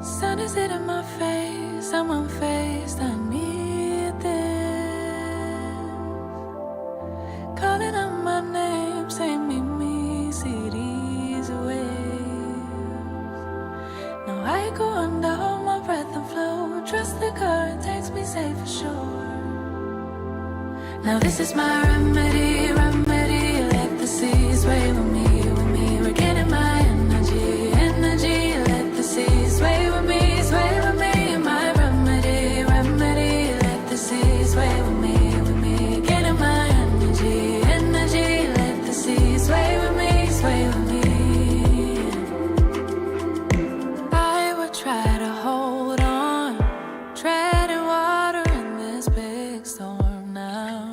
Sun is hitting my face, I'm unfazed, I need this. Calling out my name, say meet me, see these waves. Now I go under, hold my breath and flow. Trust the current takes me safe for sure. Now this is my remedy, remedy. Let the seas sway with me, with me. We're getting my energy, energy. Let the seas sway with me, sway with me. My remedy, remedy. Let the seas sway with me, with me. Getting my energy, energy. Let the seas sway with me, sway with me. I would try to hold on, treading water in this big storm now.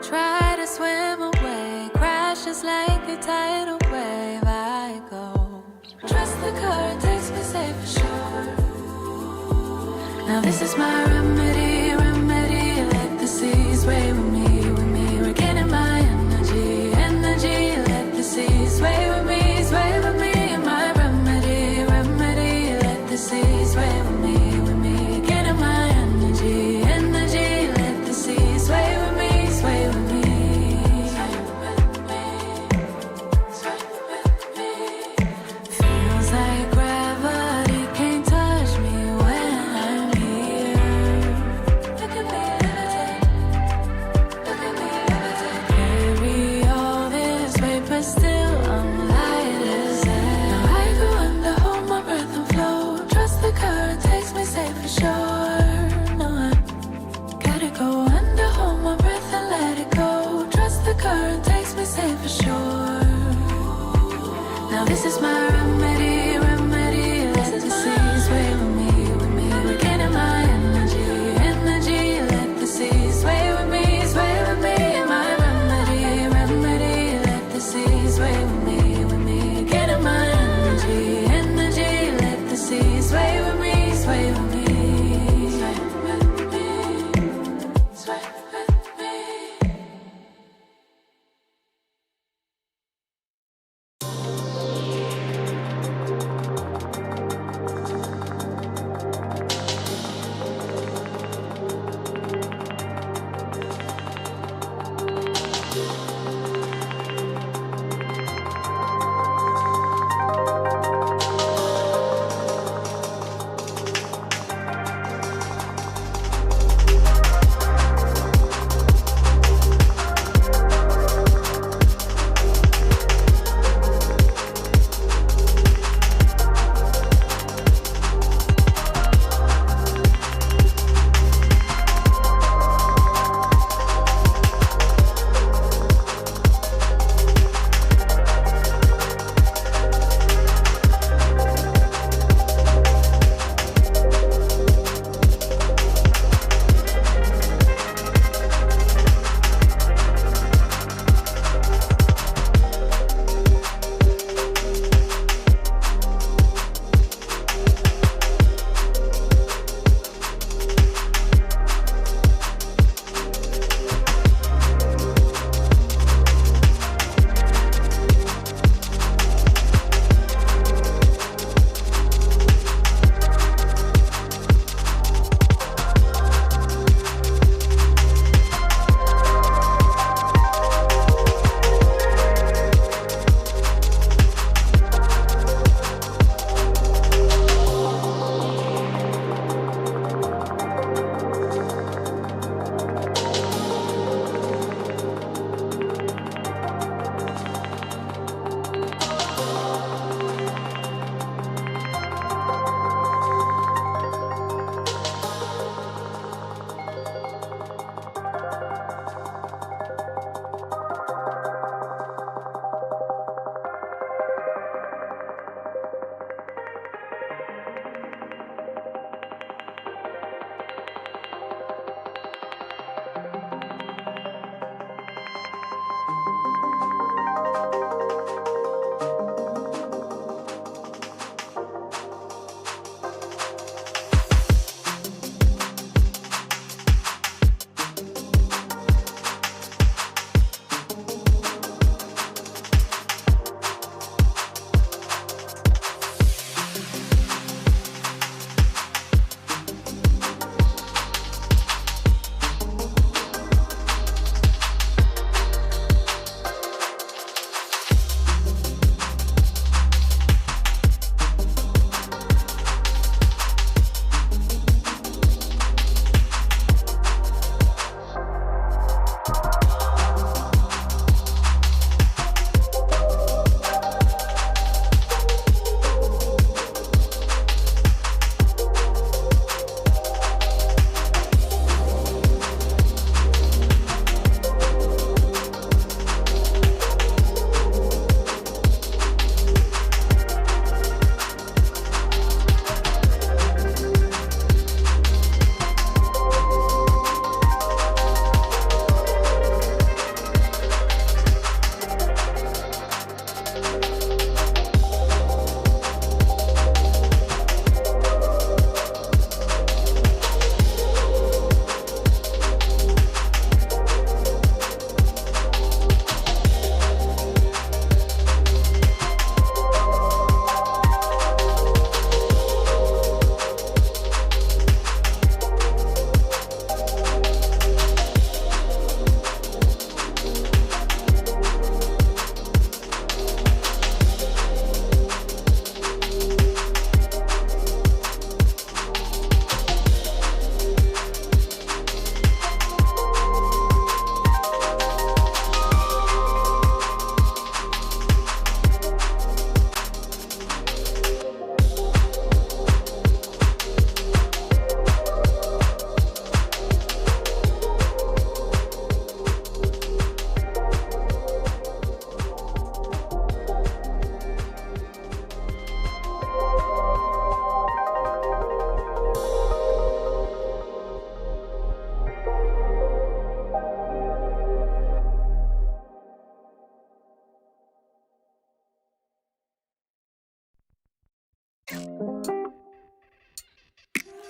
Try to swim away, crash just like a tidal wave. I go, trust the current takes me safe for sure. Now this is my remedy, remedy. Let the seas sway with me, with me. We're getting my energy, energy. Let the seas sway with me, sway with me. My remedy, remedy. Let the seas sway with me, with me. Getting my energy, energy. Let the seas sway with me, sway with me. Feels like gravity can't touch me when I'm here.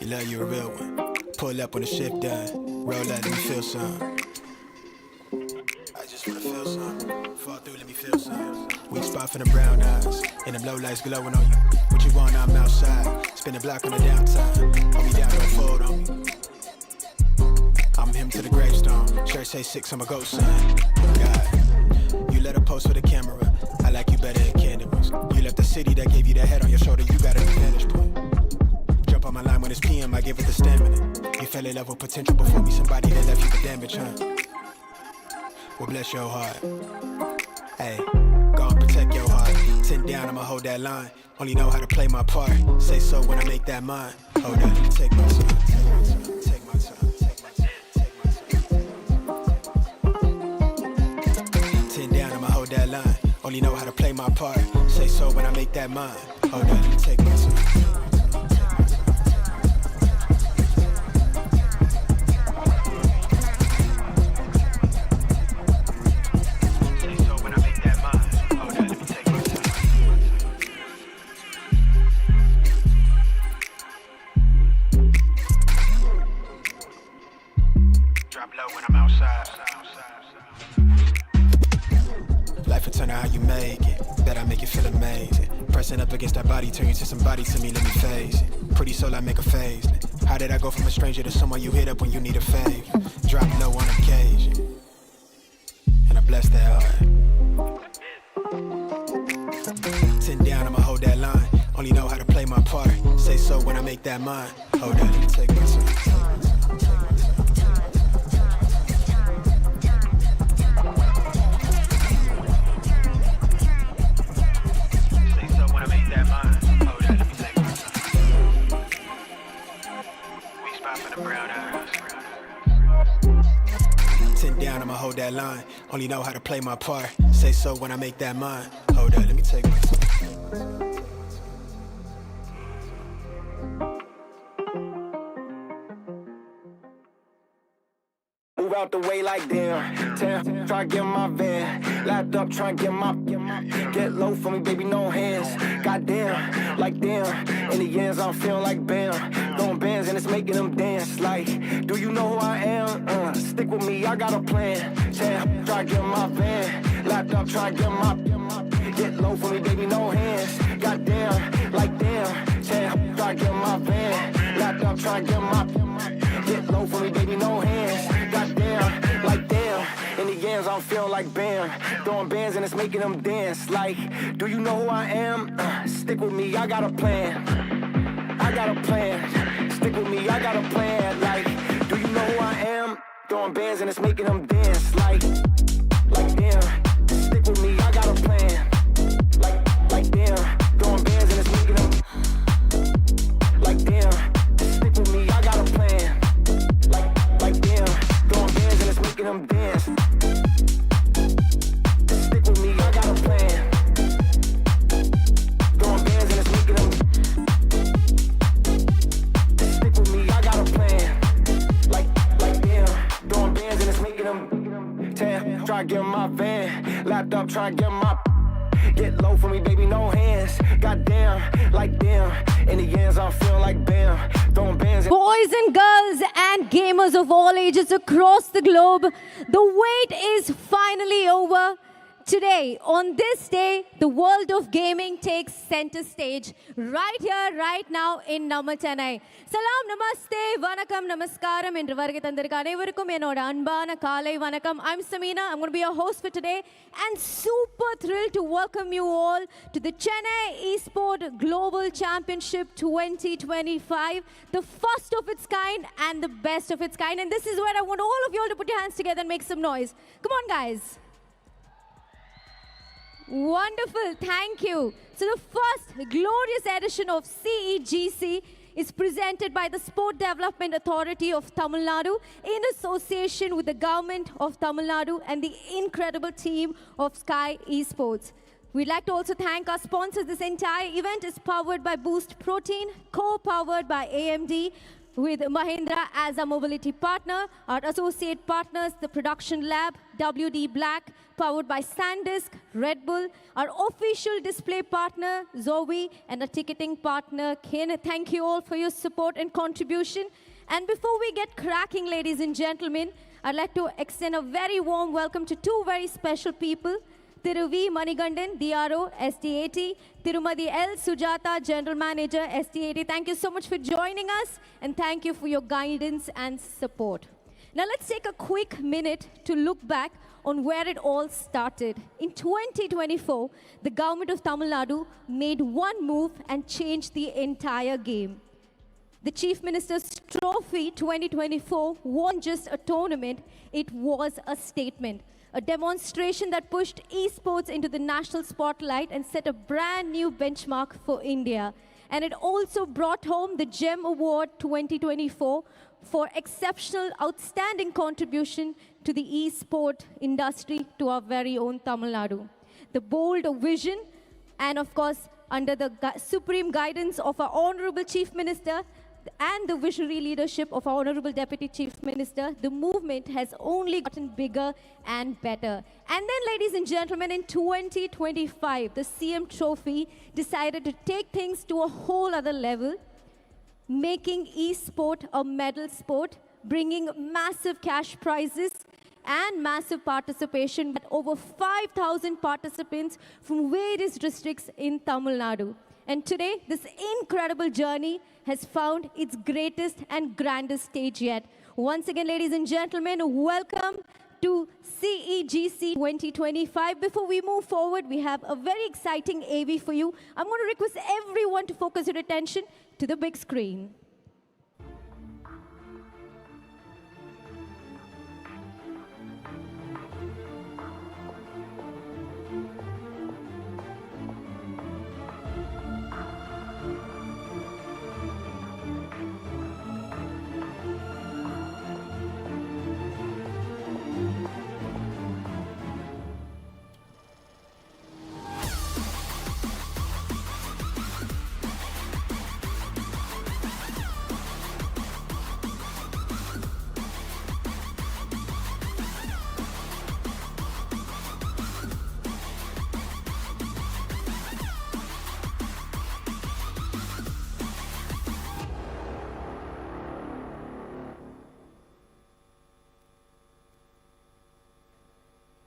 You love you a real one. Pull up when the shift done. Roll out, let me feel some. I just wanna feel some. Fall through, let me feel some. Weak spot for the brown eyes. And them low lights glowing on you. What you want, I'm outside. Spin the block on the downtime. Hold me down, don't fold on me. I'm him to the gravestone. Church say 6, I'm a ghost son. God, you let her post for the camera. I like you better than cameras. You left the city that gave you the head on your shoulder. You got an advantage point. Jump on my line when it's PM, I give it the stamina. You fell in love with potential before me. Somebody that left you for damage, huh? Well, bless your heart. Hey, go and protect your heart. 10 down, I'ma hold that line. Only know how to play my part. Say so when I make that mine. Hold up, take my time. Take my time. 10 down, I'ma hold that line. Only know how to play my part. Say so when I make that mine. Hold up, take my time. Say so when I make that mine. Hold up, let me take my time. Drop low when I'm outside. Life will turn out how you make it. Bet I make you feel amazing. Pressing up against that body, turn you to somebody to me, let me face it. Pretty soul, I make a face. How did I go from a stranger to someone you hit up when you need a favor? Drop low on occasion. And I bless that heart. 10 down, I'ma hold that line. Only know how to play my part. Say so when I make that mine. Hold up, let me take my time. I'ma hold that line. Only know how to play my part. Say so when I make that mine. Hold up, let me take my time. Move out the way like damn. Try to get my van. Lapped up, try to get low for me, baby, no hands. Goddamn, like damn. In the ends, I'm feeling like bam. Throwing bands and it's making them dance. Like, do you know who I am? Stick with me, I got a plan. Try to get my van. Lapped up, try to get low for me, baby, no hands. Goddamn, like damn. Try to get my van. Lapped up, try to get low for me, baby, no hands. Goddamn, like damn. In the ends, I'm feeling like bam. Throwing bands and it's making them dance. Like, do you know who I am? Stick with me, I got a plan. I got a plan. Stick with me, I got a plan. Like, do you know who I am? Throwing bands and it's making them dance. Like damn. Stick with me, I got a plan. Like damn. Throwing bands and it's making them. Like damn. Stick with me, I got a plan. Like damn. Throwing bands and it's making them dance. Stick with me, I got a plan. Throwing bands and it's making them. Stick with me, I got a plan. Like damn. Throwing bands and it's making them. Try to get my van. Lapped up, try to get low for me, baby, no hands. Goddamn, like damn. In the ends, I'm feeling like bam. Throwing bands. Boys and girls and gamers of all ages across the globe, the wait is finally over. Today, on this day, the world of gaming takes center stage right here, right now in Namma Chennai. Salam, namaste, vanakkam, namaskaram. Indru vargai thandirukka anevarukkum enoda anbana kaalai vanakkam. I'm Samina. I'm going to be your host for today and super thrilled to welcome you all to the Chennai Esports Global Championship 2025, the first of its kind and the best of its kind. And this is where I want all of you all to put your hands together and make some noise. Come on, guys. Wonderful, thank you. So the first glorious edition of CEGC is presented by the Sport Development Authority of Tamil Nadu in association with the Government of Tamil Nadu and the incredible team of Skyesports. We'd like to also thank our sponsors. This entire event is powered by Boost Protein, co-powered by AMD, with Mahindra as our mobility partner, our associate partners, the Production Lab, WD Black, powered by SanDisk, Red Bull, our official display partner, Zoe, and our ticketing partner, Ken. Thank you all for your support and contribution. And before we get cracking, ladies and gentlemen, I'd like to extend a very warm welcome to two very special people. Thiru V. Manigandan, DRO, ST80. Tirumadi L. Sujata, General Manager, ST80. Thank you so much for joining us, and thank you for your guidance and support. Now let's take a quick minute to look back on where it all started. In 2024, the government of Tamil Nadu made one move and changed the entire game. The Chief Minister's Trophy 2024 wasn't just a tournament, it was a statement. A demonstration that pushed esports into the national spotlight and set a brand new benchmark for India. And it also brought home the GEM Award 2024 for exceptional, outstanding contribution to the esport industry to our very own Tamil Nadu. The bold vision, and of course, under the supreme guidance of our Honorable Chief Minister, and the visionary leadership of our Honorable Deputy Chief Minister, the movement has only gotten bigger and better. And then, ladies and gentlemen, in 2025, the CM Trophy decided to take things to a whole other level, making e-sport a medal sport, bringing massive cash prizes and massive participation with over 5,000 participants from various districts in Tamil Nadu. And today, this incredible journey has found its greatest and grandest stage yet. Once again, ladies and gentlemen, welcome to CEGC 2025. Before we move forward, we have a very exciting AV for you. I'm going to request everyone to focus your attention to the big screen.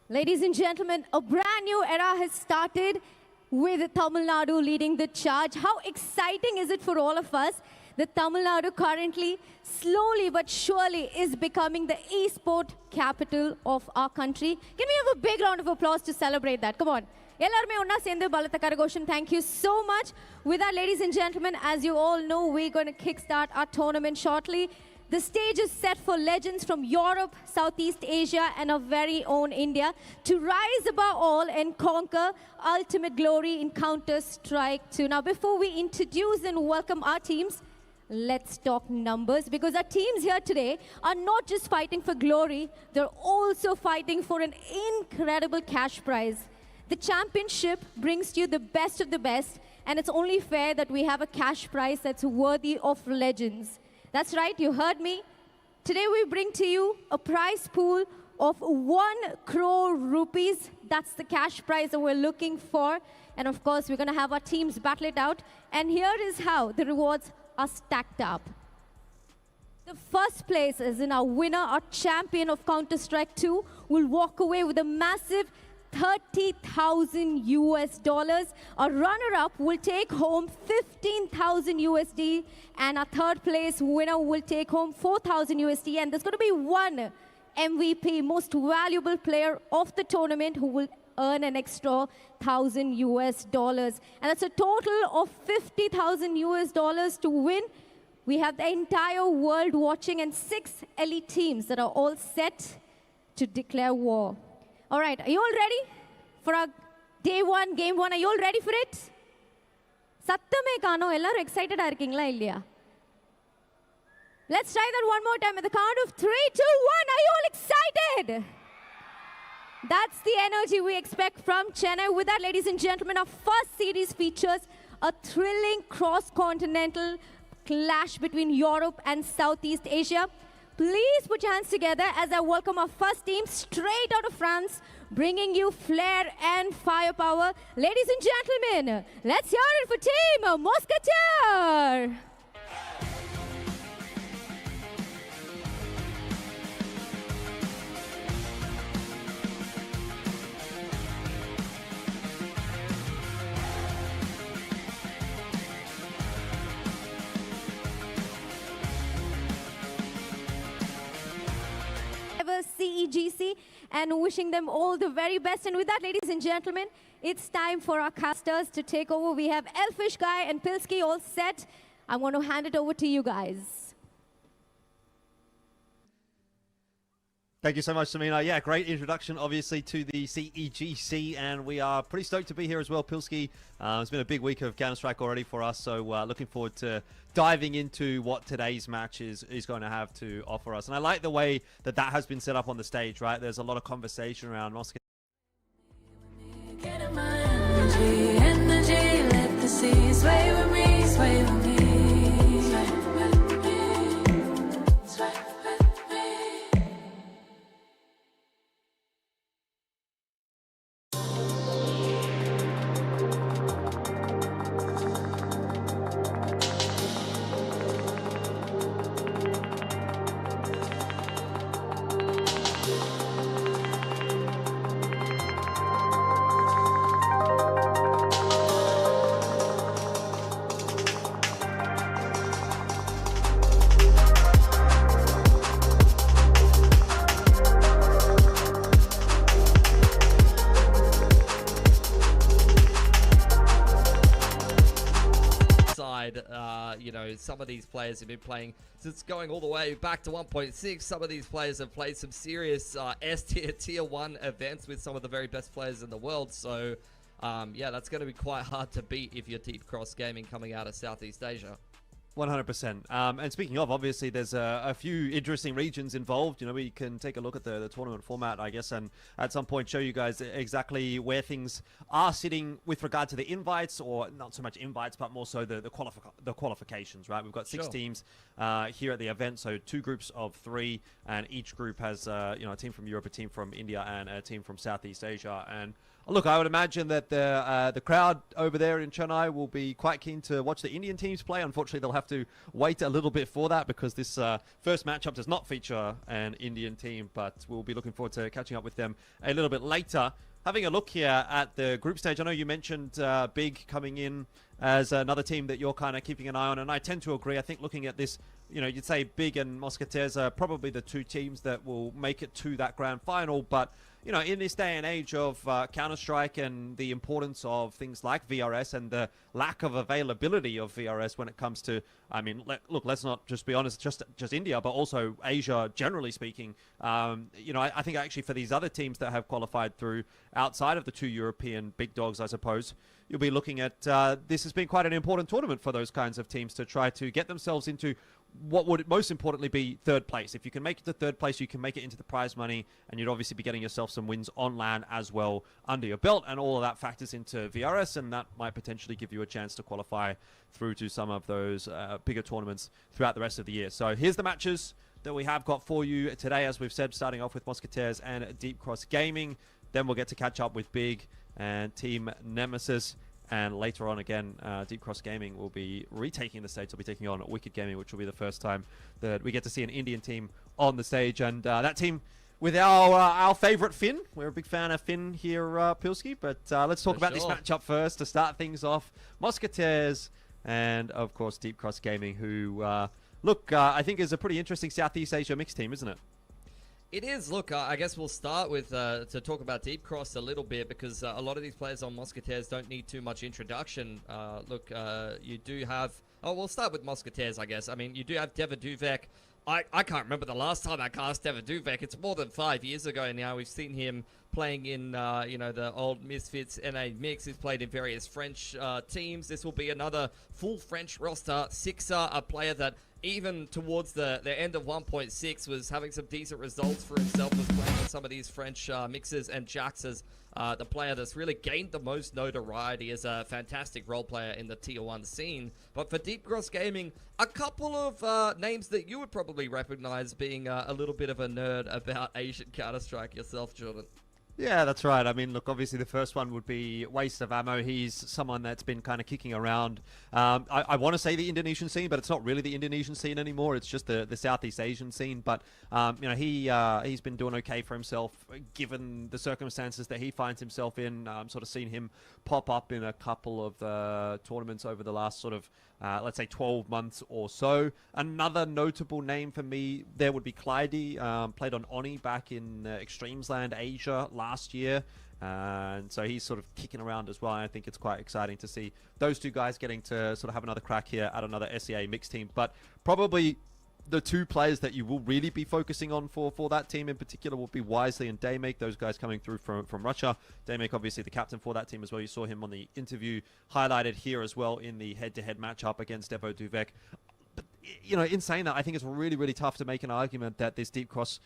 Ladies and gentlemen, a brand new era has started with Tamil Nadu leading the charge. How exciting is it for all of us that Tamil Nadu currently, slowly but surely, is becoming the e-sport capital of our country. Can we have a big round of applause to celebrate that? Come on. எல்லாருமே ஒண்ணா சேர்ந்து பலத்த கரகோஷம். Thank you so much. With that, ladies and gentlemen, as you all know, we're going to kickstart our tournament shortly. The stage is set for legends from Europe, Southeast Asia, and our very own India to rise above all and conquer ultimate glory in Counter-Strike 2. Now, before we introduce and welcome our teams, let's talk numbers, because our teams here today are not just fighting for glory, they're also fighting for an incredible cash prize. The championship brings you the best of the best, and it's only fair that we have a cash prize that's worthy of legends. That's right, you heard me. Today we bring to you a prize pool of 1 crore rupees. That's the cash prize that we're looking for. And of course, we're going to have our teams battle it out. And here is how the rewards are stacked up. The first place is in our winner, our champion of Counter-Strike 2, will walk away with a massive $30,000 US. Our runner-up will take home 15,000 USD, and our third place winner will take home 4,000 USD. And there's going to be one MVP, most valuable player of the tournament, who will earn an extra $1,000 US. And that's a total of 50,000 US to win. We have the entire world watching and 6 elite teams that are all set to declare war. All right, are you all ready for our day one, game one? Are you all ready for it? Sattame kano, ellaru excited ah irkingla illaya? Let's try that one more time at the count of 3, 2, 1. Are you all excited? That's the energy we expect from Chennai. With that, ladies and gentlemen, our first series features a thrilling cross-continental clash between Europe and Southeast Asia. Please put your hands together as I welcome our first team straight out of France, bringing you flair and firepower. Ladies and gentlemen, let's hear it for Team Musketeer. CEGC and wishing them all the very best. And with that, ladies and gentlemen, it's time for our casters to take over. We have Elfish Guy and Pilsky all set. I want to hand it over to you guys. Thank you so much, Samina. Yeah, great introduction, obviously, to the CEGC, and we are pretty stoked to be here as well, Pilsky. It's been a big week of Counter-Strike already for us, so looking forward to diving into what today's match is going to have to offer us. And I like the way that has been set up on the stage, right? There's a lot of conversation around Moscow. Get my energy, let the sea sway with me, sway with me. You know, some of these players have been playing since going all the way back to 1.6. Some of these players have played some serious S-tier, Tier 1 events with some of the very best players in the world. So, yeah, that's going to be quite hard to beat if you're Deep Cross Gaming coming out of Southeast Asia. 100%. And speaking of, obviously, there's a few interesting regions involved. You know, we can take a look at the tournament format, I guess, and at some point show you guys exactly where things are sitting with regard to the invites, or not so much invites, but more so the qualifications, right? We've got six teams here at the event, so 2 groups of 3, and each group has, you know, a team from Europe, a team from India, and a team from Southeast Asia. And look, I would imagine that the crowd over there in Chennai will be quite keen to watch the Indian teams play. Unfortunately, they'll have to wait a little bit for that because this first matchup does not feature an Indian team, but we'll be looking forward to catching up with them a little bit later. Having a look here at the group stage, I know you mentioned Big coming in as another team that you're kind of keeping an eye on, and I tend to agree. I think looking at this, you know, you'd say Big and Musketeers are probably the 2 teams that will make it to that grand final, but you know, in this day and age of Counter-Strike and the importance of things like VRS and the lack of availability of VRS when it comes to, I mean, look, let's not just be honest, just India, but also Asia, generally speaking. You know, I think actually for these other teams that have qualified through outside of the 2 European big dogs, I suppose, you'll be looking at this has been quite an important tournament for those kinds of teams to try to get themselves into what would most importantly be 3rd place. If you can make it to 3rd place, you can make it into the prize money, and you'd obviously be getting yourself some wins on LAN as well under your belt, and all of that factors into VRS, and that might potentially give you a chance to qualify through to some of those bigger tournaments throughout the rest of the year. So here's the matches that we have got for you today, as we've said, starting off with Musketeers and Deep Cross Gaming. Then we'll get to catch up with Big and Team Nemesis. And later on, again, Deep Cross Gaming will be retaking the stage. They'll be taking on Wicked Gaming, which will be the first time that we get to see an Indian team on the stage. And that team with our favorite Finn. We're a big fan of Finn here, Pilsky. But let's talk about this matchup first to start things off. Musketeers and, of course, Deep Cross Gaming, who, look, I think is a pretty interesting Southeast Asia mixed team, isn't it? It is. Look, I guess we'll start with to talk about Deep Cross a little bit, because a lot of these players on Musketeers don't need too much introduction. Look, you do have... Oh, we'll start with Musketeers, I guess. I mean, you do have Devaduvek. I can't remember the last time I cast Devaduvek. It's more than 5 years ago now. We've seen him playing in, you know, the old Misfits NA mix. He's played in various French teams. This will be another full French roster. Sixer, a player that even towards the end of 1.6 was having some decent results for himself, was playing with some of these French mixers, and Jax is the player that's really gained the most notoriety as a fantastic role player in the Tier 1 scene. But for Deep Cross Gaming, a couple of names that you would probably recognize, being a little bit of a nerd about Asian Counter-Strike yourself, Jordan. Yeah, that's right. I mean, look, obviously the first one would be Waste of Ammo. He's someone that's been kind of kicking around. I want to say the Indonesian scene, but it's not really the Indonesian scene anymore. It's just the Southeast Asian scene. But, you know, he's been doing okay for himself, given the circumstances that he finds himself in. Sort of seen him pop up in a couple of tournaments over the last sort of, let's say 12 months or so. Another notable name for me there would be Clyde. Played on Oni back in Extremes Land, Asia last year. And so he's sort of kicking around as well. I think it's quite exciting to see those two guys getting to sort of have another crack here at another SEA mixed team. But probably the two players that you will really be focusing on for that team in particular will be Wisely and Daymake, those guys coming through from Russia. Daymake, obviously the captain for that team as well. You saw him on the interview, highlighted here as well in the head-to-head matchup against Devo Duvek. But, you know, in saying that, I think it's really, really tough to make an argument that this Deep Cross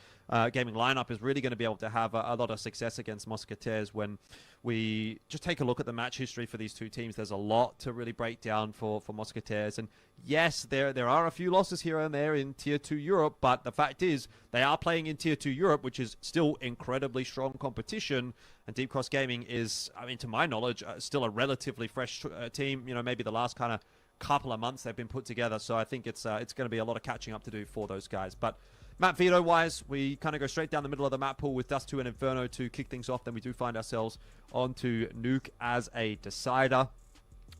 gaming lineup is really going to be able to have a lot of success against Musketeers. When we just take a look at the match history for these two teams, there's a lot to really break down for Musketeers. And yes, there are a few losses here and there in Tier 2 Europe, but the fact is they are playing in Tier 2 Europe, which is still incredibly strong competition. And Deep Cross Gaming is, I mean, to my knowledge, still a relatively fresh team. You know, maybe the last kind of couple of months they've been put together, so I think it's going to be a lot of catching up to do for those guys. But map veto wise, we kind of go straight down the middle of the map pool with Dust 2 and Inferno to kick things off. Then we do find ourselves onto Nuke as a decider.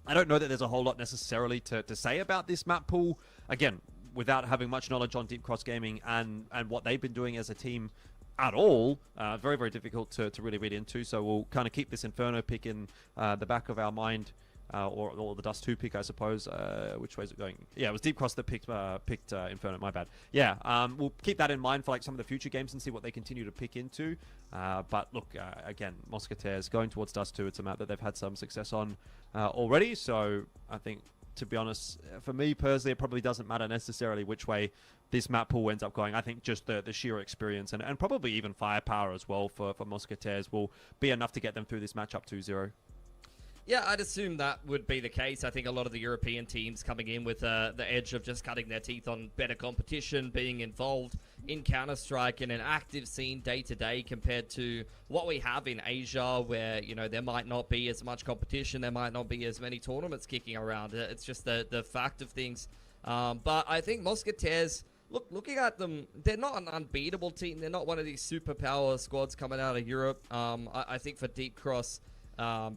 I don't know that there's a whole lot necessarily to say about this map pool, again, without having much knowledge on Deep Cross Gaming and what they've been doing as a team at all. Very, very difficult to really read into, so we'll kind of keep this Inferno pick in the back of our mind. Or the Dust 2 pick, I suppose. Which way is it going? Yeah, it was Deep Cross that picked Inferno, my bad. Yeah, we'll keep that in mind for like some of the future games and see what they continue to pick into. But look, again, Musketeers going towards Dust 2. It's a map that they've had some success on already. So I think, to be honest, for me personally, it probably doesn't matter necessarily which way this map pool ends up going. I think just the sheer experience and probably even firepower as well for Musketeers will be enough to get them through this matchup 2-0. Yeah, I'd assume that would be the case. I think a lot of the European teams coming in with the edge of just cutting their teeth on better competition, being involved in Counter-Strike in an active scene day to day compared to what we have in Asia, where, you know, there might not be as much competition, there might not be as many tournaments kicking around. It's just the fact of things. But I think Musketeers, looking at them, they're not an unbeatable team. They're not one of these superpower squads coming out of Europe. I think for Deep Cross,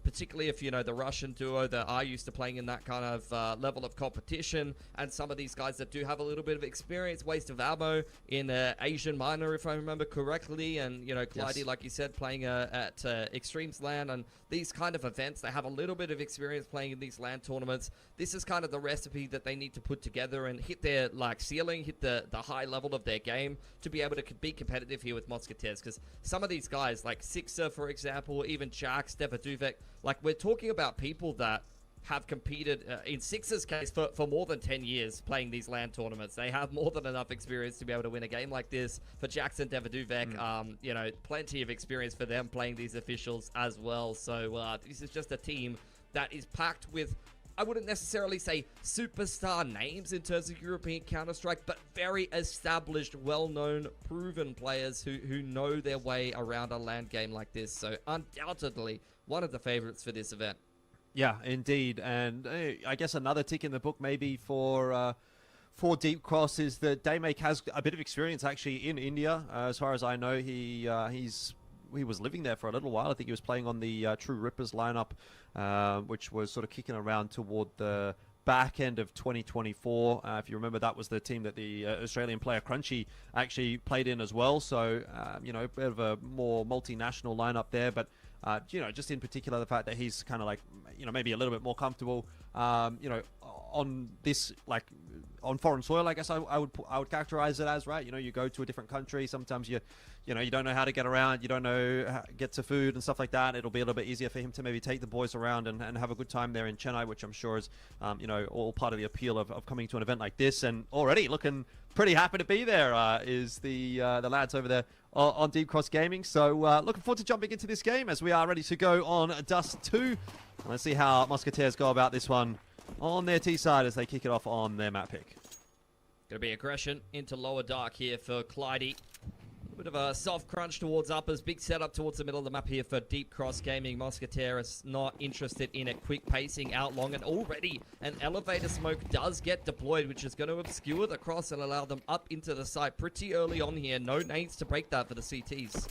particularly if, you know, the Russian duo that are used to playing in that kind of level of competition, and some of these guys that do have a little bit of experience, Waste of Ammo in Asian Minor, if I remember correctly, and, you know, Clyde, Yes. like you said, playing at Extremes LAN, and these kind of events, they have a little bit of experience playing in these LAN tournaments. This is kind of the recipe that they need to put together and hit their, like, ceiling, hit the high level of their game to be able to be competitive here with Musketeers, because some of these guys, like Sixer, for example, even Jax, Duvek, like, we're talking about people that have competed, in Sixer's case, for more than 10 years playing these LAN tournaments. They have more than enough experience to be able to win a game like this. For Jackson, Duvek, you know, plenty of experience for them playing these officials as well. So this is just a team that is packed with, I wouldn't necessarily say superstar names in terms of European Counter-Strike, but very established, well-known, proven players who know their way around a LAN game like this. So undoubtedly one of the favorites for this event. Yeah, indeed. And I guess another tick in the book maybe for Deep Cross is that Daymake has a bit of experience actually in India. As far as I know, he was living there for a little while. I think he was playing on the True Rippers lineup, which was sort of kicking around toward the back end of 2024. If you remember, that was the team that the Australian player Crunchy actually played in as well. So, you know, a bit of a more multinational lineup there. But You know, just in particular the fact that he's kind of like, you know, maybe a little bit more comfortable, you know, on this, like, on foreign soil, I guess I would characterize it as, right? You know, you go to a different country, sometimes you know, you don't know how to get around, you don't know how to get to food and stuff like that. It'll be a little bit easier for him to maybe take the boys around and have a good time there in Chennai, which I'm sure is, you know, all part of the appeal of coming to an event like this. And already looking pretty happy to be there is the lads over there on Deep Cross Gaming. So looking forward to jumping into this game as we are ready to go on Dust 2. Let's see how Musketeers go about this one on their T side as they kick it off on their map pick. Gonna be aggression into lower dark here for Clyde. A bit of a soft crunch towards uppers. Big setup towards the middle of the map here for Deep Cross Gaming. Musketeer is not interested in it. Quick pacing out long, and already an elevator smoke does get deployed, which is going to obscure the cross and allow them up into the site pretty early on here. No nades to break that for the CTs.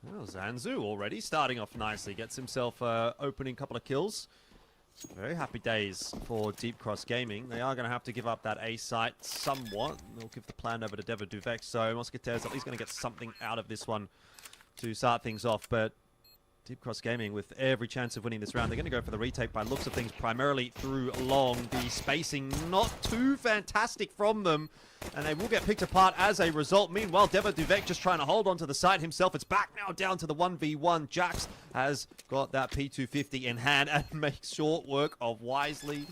Well, Zanzu already starting off nicely. Gets himself opening couple of kills. Very happy days for Deep Cross Gaming. They are going to have to give up that A site somewhat. They'll give the plan over to Deva Duvek, so Musketeers at least going to get something out of this one to start things off. But Deep Cross Gaming with every chance of winning this round. They're going to go for the retake by looks of things, primarily through long. The spacing not too fantastic from them, and they will get picked apart as a result. Meanwhile, Deva Duvek just trying to hold onto the site himself. It's back now down to the 1v1. Jax has got that P250 in hand and makes short work of Wisely.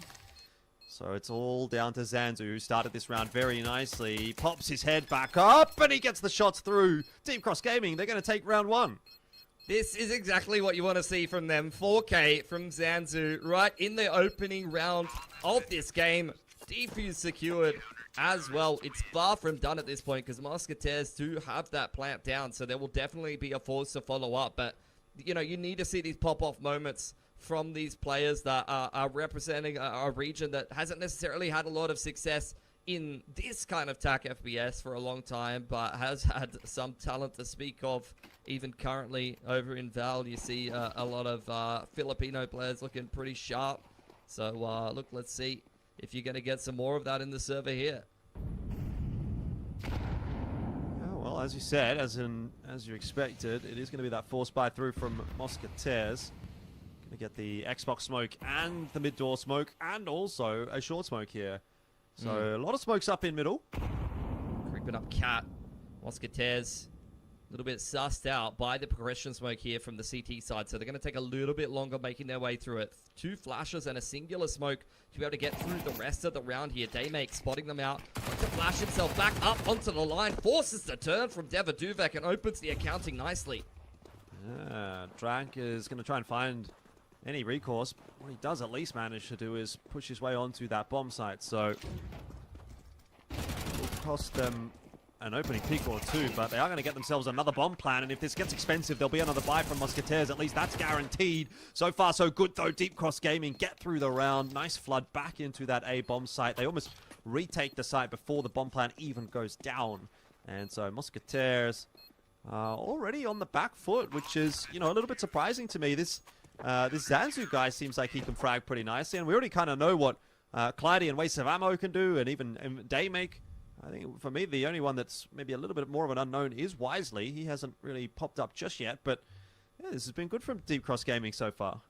So it's all down to Zanzu, who started this round very nicely. He pops his head back up, and he gets the shots through. Deep Cross Gaming, they're going to take round one. This is exactly what you want to see from them. 4K from Zanzu right in the opening round of this game. Defuse secured as well. It's far from done at this point because Musketeers do have that plant down, so there will definitely be a force to follow up. But, you know, you need to see these pop-off moments from these players that are representing a region that hasn't necessarily had a lot of success in this kind of TAC FPS for a long time, but has had some talent to speak of. Even currently over in Val, you see a lot of Filipino players looking pretty sharp. So look, let's see if you're going to get some more of that in the server here. Oh, well, as you said, as you expected, it is going to be that force buy through from Musketeers. Going to get the Xbox smoke and the mid door smoke and also a short smoke here. So a lot of smokes up in middle. Creeping up Cat. Musketeers a little bit sussed out by the progression smoke here from the CT side. So they're going to take a little bit longer making their way through it. 2 flashes and a singular smoke to be able to get through the rest of the round here. Daymake spotting them out. To flash himself back up onto the line. Forces the turn from Deva Duvek and opens the accounting nicely. Drank is going to try and find any recourse. What he does at least manage to do is push his way onto that bomb site. So it'll cost them an opening pick or two, but they are going to get themselves another bomb plan, and if this gets expensive, there'll be another buy from Musketeers. At least that's guaranteed. So far, so good, though. Deep Cross Gaming get through the round. Nice flood back into that A bomb site. They almost retake the site before the bomb plan even goes down. And so Musketeers already on the back foot, which is, you know, a little bit surprising to me. This Zanzu guy seems like he can frag pretty nicely, and we already kind of know what Clyde and Waste of Ammo can do, and even Daymake. I think, for me, the only one that's maybe a little bit more of an unknown is Wisely. He hasn't really popped up just yet, but yeah, this has been good from Deep Cross Gaming so far.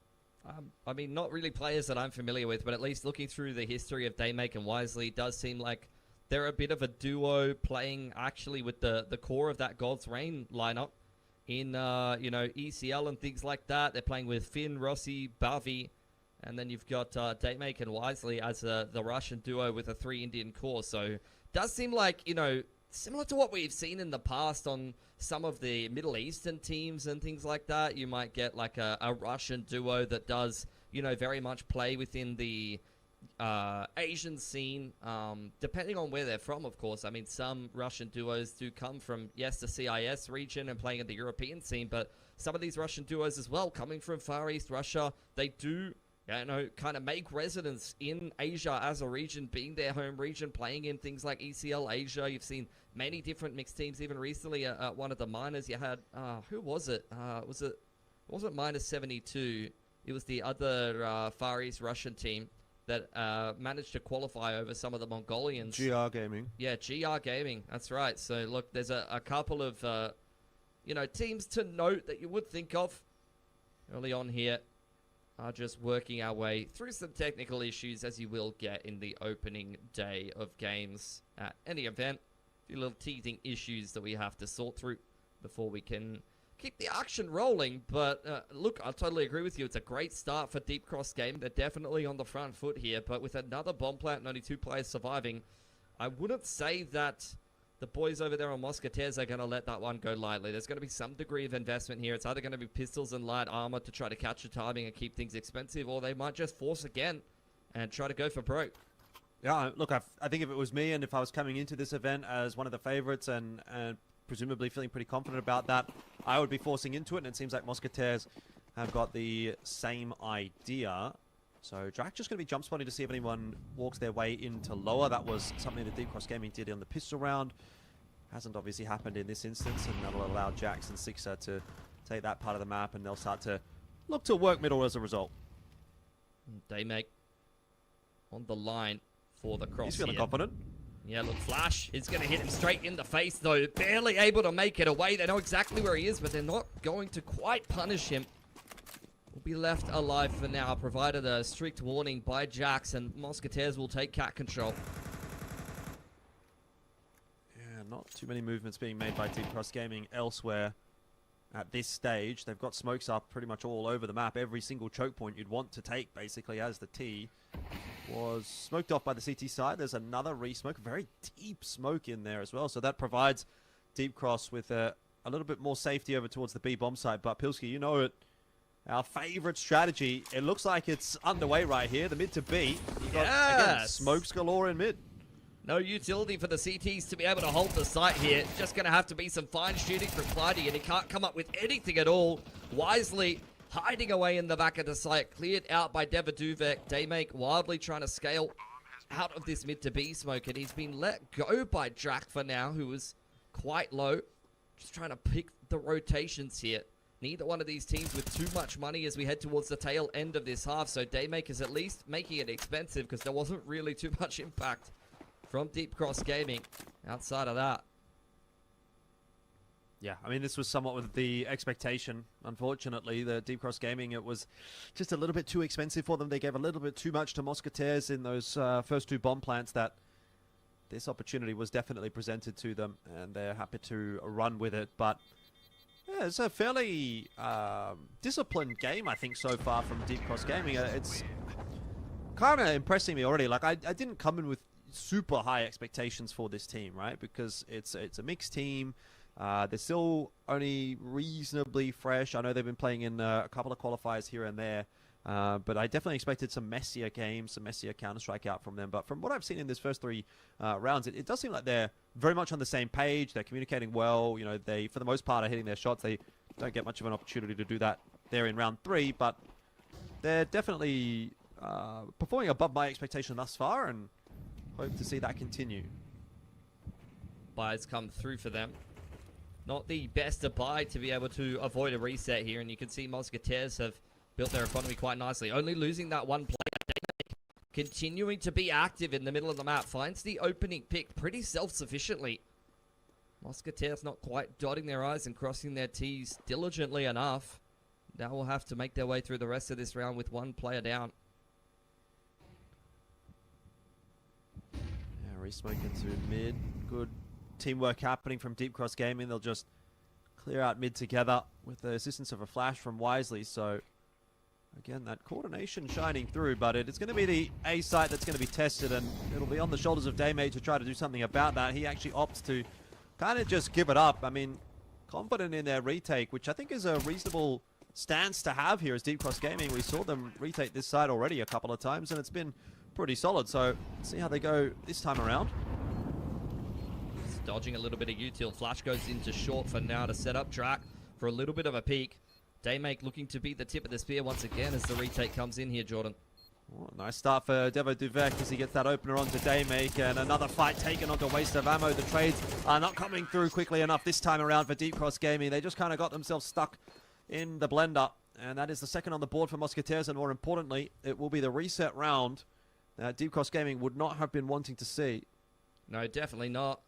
I mean, not really players that I'm familiar with, but at least looking through the history of Daymake and Wisely, it does seem like they're a bit of a duo playing actually with the core of that God's Reign lineup in, you know, ECL and things like that. They're playing with Finn, Rossi, Bavi, and then you've got Daymake and Wisely as the Russian duo with a 3 Indian core. So does seem like, you know, similar to what we've seen in the past on some of the Middle Eastern teams and things like that. You might get like a Russian duo that does, you know, very much play within the Asian scene, depending on where they're from, of course. I mean, some Russian duos do come from, yes, the CIS region and playing in the European scene, but some of these Russian duos as well, coming from Far East Russia, they do, you know, kind of make residence in Asia as a region, being their home region, playing in things like ECL Asia. You've seen many different mixed teams, even recently at one of the minors. You had, who was it? It wasn't minus 72. It was the other Far East Russian team that managed to qualify over some of the Mongolians. GR Gaming. Yeah, GR Gaming. That's right. So, look, there's a couple of you know, teams to note that you would think of early on here are just working our way through some technical issues, as you will get in the opening day of games at any event. A few little teething issues that we have to sort through before we can keep the action rolling. But look, I totally agree with you. It's a great start for Deep Cross Game. They're definitely on the front foot here, but with another bomb plant and only 2 players surviving, I wouldn't say that the boys over there on Musketeers are going to let that one go lightly. There's going to be some degree of investment here. It's either going to be pistols and light armor to try to catch the timing and keep things expensive, or they might just force again and try to go for broke. Yeah, look, I think if it was me and if I was coming into this event as one of the favorites and presumably feeling pretty confident about that, I would be forcing into it, and it seems like Musketeers have got the same idea. So Drac just going to be jump spotting to see if anyone walks their way into lower. That was something that Deep Cross Gaming did on the pistol round. Hasn't obviously happened in this instance, and that'll allow Jax and Sixer to take that part of the map, and they'll start to look to work middle as a result. They make on the line for the cross. He's feeling here. confident. Yeah, look, Flash is going to hit him straight in the face, though. Barely able to make it away. They know exactly where he is, but they're not going to quite punish him. Will be left alive for now, provided a strict warning by Jax, and Musketeers will take cat control. Yeah, not too many movements being made by Deep Cross Gaming elsewhere at this stage. They've got smokes up pretty much all over the map. Every single choke point you'd want to take, basically, as the T was smoked off by the CT side. There's another re-smoke, very deep smoke in there as well. So that provides Deep Cross with a little bit more safety over towards the B bomb site. But Pilski, you know it. Our favorite strategy. It looks like it's underway right here. The mid to B. You got, again, smokes galore in mid. No utility for the CTs to be able to hold the site here. Just going to have to be some fine shooting from Clyde, and he can't come up with anything at all. Wisely hiding away in the back of the site. Cleared out by Devaduvek. Daymake wildly trying to scale out of this mid to B smoke, and he's been let go by Drac for now, who was quite low. Just trying to pick the rotations here. Neither one of these teams with too much money as we head towards the tail end of this half. So Daymake is at least making it expensive because there wasn't really too much impact from Deep Cross Gaming outside of that. Yeah, I mean, this was somewhat with the expectation. Unfortunately, the Deep Cross Gaming, it was just a little bit too expensive for them. They gave a little bit too much to Musketeers in those first 2 bomb plants that this opportunity was definitely presented to them, and they're happy to run with it. But yeah, it's a fairly disciplined game, I think, so far from Deep Cross Gaming. It's kind of impressing me already. Like, I didn't come in with super high expectations for this team, right? Because it's a mixed team. They're still only reasonably fresh. I know they've been playing in a couple of qualifiers here and there. But I definitely expected some messier games, some messier Counter-Strike out from them. But from what I've seen in this first 3 rounds, it does seem like they're very much on the same page. They're communicating well. You know, they, for the most part, are hitting their shots. They don't get much of an opportunity to do that there in round 3. But they're definitely performing above my expectation thus far, and hope to see that continue. Buys come through for them. Not the best of buy to be able to avoid a reset here, and you can see Musketeers have built their economy quite nicely. Only losing that one player. Continuing to be active in the middle of the map. Finds the opening pick pretty self-sufficiently. Musketeers not quite dotting their I's and crossing their T's diligently enough. Now will have to make their way through the rest of this round with 1 player down. Yeah, re-smoke into mid. Good teamwork happening from Deep Cross Gaming. They'll just clear out mid together with the assistance of a flash from Wisely. So again, that coordination shining through, but it's going to be the A site that's going to be tested, and it'll be on the shoulders of Daymate to try to do something about that. He actually opts to kind of just give it up. I mean, confident in their retake, which I think is a reasonable stance to have here as Deep Cross Gaming. We saw them retake this side already a couple of times, and it's been pretty solid. So see how they go this time around. Just dodging a little bit of util. Flash goes into short for now to set up Drac for a little bit of a peek. Daymake looking to be the tip of the spear once again as the retake comes in here, Jordan. Oh, nice start for Devo Duvek as he gets that opener onto Daymake, and another fight taken onto waste of ammo. The trades are not coming through quickly enough this time around for Deep Cross Gaming. They just kind of got themselves stuck in the blender, and that is the second on the board for Musketeers, and more importantly, it will be the reset round that Deep Cross Gaming would not have been wanting to see. No, definitely not.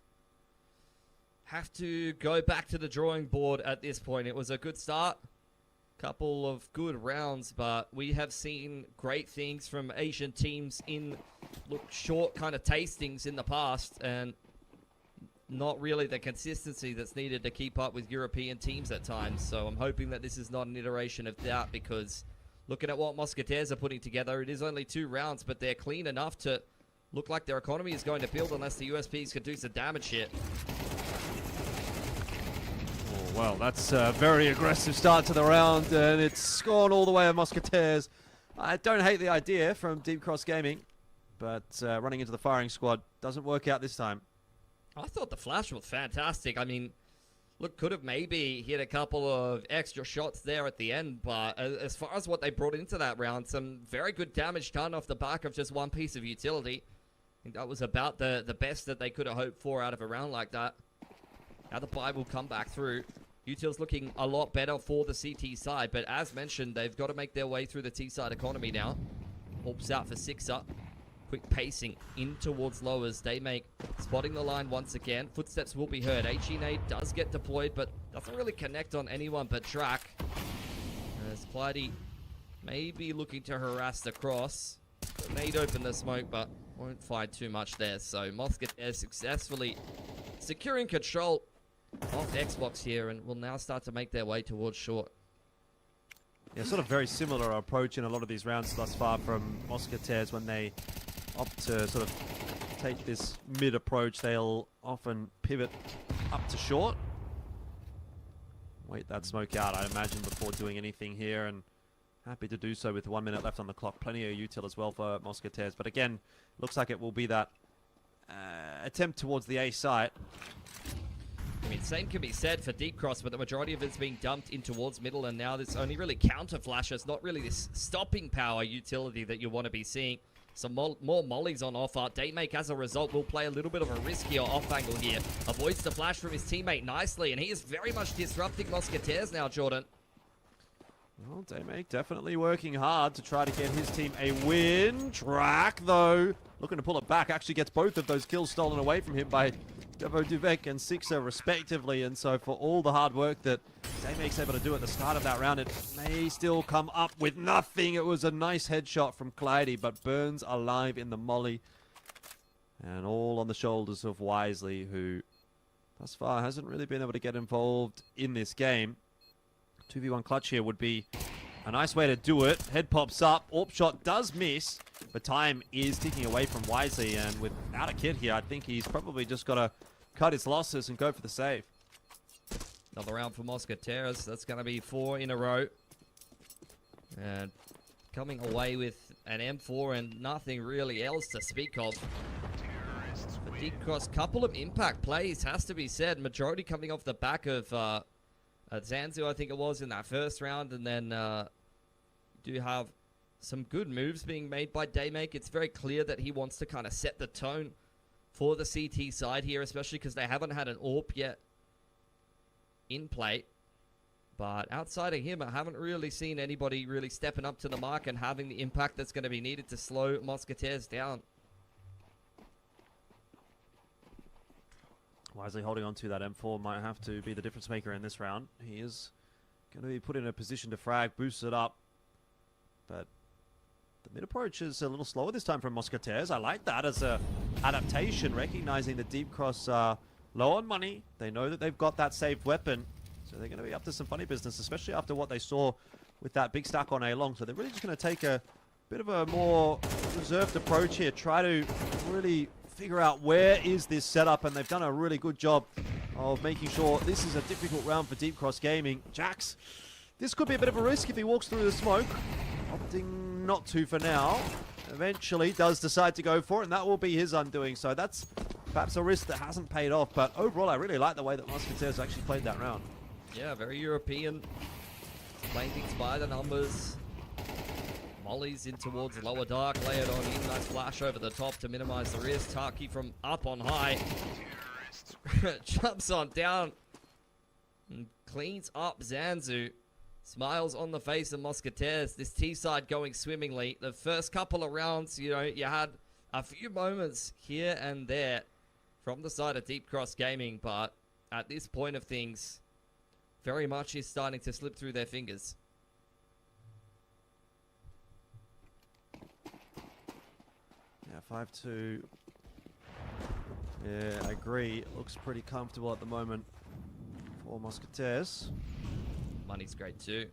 have to go back to the drawing board at this point. It was a good start. Couple of good rounds, but we have seen great things from Asian teams in short kind of tastings in the past, and not really the consistency that's needed to keep up with European teams at times. So I'm hoping that this is not an iteration of that, because looking at what Musketeers are putting together, it is only 2 rounds, but they're clean enough to look like their economy is going to build unless the USPs can do some damage here. Oh, well, that's a very aggressive start to the round, and it's gone all the way of Musketeers. I don't hate the idea from Deep Cross Gaming, but running into the firing squad doesn't work out this time. I thought the flash was fantastic. I mean, look, could have maybe hit a couple of extra shots there at the end, but as far as what they brought into that round, some very good damage done off the back of just one piece of utility. I think that was about the best that they could have hoped for out of a round like that. Now the buy will come back through. Util's looking a lot better for the CT side, but as mentioned, they've got to make their way through the T-side economy now. Orps out for 6-up. Quick pacing in towards lowers. They make spotting the line once again. Footsteps will be heard. HE does get deployed, but doesn't really connect on anyone but Track. As Clyde may be looking to harass the cross. Nade open the smoke, but won't find too much there. So Musketeers successfully securing control of Xbox here, and will now start to make their way towards short. Yeah, sort of very similar approach in a lot of these rounds thus far from Musketeers. When they opt to sort of take this mid approach, they'll often pivot up to short. Wait that smoke out, I imagine, before doing anything here, and happy to do so with 1 minute left on the clock. Plenty of util as well for Musketeers, but again, looks like it will be that attempt towards the A site. I mean, same can be said for Deep Cross, but the majority of it's being dumped in towards middle, and now this only really counter flashes, not really this stopping power utility that you want to be seeing. Some more mollies on offer. Datemake, as a result, will play a little bit of a riskier off angle here. Avoids the flash from his teammate nicely, and he is very much disrupting Musketeers now, Jordan. Well, Daymake definitely working hard to try to get his team a win. Track, though, looking to pull it back. Actually gets both of those kills stolen away from him by Devo Duvek and Sixer, respectively. And so for all the hard work that Daymake's able to do at the start of that round, it may still come up with nothing. It was a nice headshot from Clyde, but burns alive in the molly. And all on the shoulders of Wisely, who thus far hasn't really been able to get involved in this game. 2v1 clutch here would be a nice way to do it. Head pops up. AWP shot does miss, but time is ticking away from Wisely. And without a kit here, I think he's probably just got to cut his losses and go for the save. Another round for Musketeers. That's going to be 4 in a row. And coming away with an M4 and nothing really else to speak of. For Deep Cross, couple of impact plays, has to be said. Majority coming off the back of Zanzu, I think it was, in that first round. And then do have some good moves being made by Daymake. It's very clear that he wants to kind of set the tone for the CT side here, especially because they haven't had an AWP yet in play. But outside of him, I haven't really seen anybody really stepping up to the mark and having the impact that's going to be needed to slow Musketeers down. Wisely holding on to that M4 might have to be the difference maker in this round. He is going to be put in a position to frag, boost it up. But the mid approach is a little slower this time from Musketeers. I like that as a adaptation, recognizing that Deep Cross are low on money. They know that they've got that saved weapon, so they're going to be up to some funny business, especially after what they saw with that big stack on A long. So they're really just going to take a bit of a more reserved approach here, try to really figure out where is this setup, and they've done a really good job of making sure this is a difficult round for Deep Cross Gaming. Jax, this could be a bit of a risk if he walks through the smoke. Opting not to for now. Eventually does decide to go for it, and that will be his undoing. So that's perhaps a risk that hasn't paid off, but overall I really like the way that Musketeers actually played that round. Yeah, very European. Playing things by the numbers. Mollies in towards lower dark, lay it on in. Nice flash over the top to minimize the risk. Taki from up on high. Jumps on down and cleans up Zanzu. Smiles on the face of Musketeers. This T-side going swimmingly. The first couple of rounds, you know, you had a few moments here and there from the side of Deep Cross Gaming, but at this point of things, very much is starting to slip through their fingers. Yeah, 5-2. Yeah, I agree. Looks pretty comfortable at the moment for Musketeers. Money's great too.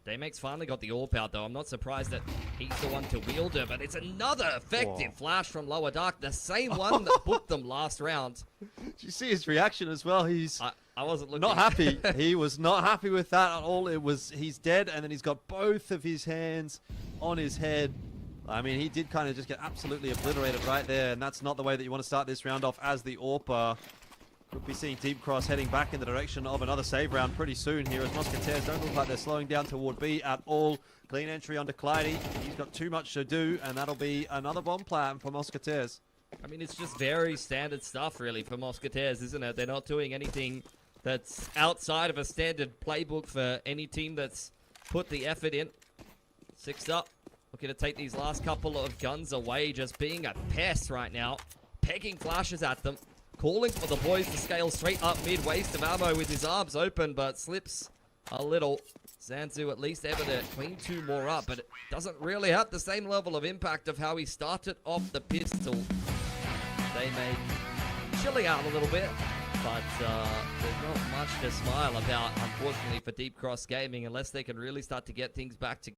Daymake's finally got the AWP out though. I'm not surprised that he's the one to wield her, but it's another effective flash from Lower Dark. The same one that booked them last round. Did you see his reaction as well? He's I wasn't looking. not happy. He was not happy with that at all. It was, he's dead, and then he's got both of his hands on his head. I mean, he did kind of just get absolutely obliterated right there, and that's not the way that you want to start this round off as the AWPer. Could be seeing Deep Cross heading back in the direction of another save round pretty soon here, as Musketeers don't look like they're slowing down toward B at all. Clean entry onto Clyde. He's got too much to do, and that'll be another bomb plan for Musketeers. I mean, it's just very standard stuff, really, for Musketeers, isn't it? They're not doing anything that's outside of a standard playbook for any team that's put the effort in. 6 up. Looking to take these last couple of guns away, just being a pest right now. Pegging flashes at them. Calling for the boys to scale straight up mid. Waste of ammo with his arms open, but slips a little. Zanzu at least able to clean 2 more up, but it doesn't really have the same level of impact of how he started off the pistol. They may chilling out a little bit, but there's not much to smile about, unfortunately, for Deep Cross Gaming, unless they can really start to get things back to.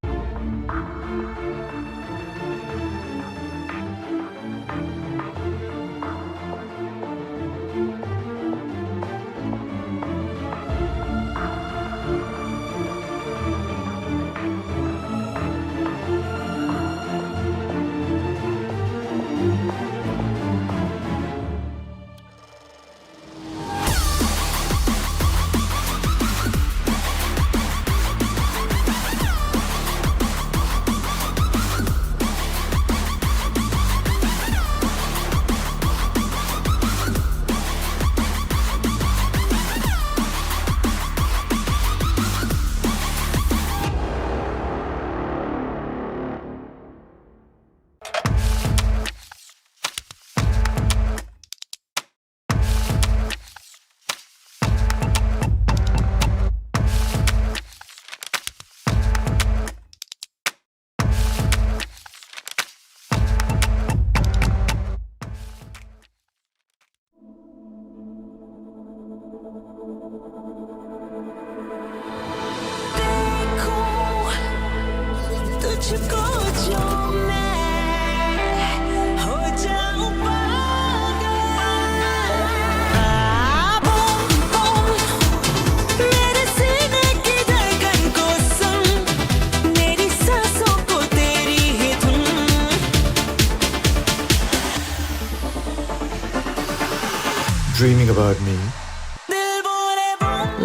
Dreaming about me.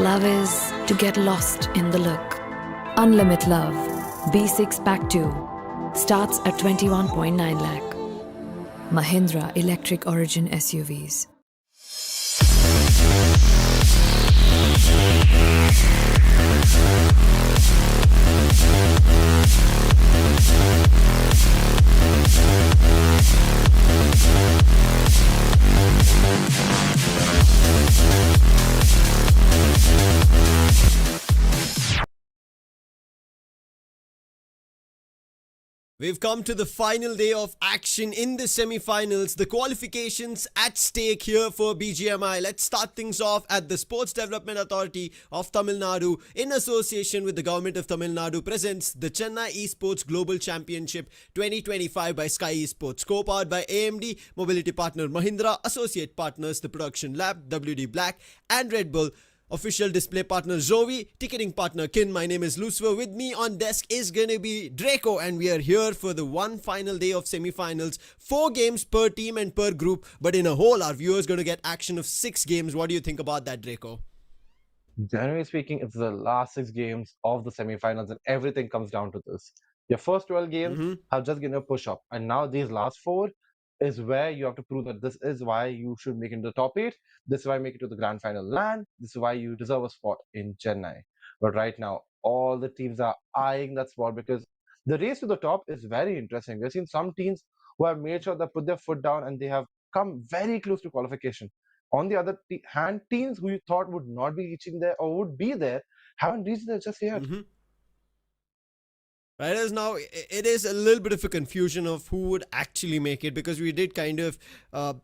Love is to get lost in the look. Unlimit Love B6 Pack 2 starts at 21.9 lakh. Mahindra Electric Origin SUVs. We've come to the final day of action in the semi-finals. The qualifications at stake here for BGMI. Let's start things off at the Sports Development Authority of Tamil Nadu, in association with the Government of Tamil Nadu, presents the Chennai Esports Global Championship 2025 by Skyesports, co-powered by AMD, mobility partner Mahindra, associate partners the Production Lab, WD Black and Red Bull. Official display partner Zoe, ticketing partner Kin. My name is Lucifer. With me on desk is gonna be Draco, and we are here for the one final day of semi-finals. 4 games per team and per group, but in a whole, our viewers gonna get action of 6 games. What do you think about that, Draco? Generally speaking, it's the last 6 games of the semi-finals, and everything comes down to this. Your first 12 games have just given a push up, and now these last 4 is where you have to prove that this is why you should make it into the top 8. This is why you make it to the grand final LAN. This is why you deserve a spot in Chennai. But right now, all the teams are eyeing that spot because the race to the top is very interesting. We've seen some teams who have made sure they put their foot down and they have come very close to qualification. On the other hand, teams who you thought would not be reaching there or would be there haven't reached there just yet. Right, as now it is a little bit of a confusion of who would actually make it, because we did kind of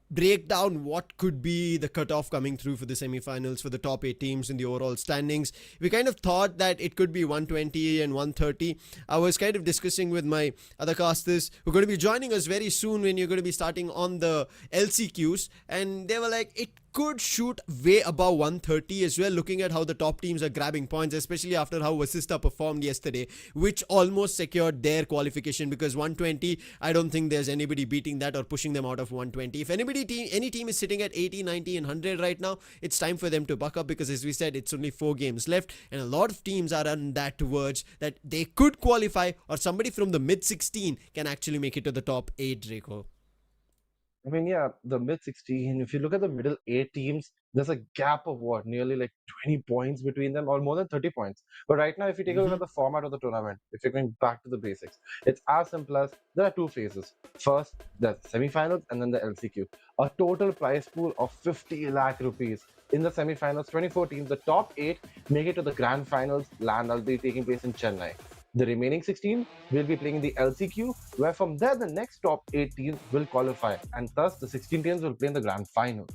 break down what could be the cutoff coming through for the semi-finals for the top 8 teams in the overall standings. We kind of thought that it could be 120 and 130. I was kind of discussing with my other casters who are going to be joining us very soon when you're going to be starting on the LCQs, and they were like, it could shoot way above 130 as well, looking at how the top teams are grabbing points, especially after how Vasista performed yesterday, which almost secured their qualification, because 120, I don't think there's anybody beating that or pushing them out of 120. If any team is sitting at 80, 90 and 100 right now, it's time for them to buck up, because as we said, it's only 4 games left and a lot of teams are on that verge that they could qualify, or somebody from the mid 16 can actually make it to the top 8, Draco. I mean, yeah, the mid 16, if you look at the middle 8 teams, there's a gap of what, nearly like 20 points between them, or more than 30 points. But right now, if you take a look at the format of the tournament, if you're going back to the basics, it's as simple as there are 2 phases. First, the semi-finals and then the LCQ. A total prize pool of 50 lakh rupees. In the semi-finals, 24 teams, the top 8 make it to the Grand Finals, land will be taking place in Chennai. The remaining 16 will be playing in the LCQ, where from there the next top 8 teams will qualify, and thus the 16 teams will play in the Grand Finals.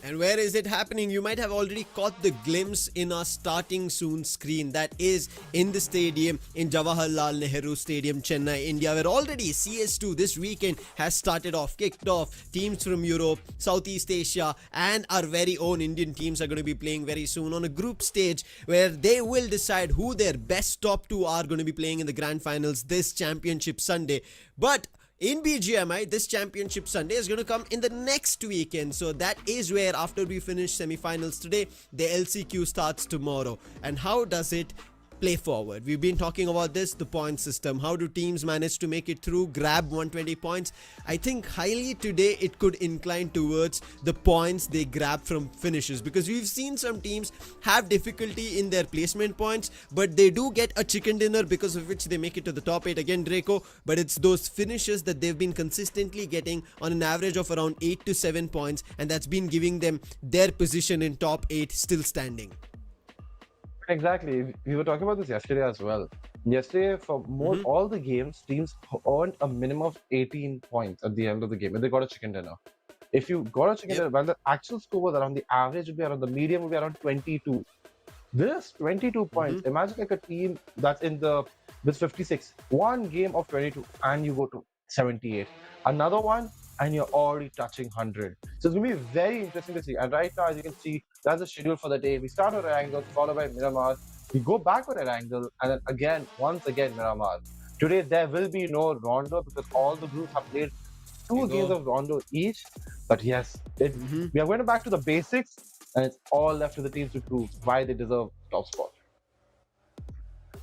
And where is it happening? You might have already caught the glimpse in our starting soon screen. That is in the stadium in Jawaharlal Nehru Stadium, Chennai, India, where already CS2 this weekend has started off, kicked off. Teams from Europe, Southeast Asia and our very own Indian teams are going to be playing very soon on a group stage, where they will decide who their best top 2 are going to be playing in the Grand Finals this championship Sunday. But in BGMI, this championship Sunday is going to come in the next weekend. So that is where, after we finish semi-finals today, the LCQ starts tomorrow. And how does it play forward? We've been talking about this, the point system. How do teams manage to make it through, grab 120 points? I think highly today it could incline towards the points they grab from finishes, because we've seen some teams have difficulty in their placement points, but they do get a chicken dinner, because of which they make it to the top 8 again, Draco. But it's those finishes that they've been consistently getting on an average of around 8 to 7 points, and that's been giving them their position in top 8 still standing. Exactly. We were talking about this yesterday as well. Yesterday, for all the games, teams earned a minimum of 18 points at the end of the game, and they got a chicken dinner. If you got a chicken dinner, well, the actual score was around, the average would be around, the medium would be around 22. This 22 points. Imagine like a team that's in the with 56. One game of 22, and you go to 78. Another one, and you're already touching 100. So it's going to be very interesting to see. And right now, as you can see, that's the schedule for the day. We start with ERANGEL, followed by Miramar. We go back with ERANGEL, and then once again, Miramar. Today, there will be no Rondo, because all the groups have played 2 games of Rondo each. But yes, we are going back to the basics, and it's all left to the teams to prove why they deserve top spot.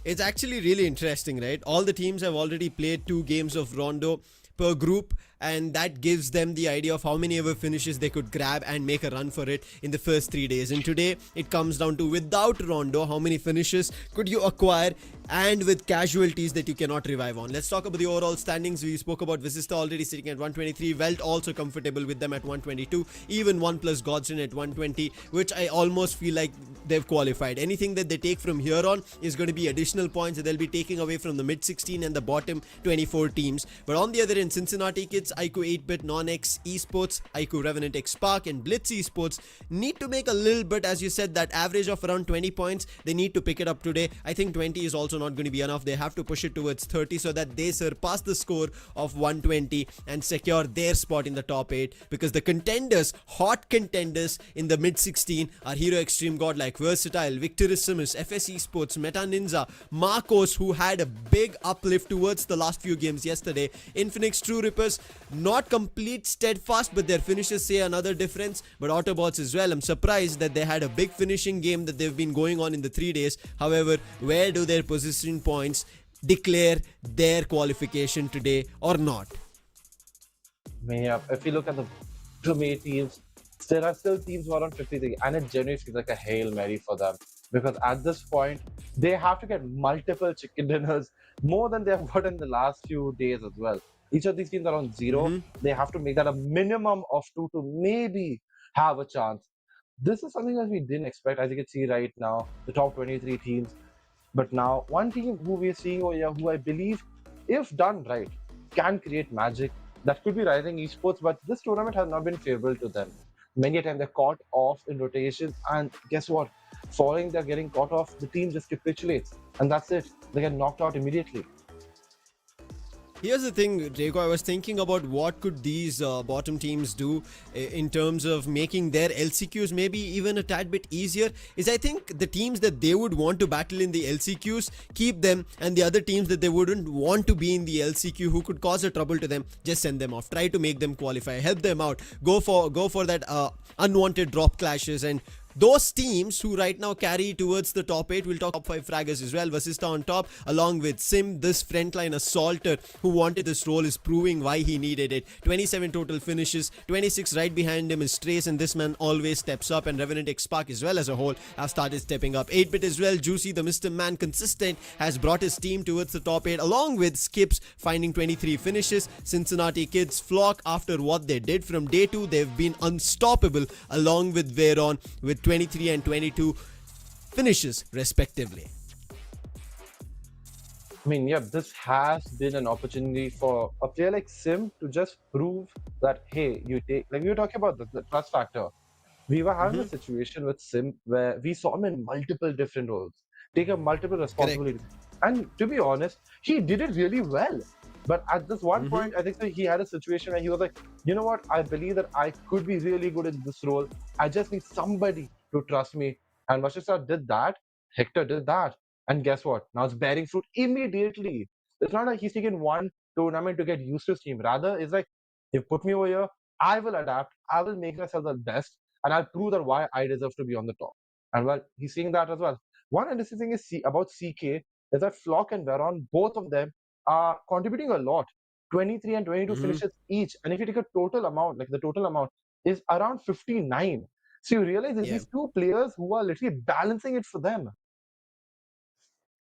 It's actually really interesting, right? All the teams have already played 2 games of Rondo per group, and that gives them the idea of how many ever finishes they could grab and make a run for it in the first 3 days. And today it comes down to, without Rondo, how many finishes could you acquire, and with casualties that you cannot revive on. Let's talk about the overall standings. We spoke about Vasista already sitting at 123, Welt also comfortable with them at 122, even OnePlus Godsend at 120, which I almost feel like they've qualified. Anything that they take from here on is going to be additional points that they'll be taking away from the mid 16 and the bottom 24 teams. But on the other end, Cincinnati Kids, IQ 8-bit, NONX Esports, IQ Revenant X Spark and Blitz Esports need to make a little bit, as you said, that average of around 20 points. They need to pick it up today. I think 20 is also not going to be enough. They have to push it towards 30 so that they surpass the score of 120 and secure their spot in the top 8, because the contenders, hot contenders in the mid 16 are Hero Extreme, Godlike, Versatile, Victorissimus, FS Esports, Meta Ninja, Marcos, who had a big uplift towards the last few games yesterday, Infinix, True Rippers, not complete steadfast, but their finishes say another difference, but AUTOBOTZ as well. I'm surprised that they had a big finishing game that they've been going on in the 3 days. However, where do their position points declare their qualification today or not? Yeah, if you look at the two teams, there are still teams who are on 53, and it generally feels like a Hail Mary for them, because at this point, they have to get multiple chicken dinners, more than they have got in the last few days as well. Each of these teams are on 0. They have to make that a minimum of 2 to maybe have a chance. This is something that we didn't expect, as you can see right now, the top 23 teams. But now, one team who we are seeing over here, who I believe, if done right, can create magic. That could be Rising Esports, but this tournament has not been favorable to them. Many a time they're caught off in rotation, and guess what? Following they're getting caught off, the team just capitulates, and that's it. They get knocked out immediately. Here's the thing, Draco. I was thinking about what could these bottom teams do in terms of making their LCQs maybe even a tad bit easier. Is I think the teams that they would want to battle in the LCQs, keep them, and the other teams that they wouldn't want to be in the LCQ, who could cause a trouble to them, just send them off. Try to make them qualify. Help them out. Go for that unwanted drop clashes, and those teams who right now carry towards the top 8, we'll talk top 5 fraggers as well. Vasista on top, along with Sim, this frontline assaulter who wanted this role, is proving why he needed it. 27 total finishes, 26 right behind him is Trace, and this man always steps up. And Revenant X Spark as well as a whole have started stepping up. 8-bit as well, Juicy, the Mr. Man consistent, has brought his team towards the top 8, along with Skips finding 23 finishes. Cincinnati Kids Flock, after what they did from day 2, they've been unstoppable, along with Veron with 23 and 22 finishes respectively. I mean, yeah, this has been an opportunity for a player like Sim to just prove that, hey, you take, like we were talking about the trust factor. We were having a situation with Sim where we saw him in multiple different roles, take up multiple responsibilities. And to be honest, he did it really well. But at this one point, I think that he had a situation where he was like, you know what, I believe that I could be really good in this role. I just need somebody to trust me. And Vashishta did that. Hector did that. And guess what? Now it's bearing fruit immediately. It's not like he's taken one tournament to get used to his team. Rather, it's like, you put me over here, I will adapt, I will make myself the best, and I'll prove that why I deserve to be on the top. And well, he's seeing that as well. One interesting thing is about CK is that Flock and Veron, both of them are contributing a lot. 23 and 22 finishes each. And if you take a total amount, like the total amount is around 59. So you realize there's these two players who are literally balancing it for them.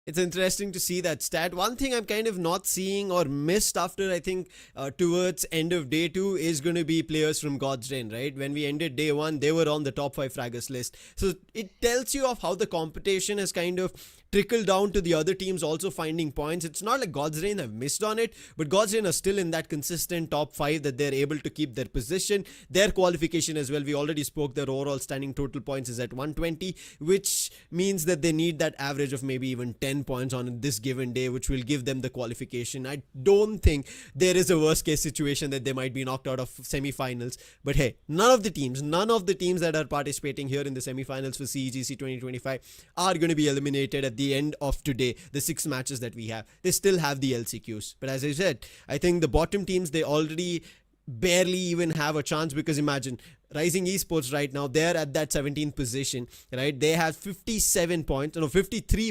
It's interesting to see that stat. One thing I'm kind of not seeing or missed after, I think, towards end of day 2 is going to be players from God's Reign, right? When we ended day 1, they were on the top 5 fraggers list. So it tells you of how the competition has kind of trickled down to the other teams also finding points. It's not like God's Reign have missed on it, but God's Reign are still in that consistent top 5 that they're able to keep their position. Their qualification as well, we already spoke, their overall standing total points is at 120, which means that they need that average of maybe even 10 points on this given day, which will give them the qualification. I don't think there is a worst case situation that they might be knocked out of semi-finals, but hey, none of the teams that are participating here in the semi-finals for CEGC 2025 are going to be eliminated at the end of today. The 6 matches that we have, they still have the LCQs, but as I said, I think the bottom teams, they already barely even have a chance, because imagine Rising Esports right now, they're at that 17th position, right? They have 53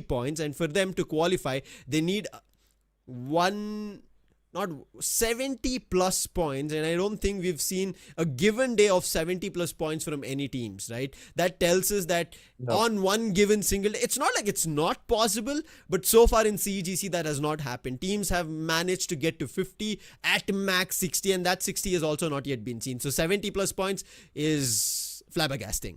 points, and for them to qualify, they need 70 plus points, and I don't think we've seen a given day of 70 plus points from any teams, right? That tells us that on one given single day, it's not like it's not possible, but so far in CEGC that has not happened. Teams have managed to get to 50, at max 60, and that 60 has also not yet been seen. So 70 plus points is flabbergasting.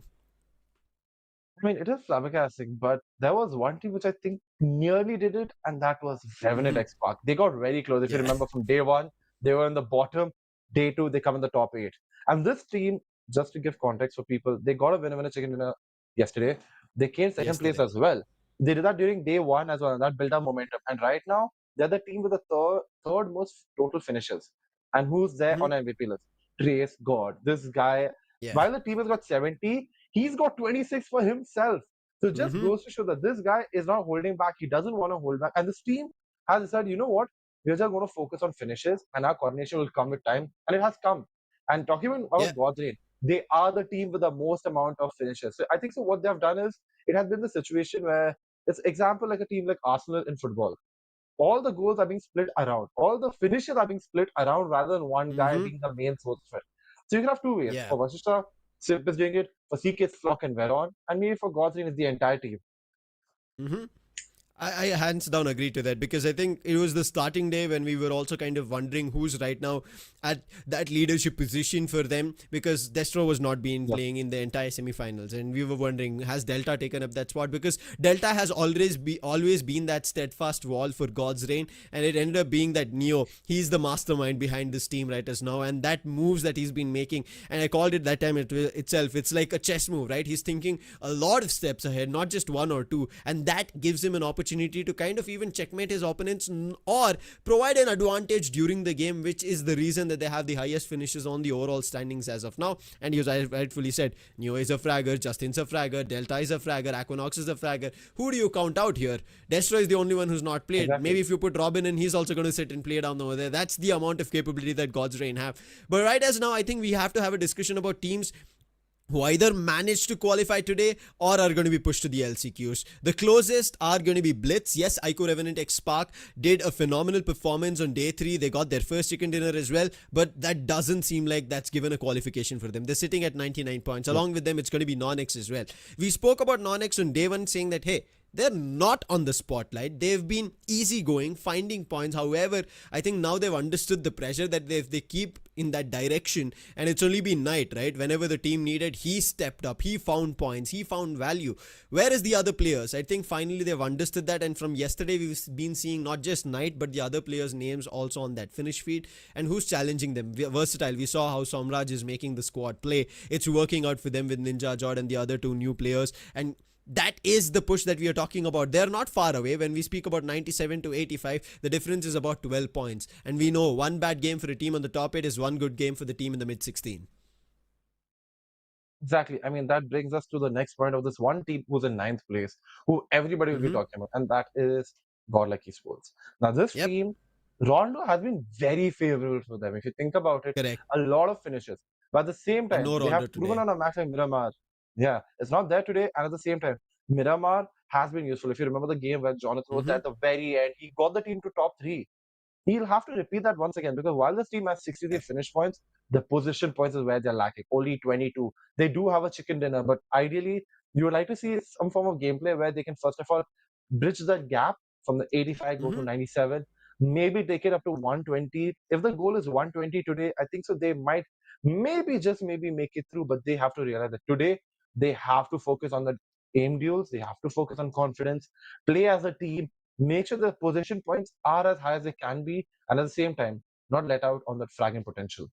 I mean, it is flabbergasting, but there was one team which I think nearly did it, and that was Revenant X Spark. They got very close. If you remember, from day 1, they were in the bottom. Day 2, they come in the top 8. And this team, just to give context for people, they got a winner chicken dinner yesterday. They came second place as well. They did that during day 1 as well, and that built up momentum. And right now, they're the team with the third most total finishes. And who's there on MVP list? Trace God. This guy, while the team has got 70, he's got 26 for himself. So it just goes to show that this guy is not holding back. He doesn't want to hold back. And this team has decided, you know what? We're just going to focus on finishes, and our coordination will come with time. And it has come. And talking about God's Reign, they are the team with the most amount of finishes. So I think so what they have done is, it has been the situation where, it's example like a team like Arsenal in football. All the goals are being split around. All the finishes are being split around rather than one guy being the main source of it. So you can have 2 ways. For Vasishta, Sip is doing it. For CK, it's Flock and Veron. And maybe for God's Reign, it's the entire team. I hands down agree to that, because I think it was the starting day when we were also kind of wondering who's right now at that leadership position for them, because Destro was not being Yeah. playing in the entire semi-finals, and we were wondering, has Delta taken up that spot? Because Delta has always been that steadfast wall for God's Reign, and it ended up being that Neo. He's the mastermind behind this team right as now, and that moves that he's been making, and I called it that time itself. It's like a chess move, right? He's thinking a lot of steps ahead, not just one or two, and that gives him an opportunity to kind of even checkmate his opponents or provide an advantage during the game, which is the reason that they have the highest finishes on the overall standings as of now. And you rightfully said, Neo is a fragger, Justin's a fragger, Delta is a fragger, Aquanox is a fragger. Who do you count out here? Destro is the only one who's not played. Exactly. Maybe if you put Robin in, he's also going to sit and play down over there. That's the amount of capability that God's Reign have. But right as now, I think we have to have a discussion about teams who either managed to qualify today or are going to be pushed to the LCQs. The closest are going to be Blitz. Yes, Ico Revenant X Spark did a phenomenal performance on day 3. They got their first chicken dinner as well, but that doesn't seem like that's given a qualification for them. They're sitting at 99 points. Along with them, it's going to be NONX as well. We spoke about NONX on day 1 saying that, hey, they're not on the spotlight. They've been easygoing, finding points. However, I think now they've understood the pressure that if they keep in that direction, and it's only been Knight, right? Whenever the team needed, he stepped up, he found points, he found value. Whereas the other players, I think finally they've understood that, and from yesterday we've been seeing not just Knight but the other players' names also on that finish feed, and who's challenging them. Versatile. We saw how Somraj is making the squad play. It's working out for them with Ninja, Jord and the other 2 new players, and that is the push that we are talking about. They're not far away. When we speak about 97 to 85, the difference is about 12 points. And we know one bad game for a team on the top 8 is one good game for the team in the mid 16. Exactly. I mean, that brings us to the next point of this one team who's in 9th place, who everybody will be talking about, and that is Godlike Esports. Now, this Yep. team, Rondo has been very favorable for them. If you think about it, Correct. a lot of finishes. But at the same time, no they Rondo have proven today. on a match like Miramar. Yeah, it's not there today. And at the same time, Miramar has been useful. If you remember the game where Jonathan was at the very end, he got the team to top 3. He'll have to repeat that once again, because while this team has 63 finish points, the position points is where they're lacking. Only 22. They do have a chicken dinner, but ideally, you would like to see some form of gameplay where they can first of all bridge that gap from the 85 go to 97, maybe take it up to 120. If the goal is 120 today, I think so they might maybe just maybe make it through, but they have to realize that today they have to focus on the aim duels, they have to focus on confidence, play as a team, make sure the possession points are as high as they can be, and at the same time, not let out on that fragging potential.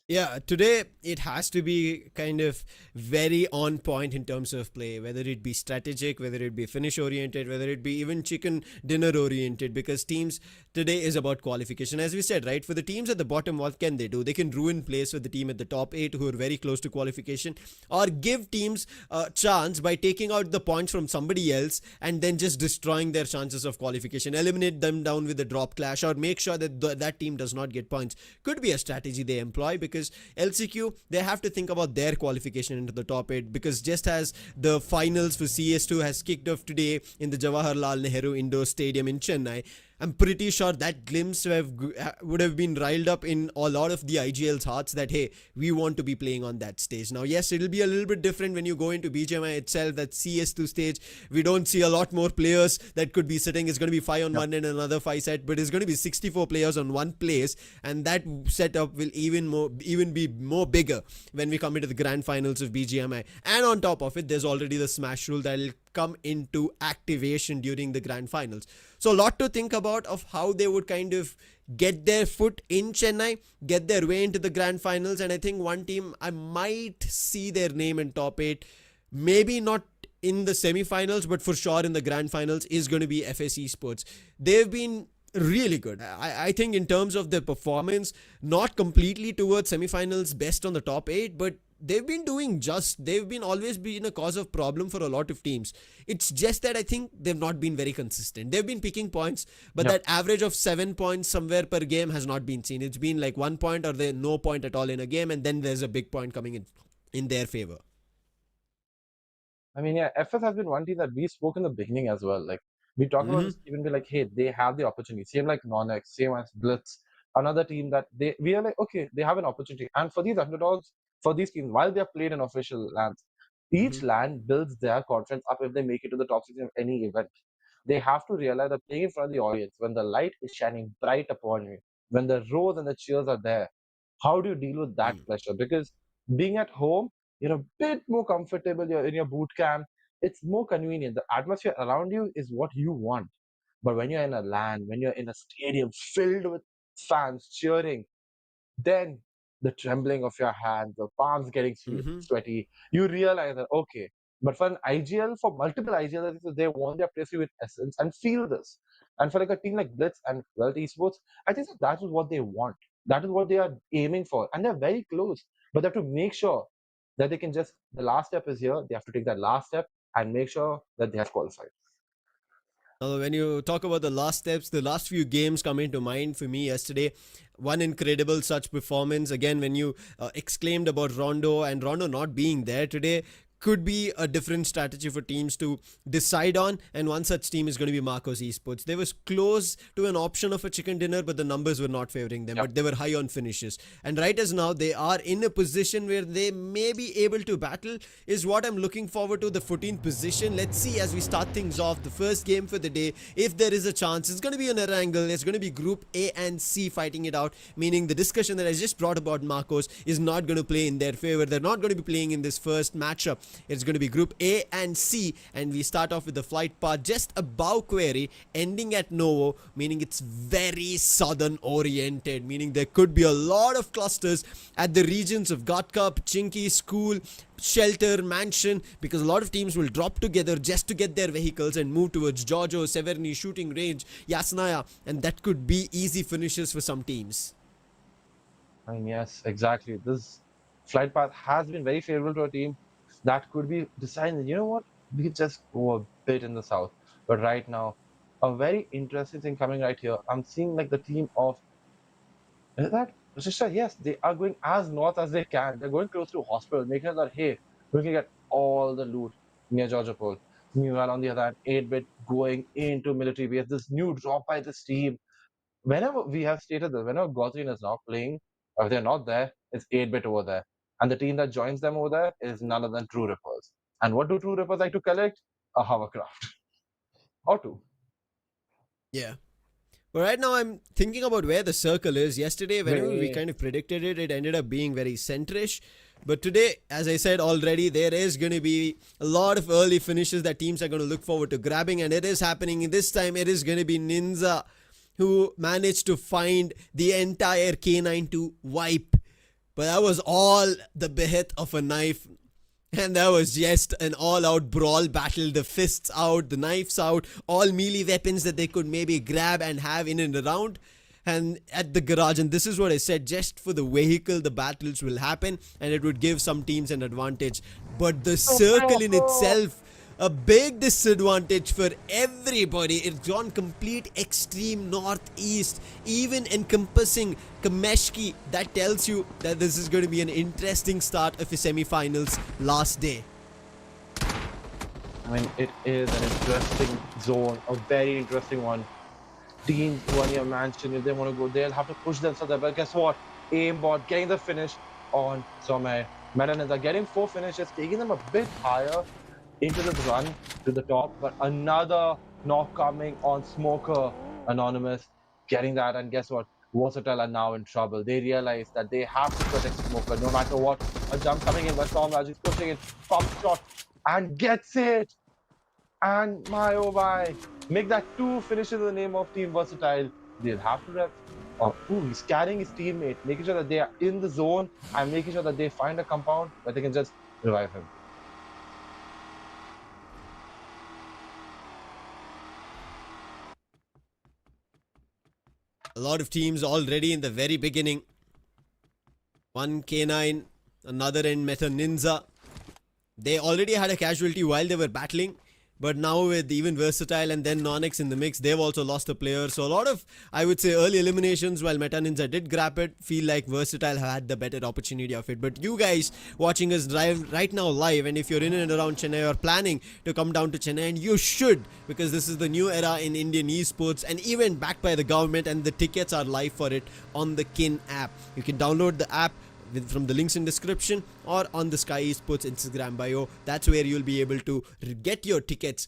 Yeah, today it has to be kind of very on point in terms of play, whether it be strategic, whether it be finish oriented, whether it be even chicken dinner oriented, because teams today is about qualification. As we said, right, for the teams at the bottom, what can they do? They can ruin plays for the team at the top 8 who are very close to qualification, or give teams a chance by taking out the points from somebody else and then just destroying their chances of qualification, eliminate them down with a drop clash, or make sure that that team does not get points. Could be a strategy they employ, because LCQ, they have to think about their qualification into the top 8, because just as the finals for CS2 has kicked off today in the Jawaharlal Nehru Indoor Stadium in Chennai, I'm pretty sure that glimpse would have been riled up in a lot of the IGL's hearts that, hey, we want to be playing on that stage. Now, yes, it'll be a little bit different when you go into BGMI itself, that CS2 stage. We don't see a lot more players that could be sitting. It's going to be 5 on 1 and another 5 set, but it's going to be 64 players on one place, and that setup will even be more bigger when we come into the grand finals of BGMI. And on top of it, there's already the smash rule that will come into activation during the grand finals. So a lot to think about of how they would kind of get their foot in Chennai, get their way into the grand finals. And I think one team I might see their name in top 8, maybe not in the semi-finals, but for sure in the grand finals, is going to be FS Esports. They've been really good. I think in terms of their performance, not completely towards semi-finals best on the top 8, but they've been always been a cause of problem for a lot of teams. It's just that I think they've not been very consistent. They've been picking points, but that average of 7 points somewhere per game has not been seen. It's been like 1 point or no point at all in a game, and then there's a big point coming in their favor. I mean, yeah, FS has been one team that we spoke in the beginning as well. Like, we talk about this team and be like, hey, they have the opportunity. Same like NONX, same as Blitz, another team that we are like, okay, they have an opportunity. And for these underdogs, for these teams, while they are played in official lands, each land builds their confidence up if they make it to the top 16 of any event. they have to realize that playing in front of the audience, when the light is shining bright upon you, when the roars and the cheers are there, how do you deal with that pressure? Because being at home, you're a bit more comfortable, you're in your boot camp, it's more convenient. The atmosphere around you is what you want. But when you're in a LAN, when you're in a stadium filled with fans cheering, then the trembling of your hands, the palms getting sweaty, you realize that, okay, but for an IGL, for multiple IGL, they want their place with essence and feel this. And for like a team like Blitz and WELT Esports, I think that is what they want. That is what they are aiming for. And they're very close. But they have to make sure that they can just, the last step is here. They have to take that last step and make sure that they have qualified. When you talk about the last steps, the last few games come into mind for me yesterday. One incredible such performance. Again, when you exclaimed about Rondo and Rondo not being there today, could be a different strategy for teams to decide on, and one such team is going to be Marcos Esports. They was close to an option of a chicken dinner, but the numbers were not favoring them, but they were high on finishes. And right as now, they are in a position where they may be able to battle, is what I'm looking forward to, the 14th position. Let's see as we start things off, the first game for the day, if there is a chance. It's going to be an ERANGEL. It's going to be Group A and C fighting it out, meaning the discussion that I just brought about Marcos is not going to play in their favor. They're not going to be playing in this first matchup. It's going to be Group A and C, and we start off with the flight path just above Query, ending at Novo, meaning it's very southern oriented, meaning there could be a lot of clusters at the regions of Gatka, Pachinki, School, Shelter, Mansion, because a lot of teams will drop together just to get their vehicles and move towards Jojo, Severny, Shooting Range, Yasnaya, and that could be easy finishes for some teams. I mean, yes, exactly. This flight path has been very favorable to a team that could be deciding, you know what, we could just go a bit in the south. But right now, a very interesting thing coming right here. I'm seeing like the team of, is that Rishta? Yes, they are going as north as they can. They're going close to a hospital, making sure that, hey, we can get all the loot near Georgiapol. Meanwhile, on the other hand, 8-bit going into military base. This new drop by this team. Whenever we have stated this, whenever GODLIKE is not playing, or if they're not there, it's 8-bit over there. And the team that joins them over there is none other than True Rippers. And what do True Rippers like to collect? A hovercraft. Or two. Yeah. But right now I'm thinking about where the circle is. Yesterday, whenever we kind of predicted it, it ended up being very centrish. But today, as I said already, there is going to be a lot of early finishes that teams are going to look forward to grabbing. And it is happening. This time it is going to be Ninja who managed to find the entire K9 to wipe. But that was all the behest of a knife. And that was just an all-out brawl battle. The fists out, the knives out, all melee weapons that they could maybe grab and have in and around. And at the garage, and this is what I said, just for the vehicle, the battles will happen. And it would give some teams an advantage. But the circle in itself, a big disadvantage for everybody. It's gone complete extreme northeast, even encompassing Kameshki. That tells you that this is going to be an interesting start of the semi-finals last day. I mean, it is an interesting zone, a very interesting one. Teams who are near Mansion, if they want to go, they'll have to push themselves there. But guess what? Aimbot getting the finish on Somay. Metaninja are getting 4 finishes, taking them a bit higher into the run to the top, but another knock coming on Smoker. Anonymous getting that, and guess what? Versatile are now in trouble. They realize that they have to protect Smoker no matter what. A jump coming in, but Stormraj is pushing it, pump shot, and gets it. And my oh my, make that 2 finishes in the name of Team Versatile. They'll have to rep. He's carrying his teammate, making sure that they are in the zone and making sure that they find a compound where they can just revive him. A lot of teams already in the very beginning. One K9, another in Meta Ninja. They already had a casualty while they were battling. But now with even Versatile and then NONX in the mix, they've also lost a player. So a lot of, I would say, early eliminations. While Meta Ninja did grab it, feel like Versatile had the better opportunity of it. But you guys watching us right now live, and if you're in and around Chennai or planning to come down to Chennai, and you should, because this is the new era in Indian esports and even backed by the government, and the tickets are live for it on the KIN app. You can download the app from the links in description or on the Skyesports Instagram bio. That's where you'll be able to get your tickets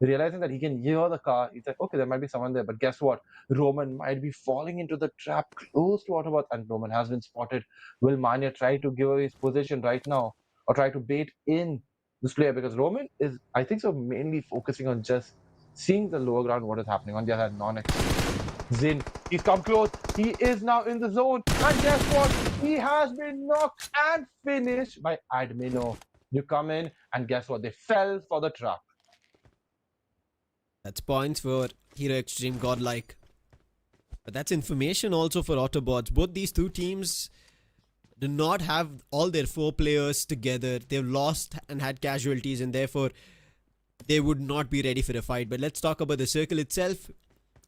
Realizing that he can hear the car, he's like, okay, there might be someone there. But guess what? Roman might be falling into the trap close to Autobots, and Roman has been spotted. Will Mania try to give away his position right now, or try to bait in this player? Because Roman is, I think so, mainly focusing on just seeing the lower ground, what is happening. On the other hand, NONX, Zin, he's come close. He is now in the zone. And guess what? He has been knocked and finished by Admino. You come in, and guess what? They fell for the trap. That's points for Hero Extreme Godlike. But that's information also for Autobots. Both these two teams do not have all their 4 players together. They've lost and had casualties, and therefore they would not be ready for a fight. But let's talk about the circle itself.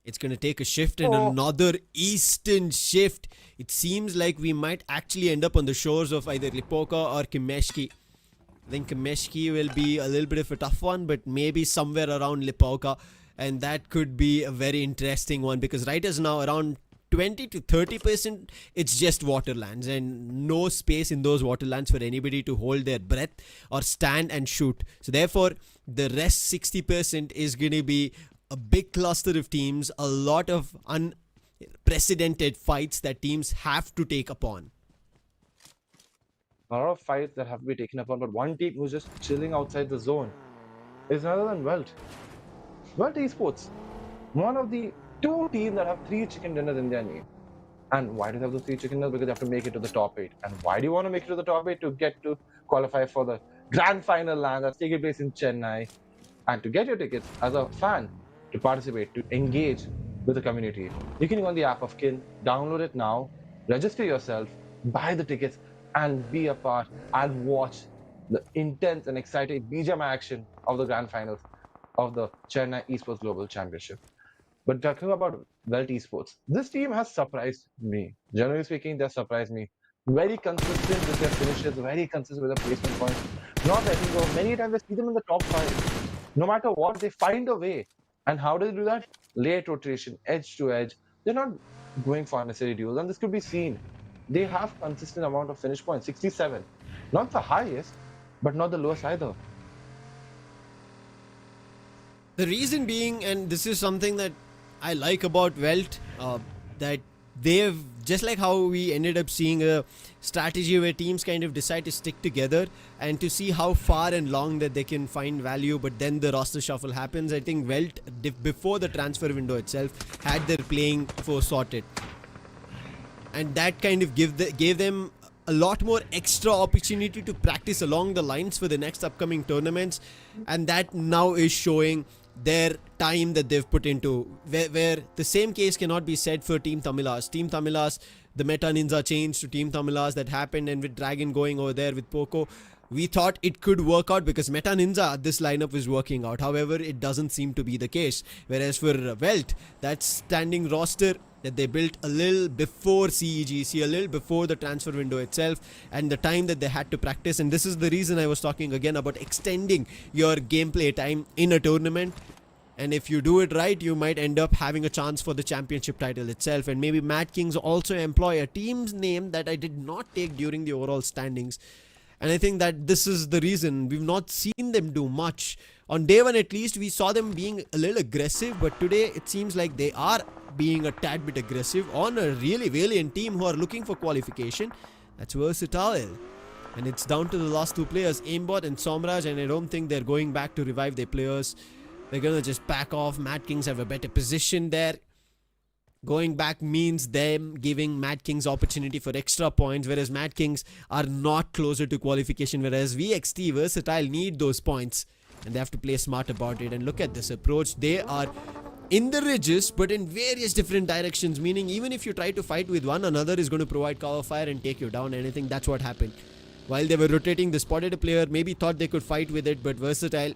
It's going to take a shift, and another eastern shift. It seems like we might actually end up on the shores of either Lipoka or Kimeshki. I think Kimeshki will be a little bit of a tough one, but maybe somewhere around Lipoka. And that could be a very interesting one, because right as now, around 20 to 30%, it's just waterlands, and no space in those waterlands for anybody to hold their breath or stand and shoot. So therefore, the rest 60% is going to be a big cluster of teams, a lot of unprecedented fights that teams have to take upon. A lot of fights that have to be taken upon, but one team who's just chilling outside the zone is none other than WELT. WELT Esports, one of the 2 teams that have 3 chicken dinners in their name. And why do they have those 3 chicken dinners? Because they have to make it to the top 8. And why do you want to make it to the top 8? To get to qualify for the Grand Final LAN that's taking place in Chennai. And to get your tickets as a fan, to participate, to engage with the community, you can go on the app of Kin, download it now, register yourself, buy the tickets, and be a part and watch the intense and exciting BGMI action of the Grand Finals of the Chennai Esports Global Championship. But talking about WELT Esports, this team has surprised me. Generally speaking, they have surprised me. Very consistent with their finishes, very consistent with their placement points. Not letting go. Many times I see them in the top 5. No matter what, they find a way. And how do they do that? Late rotation, edge to edge. They're not going for unnecessary duels, and this could be seen. They have consistent amount of finish points, 67. Not the highest, but not the lowest either. The reason being, and this is something that I like about WELT, that they've, just like how we ended up seeing a strategy where teams kind of decide to stick together and to see how far and long that they can find value, but then the roster shuffle happens. I think WELT, before the transfer window itself, had their playing for sorted. And that kind of gave them a lot more extra opportunity to practice along the lines for the next upcoming tournaments, and that now is showing their time that they've put into, where the same case cannot be said for Team Tamilas. Team Tamilas, the Meta Ninja change to Team Tamilas that happened, and with Dragon going over there with Poco, we thought it could work out because Meta Ninja, this lineup is working out. However, it doesn't seem to be the case. Whereas for WELT, that standing roster that they built a little before CEGC, a little before the transfer window itself, and the time that they had to practice. And this is the reason I was talking again about extending your gameplay time in a tournament. And if you do it right, you might end up having a chance for the championship title itself. And maybe MADKING also employ a team's name that I did not take during the overall standings. And I think that this is the reason we've not seen them do much. On day 1 at least, we saw them being a little aggressive, but today it seems like they are being a tad bit aggressive on a really valiant team who are looking for qualification. That's versatile. And it's down to the last 2 players, Aimbot and Somraj, and I don't think they're going back to revive their players. They're gonna just back off. MADKINGs have a better position there. Going back means them giving MADKINGs opportunity for extra points, whereas MADKINGs are not closer to qualification, whereas VXT Versatile need those points, and they have to play smart about it. And look at this approach. They are in the ridges, but in various different directions, meaning even if you try to fight with one, another is going to provide cover fire and take you down, and I think that's what happened. While they were rotating, they spotted a player, maybe thought they could fight with it, but Versatile,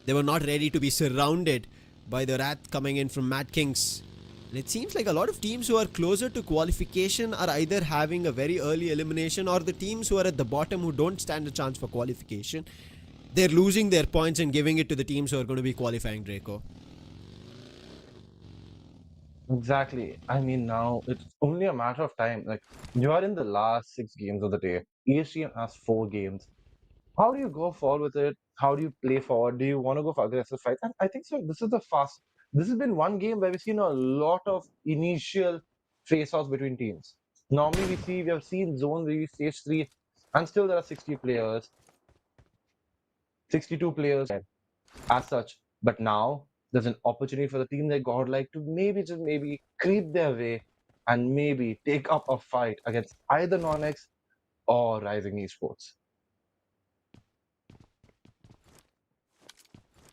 they were not ready to be surrounded by the wrath coming in from MADKINGs. And it seems like a lot of teams who are closer to qualification are either having a very early elimination, or the teams who are at the bottom who don't stand a chance for qualification, they're losing their points and giving it to the teams who are going to be qualifying, Draco. Exactly. I mean, now it's only a matter of time. Like, you are in the last 6 games of the day. ESTM has 4 games. How do you go forward with it? How do you play forward? Do you want to go for aggressive fights? And I think so. This has been one game where we've seen a lot of initial face-offs between teams. Normally, we have seen zones where we stage three, and still there are 60 players, 62 players as such. But now there's an opportunity for the team that Godlike to maybe creep their way and maybe take up a fight against either NONX or Rising Esports.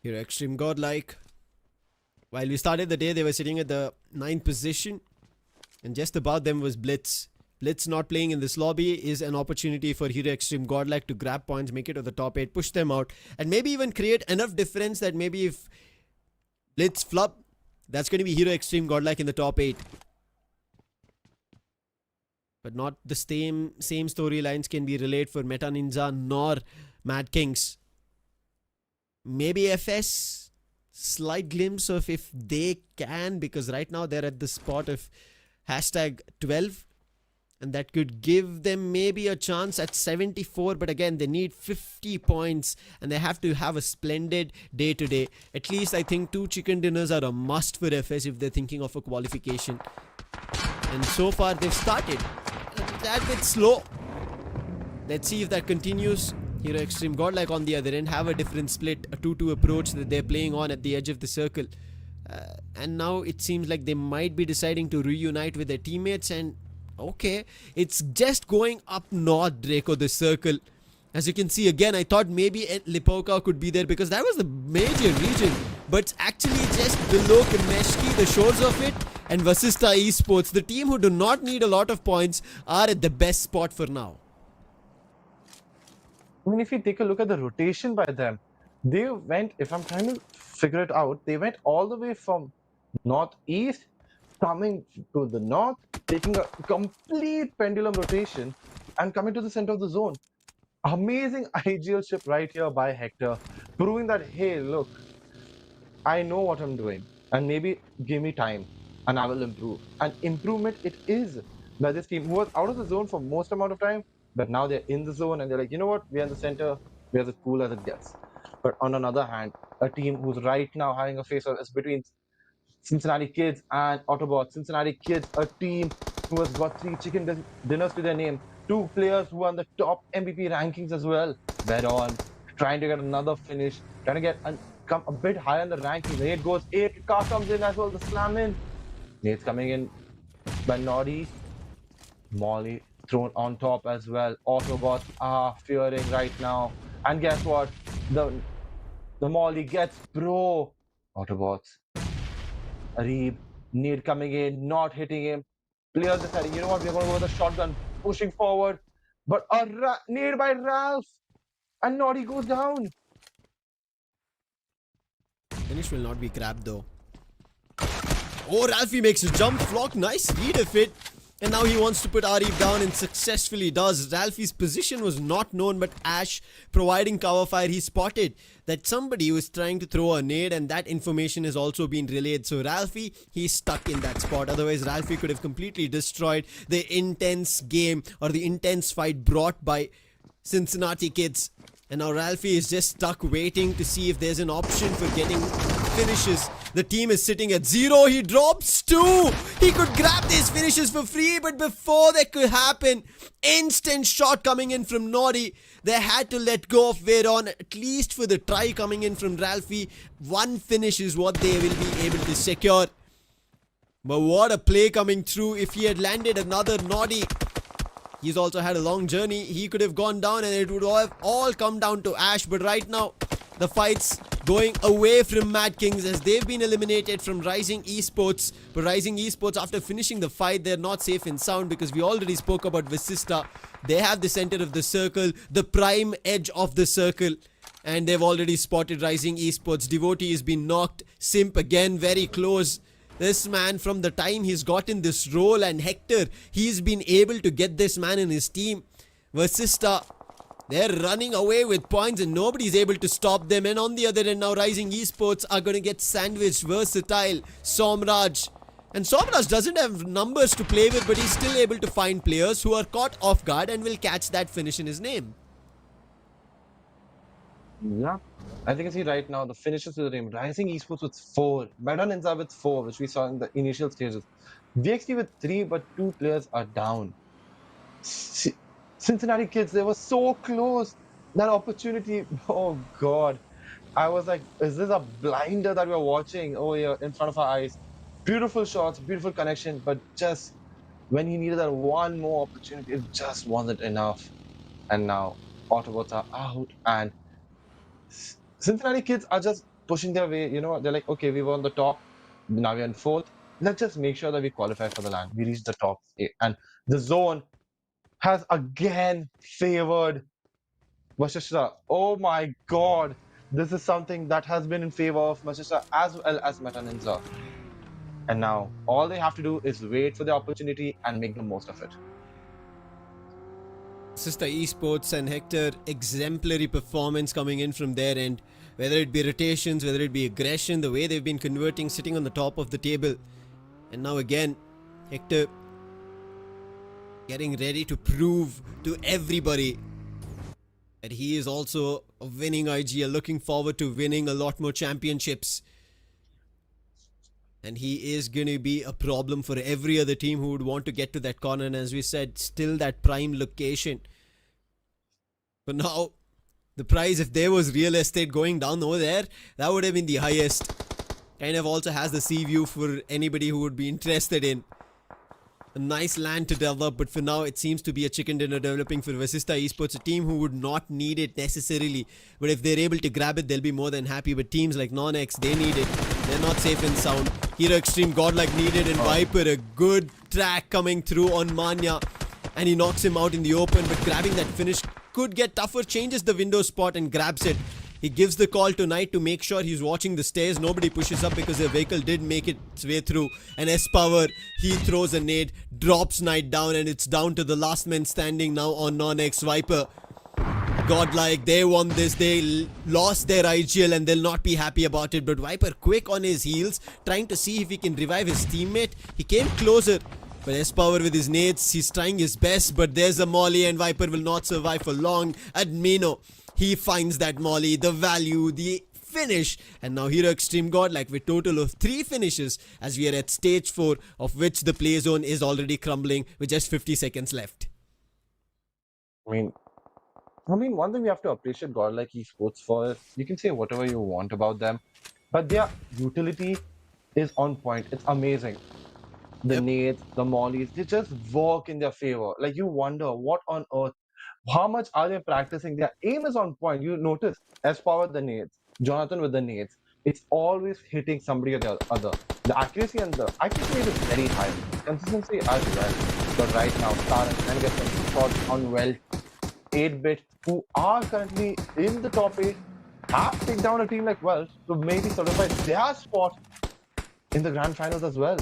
Here, Extreme Godlike. While we started the day, they were sitting at the 9th position, and just above them was Blitz. Blitz not playing in this lobby is an opportunity for Hero Extreme Godlike to grab points, make it to the top 8, push them out, and maybe even create enough difference that maybe if Blitz flop, that's going to be Hero Extreme Godlike in the top 8. But not the same storylines can be relayed for Meta Ninja nor Mad Kings. Maybe FS, slight glimpse of if they can, because right now they're at the spot of hashtag 12, and that could give them maybe a chance at 74, but again they need 50 points and they have to have a splendid day today. At least I think 2 chicken dinners are a must for FS if they're thinking of a qualification, and so far they've started that bit slow. Let's see if that continues. Hero Extreme Godlike on the other end have a different split, a 2-2 approach that they're playing on at the edge of the circle. And now it seems like they might be deciding to reunite with their teammates, and okay, it's just going up north, Draco, the circle. As you can see again, I thought maybe Lipovka could be there because that was the major region, but it's actually just below Kameshki, the shores of it, and Vasista Esports, the team who do not need a lot of points, are at the best spot for now. I mean, if you take a look at the rotation by them, they went, if I'm trying to figure it out, they went all the way from northeast, coming to the north, taking a complete pendulum rotation and coming to the center of the zone. Amazing IGL ship right here by Hector, proving that, hey, look, I know what I'm doing, and maybe give me time and I will improve. And improvement it is by this team who was out of the zone for most amount of time, but now they're in the zone and they're like, you know what, we're in the center, we're as cool as it gets. But on another hand, a team who's right now having a face-off is between Cincinnati Kids and Autobots. Cincinnati Kids, a team who has got 3 chicken dinners to their name, 2 players who are on the top MVP rankings as well. Veron trying to get another finish, trying to get come a bit higher in the ranking. Nate goes 8, car comes in as well, the slam in. Nate's coming in by Naughty. Molly thrown on top as well. Autobots are fearing right now. And guess what? The Molly gets bro. Autobots. Areeb, Nate coming in, not hitting him. Players deciding, you know what, we're going to go with a shotgun, pushing forward. But a nade by Ralph. And Naughty goes down. Finish will not be grabbed though. Oh, Ralphie makes a jump. Flock, nice read of it. And now he wants to put Arif down and successfully does. Ralphie's position was not known, but Ash providing cover fire, he spotted that somebody was trying to throw a nade, and that information has also been relayed. So Ralphie, he's stuck in that spot. Otherwise, Ralphie could have completely destroyed the intense game or the intense fight brought by Cincinnati Kids. And now Ralphie is just stuck waiting to see if there's an option for getting finishes. The team is sitting at 0. He drops 2. He could grab these finishes for free, but before that could happen, instant shot coming in from Naughty. They had to let go of Veron, at least for the try coming in from Ralphie. 1 finish is what they will be able to secure. But what a play coming through. If he had landed another Naughty, he's also had a long journey. He could have gone down and it would have all come down to Ash. But right now, the fight's going away from Mad Kings as they've been eliminated from Rising Esports. But Rising Esports, after finishing the fight, they're not safe and sound because we already spoke about Vasista. They have the center of the circle, the prime edge of the circle. And they've already spotted Rising Esports. Devotee has been knocked. Simp again, very close. This man, from the time he's gotten this role, and Hector, he's been able to get this man in his team. Vasista, they're running away with points and nobody's able to stop them. And on the other end now, Rising Esports are going to get sandwiched. Versatile, Somraj. And Somraj doesn't have numbers to play with, but he's still able to find players who are caught off guard and will catch that finish in his name. Yeah. As you can see right now, the finishes to the team. Rising Esports with 4. Meta Ninja with 4, which we saw in the initial stages. VXT with 3, but 2 players are down. Cincinnati kids, they were so close. That opportunity, oh God. I was like, is this a blinder that we're watching over here in front of our eyes? Beautiful shots, beautiful connection, but just when he needed that one more opportunity, it just wasn't enough. And now Autobots are out, and Cincinnati kids are just pushing their way. They're like, okay, we were on the top, now we're in fourth. Let's just make sure that we qualify for the LAN. We reached the top eight, and the zone has again favored Manchester. Oh my God, this is something that has been in favor of Manchester as well as Meta Ninja. And now all they have to do is wait for the opportunity and make the most of it. Sister Esports and Hector, exemplary performance coming in from their end. Whether it be rotations, whether it be aggression, the way they've been converting, sitting on the top of the table. And now again, Hector getting ready to prove to everybody that he is also a winning IGL, looking forward to winning a lot more championships. And he is going to be a problem for every other team who would want to get to that corner. And as we said, still that prime location. But now, the price, if there was real estate going down over there, that would have been the highest. Kind of also has the sea view for anybody who would be interested in. A nice land to develop, but for now it seems to be a chicken dinner developing for Vasista Esports, a team who would not need it necessarily, but if they're able to grab it, they'll be more than happy. But teams like NONX, they need it. They're not safe and sound. Hero Extreme, Godlike needed, and Viper, a good track coming through on Manya, and he knocks him out in the open, but grabbing that finish could get tougher. Changes the window spot and grabs it. He gives the call to Knight to make sure he's watching the stairs. Nobody pushes up because the vehicle did make its way through. And S-Power, he throws a nade, drops Knight down, and it's down to the last man standing now on NONX. Viper, Godlike, they won this. They lost their IGL and they'll not be happy about it. But Viper quick on his heels, trying to see if he can revive his teammate. He came closer. But S-Power with his nades, he's trying his best. But there's a molly and Viper will not survive for long. Admino, he finds that molly, the value, the finish. And now Hero Extreme Godlike with total of 3 finishes as we are at stage 4, of which the play zone is already crumbling with just 50 seconds left. I mean, one thing we have to appreciate Godlike Esports for is, you can say whatever you want about them, but their utility is on point. It's amazing. The nades, the mollies, they just work in their favor. Like, you wonder what on earth, how much are they practicing? Their aim is on point. You notice S-Power the nades, Jonathan with the nades. It's always hitting somebody or the other. The accuracy and the accuracy rate is very high. Consistency as well. But right now, Taran can get some shots on WELT. 8-bit, who are currently in the top 8, have taken down a team like WELT to maybe solidify their spot in the Grand Finals as well.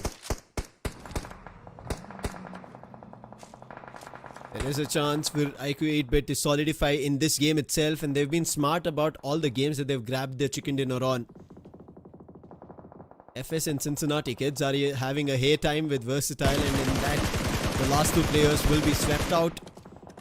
There is a chance for IQ 8-bit to solidify in this game itself, and they've been smart about all the games that they've grabbed their chicken dinner on. FS and Cincinnati kids are having a hay time with Versatile, and in that the last 2 players will be swept out.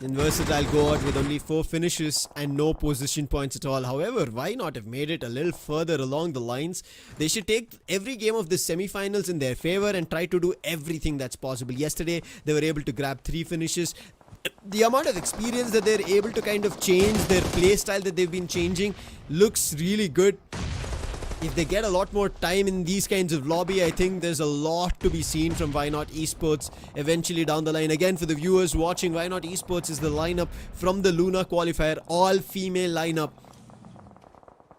And Versatile go out with only 4 finishes and no position points at all. However, why not have made it a little further along the lines? They should take every game of the semi-finals in their favor and try to do everything that's possible. Yesterday, they were able to grab 3 finishes. The amount of experience that they're able to kind of change their play style that they've been changing looks really good. If they get a lot more time in these kinds of lobby, I think there's a lot to be seen from Why Not Esports eventually down the line. Again, for the viewers watching, Why Not Esports is the lineup from the Luna qualifier, all female lineup.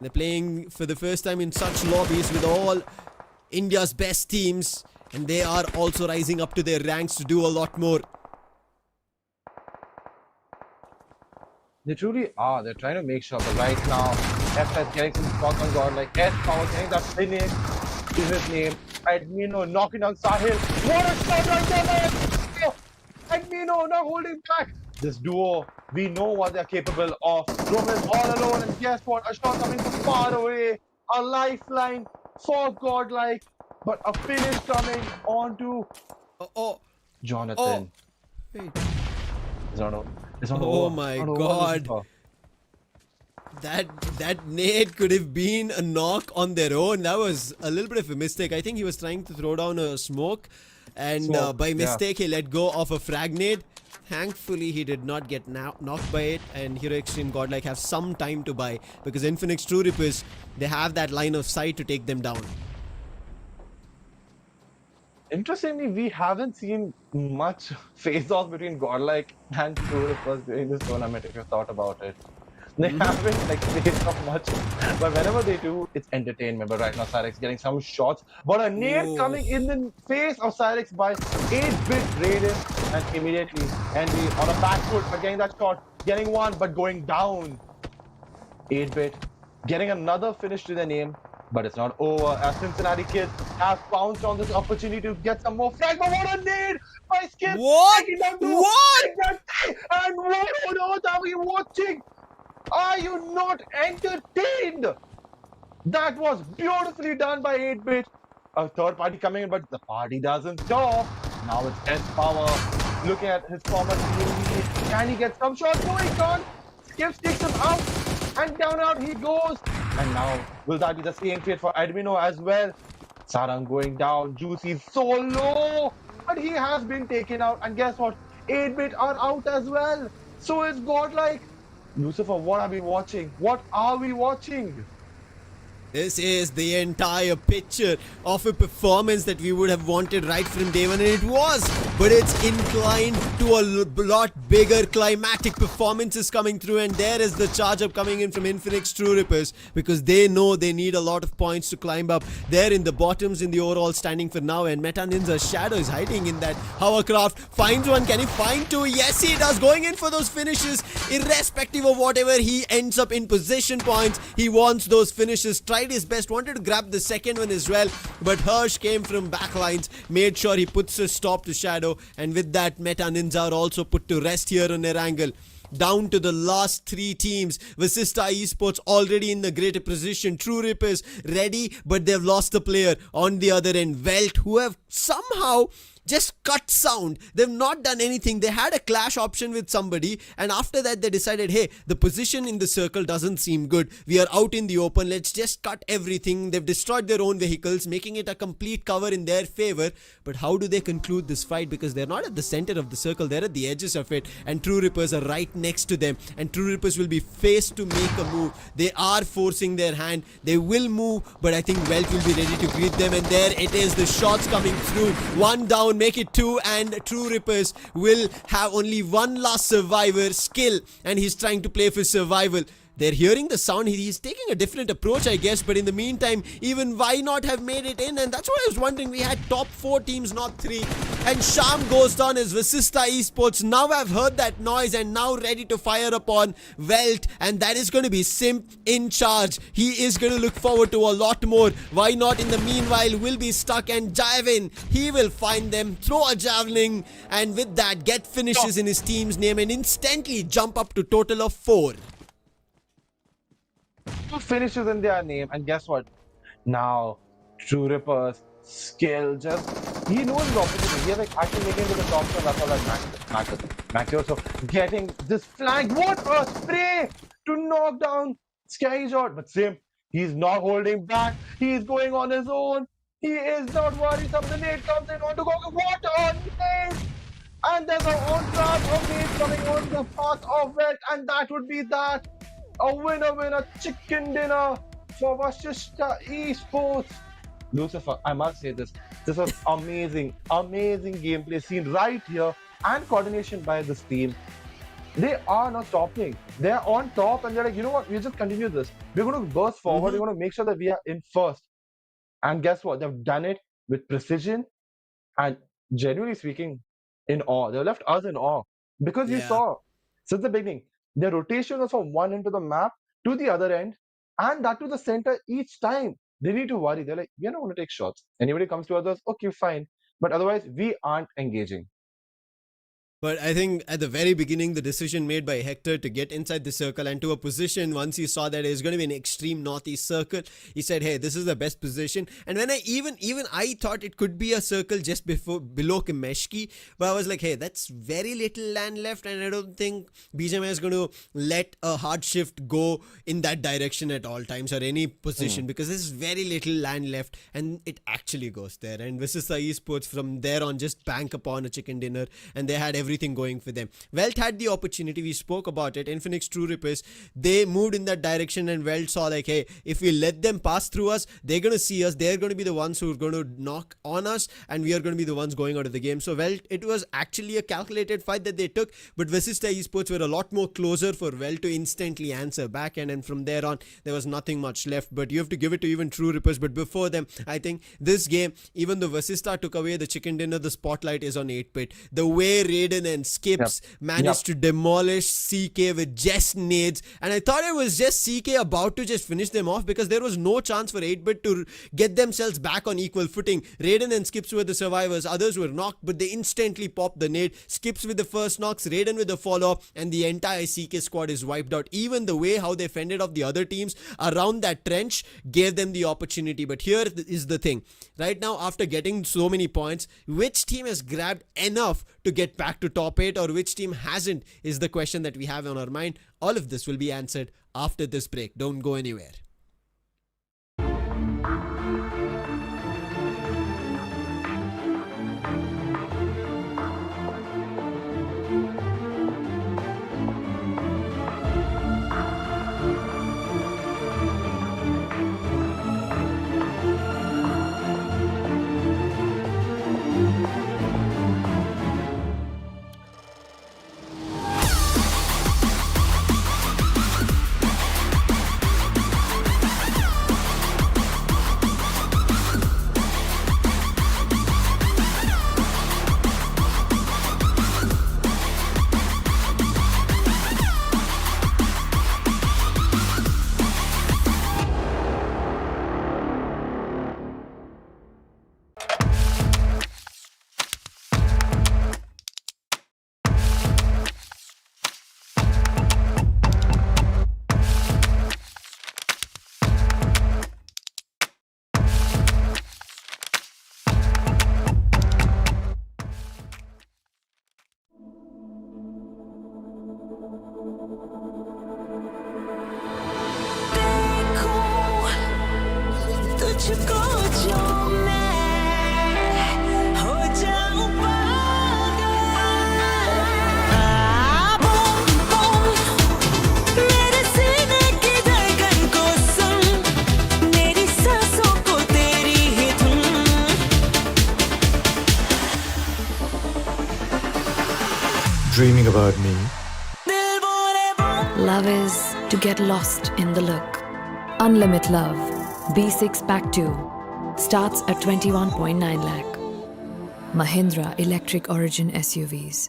They're playing for the first time in such lobbies with all India's best teams, and they are also rising up to their ranks to do a lot more. They truly are. They're trying to make sure, but right now, FS getting some shots on Godlike. S-Power getting that finish is his name. Admino knocking down Sahil. What a shot right there! Admino not holding back. This duo, we know what they're capable of. Roman all alone, and guess what? A shot coming from far away. A lifeline for Godlike, but a finish coming onto Jonathan. Wait. It's not Oh my God. That nade could have been a knock on their own. That was a little bit of a mistake. I think he was trying to throw down a smoke, and by mistake he let go of a frag nade. Thankfully, he did not get knocked by it, and Hero Extreme Godlike have some time to buy because Infinix True Rippers, they have that line of sight to take them down. Interestingly, we haven't seen much face-off between Godlike and True Rippers during this tournament, if you thought about it. They haven't like faced off much, but whenever they do, it's entertainment. But right now, CINCINNATI getting some shots, but a nade coming in the face of CINCINNATI by 8-bit Raiden, and immediately Envy on a back foot, but getting that shot, getting one, but going down. 8-bit getting another finish to their name, but it's not over as Cincinnati kids have pounced on this opportunity to get some more flag. But what a nade by Skip! What? What? And what on earth are we watching? Are you not entertained? That was beautifully done by 8-bit. A third party coming in, but the party doesn't stop. Now it's S-Power looking at his former team. Can he get some shots? No, he can't. Skip takes him out, and down out he goes. And now, will that be the same fate for Admino as well? Sarang going down. Juicy is so low, but he has been taken out. And guess what? 8-bit are out as well. So is Godlike. Lucifer, what are we watching? What are we watching? This is the entire picture of a performance that we would have wanted right from day one, and it was. But it's inclined to a lot bigger climatic performances coming through, and there is the charge up coming in from Infinix True Rippers because they know they need a lot of points to climb up. They're in the bottoms in the overall standing for now, and Meta Ninja's shadow is hiding in that hovercraft. Finds one. Can he find two? Yes, he does. Going in for those finishes, irrespective of whatever he ends up in possession points. He wants those finishes. Tried his best, wanted to grab the second one as well, but Hirsch came from backlines, made sure he puts a stop to Shadow, and with that, Meta Ninja are also put to rest here on ERANGEL. Down to the last three teams. Vasista Esports already in the greater position. True Rippers ready, but they've lost the player. On the other end, Welt, who have somehow just cut sound. They've not done anything. They had a clash option with somebody, and after that they decided, hey, the position in the circle doesn't seem good. We are out in the open. Let's just cut everything. They've destroyed their own vehicles, making it a complete cover in their favor. But how do they conclude this fight? Because they're not at the center of the circle. They're at the edges of it, and True Rippers are right next to them, and True Rippers will be faced to make a move. They are forcing their hand. They will move, but I think Welt will be ready to greet them, and there it is. The shots coming through. One down, make it two, and True Rippers will have only one last survivor, Skill, and he's trying to play for survival. They're hearing the sound. He's taking a different approach, I guess, but in the meantime, even why not have made it in? And that's what I was wondering. We had top 4 teams, not 3. And Sham goes down as Vasista Esports now have heard that noise and now ready to fire upon Welt, and that is going to be Simp in charge. He is going to look forward to a lot more. Why not? In the meanwhile, will be stuck, and Javin, he will find them, throw a javelin, and with that, get finishes in his team's name and instantly jump up to total of 4. 2 finishes in their name, and guess what? Now, True Rippers, Skill, just he knows his opportunity. He's like actually making it to the top, so that's all that matters. Max also getting this flank. What a spray to knock down Sky shot, but Sim, he's not holding back. He's going on his own. He is not worried. Some of the nade comes in, want to go. What a nade! And there's an entourage of nades coming on the path of Welt, and that would be that. A winner, chicken dinner for Vasista Esports. Lucifer, I must say this. This was amazing gameplay seen right here, and coordination by this team. They are not stopping. They're on top, and they're like, you know what? We'll just continue this. We're going to burst forward. We're going to make sure that we are in first. And guess what? They've done it with precision and, genuinely speaking, in awe. They left us in awe because you saw since the beginning. Their rotation was from one end of the map to the other end, and that to the center each time. They need to worry. They're like, we are not going to take shots. Anybody comes to others, okay, fine. But otherwise, we aren't engaging. But I think at the very beginning, the decision made by Hector to get inside the circle and to a position, once he saw that it's going to be an extreme northeast circle, he said, hey, this is the best position. And when I even I thought it could be a circle just below Kimeshki, but I was like, hey, that's very little land left, and I don't think BGMI is going to let a hard shift go in that direction at all times or any position, because there's very little land left, and it actually goes there. And Visisa Esports from there on just bank upon a chicken dinner, and they had everything going for them. Welt had the opportunity, we spoke about it. Infinix True Rippers, they moved in that direction, and Welt saw like, hey, if we let them pass through us, they're going to see us, they're going to be the ones who are going to knock on us, and we are going to be the ones going out of the game. So Welt, it was actually a calculated fight that they took, but Visista Esports were a lot more closer for Welt to instantly answer back, and from there on there was nothing much left. But you have to give it to even True Rippers. But before them, I think this game, even though Vasista took away the chicken dinner, the spotlight is on 8-bit. The way Raiden and Skips managed to demolish CK with just nades, and I thought it was just CK about to just finish them off, because there was no chance for 8-bit to get themselves back on equal footing. Raiden and Skips were the survivors, others were knocked, but they instantly popped the nade. Skips with the first knocks, Raiden with the follow-up, and the entire CK squad is wiped out. Even the way how they fended off the other teams around that trench gave them the opportunity. But here is the thing, right now, after getting so many points, which team has grabbed enough to get back to top 8, or which team hasn't, is the question that we have on our mind. All of this will be answered after this break. Don't go anywhere. Dreaming about me. Love is to get lost in the look. Unlimit Love B6 Pack 2 starts at 21.9 lakh. Mahindra Electric Origin SUVs.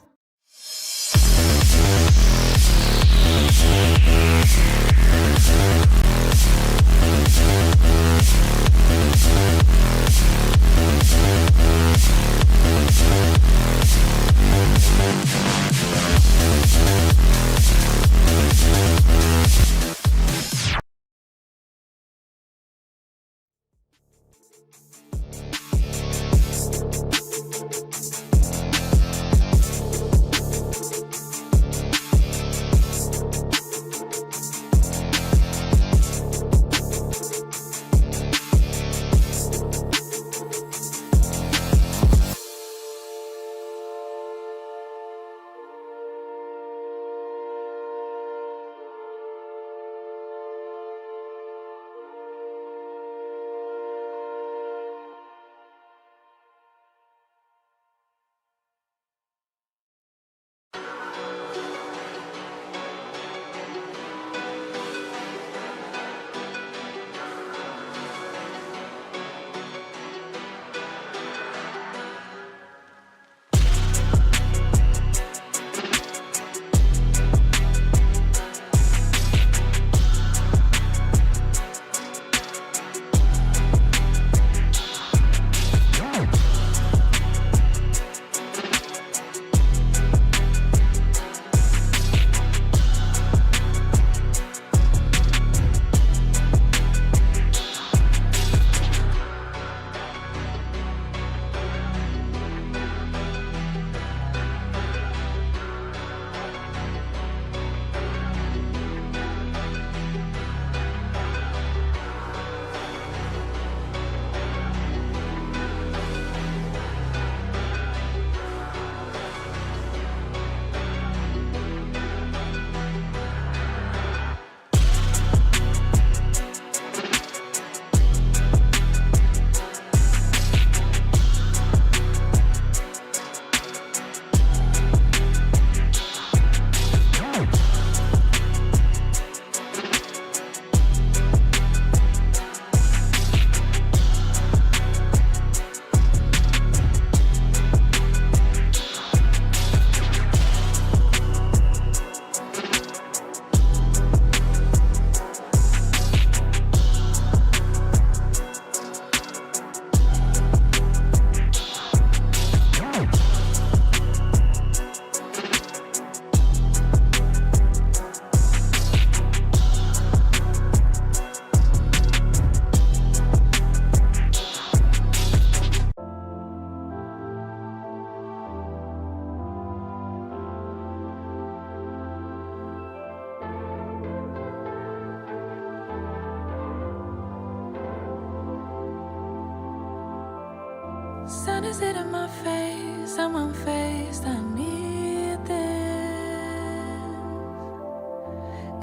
is it in my face? I'm unfazed, I need this.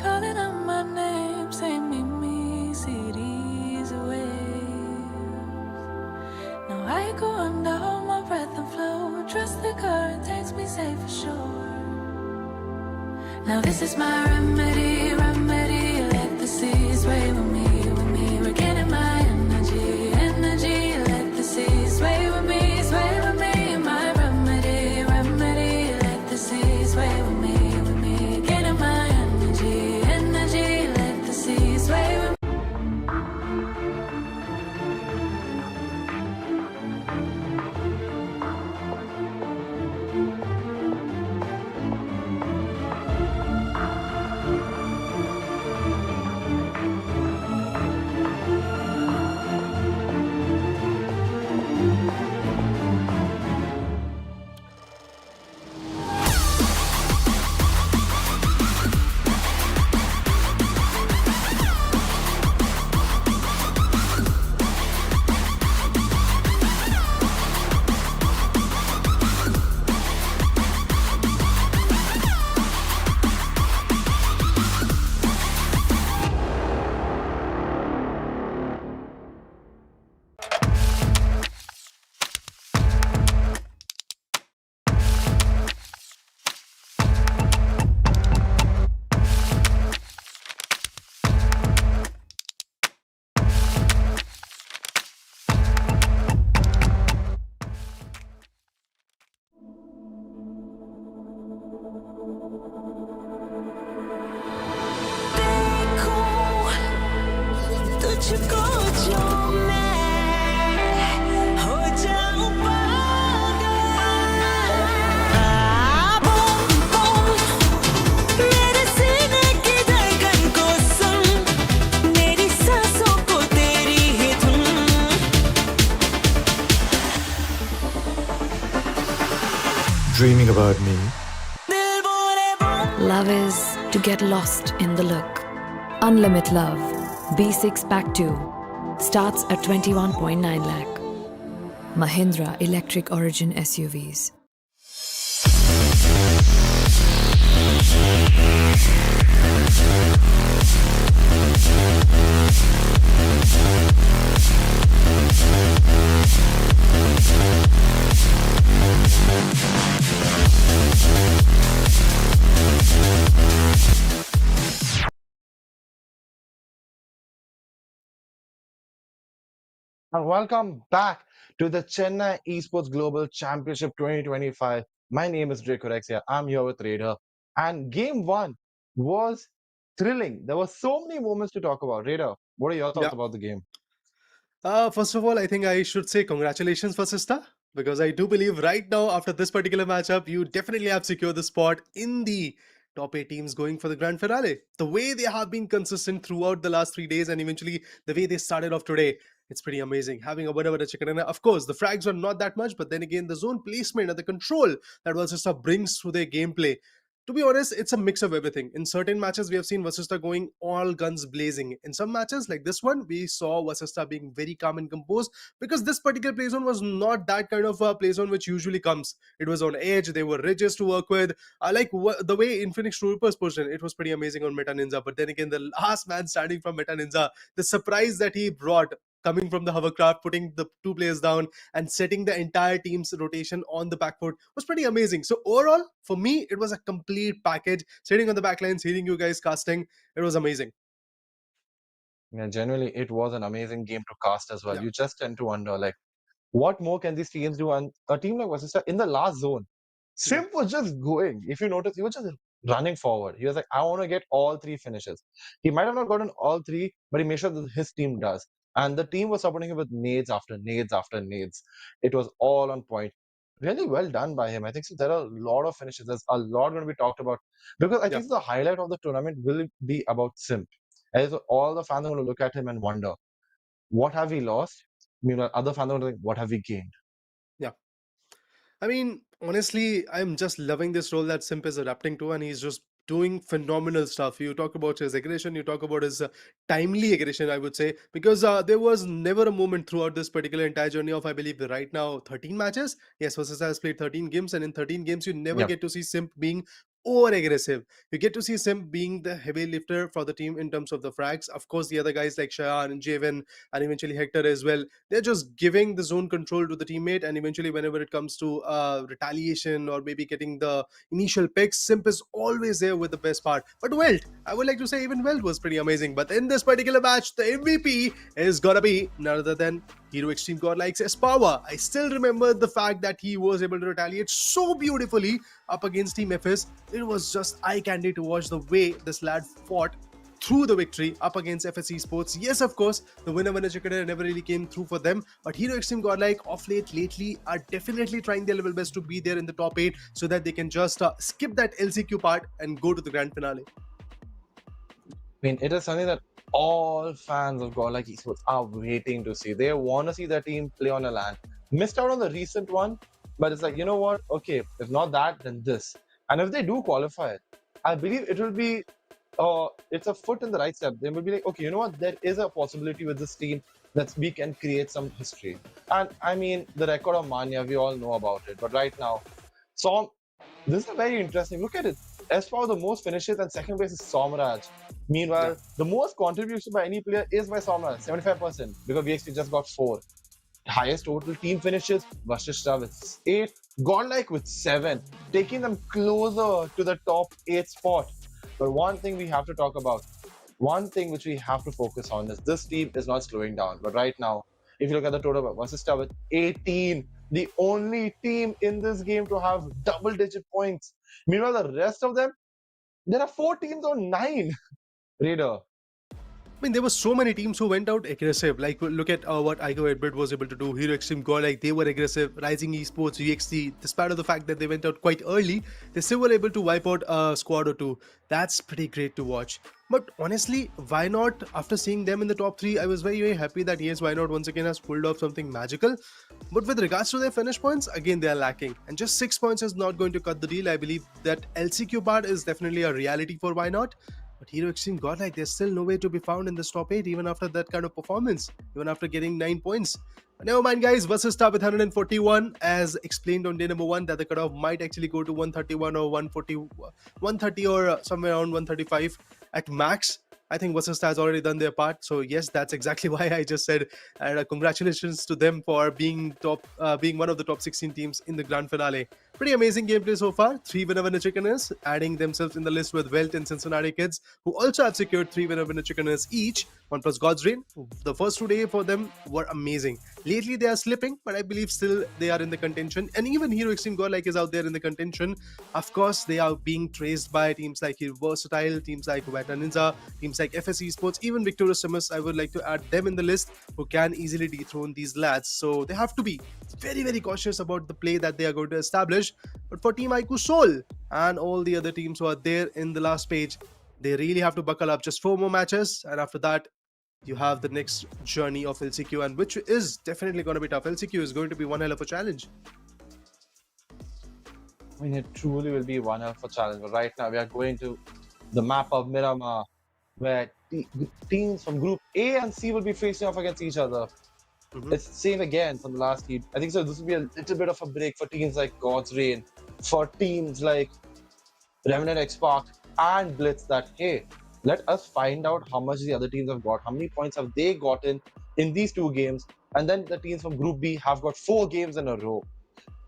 Calling out my name, say meet me, CDs away. Now I go under, hold my breath and flow. Trust the current takes me safe for sure. Now this is my remedy, remedy. Let the seas sway with me, regaining my energy, energy. Let the seas sway with me, sway with me. My remedy, remedy. Let the seas sway with me, regaining my energy, energy. Let the seas sway with me. तुझको जो मैं हो जाऊं पागल boom boom मेरे सीने की धड़कन को सुन मेरी सांसों को तेरी ही धुन Dreaming about me. दिल बोले बोल Love is to get lost in the look. Unlimited Love B6 Pack 2 starts at 21.9 lakh. Mahindra Electric Origin SUVs. And welcome back to the Chennai Esports Global Championship 2025. My name is Drake Corexia. I'm here with Raider. And game one was thrilling. There were so many moments to talk about. Raider, what are your thoughts Yeah. about the game? First of all, I think I should say congratulations for Sista, because I do believe right now, after this particular matchup, you definitely have secured the spot in the top 8 teams going for the grand finale. The way they have been consistent throughout the last 3 days, and eventually the way they started off today, it's pretty amazing. Having a bit of a chicken, and of course, the frags are not that much, but then again, the zone placement and the control that Sista brings to their gameplay. To be honest, it's a mix of everything. In certain matches, we have seen Vasista going all guns blazing. In some matches, like this one, we saw Vasista being very calm and composed, because this particular play zone was not that kind of a play zone which usually comes. It was on edge, they were ridges to work with. I like the way Infinix Troopers pushed in. It was pretty amazing on Meta Ninja. But then again, the last man standing from Meta Ninja, the surprise that he brought, coming from the hovercraft, putting the 2 players down and setting the entire team's rotation on the back foot, was pretty amazing. So overall, for me, it was a complete package. Sitting on the back lines, hearing you guys casting, it was amazing. Yeah, generally, it was an amazing game to cast as well. Yeah. You just tend to wonder, like, what more can these teams do? And a team like Vasista in the last zone, Simp was just going. If you notice, he was just running forward. He was like, I want to get all 3 finishes. He might have not gotten all 3, but he made sure that his team does. And the team was supporting him with nades after nades after nades. It was all on point. Really well done by him. I think so there are a lot of finishes. There's a lot going to be talked about, because I think the highlight of the tournament will be about Simp. And so all the fans are going to look at him and wonder, what have we lost? Meanwhile, other fans are going to think, what have we gained? Yeah. I mean, honestly, I'm just loving this role that Simp is adapting to, and he's just doing phenomenal stuff. You talk about his aggression, you talk about his timely aggression, I would say, because there was never a moment throughout this particular entire journey of, I believe, right now 13 matches. Yes, versus has played 13 games, and in 13 games, you never Yeah. get to see Simp being over aggressive. You get to see Simp being the heavy lifter for the team in terms of the frags. Of course, the other guys like Shayan and Javen and eventually Hector as well, they're just giving the zone control to the teammate, and eventually whenever it comes to retaliation or maybe getting the initial picks, Simp is always there with the best part. But Welt, I would like to say even Welt was pretty amazing. But in this particular match, the MVP is gonna be none other than Hero Extreme Godlike's Espawa. I still remember the fact that he was able to retaliate so beautifully up against Team FS. It was just eye candy to watch the way this lad fought through the victory up against FS Esports. Yes, of course, the winner chicken never really came through for them, but Hero Extreme Godlike off lately are definitely trying their level best to be there in the top 8 so that they can just skip that LCQ part and go to the grand finale. I mean, it is something that all fans of Godlike Esports are waiting to see. They want to see their team play on a LAN. Missed out on the recent one, but it's like, you know what? Okay, if not that, then this. And if they do qualify it, I believe it will be, it's a foot in the right step. They will be like, okay, you know what? There is a possibility with this team that we can create some history. And I mean, the record of Manya, we all know about it. But right now, this is very interesting. Look at it. As far as the most finishes and second place is Somraj. Meanwhile, the most contribution by any player is by Somraj, 75%, because VXP just got 4. Highest total team finishes, Vashishta with 8, Godlike with 7, taking them closer to the top 8 spot. But one thing we have to talk about, one thing which we have to focus on is this team is not slowing down. But right now, if you look at the total, Vashishta with 18, the only team in this game to have double-digit points. Meanwhile, the rest of them, there are 4 teams on 9. Raider. I mean, there were so many teams who went out aggressive. Like, look at what Igo Edbert was able to do. Hero Extreme Godlike, they were aggressive. Rising Esports, VXT, despite of the fact that they went out quite early, they still were able to wipe out a squad or two. That's pretty great to watch. But honestly, why not? After seeing them in the top 3, I was very, very happy that yes, why not once again has pulled off something magical. But with regards to their finish points, again, they are lacking. And just 6 points is not going to cut the deal. I believe that LCQ part is definitely a reality for why not. But Hero Extreme Godlike, there's still no way to be found in this top 8 even after that kind of performance, even after getting 9 points. But never mind, guys. Versus Star with 141, as explained on day number 1, that the cutoff might actually go to 131 or 140, 130 or somewhere around 135 at max. I think Versus has already done their part. So yes, that's exactly why I just said. And congratulations to them for being being one of the top 16 teams in the grand finale. Pretty amazing gameplay so far. 3 winner chickeners, adding themselves in the list with Welt and Cincinnati kids, who also have secured 3 winner chickeners each. 1 plus God's Reign. The first 2 days for them were amazing. Lately they are slipping, but I believe still they are in the contention. And even Hero Extreme Godlike is out there in the contention. Of course, they are being traced by teams like Versatile, teams like Vata Ninja, teams like FS Esports, even Victorious Simus. I would like to add them in the list, who can easily dethrone these lads. So they have to be very, very cautious about the play that they are going to establish. But for Team IQ Soul and all the other teams who are there in the last page, they really have to buckle up. Just 4 more matches, and after that, you have the next journey of LCQ, and which is definitely going to be tough. LCQ is going to be one hell of a challenge. I mean, it truly will be one hell of a challenge. But right now, we are going to the map of Miramar, where teams from Group A and C will be facing off against each other. It's the same again from the last heat. I think so. This will be a little bit of a break for teams like God's Reign, for teams like Remnant X Spark and Blitz. That hey, let us find out how much the other teams have got, how many points have they gotten in these 2 games, and then the teams from Group B have got 4 games in a row,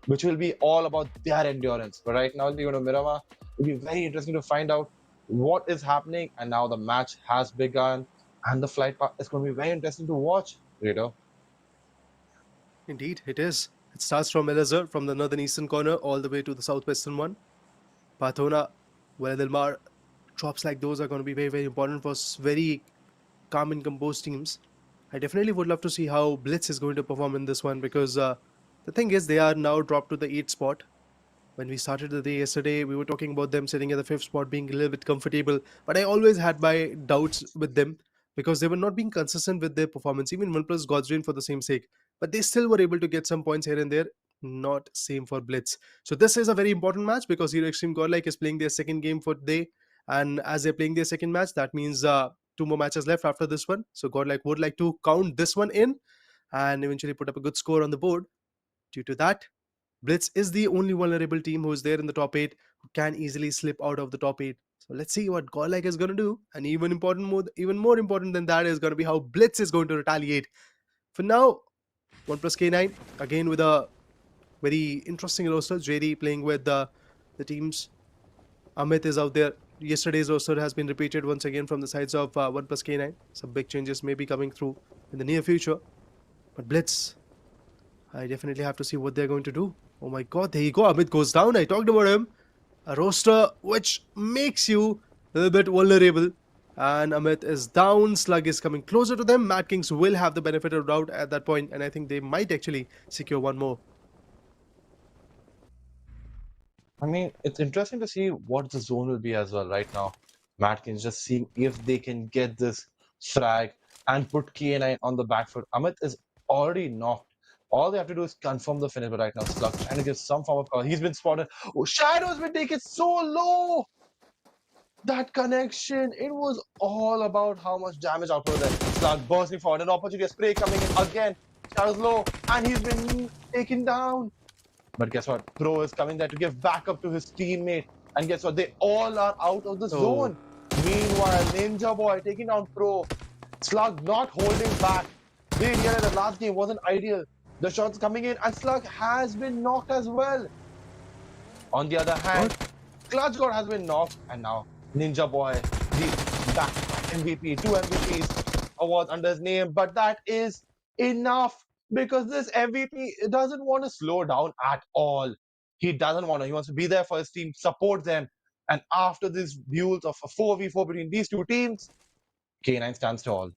which will be all about their endurance. But right now, we're going to Miramar. It'll be very interesting to find out what is happening. And now the match has begun, and the flight path is going to be very interesting to watch, Raider. Indeed, it is. It starts from Elazar, from the northern eastern corner, all the way to the southwestern one. Pathona, Valadilmar, drops like those are going to be very, very important for very calm and composed teams. I definitely would love to see how Blitz is going to perform in this one, because the thing is, they are now dropped to the 8th spot. When we started the day yesterday, we were talking about them sitting at the 5th spot, being a little bit comfortable. But I always had my doubts with them, because they were not being consistent with their performance. Even OnePlus God's Reign for the same sake. But they still were able to get some points here and there. Not same for Blitz. So this is a very important match, because Hero Extreme Godlike is playing their second game for the day. And as they're playing their second match, that means 2 more matches left after this one. So Godlike would like to count this one in and eventually put up a good score on the board. Due to that, Blitz is the only vulnerable team who is there in the top 8 who can easily slip out of the top 8. So let's see what Godlike is going to do. And even more important than that is going to be how Blitz is going to retaliate. For now, OnePlus K9 again with a very interesting roster. JD playing with the teams. Amit is out there. Yesterday's roster has been repeated once again from the sides of OnePlus K9. Some big changes may be coming through in the near future. But Blitz, I definitely have to see what they're going to do. Oh my god, there you go. Amit goes down. I talked about him. A roster which makes you a little bit vulnerable. And Amit is down. Slug is coming closer to them. MADKING will have the benefit of doubt at that point, and I think they might actually secure one more. I mean, it's interesting to see what the zone will be as well right now. MADKING just seeing if they can get this frag and put K9 on the back foot. Amit is already knocked. All they have to do is confirm the finish, but right now Slug trying to give some form of cover. He's been spotted. Oh, Shadow's been taken so low. That connection, it was all about how much damage output there. Slug bursting forward, an opportunity, a spray coming in again. Shadow's low, and he's been taken down. But guess what? Pro is coming there to give backup to his teammate. And guess what? They all are out of the zone. Meanwhile, Ninja Boy taking down Pro. Slug not holding back. They realized the last game wasn't ideal. The shots coming in, and Slug has been knocked as well. On the other hand, Clutch God has been knocked, and now Ninja Boy, the back MVP, 2 MVPs awards under his name. But that is enough because this MVP doesn't want to slow down at all. He doesn't want to. He wants to be there for his team, support them. And after these duels of a 4v4 between these two teams, K9 stands tall.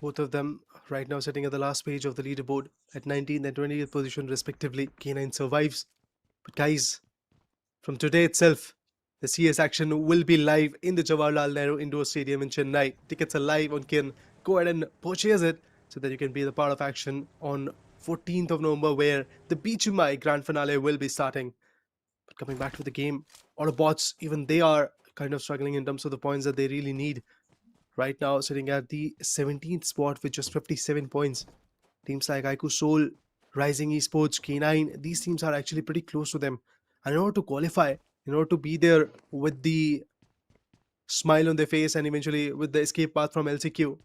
Both of them right now sitting at the last page of the leaderboard at 19th and 20th position respectively. K9 survives. But guys, from today itself, the CS action will be live in the Jawaharlal Nehru Indoor Stadium in Chennai. Tickets are live on Kin. Go ahead and purchase it so that you can be the part of action on 14th of November where the BGMI Grand Finale will be starting. But coming back to the game, AUTOBOTZ, even they are kind of struggling in terms of the points that they really need. Right now, sitting at the 17th spot with just 57 points. Teams like IQ Soul, Rising Esports, K9, these teams are actually pretty close to them. And in order to qualify, in order to be there with the smile on their face and eventually with the escape path from LCQ,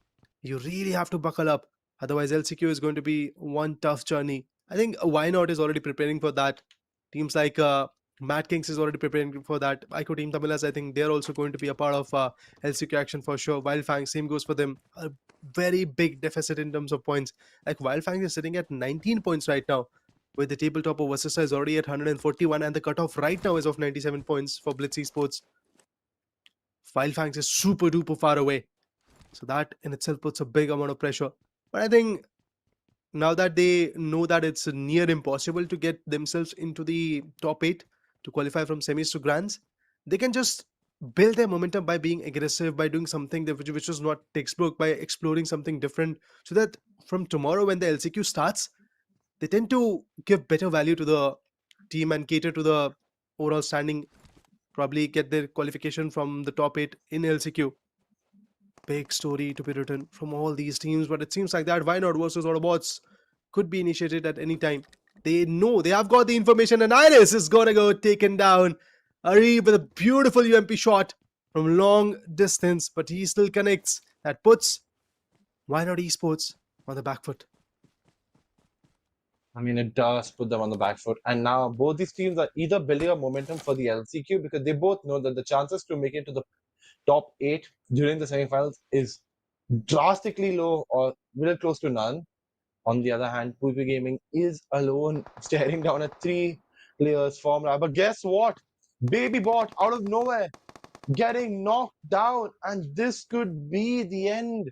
you really have to buckle up. Otherwise, LCQ is going to be one tough journey. I think Why Not is already preparing for that. Teams like MADKING is already preparing for that. IQ Team Tamilas, I think they're also going to be a part of LCQ action for sure. Wildfang, same goes for them. A very big deficit in terms of points. Like Wildfang is sitting at 19 points right now, where the tabletop of Vasista is already at 141 and the cutoff right now is of 97 points for Blitz Esports. Wildfang is super duper far away. So that in itself puts a big amount of pressure. But I think now that they know that it's near impossible to get themselves into the top 8 to qualify from semis to grands, they can just build their momentum by being aggressive, by doing something which was not textbook, by exploring something different, so that from tomorrow when the LCQ starts, they tend to give better value to the team and cater to the overall standing, probably get their qualification from the top 8 in LCQ. Big story to be written from all these teams, but it seems like that Why Not versus AUTOBOTZ could be initiated at any time. They know, they have got the information, and Iris is gonna go taken down. Ari with a beautiful UMP shot from long distance, but he still connects. That puts Why Not Esports on the back foot. I mean, it does put them on the back foot. And now both these teams are either building a momentum for the LCQ because they both know that the chances to make it to the top 8 during the semifinals is drastically low or very close to none. On the other hand, Pupi Gaming is alone staring down at 3 players formula. But guess what? Baby Bot out of nowhere getting knocked down, and this could be the end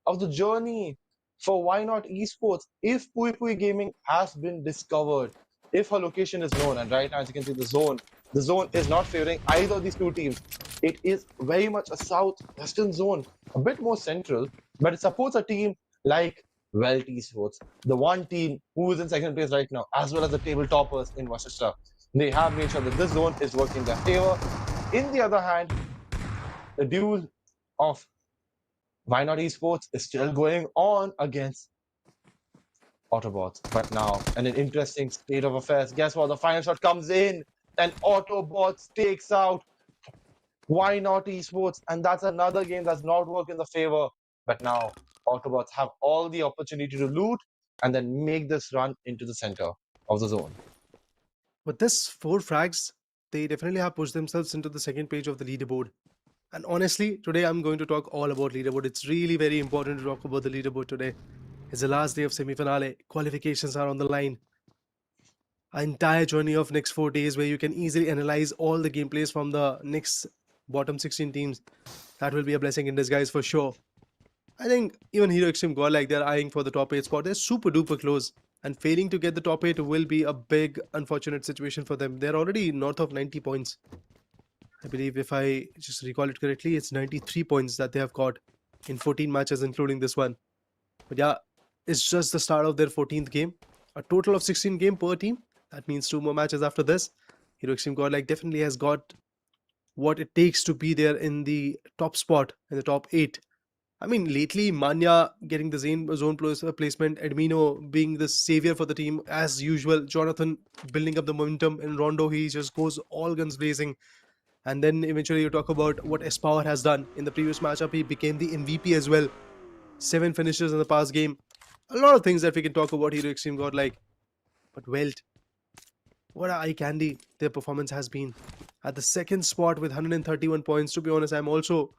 of the journey for Why Not Esports if Pupi Gaming has been discovered, if her location is known. And right now, as you can see, the zone is not favoring either of these two teams. It is very much a southwestern zone, a bit more central, but it supports a team like WELT Esports, the one team who is in second place right now, as well as the table toppers in Vasista. They have made sure that this zone is working in their favor. in the other hand, the duel of Why Not Esports is still going on against AUTOBOTZ. But now, in an interesting state of affairs, guess what? The final shot comes in, and AUTOBOTZ takes out Why Not Esports, and that's another game that's not worked in the favor. But now, AUTOBOTZ have all the opportunity to loot and then make this run into the center of the zone. With this 4 frags, they definitely have pushed themselves into the second page of the leaderboard. And honestly, today I'm going to talk all about leaderboard. It's really very important to talk about the leaderboard today. It's the last day of semi-finale. Qualifications are on the line. An entire journey of next 4 days where you can easily analyze all the gameplays from the next bottom 16 teams. That will be a blessing in disguise for sure. I think even Hero Extreme Godlike, they're eyeing for the top 8 spot. They're super duper close. And failing to get the top 8 will be a big unfortunate situation for them. They're already north of 90 points. I believe if I just recall it correctly, it's 93 points that they have got in 14 matches, including this one. But yeah, it's just the start of their 14th game. A total of 16 games per team. That means 2 more matches after this. Hero Extreme Godlike definitely has got what it takes to be there in the top spot, in the top 8. I mean, lately, Manya getting the zone placement, Edmino being the savior for the team as usual, Jonathan building up the momentum, and Rondo, he just goes all guns blazing. And then eventually you talk about what S-Power has done. In the previous matchup, he became the MVP as well. 7 finishes in the past game. A lot of things that we can talk about Hero Extreme Godlike. But Welt, what a eye candy their performance has been. At the second spot with 131 points. To be honest, I'm also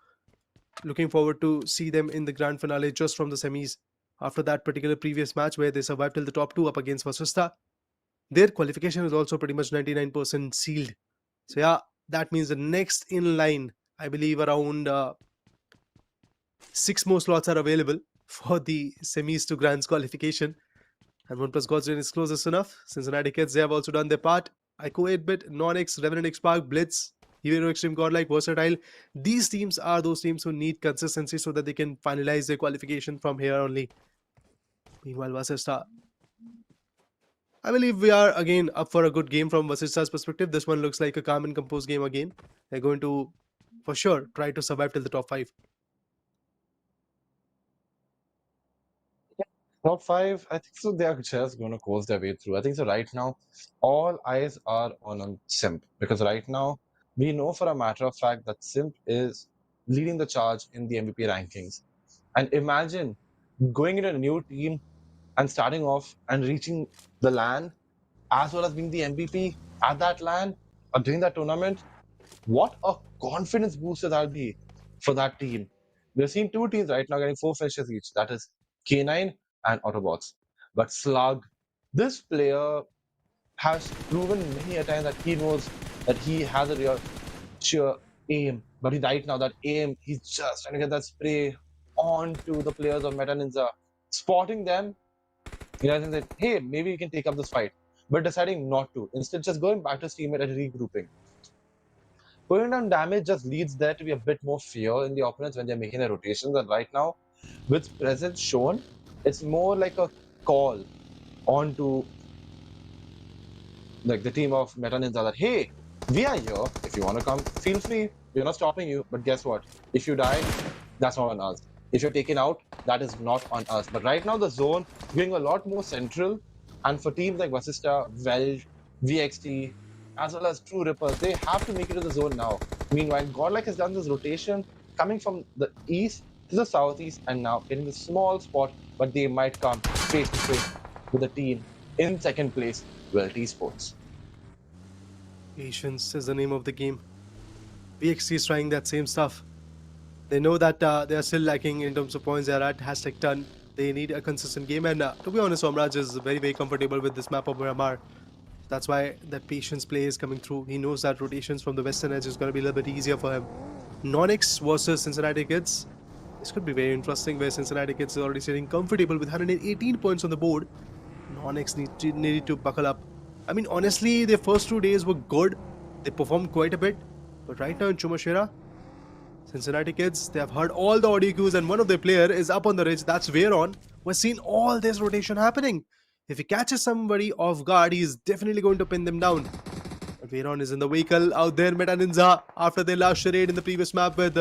looking forward to see them in the grand finale just from the semis. After that particular previous match where they survived till the top 2 up against Vasista, their qualification is also pretty much 99% sealed. So yeah, that means the next in line, I believe around 6 more slots are available for the semis to grands qualification. And OnePlus God's Reign is closest enough. Cincinnati Kids, they have also done their part. ICO 8-Bit, NONX, Revenant X-Park, Blitz, Hero Extreme Godlike, Versatile. These teams are those teams who need consistency so that they can finalize their qualification from here only. Meanwhile, Vasista, I believe we are again up for a good game from Vasista's perspective. This one looks like a calm and composed game again. They're going to, for sure, try to survive till the top 5. Top 5, I think so. They are just going to coast their way through. I think so. Right now, all eyes are on Simp, because right now we know for a matter of fact that Simp is leading the charge in the MVP rankings. And imagine going into a new team and starting off and reaching the LAN as well as being the MVP at that LAN or during that tournament. What a confidence booster that'll be for that team. We're seeing 2 teams right now getting 4 finishes each. That is K9 and AUTOBOTZ. But Slug, this player has proven many a time that he knows that he has a real sheer aim. But right now, that aim, he's just trying to get that spray onto the players of Meta Ninja, spotting them, realizing that, hey, maybe we can take up this fight, but deciding not to. Instead, just going back to his teammate and regrouping. Putting down damage just leads there to be a bit more fear in the opponents when they're making their rotations. And right now, with presence shown, it's more like a call onto like the team of Meta Ninja that, hey, we are here. If you want to come, feel free. We're not stopping you. But guess what? If you die, that's not on us. If you're taken out, that is not on us. But right now, the zone is going a lot more central. And for teams like Vasista, WELT, VXT, as well as True Rippers, they have to make it to the zone now. Meanwhile, Godlike has done this rotation coming from the east to the southeast and now getting a small spot, but they might come face to face with the team in second place, WELT Esports. Patience is the name of the game. VXT is trying that same stuff. They know that they are still lacking in terms of points. They are at #ton. They need a consistent game, and to be honest, Omraj is very, very comfortable with this map of Miramar. That's why that patience play is coming through. He knows that rotations from the western edge is going to be a little bit easier for him. NONX versus Cincinnati Kids. This could be very interesting, where Cincinnati Kids is already sitting comfortable with 118 points on the board. NONX needed to buckle up. I mean, honestly, their first 2 days were good. They performed quite a bit. But right now in Chumashera, Cincinnati Kids, they have heard all the audio cues and one of their player is up on the ridge. That's Veyron. We're seeing all this rotation happening. If he catches somebody off guard, he's definitely going to pin them down. Veron is in the vehicle out there. Meta Ninja, after their last charade in the previous map with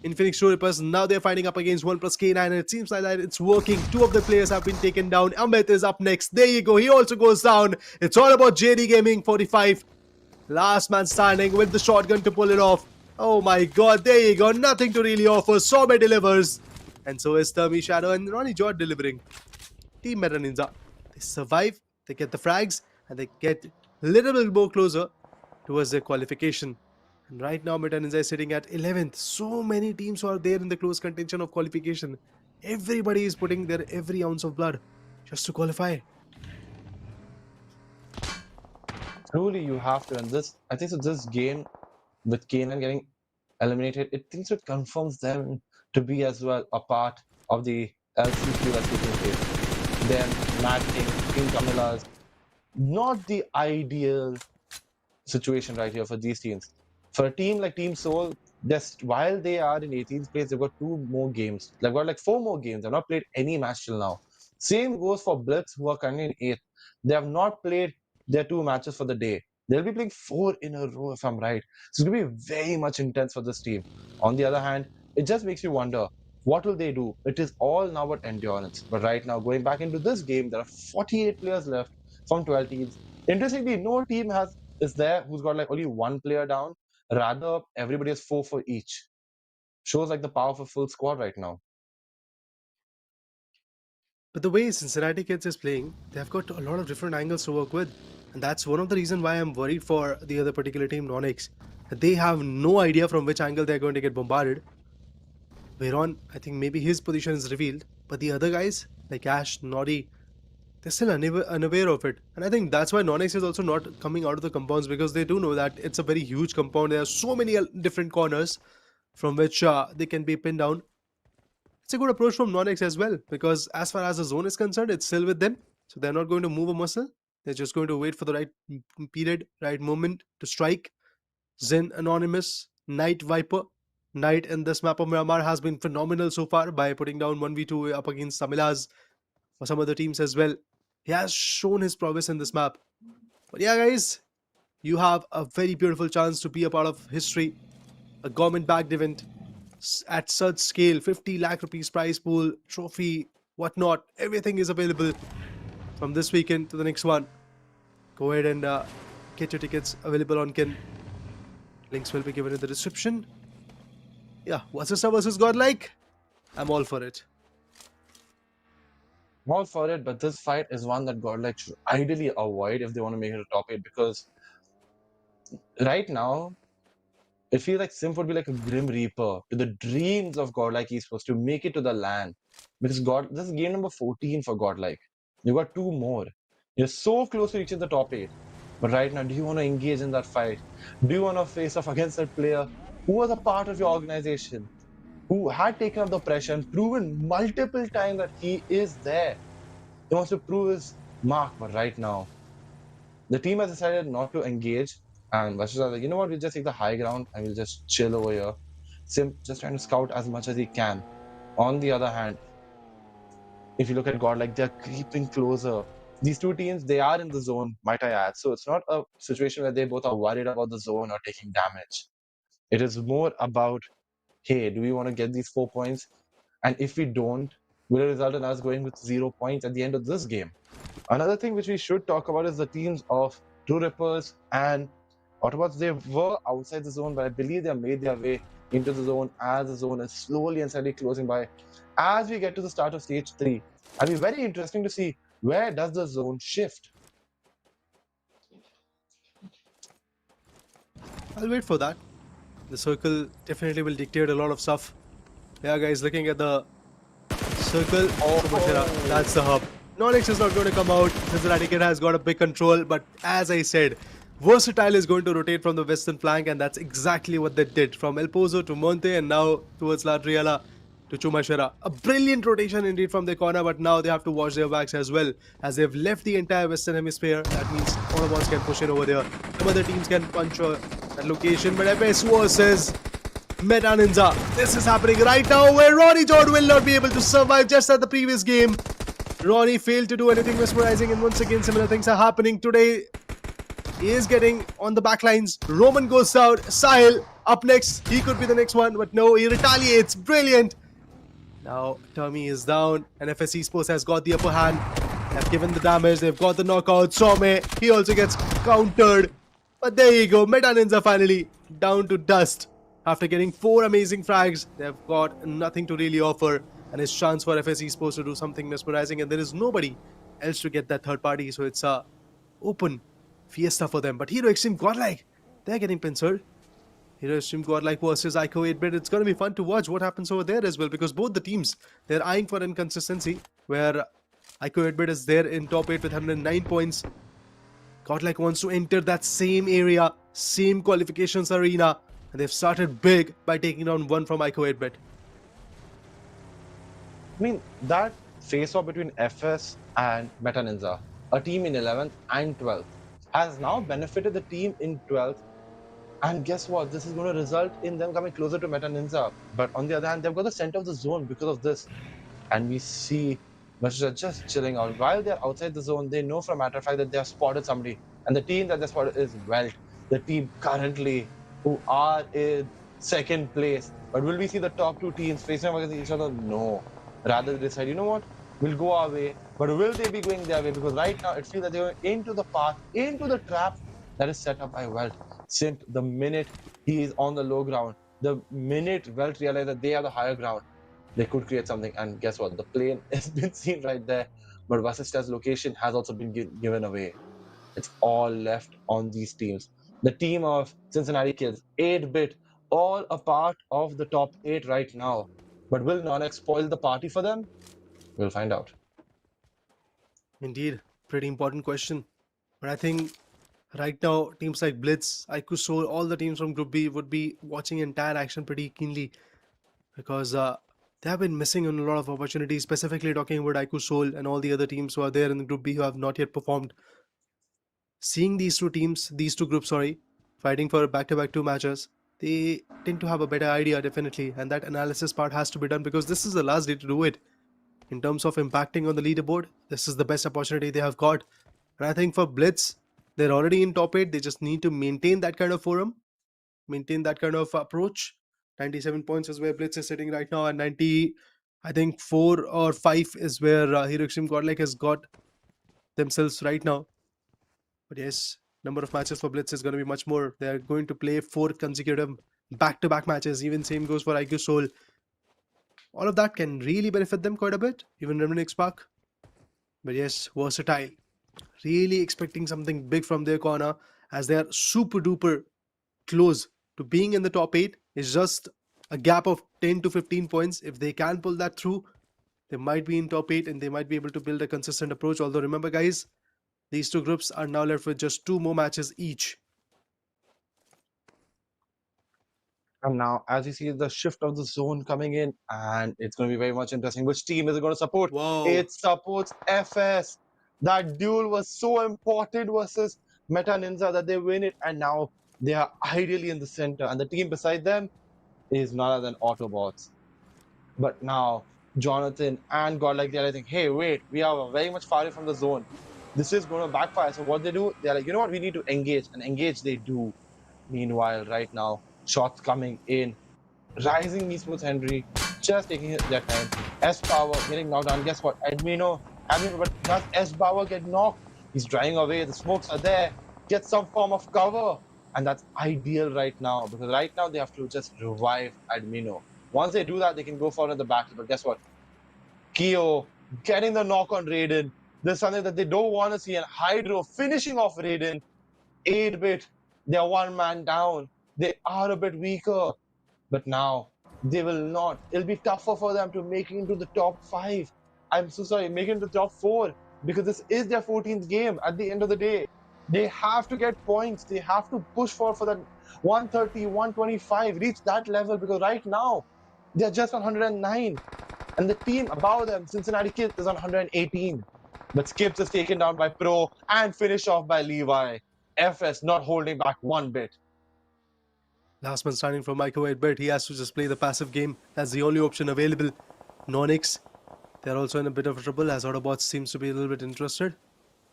Infinix Troopers, now they're fighting up against 1+K9, and it seems like that it's working. Two of the players have been taken down. Amit is up next. There you go. He also goes down. It's all about JD Gaming 45. Last man standing with the shotgun to pull it off. Oh my god, there you go. Nothing to really offer. Sobe delivers. And so is Thermi Shadow and Ronnie Jord delivering. Team Meta Ninja. They survive, they get the frags, and they get a little bit more closer towards their qualification. And right now, Meta Ninja is sitting at 11th. So many teams who are there in the close contention of qualification. Everybody is putting their every ounce of blood just to qualify. Truly, you have to. And this, I think, so this game with Kanan getting eliminated, it thinks it confirms them to be as well a part of the LCQ that's taking place. Then MADKING, King Kamilas, not the ideal situation right here for these teams. For a team like Team Seoul, just while they are in 18th place, they've got 2 more games. They've got like 4 more games. They've not played any match till now. Same goes for Blitz, who are currently in 8th. They have not played their 2 matches for the day. They'll be playing 4 in a row, if I'm right. So it's going to be very much intense for this team. On the other hand, it just makes you wonder, what will they do? It is all now about endurance. But right now, going back into this game, there are 48 players left from 12 teams. Interestingly, no team is there who's got like only 1 player down. Rather, everybody has 4 for each. Shows like the power of a full squad right now. But the way Cincinnati Kids is playing, they've got a lot of different angles to work with. And that's one of the reasons why I'm worried for the other particular team, NONX. They have no idea from which angle they're going to get bombarded. Veron, I think maybe his position is revealed. But the other guys, like Ash, Noddy, they're still unaware of it. And I think that's why NONX is also not coming out of the compounds, because they do know that it's a very huge compound. There are so many different corners from which they can be pinned down. It's a good approach from NONX as well, because as far as the zone is concerned, it's still with them. So they're not going to move a muscle. They're just going to wait for the right period, right moment to strike. Zen, Anonymous, Knight, Viper. Knight in this map of Miramar has been phenomenal so far by putting down 1v2 up against Tamilas for some other teams as well. He has shown his prowess in this map. But yeah, guys, you have a very beautiful chance to be a part of history. A government-backed event at such scale, 50 lakh rupees prize pool, trophy, whatnot. Everything is available from this weekend to the next one. Go ahead and get your tickets available on Kin. Links will be given in the description. Yeah, Vasista versus Godlike. I'm all for it. I'm all for it, but this fight is one that Godlike should ideally avoid if they want to make it a top 8, because right now, it feels like Simp would be like a Grim Reaper to the dreams of Godlike Esports to make it to the LAN. Because this is game number 14 for Godlike. You got 2 more. You're so close to reaching the top 8. But right now, do you want to engage in that fight? Do you want to face off against that player who was a part of your organization, who had taken up the pressure and proven multiple times that he is there? He wants to prove his mark, but right now, the team has decided not to engage. And Vashisha was like, you know what, we'll just take the high ground and we'll just chill over here. Simp just trying to scout as much as he can. On the other hand, if you look at Godlike, they're creeping closer. These 2 teams, they are in the zone, might I add. So it's not a situation where they both are worried about the zone or taking damage. It is more about, hey, do we want to get these 4 points? And if we don't, will it result in us going with 0 points at the end of this game? Another thing which we should talk about is the teams of True Rippers and AUTOBOTZ. They were outside the zone, but I believe they have made their way into the zone as the zone is slowly and steadily closing by. As we get to the start of stage 3, it'll be very interesting to see where does the zone shift. I'll wait for that. The circle definitely will dictate a lot of stuff. Yeah, guys, looking at the circle. Oh, that's the hub. NONX is not going to come out. Cincinnati Kid has got a big control, but as I said, Versatile is going to rotate from the western flank, and that's exactly what they did. From El Pozo to Monte and now towards La Triala to Chumashera. A brilliant rotation indeed from their corner, but now they have to watch their backs as well, as they've left the entire western hemisphere. That means AUTOBOTZ can push in over there. Some other teams can punch that location, but FS versus Meta Ninja. This is happening right now, where Ronnie Jord will not be able to survive. Just as the previous game, Ronnie failed to do anything mesmerizing, and once again similar things are happening today. is getting on the backlines. Roman goes down. Sahil up next. He could be the next one, but no, he retaliates. Brilliant. Now Tommy is down, and FS Esports has got the upper hand. They've given the damage. They've got the knockout. Some, he also gets countered. But there you go. Meta Ninja finally down to dust. After getting 4 amazing frags, they've got nothing to really offer. And it's chance for FS Esports to do something mesmerizing. And there is nobody else to get that third party. So it's a open fiesta for them. But Hero Extreme Godlike, they're getting pincered. Hero Extreme Godlike versus Ico 8-bit. It's going to be fun to watch what happens over there as well. Because both the teams, they're eyeing for inconsistency. Where Ico 8-bit is there in top 8 with 109 points. Godlike wants to enter that same area, same qualifications arena. And they've started big by taking down one from Ico 8-bit. I mean, that face-off between FS and Meta Ninja, a team in 11th and 12th, has now benefited the team in 12th. And guess what? This is going to result in them coming closer to Meta Ninja. But on the other hand, they've got the center of the zone because of this. And we see Meta just chilling out. While they're outside the zone, they know for a matter of fact that they have spotted somebody. And the team that they spotted is WELT, the team currently who are in second place. But will we see the top 2 teams facing up against each other? No. Rather, they decide, you know what? We'll go our way. But will they be going their way? Because right now, it feels that they're going into the path, into the trap that is set up by WELT. Since the minute he is on the low ground, the minute WELT realize that they are the higher ground, they could create something. And guess what? The plane has been seen right there. But Vasishta's location has also been given away. It's all left on these teams. The team of Cincinnati kids, 8-bit, all a part of the top 8 right now. But will NONX spoil the party for them? We'll find out. Indeed, pretty important question. But I think right now, teams like Blitz, IQ Soul, all the teams from Group B would be watching entire action pretty keenly. Because they have been missing on a lot of opportunities, specifically talking about IQ Soul and all the other teams who are there in the Group B who have not yet performed. Seeing these two groups, fighting for back-to-back 2 matches, they tend to have a better idea, definitely. And that analysis part has to be done because this is the last day to do it. In terms of impacting on the leaderboard, this is the best opportunity they have got. And I think for Blitz, they're already in top 8. They just need to maintain that kind of forum, maintain that kind of approach. 97 points is where Blitz is sitting right now, and 90, I think 4 or 5 is where Hero Extreme Godlike has got themselves right now. But yes, number of matches for Blitz is going to be much more. They're going to play 4 consecutive back-to-back matches. Even same goes for IQ Soul. All of that can really benefit them quite a bit. Even Remnant Spark. But yes, versatile. Really expecting something big from their corner as they are super duper close to being in the top 8. It's just a gap of 10 to 15 points. If they can pull that through, they might be in top 8 and they might be able to build a consistent approach. Although remember guys, these 2 groups are now left with just 2 more matches each. And now, as you see the shift of the zone coming in, and it's going to be very much interesting. Which team is it going to support? Wow. It supports FS. That duel was so important versus Meta Ninja that they win it, and now they are ideally in the center. And the team beside them is none other than AUTOBOTZ. But now, Jonathan and Godlike, they're like, hey, wait, we are very much far away from the zone. This is going to backfire. So what they do, they're like, you know what, we need to engage. And engage they do. Meanwhile, right now, shots coming in. Rising Esports Henry, just taking their time. S-Power getting knocked down. Guess what? Admino, but does S-Power get knocked? He's driving away. The smokes are there. Get some form of cover. And that's ideal right now. Because right now, they have to just revive Admino. Once they do that, they can go forward in the battle. But guess what? Keo getting the knock on Raiden. There's something that they don't want to see. And Hydro finishing off Raiden. 8-bit. They're 1 man down. They are a bit weaker. But now, they will not. It'll be tougher for them to make it into the top 5. I'm so sorry, make it into the top 4. Because this is their 14th game at the end of the day. They have to get points. They have to push for that 130, 125. Reach that level. Because right now, they're just on 109. And the team above them, Cincinnati Kids, is on 118. But Skips is taken down by Pro and finished off by Levi. FS not holding back 1 bit. Last man standing from Ico 8-bit. He has to just play the passive game. That's the only option available. NONX, they're also in a bit of trouble as AUTOBOTZ seems to be a little bit interested.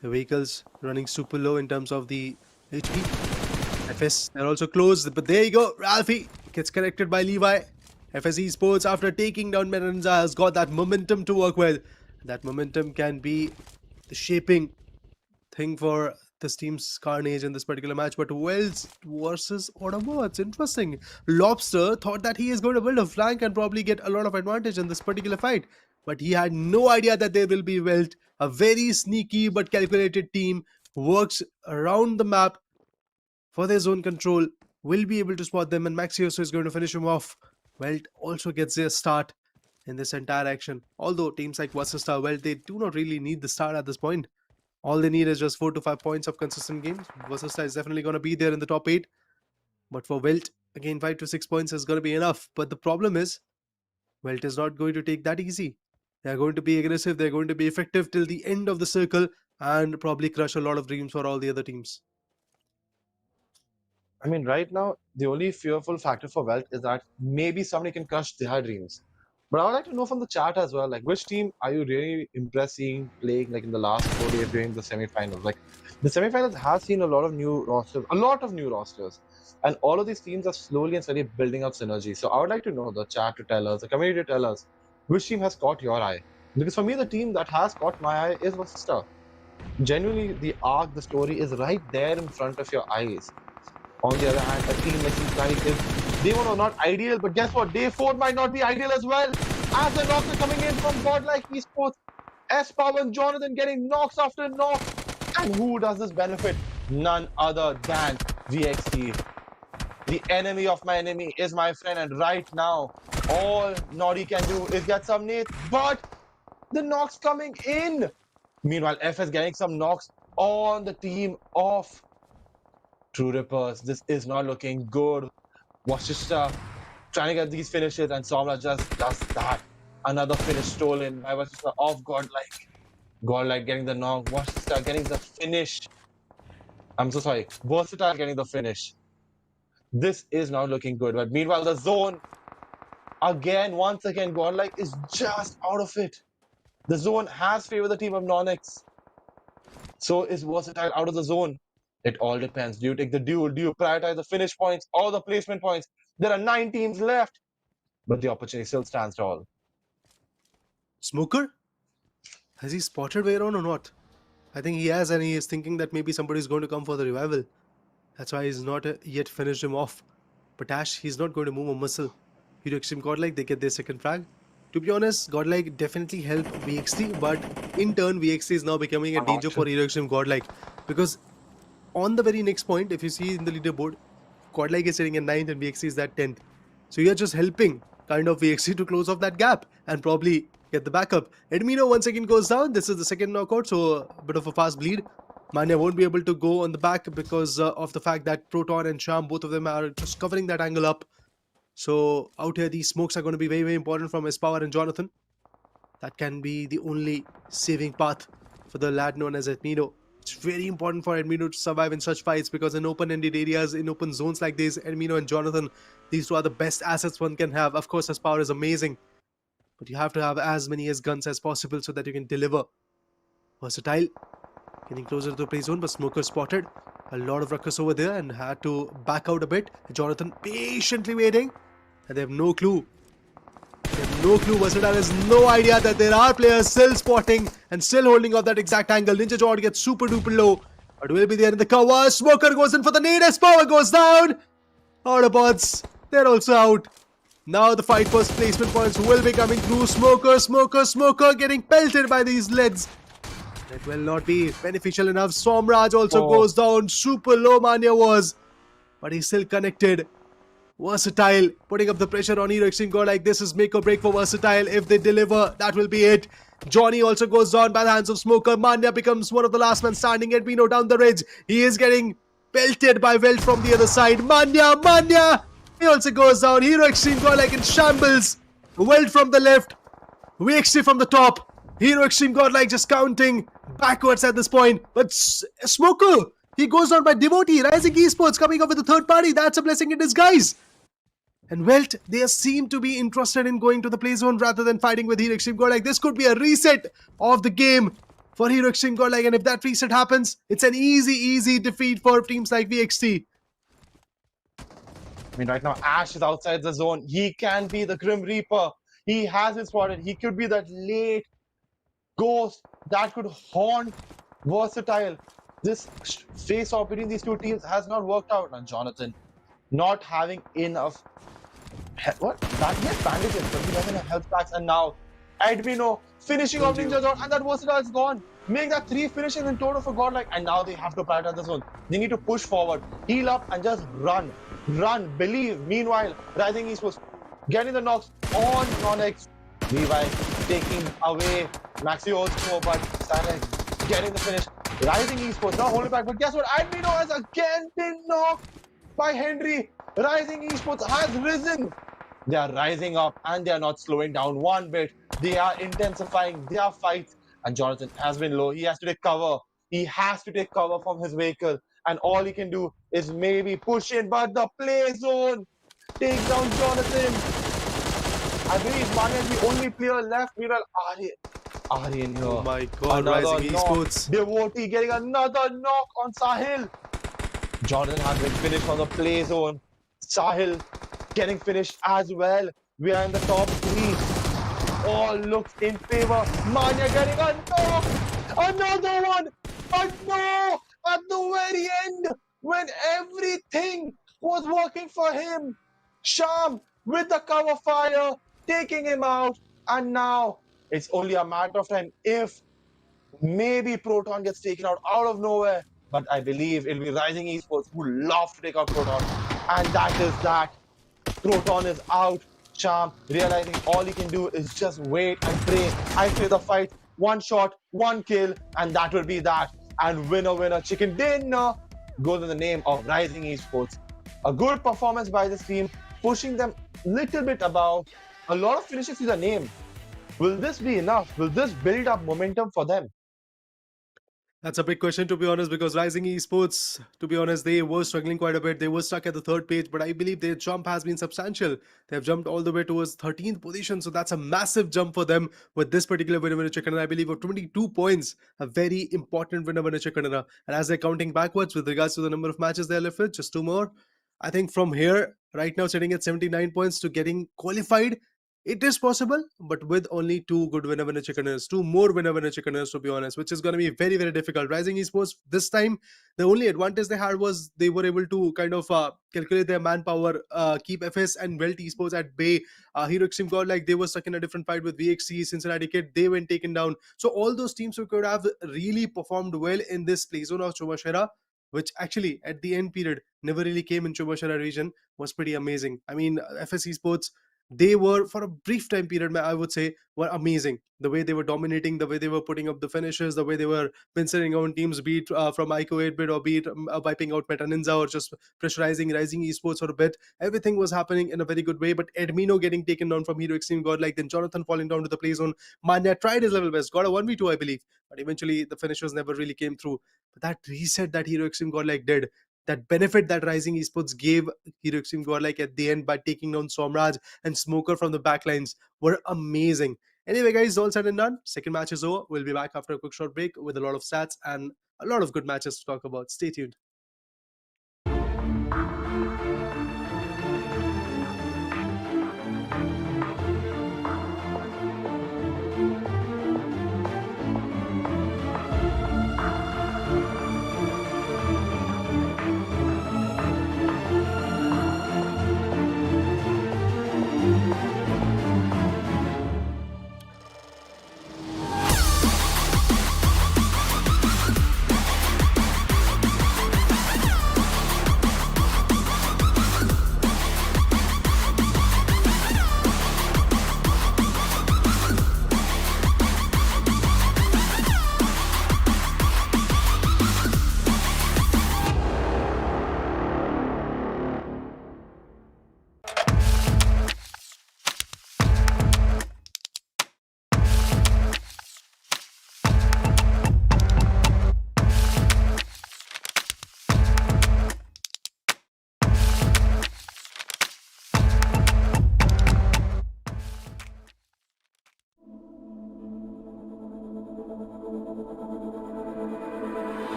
The vehicles running super low in terms of the HP. FS, they're also closed, but there you go. Ralphie gets connected by Levi. FS Esports, after taking down Merenza, has got that momentum to work with. That momentum can be the shaping thing for this team's carnage in this particular match. But Wells versus AUTOBOTZ, interesting. Lobster thought that he is going to build a flank and probably get a lot of advantage in this particular fight, but he had no idea that there will be Welt, a very sneaky but calculated team who works around the map for their zone control, will be able to spot them, and Maxioso is going to finish him off. Welt also gets their start in this entire action. Although teams like Vasista, Welt, they do not really need the start at this point. All they need is just 4 to 5 points of consistent games. Vasista is definitely going to be there in the top 8. But for Welt, again, 5 to 6 points is going to be enough. But the problem is, Welt is not going to take that easy. They're going to be aggressive, they're going to be effective till the end of the circle, and probably crush a lot of dreams for all the other teams. I mean, right now, the only fearful factor for Welt is that maybe somebody can crush their dreams. But I would like to know from the chat as well, like, which team are you really impressed seeing playing, like, in the last 4 days during the semi-finals? Like, the semi-finals has seen a lot of new rosters, and all of these teams are slowly and steadily building up synergy. So I would like to know the chat to tell us, the community to tell us, which team has caught your eye? Because for me, the team that has caught my eye is Vasista. Genuinely, the arc, the story is right there in front of your eyes. On the other hand, a team like CINCINNATI is, day 1 are not ideal, but guess what? Day 4 might not be ideal as well. As the knocks are coming in from GODLIKE Esports, S-Power and Jonathan getting knocks after knocks. And who does this benefit? None other than VXT. The enemy of my enemy is my friend, and right now, all Noddy can do is get some nades, but the knocks coming in. Meanwhile, FS getting some knocks on the team of True Rippers. This is not looking good. Vasista trying to get these finishes, and Somra just does that. Another finish stolen by Vasista off GODLIKE. GODLIKE getting the knock. Vasista getting the finish. I'm so sorry. Versatile getting the finish. This is not looking good. But meanwhile, the zone, once again, GODLIKE is just out of it. The zone has favored the team of NONX. So is Versatile out of the zone. It all depends. Do you take the duel? Do you prioritize the finish points or the placement points? There are 9 teams left, but the opportunity still stands tall. Smoker? Has he spotted Veyron or not? I think he has, and he is thinking that maybe somebody is going to come for the revival. That's why he's not yet finished him off. But Ash, he's not going to move a muscle. Hero Extreme GODLIKE, they get their second frag. To be honest, GODLIKE definitely helped VXT, but in turn, VXT is now becoming a danger for Hero Extreme GODLIKE. Because on the very next point, if you see in the leaderboard, GODLIKE is sitting at 9th and VXT is at 10th. So you're just helping kind of VXT to close off that gap and probably get the backup. Edmino once again goes down. This is the second knockout, so a bit of a fast bleed. Manya won't be able to go on the back because of the fact that Proton and Sham, both of them are just covering that angle up. So out here, these smokes are going to be very, very important from S-Power and Jonathan. That can be the only saving path for the lad known as Edmino. It's very important for Edmino to survive in such fights, because in open-ended areas, in open zones like this, Edmino and Jonathan, these two are the best assets one can have. Of course, S-Power is amazing, but you have to have as many guns as possible so that you can deliver. Versatile getting closer to the play zone, but Smoker spotted a lot of ruckus over there and had to back out a bit. Jonathan patiently waiting, and they have no clue. They have no clue. Versatile has no idea that there are players still spotting and still holding off that exact angle. Ninja Jord gets super duper low, but will be there in the cover. Smoker goes in for the nade as Power goes down. AUTOBOTZ, they're also out. Now the fight for placement points will be coming through. Smoker getting pelted by these leads. That will not be beneficial enough. Somraj also goes down. Super low Manya was, but he's still connected. Versatile putting up the pressure on Hero Extreme GODLIKE. This is make or break for Versatile. If they deliver, that will be it. Johnny also goes down by the hands of Smoker. Manya becomes one of the last men standing. Edmino down the ridge. He is getting pelted by Welt from the other side. Manya! He also goes down. Hero Extreme GODLIKE in shambles. Welt from the left. VXT from the top. Hero Extreme GODLIKE just counting backwards at this point. But Smoker, he goes down by Devotee. Rising Esports coming up with a third party. That's a blessing in disguise. And Welt, they seem to be interested in going to the play zone rather than fighting with Hero Extreme GODLIKE. This could be a reset of the game. for Hero Extreme Godlike, and if that reset happens, it's an easy defeat for teams like VXT. I mean, right now, Ash is outside the zone. He can be the Grim Reaper. He has it spotted. He could be that late ghost that could haunt Versatile. This face-off between these two teams has not worked out. And Jonathan not having enough... What? That he has bandages, but he doesn't have health packs. And now, Edwino finishing off Ninja Zone, and that Versatile is gone. Make that 3 finishes in total for Godlike, and now they have to prioritize the zone. They need to push forward, heal up, and just run. Run, believe. Meanwhile, Rising Esports getting the knocks on NONX. Levi taking away Maxio's score, but Silent getting the finish. Rising Esports now holding back, but guess what? Admino has again been knocked by Henry. Rising Esports has risen. They are rising up and they are not slowing down one bit. They are intensifying their fights. And Jonathan has been low. He has to take cover. He has to take cover from his vehicle. And all he can do is maybe push in. But the play zone takes down Jonathan. I believe Mane is the only player left. Meanwhile, Aryan here. Oh my god, Another Rising knock. Esports. Devotee getting another knock on Sahil. Jonathan has been finished from the play zone. Sahil getting finished as well. We are in the top 3. All looks in favor. Manya getting a knock. Another one. But no, at the very end, when everything was working for him, Sham with the cover fire, taking him out. And now it's only a matter of time if maybe Proton gets taken out of nowhere. But I believe it'll be Rising Esports who love to take out Proton. And that is that. Proton is out. Sham realizing all he can do is just wait and pray. I play the fight. 1 shot, 1 kill, and that will be that. And winner, chicken dinner goes in the name of Rising Esports. A good performance by this team, pushing them a little bit above. A lot of finishes to the name. Will this be enough? Will this build up momentum for them? That's a big question, to be honest, because Rising Esports, to be honest, they were struggling quite a bit. They were stuck at the 3rd page, but I believe their jump has been substantial. They have jumped all the way towards 13th position, so that's a massive jump for them with this particular winner chicken. And I believe of 22 points, a very important winner chicken. And as they're counting backwards with regards to the number of matches they're left with, just 2 more. I think from here, right now, sitting at 79 points to getting qualified, it is possible, but with only 2 good winner chickeners, 2 more winner chickeners, to be honest, which is going to be very, very difficult. Rising Esports, this time, the only advantage they had was they were able to kind of calculate their manpower, keep FS and WELT Esports at bay. Hero Extreme Godlike, they were stuck in a different fight with VXC, Cincinnati Kid, they went taken down. So all those teams who could have really performed well in this play zone of Chumashera, which actually at the end period never really came in Chumashera region, was pretty amazing. I mean, FS Esports, they were, for a brief time period, I would say, were amazing. The way they were dominating, the way they were putting up the finishes, the way they were pinching on teams, be it from Ico 8-bit or be it wiping out Meta Ninja or just pressurizing Rising Esports for a bit. Everything was happening in a very good way, but Edmino getting taken down from Hero Extreme Godlike, then Jonathan falling down to the play zone. Manya tried his level best, got a 1v2, I believe, but eventually the finishes never really came through. But that reset that Hero Extreme Godlike did, that benefit that Rising Esports gave Hero Extreme Godlike at the end by taking down Somraj and Smoker from the backlines were amazing. Anyway, guys, all said and done. Second match is over. We'll be back after a quick short break with a lot of stats and a lot of good matches to talk about. Stay tuned.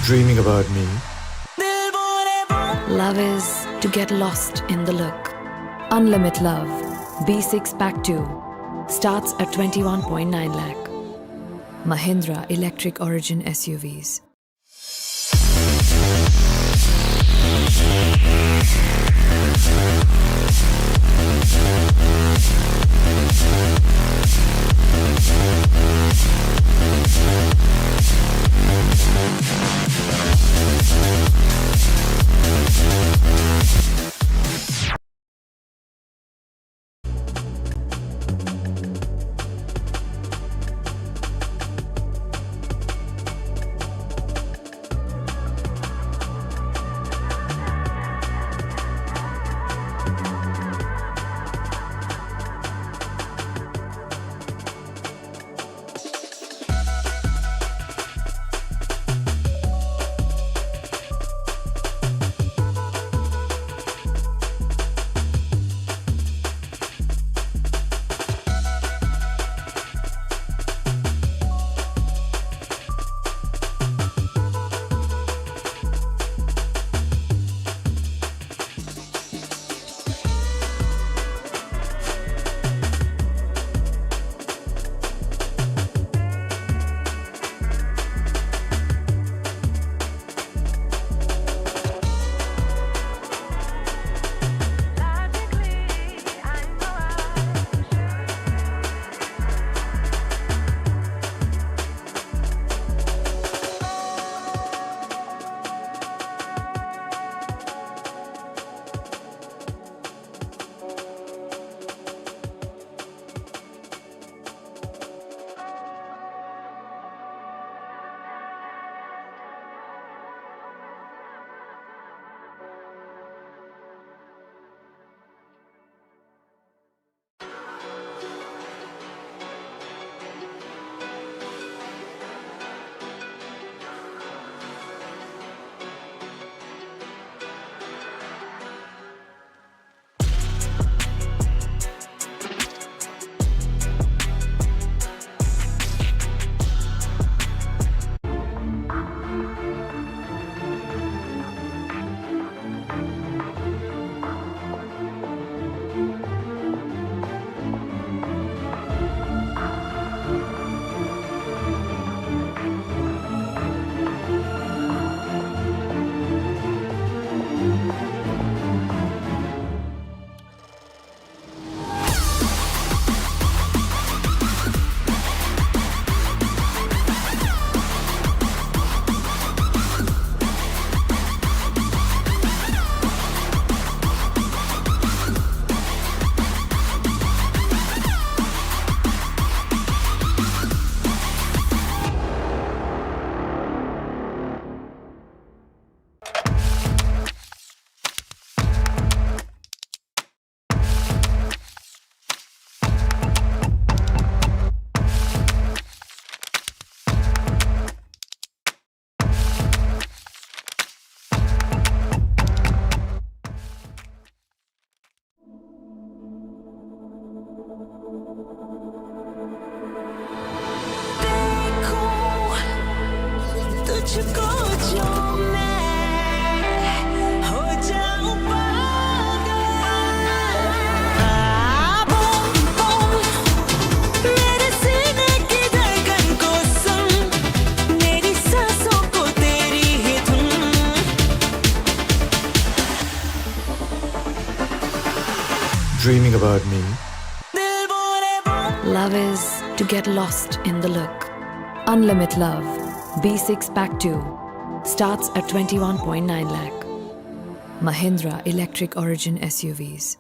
Dreaming about me. Love is to get lost in the look. Unlimited Love B6 Pack 2 starts at 21.9 lakh. Mahindra Electric Origin SUVs. तुझको जो मैं हो जाऊं पागल boom boom मेरे सीने की धड़कन को सुन मेरी सांसों को तेरी ही धुन Dreaming about me. Love is to get lost in the look. Unlimited Love B6 Pack 2 starts at 21.9 lakh. Mahindra Electric Origin SUVs.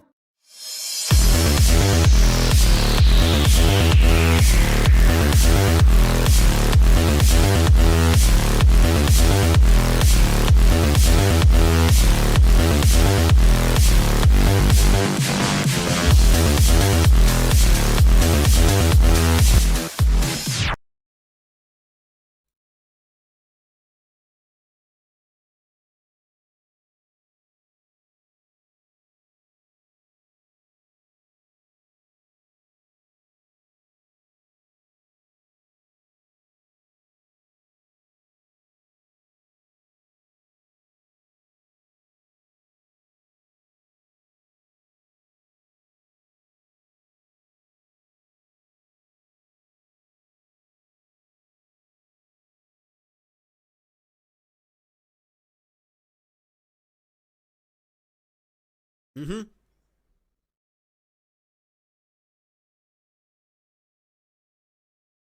Mm-hmm.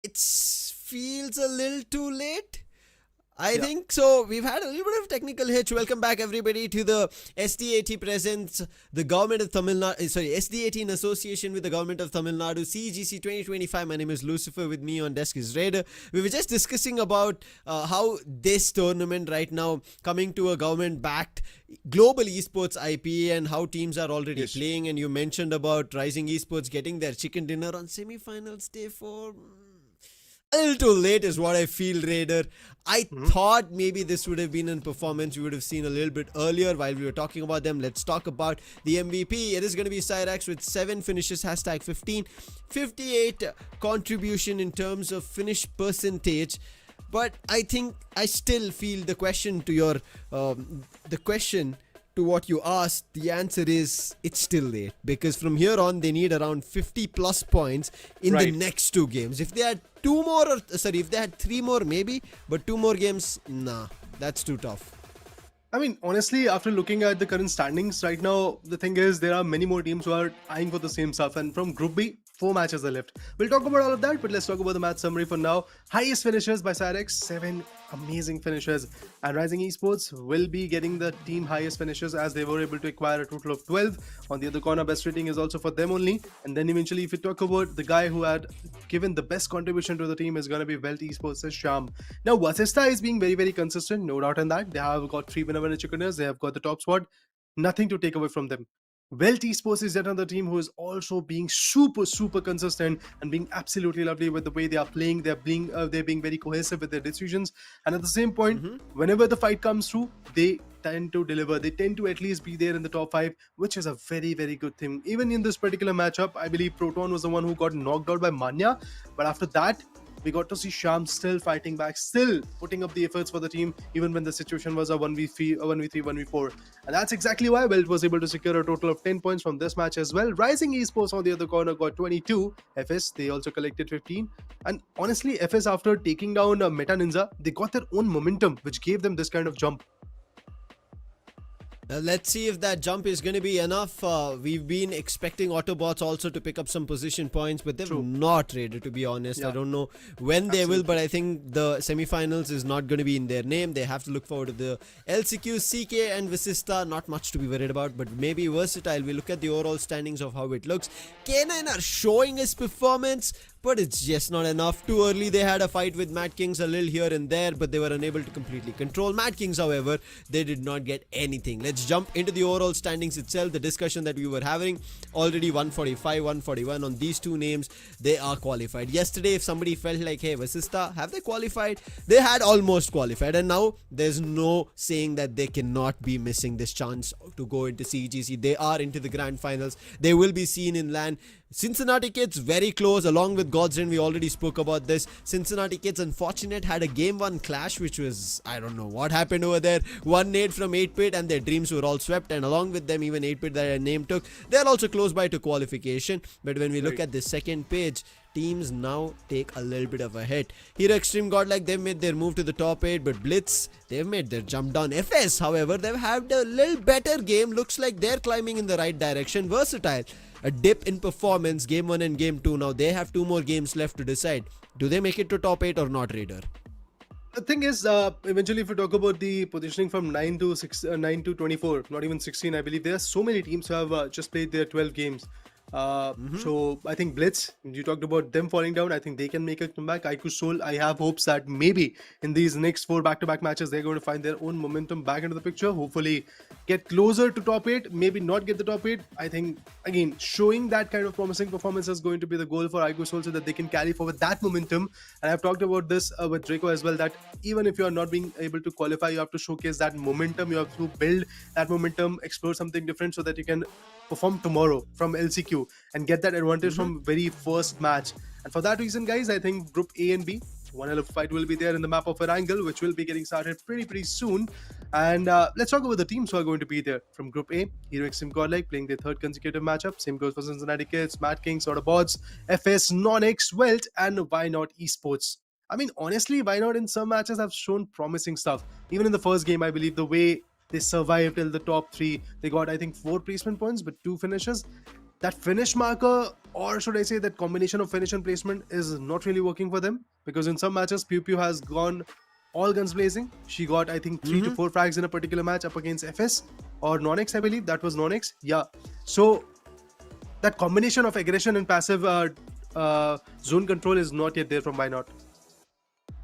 It feels a little too late. I think so. We've had a little bit of technical hitch. Welcome back, everybody, to the SDAT presents the government of Tamil Nadu. Sorry, SDAT in association with the government of Tamil Nadu, CEGC 2025. My name is Lucifer. With me on desk is Raider. We were just discussing about how this tournament right now coming to a government-backed global esports IP and how teams are already playing. And you mentioned about Rising Esports getting their chicken dinner on semi-finals day 4. A little too late is what I feel, Raider. I thought maybe this would have been a performance we would have seen a little bit earlier while we were talking about them. Let's talk about the MVP. It is going to be Cyrax with 7 finishes, hashtag 15. 58 contribution in terms of finish percentage. But I think I still feel the question to your, to what you asked, the answer is it's still late, because from here on they need around 50 plus points in the next 2 games. If they had 2 more, if they had 3 more maybe, but 2 more games, nah, that's too tough. I mean, honestly, after looking at the current standings right now, the thing is there are many more teams who are eyeing for the same stuff, and from Group B, 4 matches are left. We'll talk about all of that, but let's talk about the match summary for now. Highest finishes by Cyrex, 7 amazing finishes, and Rising Esports will be getting the team highest finishes as they were able to acquire a total of 12. On the other corner, best rating is also for them only. And then eventually, if you talk about the guy who had given the best contribution to the team, is going to be WELT Esports' Sham. Now, Vasista is being very, very consistent, no doubt in that. They have got 3 winner chickens, they have got the top spot, nothing to take away from them. WELT Esports is yet another team who is also being super consistent and being absolutely lovely with the way they are playing. They're being very cohesive with their decisions, and at the same point, whenever the fight comes through, they tend to deliver. They tend to at least be there in the top 5, which is a very, very good thing. Even in this particular matchup, I believe Proton was the one who got knocked out by Manya, but after that, we got to see Sham still fighting back, still putting up the efforts for the team, even when the situation was a 1v3, 1v4. And that's exactly why WELT was able to secure a total of 10 points from this match as well. Rising Esports on the other corner got 22. FS, they also collected 15. And honestly, FS, after taking down Meta Ninja, they got their own momentum, which gave them this kind of jump. Let's see if that jump is going to be enough. We've been expecting Autobots also to pick up some position points, but they've not raided, to be honest. I don't know when they will, but I think the semi-finals is not going to be in their name. They have to look forward to the LCQ, CK and Visista. Not much to be worried about, but maybe Versatile. We look at the overall standings of how it looks. K9 are showing his performance, but it's just not enough. Too early, they had a fight with MADKINGs a little here and there, but they were unable to completely control MADKINGs. However, they did not get anything. Let's jump into the overall standings itself. The discussion that we were having, already 145, 141 on these 2 names, they are qualified. Yesterday, if somebody felt like, hey, Vasista, have they qualified? They had almost qualified, and now there's no saying that they cannot be missing this chance to go into CEGC. They are into the Grand Finals. They will be seen in LAN. Cincinnati Kids very close along with Godsend. We already spoke about this. Cincinnati Kids, unfortunate, had a game 1 clash, which was, I don't know what happened over there. 1 nade from 8-bit and their dreams were all swept, and along with them even 8-bit that their name took. They're also close by to qualification, but when we look at the second page, teams now take a little bit of a hit. Here XTREME GODLIKE, they've made their move to the top 8, but Blitz, they've made their jump down. FS, however, they've had a little better game. Looks like they're climbing in the right direction. Versatile, a dip in performance, game 1 and game 2. Now they have 2 more games left to decide. Do they make it to top 8 or not, Raider? The thing is, eventually, if we talk about the positioning from 9 to 24, not even 16, I believe there are so many teams who have just played their 12 games. So I think Blitz, you talked about them falling down. I think they can make a comeback. IQ Soul, I have hopes that maybe in these next 4 back-to-back matches, they're going to find their own momentum back into the picture. Hopefully get closer to top 8, maybe not get the top 8. I think, again, showing that kind of promising performance is going to be the goal for IQ Soul so that they can carry forward that momentum. And I've talked about this with Draco as well, that even if you are not being able to qualify, you have to showcase that momentum. You have to build that momentum, explore something different so that you can perform tomorrow from LCQ and get that advantage from very first match. And for that reason, guys, I think Group A and B, one hell of a fight will be there in the map of ERANGEL, which will be getting started pretty soon. And let's talk about the teams who are going to be there. From Group A, Hero XTREME GODLIKE playing their 3rd consecutive matchup. Same goes for Cincinnati Kids, MADKING, AUTOBOTZ, FS, NONX, WELT, and Why Not Esports. I mean, honestly, Why Not in some matches have shown promising stuff. Even in the first game, I believe the way They survived till the top 3. They got, I think, 4 placement points, but 2 finishes. That finish marker, or should I say that combination of finish and placement, is not really working for them, because in some matches Pew Pew has gone all guns blazing. She got, I think, 3 to 4 frags in a particular match up against FS or NONX, I believe. That was NONX. Yeah. So that combination of aggression and passive zone control is not yet there from Why Not.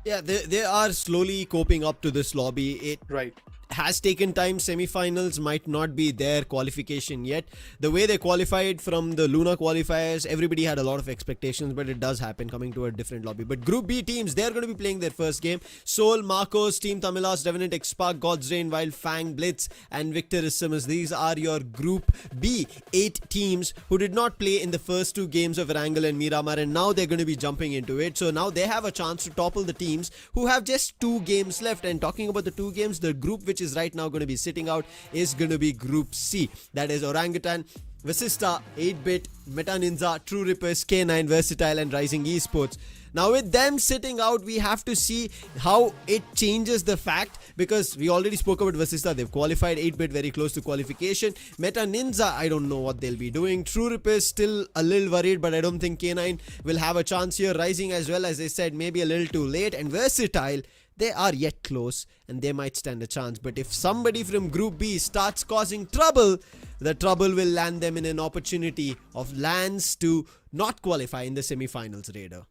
Yeah, they are slowly coping up to this lobby. It Right. has taken time. Semi-finals might not be their qualification yet. The way they qualified from the Luna qualifiers, everybody had a lot of expectations, but it does happen coming to a different lobby. But Group B teams, they're going to be playing their first game. Soul, Marcos, Team Tamilas, Revenant, X-Spark, God's Reign, Wild, Fang, Blitz, and Victorissimus. These are your Group B 8 teams who did not play in the first 2 games of ERANGEL and Miramar, and now they're going to be jumping into it. So now they have a chance to topple the teams who have just 2 games left. And talking about the 2 games, the group which is right now going to be sitting out is going to be Group C. That is Orangutan, Vasista, 8-Bit, Meta Ninja, True Rippers, K9, Versatile, and Rising Esports. Now with them sitting out, we have to see how it changes the fact, because we already spoke about Vasista. They've qualified. 8-Bit very close to qualification. Meta Ninja, I don't know what they'll be doing. True Rippers still a little worried, but I don't think K9 will have a chance here. Rising as well, as I said, maybe a little too late. And Versatile, they are yet close and they might stand a chance. But if somebody from Group B starts causing trouble, the trouble will land them in an opportunity of lands to not qualify in the semi-finals, Raider.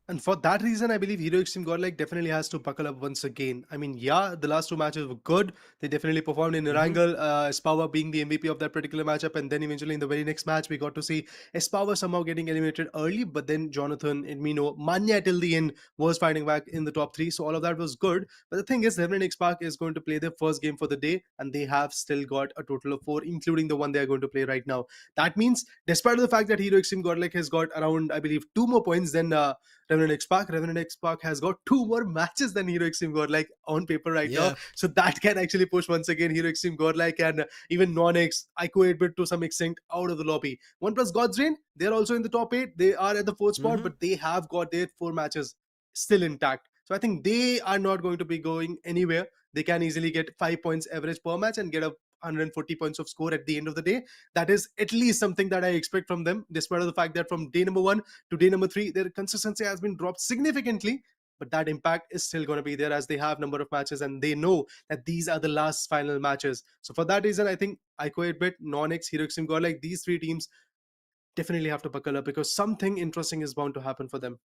And for that reason, I believe Heroics Team Godlike definitely has to buckle up once again. I mean, yeah, the last 2 matches were good. They definitely performed in ERANGEL, Espawa being the MVP of that particular matchup. And then eventually in the very next match, we got to see Espawa somehow getting eliminated early. But then Jonathan, Edmino, Manya till the end was fighting back in the top 3. So all of that was good. But the thing is, Revenant X-Park is going to play their first game for the day. And they have still got a total of 4, including the one they are going to play right now. That means, despite the fact that Heroics Team Godlike has got around, I believe, 2 more points than Revenant X-Park has got 2 more matches than Heroics Team Godlike on paper right now. So that can actually push once again Heroics Team Godlike and even NONX, ICO 8-Bit to some extent out of the lobby. OnePlus God's Reign, they're also in the top 8. They are at the 4th spot, but they have got their 4 matches still intact. So I think they are not going to be going anywhere. They can easily get 5 points average per match and get a 140 points of score at the end of the day. That is at least something that I expect from them, despite of the fact that from day number 1 to day number 3, their consistency has been dropped significantly. But that impact is still going to be there as they have number of matches and they know that these are the last final matches. So for that reason, I think ICO 8-Bit, NONX, Heroics Team Godlike, these 3 teams definitely have to buckle up because something interesting is bound to happen for them.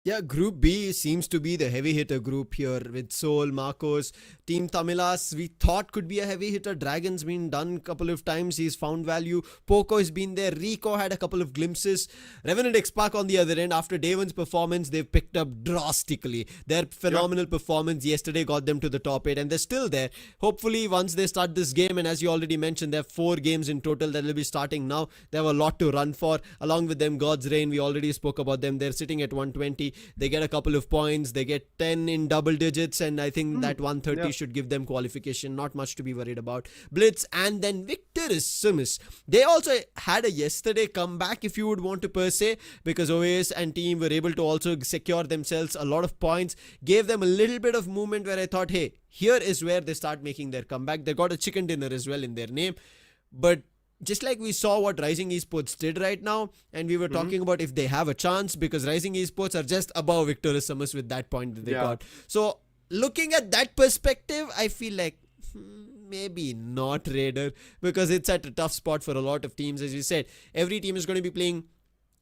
Yeah, Group B seems to be the heavy hitter group here with Soul, Marcos, Team Tamilas. We thought could be a heavy hitter. Dragon's been done a couple of times. He's found value. Poco has been there. Rico had a couple of glimpses. Revenant X-Park on the other end, after day 1's performance, they've picked up drastically. Their phenomenal performance yesterday got them to the top 8 and they're still there. Hopefully, once they start this game, and as you already mentioned, there are 4 games in total that will be starting now. They have a lot to run for. Along with them, God's Reign, we already spoke about them. They're sitting at 120. They get a couple of points. They get 10 in double digits, and I think that 130 should give them qualification. Not much to be worried about. Blitz and then Victorissimus. They also had a yesterday comeback, if you would want to per se, because OAS and team were able to also secure themselves a lot of points. Gave them a little bit of movement where I thought, hey, here is where they start making their comeback. They got a chicken dinner as well in their name. But just like we saw what Rising Esports did right now, and we were talking about if they have a chance, because Rising Esports are just above Victorissimus with that point that they got. So looking at that perspective, I feel like maybe not Raider, because it's at a tough spot for a lot of teams. As you said, every team is going to be playing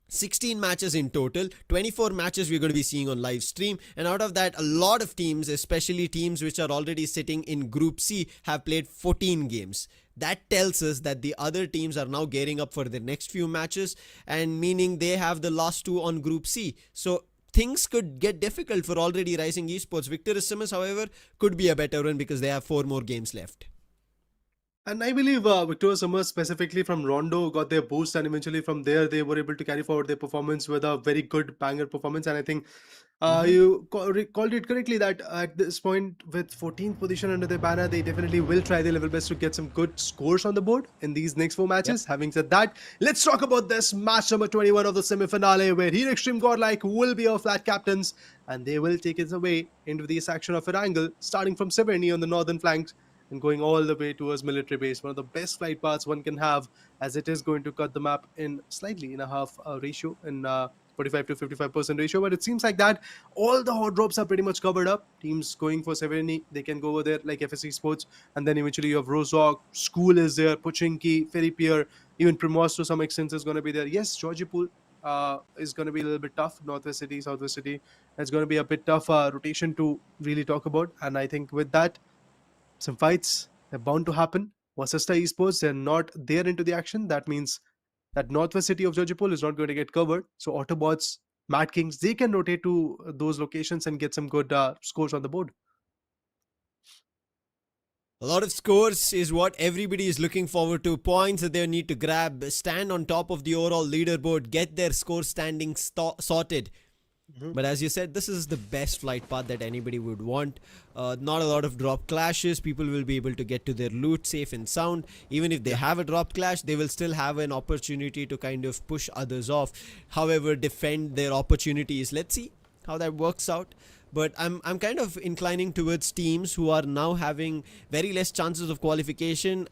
16 matches in total, 24 matches we're going to be seeing on live stream, and out of that, a lot of teams, especially teams which are already sitting in Group C, have played 14 games. That tells us that the other teams are now gearing up for their next few matches, and meaning they have the last 2 on Group C. So things could get difficult for already Rising Esports. Victorissimus, however, could be a better one because they have 4 more games left. And I believe Victorissimus, specifically from Rondo, got their boost, and eventually from there they were able to carry forward their performance with a very good banger performance. And I think you called it correctly that at this point, with 14th position under their banner, they definitely will try their level best to get some good scores on the board in these next 4 matches. Having said that, let's talk about this match number 21 of the semi-finale, where Heroics Team Godlike will be our flat captains, and they will take it away into the section of ERANGEL, starting from 70 on the northern flanks. and going all the way towards military base. One of the best flight paths one can have, as it is going to cut the map in slightly in a half ratio, in 45 to 55% ratio. But it seems like that all the hot drops are pretty much covered up. Teams going for 70, they can go over there like FSC Sports, and then eventually you have Rozok, School is there, Pochinki, Ferripier, even Primos to some extent is going to be there. Yes, Georgipur is going to be a little bit tough. Northwest City, Southwest City, it's going to be a bit tough rotation to really talk about. And I think with that, some fights are bound to happen. Vasista Esports, they're not there into the action. That means that Northwest City of Georgipur is not going to get covered. So Autobots, Mad Kings, they can rotate to those locations and get some good scores on the board. A lot of scores is what everybody is looking forward to. Points that they need to grab, stand on top of the overall leaderboard, get their score standing sorted. But as you said, this is the best flight path that anybody would want. Not a lot of drop clashes. People will be able to get to their loot safe and sound. Even if they have a drop clash, they will still have an opportunity to kind of push others off. However, defend their opportunities. Let's see how that works out. But I'm kind of inclining towards teams who are now having very less chances of qualification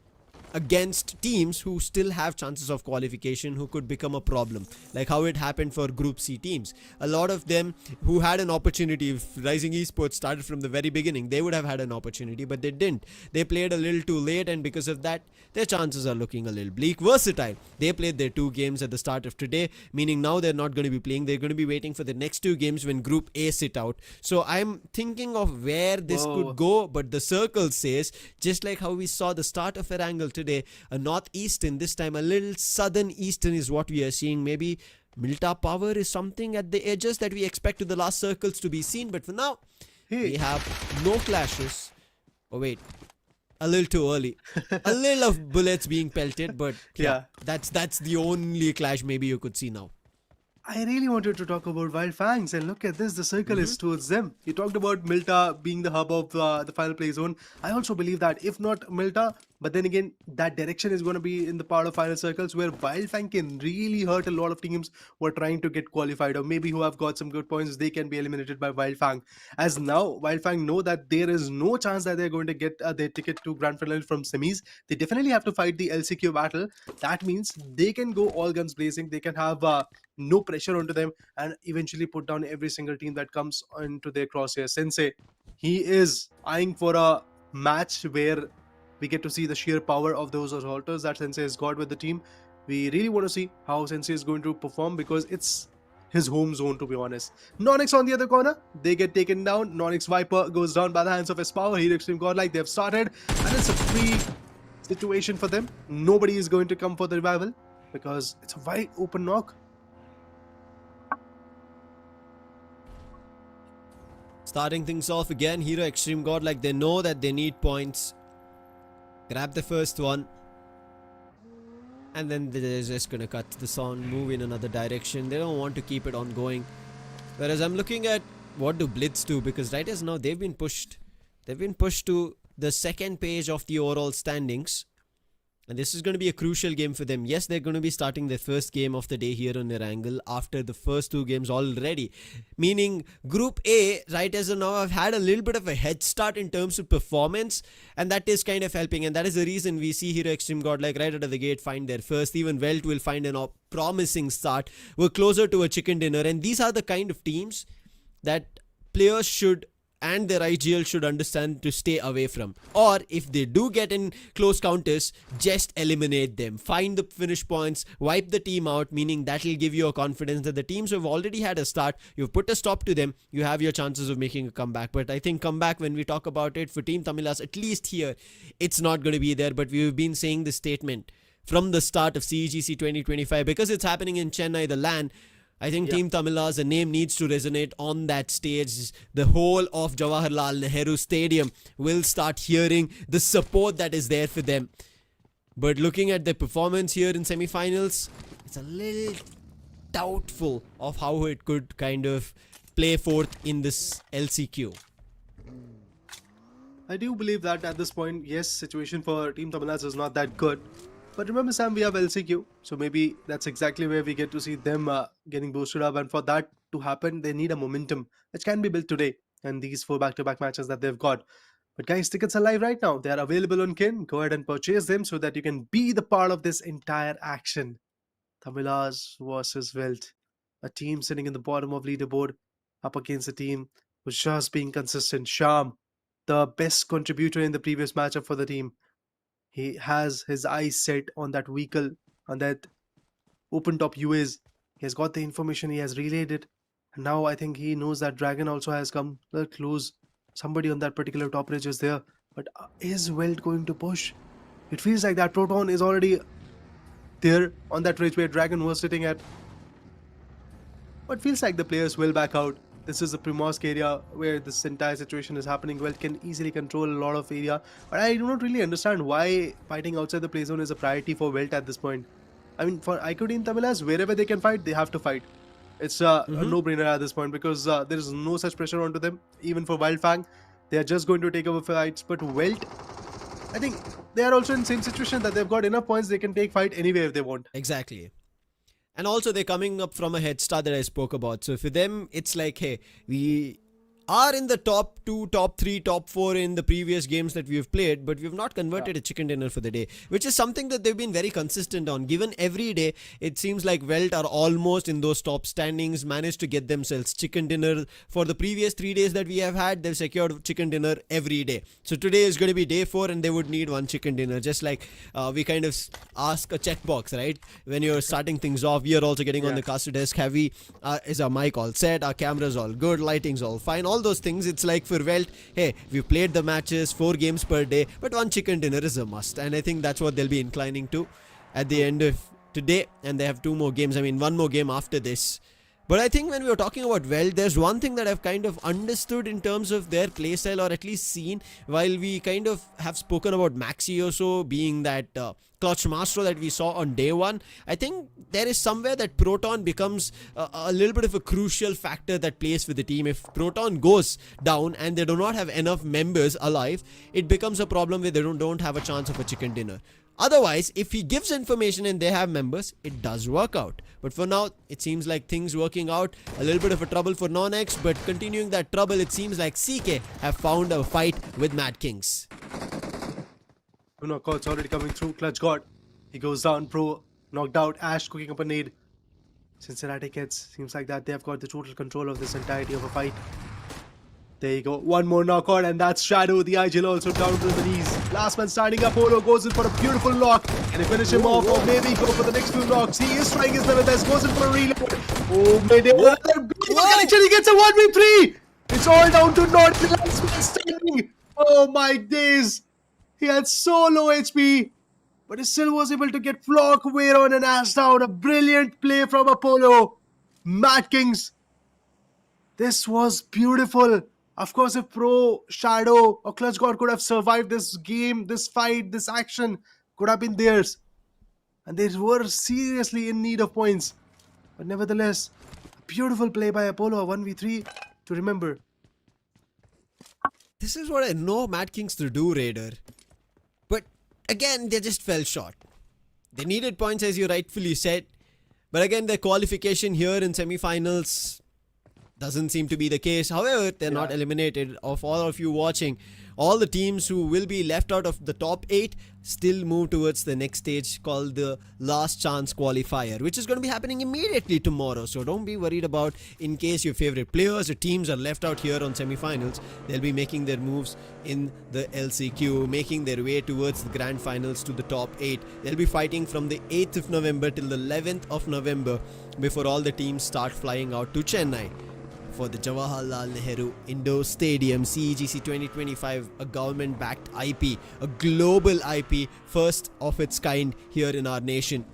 against teams who still have chances of qualification, who could become a problem, like how it happened for Group C teams. A lot of them who had an opportunity, if Rising Esports started from the very beginning, they would have had an opportunity, but they didn't. They played a little too late, and because of that, their chances are looking a little bleak. Versatile, they played their 2 games at the start of today, meaning now they're not going to be playing. They're going to be waiting for the next 2 games when Group A sit out. So I'm thinking of where this could go, but the circle says, just like how we saw the start of ERANGEL today, a northeastern, this time a little southern eastern is what we are seeing. Maybe Milta power is something at the edges that we expect to the last circles to be seen, but for now we have no clashes. Oh wait, a little too early. A little of bullets being pelted, but yeah, that's the only clash maybe you could see now. I really wanted to talk about Wild Fangs, and look at this, the circle is towards them. You talked about Milta being the hub of the final play zone. I also believe that if not Milta, but then again, that direction is going to be in the part of final circles where Wild Fang can really hurt a lot of teams who are trying to get qualified, or maybe who have got some good points. They can be eliminated by Wild Fang. As now, Wild Fang know that there is no chance that they're going to get their ticket to Grand Final from semis. They definitely have to fight the LCQ battle. That means they can go all guns blazing. They can have no pressure onto them and eventually put down every single team that comes into their crosshairs. Sensei, he is eyeing for a match where we get to see the sheer power of those assaulters that Sensei has got with the team. We really want to see how Sensei is going to perform because it's his home zone, to be honest. NONX on the other corner, they get taken down. NONX Viper goes down by the hands of his power. Hero Extreme Godlike, they've started, and it's a free situation for them. Nobody is going to come for the revival because it's a wide open knock. Starting things off again, Hero Extreme Godlike, they know that they need points. Grab the first one. And then they're just gonna cut the song, move in another direction. They don't want to keep it ongoing. Whereas I'm looking at what do Blitz do, because right as now they've been pushed. They've been pushed to the second page of the overall standings. And this is going to be a crucial game for them. Yes, they're going to be starting their first game of the day here on ERANGEL after the first 2 games already. Meaning Group A, right as of now, have had a little bit of a head start in terms of performance. And that is kind of helping. And that is the reason we see Hero Extreme Godlike right out of the gate find their first. Even WELT will find a promising start. We're closer to a chicken dinner. And these are the kind of teams that players should and their IGL should understand to stay away from. Or if they do get in close counters, just eliminate them. Find the finish points, wipe the team out, meaning that will give you a confidence that the teams who have already had a start, you've put a stop to them, you have your chances of making a comeback. But I think comeback, when we talk about it for Team Tamilas, at least here, it's not going to be there. But we've been saying this statement from the start of CEGC 2025 because it's happening in Chennai, the LAN. I think Team Tamilas, the name needs to resonate on that stage. The whole of Jawaharlal Nehru Stadium will start hearing the support that is there for them. But looking at their performance here in semi-finals, it's a little doubtful of how it could kind of play forth in this LCQ. I do believe that at this point, yes, situation for Team Tamilas is not that good. But remember, Sam, we have LCQ, so maybe that's exactly where we get to see them getting boosted up. And for that to happen, they need a momentum which can be built today. And these 4 back-to-back matches that they've got. But guys, tickets are live right now. They are available on Kin. Go ahead and purchase them so that you can be the part of this entire action. Tamilas versus Welt. A team sitting in the bottom of leaderboard up against a team who's just being consistent. Sham, the best contributor in the previous matchup for the team. He has his eyes set on that vehicle, on that open top UAs. He has got the information, he has relayed it. And now I think he knows that Dragon also has come a little close. Somebody on that particular top ridge is there. But is Welt going to push? It feels like that Proton is already there on that ridge where Dragon was sitting at. But feels like the players will back out. This is the Primorsk area where this entire situation is happening. Welt can easily control a lot of area. But I do not really understand why fighting outside the play zone is a priority for Welt at this point. I mean, for IQD and Tamilas, wherever they can fight, they have to fight. It's a no-brainer at this point because there is no such pressure onto them. Even for Wildfang, they are just going to take over fights. But Welt, I think they are also in the same situation that they've got enough points. They can take fight anywhere if they want. Exactly. And also they're coming up from a head start that I spoke about. So for them, it's like, hey, we are in the top 2, top 3, top 4 in the previous games that we've played, but we've not converted a chicken dinner for the day, which is something that they've been very consistent on. Given every day, it seems like Welt are almost in those top standings, managed to get themselves chicken dinner. For the previous 3 days that we have had, they've secured chicken dinner every day. So today is going to be day 4 and they would need one chicken dinner. Just like we kind of ask a checkbox, right? When you're starting things off, we are also getting on the caster desk. Have we, is our mic all set? Our cameras all good? Lighting's all fine? All those things. It's like for Welt, hey, we've played the matches 4 games per day, but one chicken dinner is a must, and I think that's what they'll be inclining to at the end of today. And they have 2 more games, I mean 1 more game after this. But I think when we were talking about Welt, there's one thing that I've kind of understood in terms of their playstyle, or at least seen, while we kind of have spoken about Maxi also being that clutch master that we saw on day 1. I think there is somewhere that Proton becomes a little bit of a crucial factor that plays for the team. If Proton goes down and they do not have enough members alive, it becomes a problem where they don't have a chance of a chicken dinner. Otherwise, if he gives information and they have members, it does work out. But for now, it seems like things working out. A little bit of a trouble for NONX, but continuing that trouble, it seems like CK have found a fight with MADKINGs. Knockouts already coming through. Clutch God. He goes down. Pro knocked out. Ash cooking up a nade. Cincinnati kids. Seems like that they have got the total control of this entirety of a fight. There you go. One more knockout, and that's Shadow. The IGL also down to the knees. Last man standing up. Polo goes in for a beautiful knock. Can he finish him off, or maybe go for the next 2 knocks? He is trying his level best. Goes in for a reload. Oh, maybe another connection. He gets a 1v3. It's all down to North. Last man standing. Oh my days. He had so low HP, but he still was able to get Flock, Veyron, and Ash down. A brilliant play from Apollo. MADKINGs. This was beautiful. Of course, if Pro, Shadow, or Clutch God could have survived this game, this fight, this action, could have been theirs. And they were seriously in need of points. But nevertheless, a beautiful play by Apollo, a 1v3 to remember. This is what I know MADKINGs to do, Raider. But again, they just fell short. They needed points, as you rightfully said. But again, their qualification here in semi-finals doesn't seem to be the case. However, they're not eliminated. Of all of you watching, all the teams who will be left out of the top 8 still move towards the next stage called the last chance qualifier, which is going to be happening immediately tomorrow. So don't be worried about in case your favorite players or teams are left out here on semi-finals. They'll be making their moves in the LCQ, making their way towards the grand finals to the top 8. They'll be fighting from the 8th of November till the 11th of November before all the teams start flying out to Chennai for the Jawaharlal Nehru Indoor Stadium, CEGC 2025, a government-backed IP, a global IP, first of its kind here in our nation.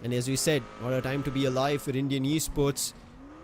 And as we said, what a time to be alive for Indian esports,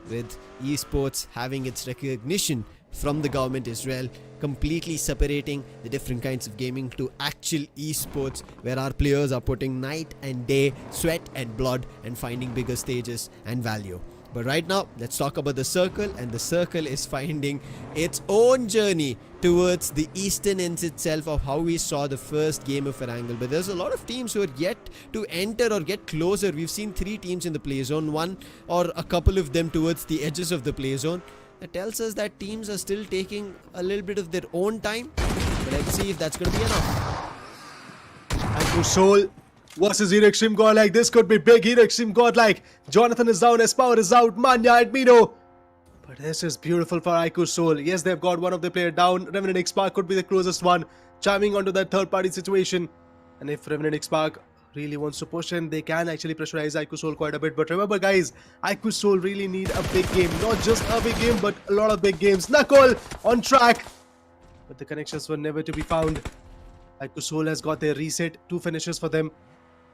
with esports having its recognition from the government as well, completely separating the different kinds of gaming to actual esports, where our players are putting night and day, sweat and blood, and finding bigger stages and value. But right now, let's talk about the circle, and the circle is finding its own journey towards the eastern ends itself of how we saw the first game of ERANGEL. But there's a lot of teams who are yet to enter or get closer. We've seen 3 teams in the play zone, one or a couple of them towards the edges of the play zone. That tells us that teams are still taking a little bit of their own time. But let's see if that's going to be enough. iQsoul versus ERANGEL Godlike. This could be big. ERANGEL Godlike. Jonathan is down. Espower is out. Manya and Mino. But this is beautiful for iQsoul. Yes, they've got one of the player down. Revenant X-Spark could be the closest one, chiming onto that third-party situation. And if Revenant X-Spark really wants to push in, they can actually pressurize iQsoul quite a bit. But remember, guys, iQsoul really need a big game. Not just a big game, but a lot of big games. Knuckle on track. But the connections were never to be found. iQsoul has got their reset. 2 finishes for them.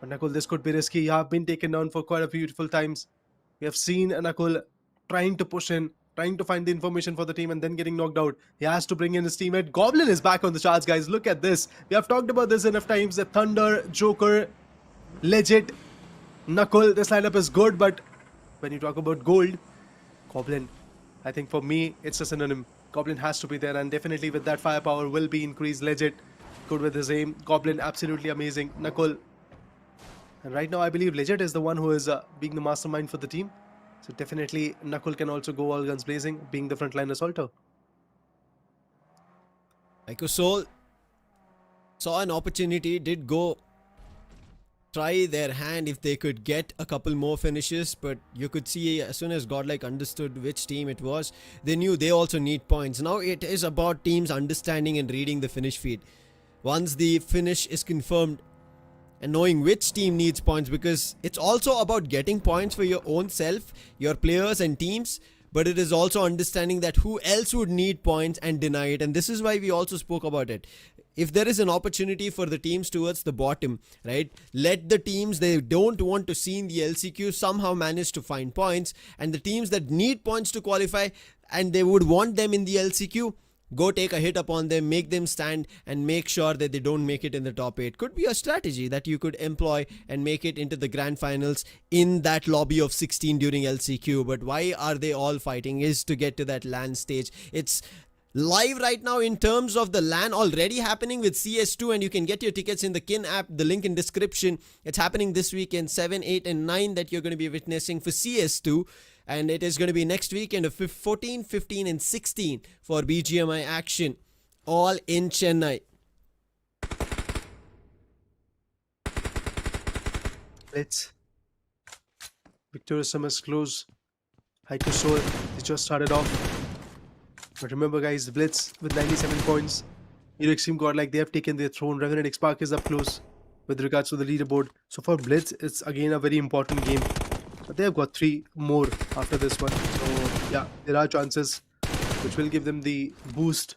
But Knuckle, this could be risky. You have been taken down for quite a beautiful times. We have seen Knuckle trying to push in, trying to find the information for the team and then getting knocked out. He has to bring in his teammate. Goblin is back on the charts, guys. Look at this. We have talked about this enough times. The Thunder, Joker, Legit, Knuckle. This lineup is good, but when you talk about gold, Goblin, I think for me, it's a synonym. Goblin has to be there, and definitely with that firepower will be increased. Legit, good with his aim. Goblin, absolutely amazing. Knuckle. And right now, I believe Legit is the one who is being the mastermind for the team. So definitely, Knuckle can also go all guns blazing, being the frontline assaulter. iQsoul saw an opportunity, did go try their hand if they could get a couple more finishes, but you could see as soon as Godlike understood which team it was, they knew they also need points. Now it is about teams understanding and reading the finish feed. Once the finish is confirmed and knowing which team needs points, because it's also about getting points for your own self, your players and teams, but it is also understanding that who else would need points and deny it. And this is why we also spoke about it. If there is an opportunity for the teams towards the bottom, right, let the teams they don't want to see in the LCQ somehow manage to find points, and the teams that need points to qualify and they would want them in the LCQ, go take a hit upon them, make them stand and make sure that they don't make it in the top 8. Could be a strategy that you could employ and make it into the grand finals in that lobby of 16 during LCQ. But why are they all fighting is to get to that LAN stage. It's live right now in terms of the LAN already happening with CS2, and you can get your tickets in the Kin app, the link in description. It's happening this weekend, 7, 8 and 9 that you're going to be witnessing for CS2. And it is going to be next weekend of 14, 15 and 16 for BGMI action, all in Chennai. Let's. Victorious Summers close. iQsoul, they just started off. But remember, guys, Blitz with 97 points. ERANGEL Godlike, they have taken their throne. Revenant X-Spark is up close with regards to the leaderboard. So for Blitz, it's again a very important game. But they have got 3 more after this one. So yeah, there are chances which will give them the boost.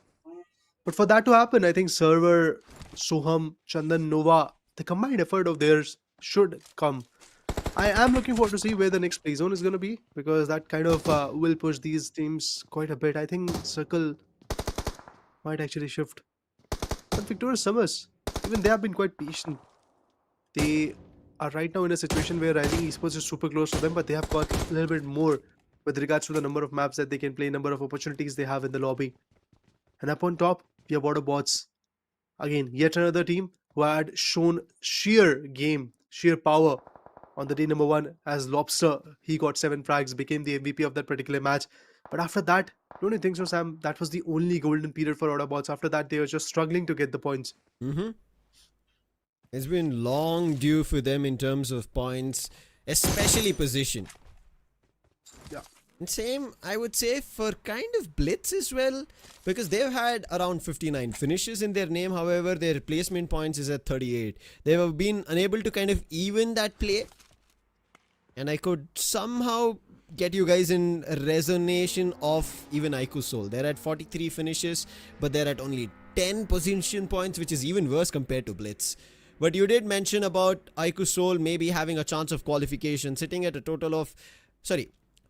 But for that to happen, I think Server, Soham, Chandan, Nova, the combined effort of theirs should come. I am looking forward to see where the next play zone is going to be, because that kind of will push these teams quite a bit. I think Circle might actually shift. But Victorious Summers, even they have been quite patient. They are right now in a situation where Rising Esports is super close to them, but they have got a little bit more with regards to the number of maps that they can play, number of opportunities they have in the lobby. And up on top, we have AUTOBOTZ. Again, yet another team who had shown sheer game, sheer power on the day number 1 as Lobster. He got 7 frags, became the MVP of that particular match. But after that, don't you think so, Sam? That was the only golden period for AUTOBOTZ. After that, they were just struggling to get the points. It's been long due for them in terms of points, especially position. Yeah. And same, I would say, for kind of Blitz as well, because they've had around 59 finishes in their name. However, their replacement points is at 38. They have been unable to kind of even that play. And I could somehow get you guys in resonation of even iQsoul. They're at 43 finishes, but they're at only 10 position points, which is even worse compared to Blitz. But you did mention about iQsoul maybe having a chance of qualification, sitting at a total of,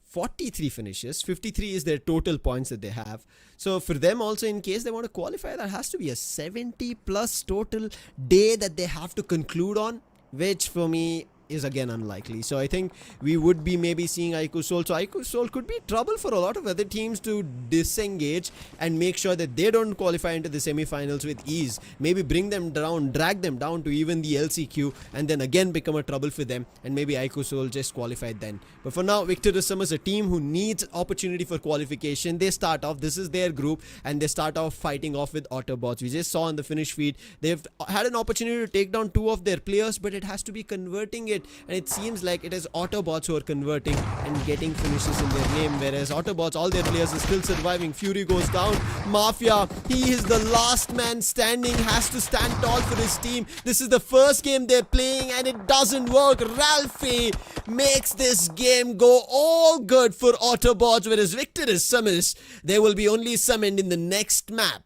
43 finishes. 53 is their total points that they have. So for them also, in case they want to qualify, that has to be a 70 plus total day that they have to conclude on, which for me is again unlikely. So I think we would be maybe seeing iQsoul. So iQsoul could be trouble for a lot of other teams to disengage and make sure that they don't qualify into the semi-finals with ease. Maybe bring them down, drag them down to even the LCQ, and then again become a trouble for them, and maybe iQsoul just qualified then. But for now, Victorism is a team who needs opportunity for qualification. They start off, this is their group, and they start off fighting off with AUTOBOTZ. We just saw on the finish feed, they've had an opportunity to take down 2 of their players, but it has to be converting it, and it seems like it is AUTOBOTZ who are converting and getting finishes in their name, whereas AUTOBOTZ, all their players are still surviving. Fury goes down. Mafia, he is the last man standing, has to stand tall for his team. This is the first game they're playing and it doesn't work. Ralphie makes this game go all good for AUTOBOTZ, whereas Victorism, they will be only summoned in the next map.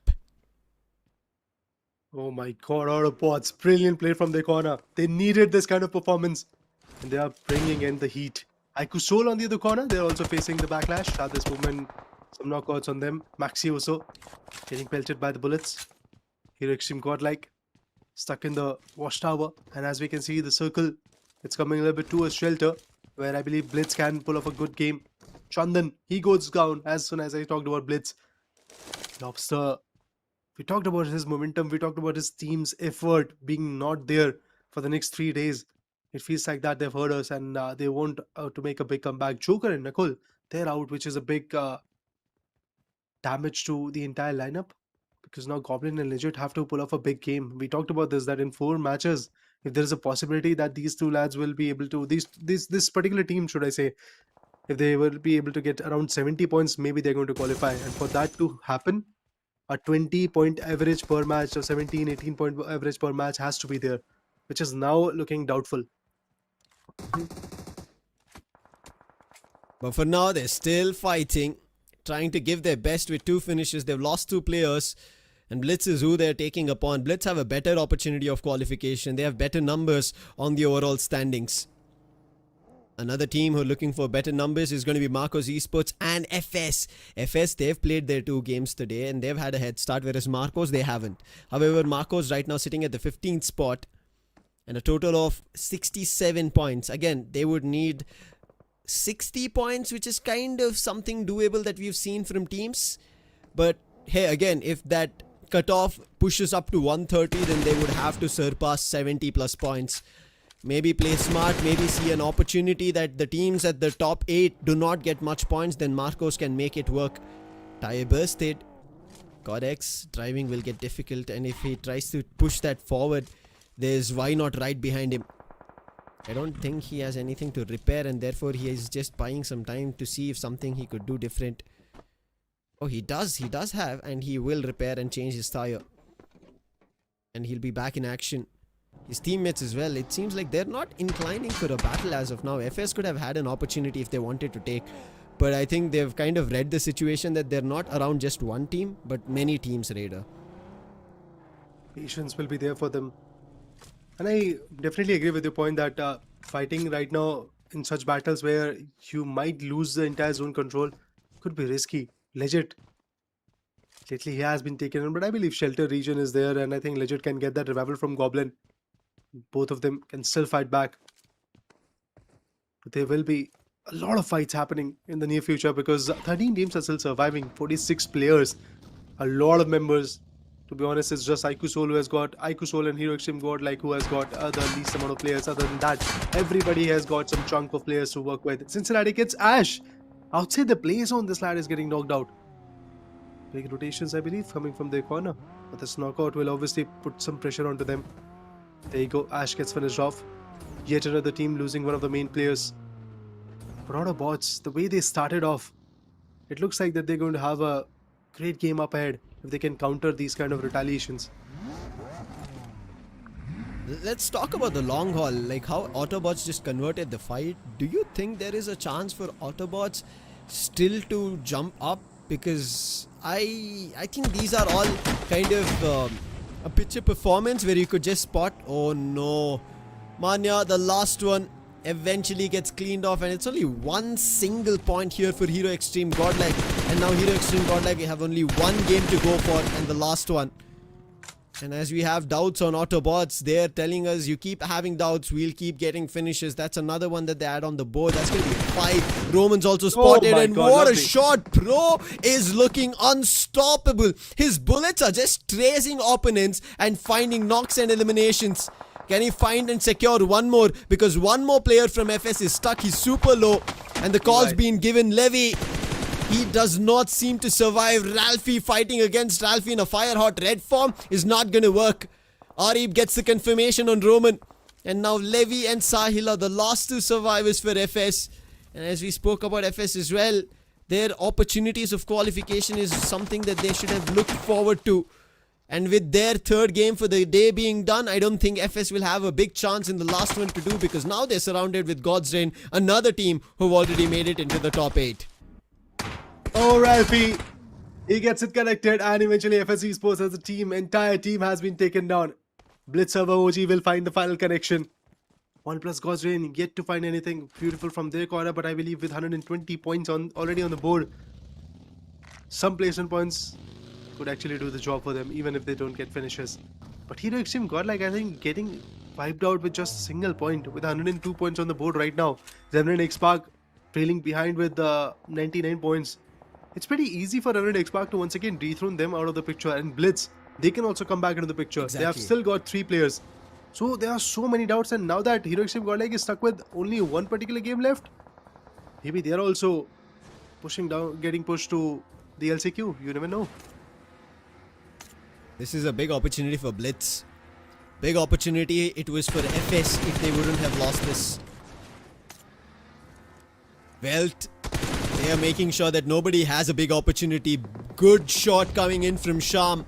Oh my god, AUTOBOTZ, brilliant play from their corner. They needed this kind of performance, and they are bringing in the heat. iQsoul on the other corner, they're also facing the backlash. At this moment, some knockouts on them. Maxi also getting pelted by the bullets. Here Extreme Godlike stuck in the watchtower, and as we can see, the circle, it's coming a little bit towards shelter, where I believe Blitz can pull off a good game. Chandan, he goes down as soon as I talked about Blitz. Lobster, we talked about his momentum, we talked about his team's effort being not there for the next 3 days. It feels like that they've heard us, and they want to make a big comeback. Joker and Nakul, they're out, which is a big damage to the entire lineup, because now Goblin and Legit have to pull off a big game. We talked about this, that in 4 matches, if there is a possibility that these 2 lads will be able to, this particular team, should I say, if they will be able to get around 70 points, maybe they're going to qualify. And for that to happen, a 20-point average per match or 17-18 point average per match has to be there, which is now looking doubtful. But for now, they're still fighting, trying to give their best with 2 finishes. They've lost 2 players, and Blitz is who they're taking upon. Blitz have a better opportunity of qualification. They have better numbers on the overall standings. Another team who are looking for better numbers is going to be Marcos Esports and FS. FS, they've played their 2 games today and they've had a head start, whereas Marcos, they haven't. However, Marcos right now sitting at the 15th spot and a total of 67 points. Again, they would need 60 points, which is kind of something doable that we've seen from teams. But hey, again, if that cutoff pushes up to 130, then they would have to surpass 70 plus points. Maybe play smart, maybe see an opportunity that the teams at the top 8 do not get much points, then Marcos can make it work. Tire bursted. Codex driving will get difficult, and if he tries to push that forward, there's why not right behind him. I don't think he has anything to repair, and therefore he is just buying some time to see if something he could do different. Oh, he does have, and he will repair and change his tire. And he'll be back in action. His teammates as well, it seems like they're not inclining for a battle as of now. FS could have had an opportunity if they wanted to take, but I think they've kind of read the situation that they're not around just one team, but many teams, Raider. Patience will be there for them. And I definitely agree with your point that fighting right now in such battles where you might lose the entire zone control could be risky. Legit, lately he has been taken on, but I believe Shelter region is there, and I think Legit can get that revival from Goblin. Both of them can still fight back. But there will be a lot of fights happening in the near future, because 13 teams are still surviving, 46 players, a lot of members. To be honest, it's just iQsoul who has got iQsoul and Hero Extreme Godlike who has got the least amount of players. Other than that, everybody has got some chunk of players to work with. Cincinnati gets Ash. Outside the play zone, this lad is getting knocked out. Big rotations, I believe, coming from their corner. But this knockout will obviously put some pressure onto them. There you go, Ash gets finished off. Yet another team losing one of the main players. But AUTOBOTZ, the way they started off, it looks like that they're going to have a great game up ahead if they can counter these kind of retaliations. Let's talk about the long haul, like how AUTOBOTZ just converted the fight. Do you think there is a chance for AUTOBOTZ still to jump up? Because I think these are all kind of a picture performance where you could just spot, oh no, Manya, the last one eventually gets cleaned off, and it's only 1 single point here for Hero Extreme Godlike. And now Hero Extreme Godlike have only 1 game to go for, and the last one. And as we have doubts on AUTOBOTZ, they're telling us you keep having doubts, we'll keep getting finishes. That's another one that they add on the board. That's going to be 5. Roman's also spotted, my and God, what a lovely. shot. Pro is looking unstoppable. His bullets are just tracing opponents and finding knocks and eliminations. Can he find and secure one more? Because one more player from FS is stuck. He's super low. And the call's Right. been given. Levy, he does not seem to survive. Ralphie fighting against Ralphie in a fire-hot red form is not going to work. Arib gets the confirmation on Roman. And now Levy and Sahil are the last 2 survivors for FS. And as we spoke about FS as well, their opportunities of qualification is something that they should have looked forward to. And with their 3rd game for the day being done, I don't think FS will have a big chance in the last one to do, because now they're surrounded with God's Reign, another team who've already made it into the top 8. Oh, Ralphie. He gets it connected, and eventually FS Esports as a team, entire team has been taken down. Blitz server OG will find the final connection. 1+ God's Reign yet to find anything beautiful from their corner, but I believe with 120 points already on the board, some placement points could actually do the job for them, even if they don't get finishes. But Hero Extreme Godlike, I think, getting wiped out with just a single point, with 102 points on the board right now. Revenant X-Park trailing behind with 99 points. It's pretty easy for Revenant X-Park to once again dethrone them out of the picture. And Blitz, they can also come back into the picture. They have Exactly. still got 3 players. So there are so many doubts, and now that Hero Extreme Godlike is stuck with only one particular game left, maybe they're also pushing down, getting pushed to the LCQ. You never know. This is a big opportunity for Blitz. Big opportunity it was for FS if they wouldn't have lost this. Welt, they are making sure that nobody has a big opportunity. Good shot coming in from Sham.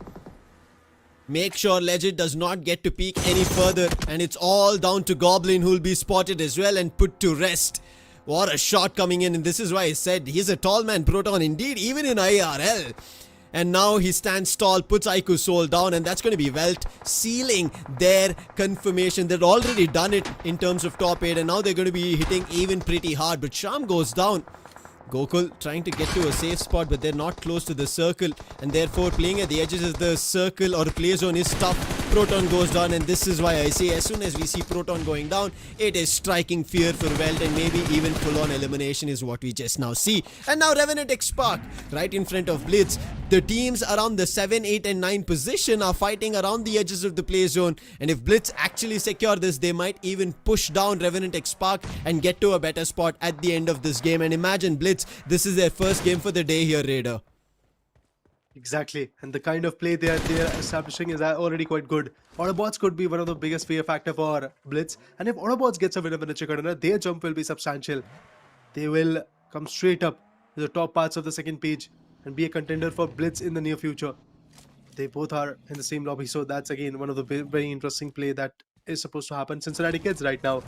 Make sure Legend does not get to peek any further. And it's all down to Goblin, who will be spotted as well and put to rest. What a shot coming in. And this is why I said he's a tall man, Proton. Indeed, even in IRL. And now he stands tall, puts Aiku's soul down, and that's going to be Welt sealing their confirmation. They'd already done it in terms of top 8, and now they're going to be hitting even pretty hard. But Sham goes down. Gokul trying to get to a safe spot, but they're not close to the circle, and therefore playing at the edges of the circle or play zone is tough. Proton goes down, and this is why I say as soon as we see Proton going down, it is striking fear for Welt, and maybe even full-on elimination is what we just now see. And now Revenant X-Park right in front of Blitz. The teams around the 7, 8 and 9 position are fighting around the edges of the play zone, and if Blitz actually secure this, they might even push down Revenant X-Park and get to a better spot at the end of this game. And imagine Blitz, this is their first game for the day here, Raider. Exactly, and the kind of play they are establishing is already quite good. AUTOBOTZ could be one of the biggest fear factor for Blitz, and if AUTOBOTZ gets a win of the chicken dinner, their jump will be substantial. They will come straight up to the top parts of the second page and be a contender for Blitz in the near future. They both are in the same lobby, so that's again one of the very interesting play that is supposed to happen. Cincinnati Kids right now,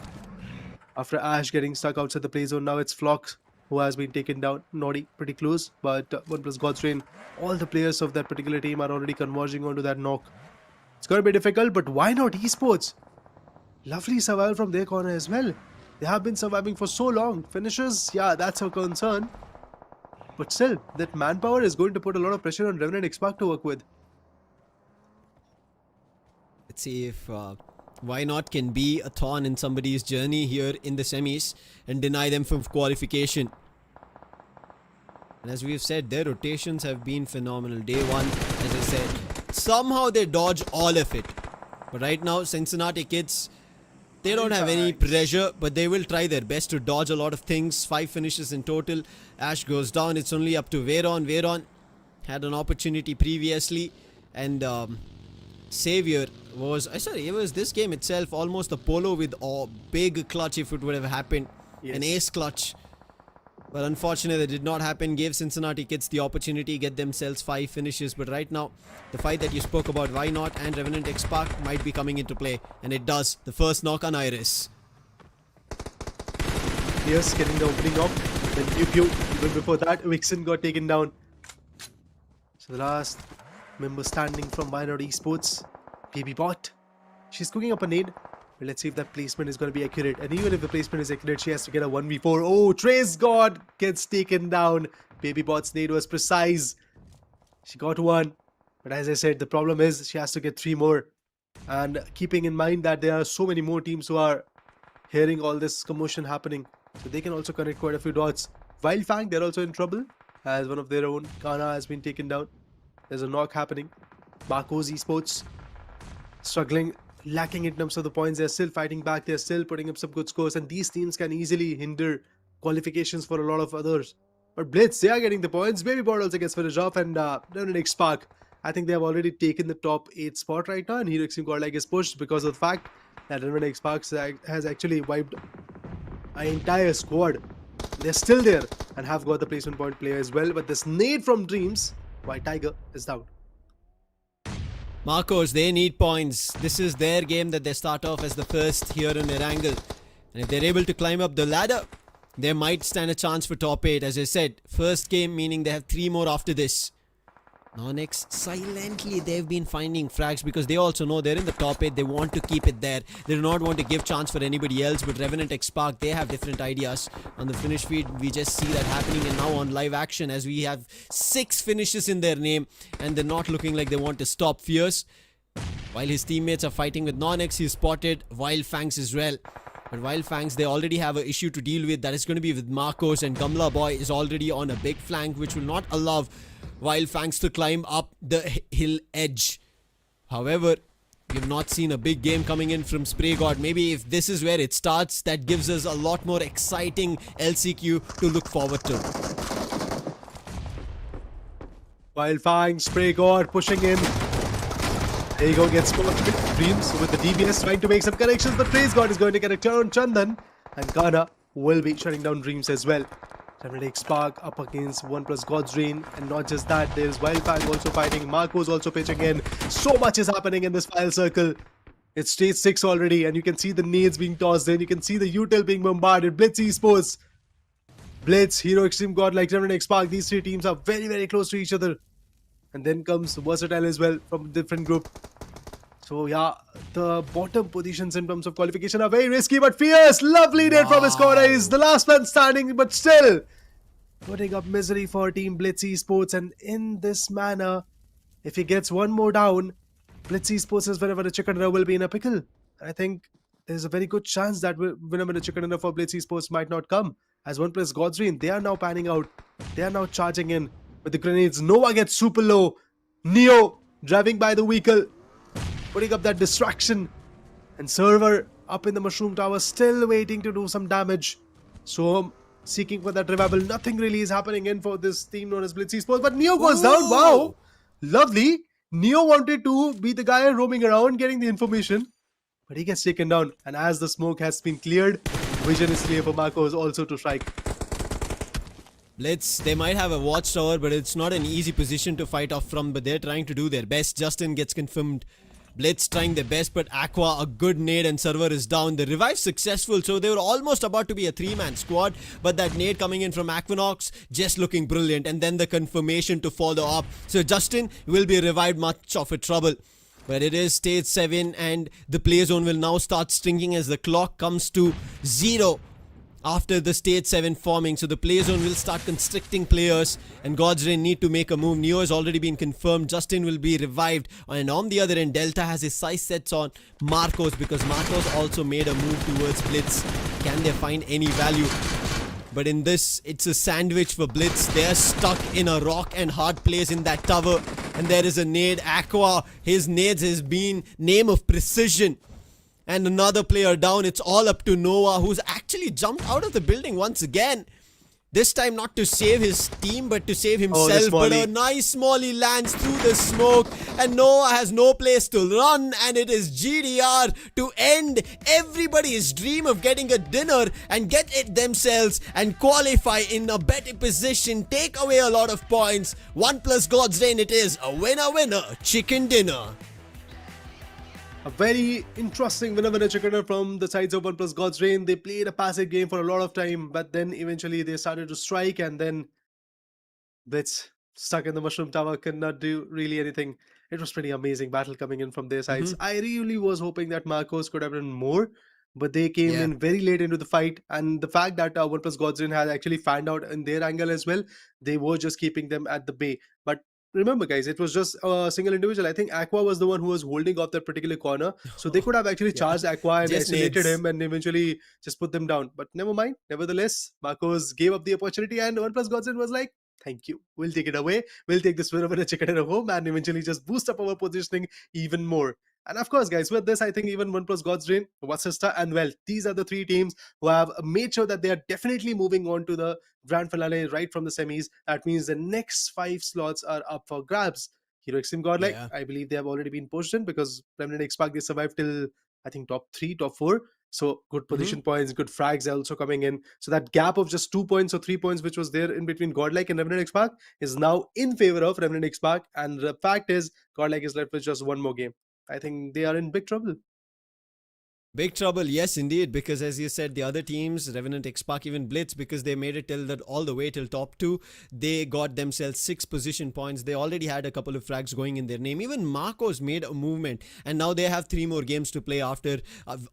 after Ash getting stuck outside the play zone, now it's Flox who has been taken down. Naughty pretty close, but 1+ God's Reign, all the players of that particular team are already converging onto that knock. It's going to be difficult, but why not Esports? Lovely survival from their corner as well. They have been surviving for so long. Finishes, yeah, that's a concern. But still, that manpower is going to put a lot of pressure on Revenant X-Park to work with. Let's see if why not can be a thorn in somebody's journey here in the semis and deny them from qualification. And as we've said, their rotations have been phenomenal. Day 1, as I said, somehow they dodge all of it. But right now, Cincinnati Kids, they don't have any pressure, but they will try their best to dodge a lot of things. 5 finishes in total. Ash goes down. It's only up to Veron. Veron had an opportunity previously, and Savior was, it was this game itself almost a polo with a big clutch if it would have happened. Yes. An ace clutch. But unfortunately, that did not happen. Gave Cincinnati Kids the opportunity, get themselves 5 finishes. But right now, the fight that you spoke about, why not, and Revenant X-Park might be coming into play. And it does. The first knock on Iris. Yes, getting the opening knock. Then Pew Pew. Even before that, Vixen got taken down. So the last member standing from Minor Esports, Baby Bot. She's cooking up a nade. But let's see if that placement is going to be accurate. And even if the placement is accurate, she has to get a 1v4. Oh, Trace God gets taken down. Baby Bot's nade was precise. She got one. But as I said, the problem is she has to get 3 more. And keeping in mind that there are so many more teams who are hearing all this commotion happening, so they can also connect quite a few dots. Wild Fang, they're also in trouble as one of their own, Kana, has been taken down. There's a knock happening. Marco's Esports struggling, lacking in terms of the points. They're still fighting back. They're still putting up some good scores, and these teams can easily hinder qualifications for a lot of others. But Blitz, they are getting the points. Baby Board also gets finished off, and NONX Spark, I think they have already taken the top 8 spot right now, and Hero Extreme Godlike is pushed because of the fact that NONX Spark has actually wiped an entire squad. They're still there and have got the placement point player as well, but this nade from Dreams, White Tiger, is down. Marcos, they need points. This is their game that they start off as the first here in ERANGEL. And if they're able to climb up the ladder, they might stand a chance for top 8. As I said, first game meaning they have 3 more after this. NONX, silently they've been finding frags because they also know they're in the top 8. They want to keep it there. They do not want to give chance for anybody else. But Revenant X Spark, they have different ideas. On the finish feed, we just see that happening. And now on live action, as we have 6 finishes in their name, and they're not looking like they want to stop Fierce. While his teammates are fighting with NONX, he's spotted Wild Fangs as well. But Wild Fangs, they already have an issue to deal with. That is going to be with Marcos, and Gamla Boy is already on a big flank, which will not allow Wild Fangs to climb up the hill edge. However, we have not seen a big game coming in from Spray God. Maybe if this is where it starts, that gives us a lot more exciting LCQ to look forward to. Wild Fang, Spray God pushing in. There you go, gets Dreams with the DBS trying to make some connections, but Praise God is going to get a turn on Chandan, and Ghana will be shutting down Dreams as well. Revenant Spark up against 1+ God's Reign, and not just that, there's Wild Fang also fighting, Marco's also pitching in. So much is happening in this file circle. It's stage 6 already, and you can see the nades being tossed in, you can see the util being bombarded. Blitz Esports, Blitz, Hero Extreme Godlike, Revenant Spark, these 3 teams are very, very close to each other. And then comes Versatile as well from a different group. So yeah, the bottom positions in terms of qualification are very risky, but Fierce, lovely nade from his corner. He's the last man standing, but still putting up misery for Team Blitz Esports. And in this manner, if he gets one more down, Blitz Esports is whenever the chicken dinner will be in a pickle. I think there's a very good chance that whenever the chicken dinner for Blitz Esports might not come. As 1+ God's Reign, they are now panning out. They are now charging in with the grenades. Nova gets super low. Neo driving by the vehicle, putting up that distraction. And Server up in the Mushroom Tower, still waiting to do some damage. So seeking for that revival. Nothing really is happening in for this team known as Blitz Esports. But Neo goes down. Wow. Lovely. Neo wanted to be the guy roaming around getting the information, but he gets taken down. And as the smoke has been cleared, vision is clear for Marcos also to strike. Blitz, they might have a watchtower, but it's not an easy position to fight off from, but they're trying to do their best. Justin gets confirmed. Blitz trying their best, but Aqua, a good nade, and Server is down. The revive successful, so they were almost about to be a 3-man squad, but that nade coming in from Aquinox just looking brilliant, and then the confirmation to follow up. So Justin will be revived, much of a trouble. But it is stage 7, and the play zone will now start stringing as the clock comes to 0 after the stage 7 forming. So the play zone will start constricting players, and God's Reign need to make a move. Neo has already been confirmed. Justin will be revived, and on the other end, Delta has his size sets on Marcos, because Marcos also made a move towards Blitz. Can they find any value? But in this, it's a sandwich for Blitz. They're stuck in a rock and hard place in that tower, and there is a nade. Aqua, his nades has been name of precision. And another player down. It's all up to Noah, who's actually jumped out of the building once again. This time not to save his team, but to save himself. But a nice smally lands through the smoke, and Noah has no place to run, and it is GDR to end everybody's dream of getting a dinner and get it themselves and qualify in a better position, take away a lot of points. 1+ God's Reign it is. A winner, chicken dinner. A very interesting winner chicken from the sides of 1+ God's Reign. They played a passive game for a lot of time, but then eventually they started to strike, and then Blitz stuck in the Mushroom Tower, could not do really anything. It was pretty amazing battle coming in from their sides. I really was hoping that Marcos could have done more, but they came in very late into the fight, and the fact that 1+ God's Reign had actually fanned out in their angle as well, they were just keeping them at the bay. But remember, guys, it was just a single individual. I think Aqua was the one who was holding off that particular corner. So they could have actually charged Aqua and Just isolated nades. him and eventually just put them down. But never mind. Nevertheless, Marcos gave up the opportunity and OnePlus Godsend was like, thank you. We'll take it away. We'll take this winner and chicken at home and eventually just boost up our positioning even more. And of course, guys, with this, I think even OnePlus Godsend, Vasista, and WELT, these are the three teams who have made sure that they are definitely moving on to the grand finale right from the semis. That means the next 5 slots are up for grabs. Hero Extreme Godlike, Yeah. I believe they have already been pushed in because Remnant X-Pac, they survived till, I think, top 3, top 4. So good position points, good frags are also coming in. So that gap of just 2 points or 3 points, which was there in between Godlike and Remnant X-Pac, is now in favor of Remnant X-Pac. And the fact is, Godlike is left with just one more game. I think they are in big trouble. Big trouble, yes, indeed, because as you said, the other teams, Revenant, X-Pac, even Blitz, because they made it till that all the way till top 2, they got themselves 6 position points. They already had a couple of frags going in their name. Even Marcos made a movement, and now they have 3 more games to play after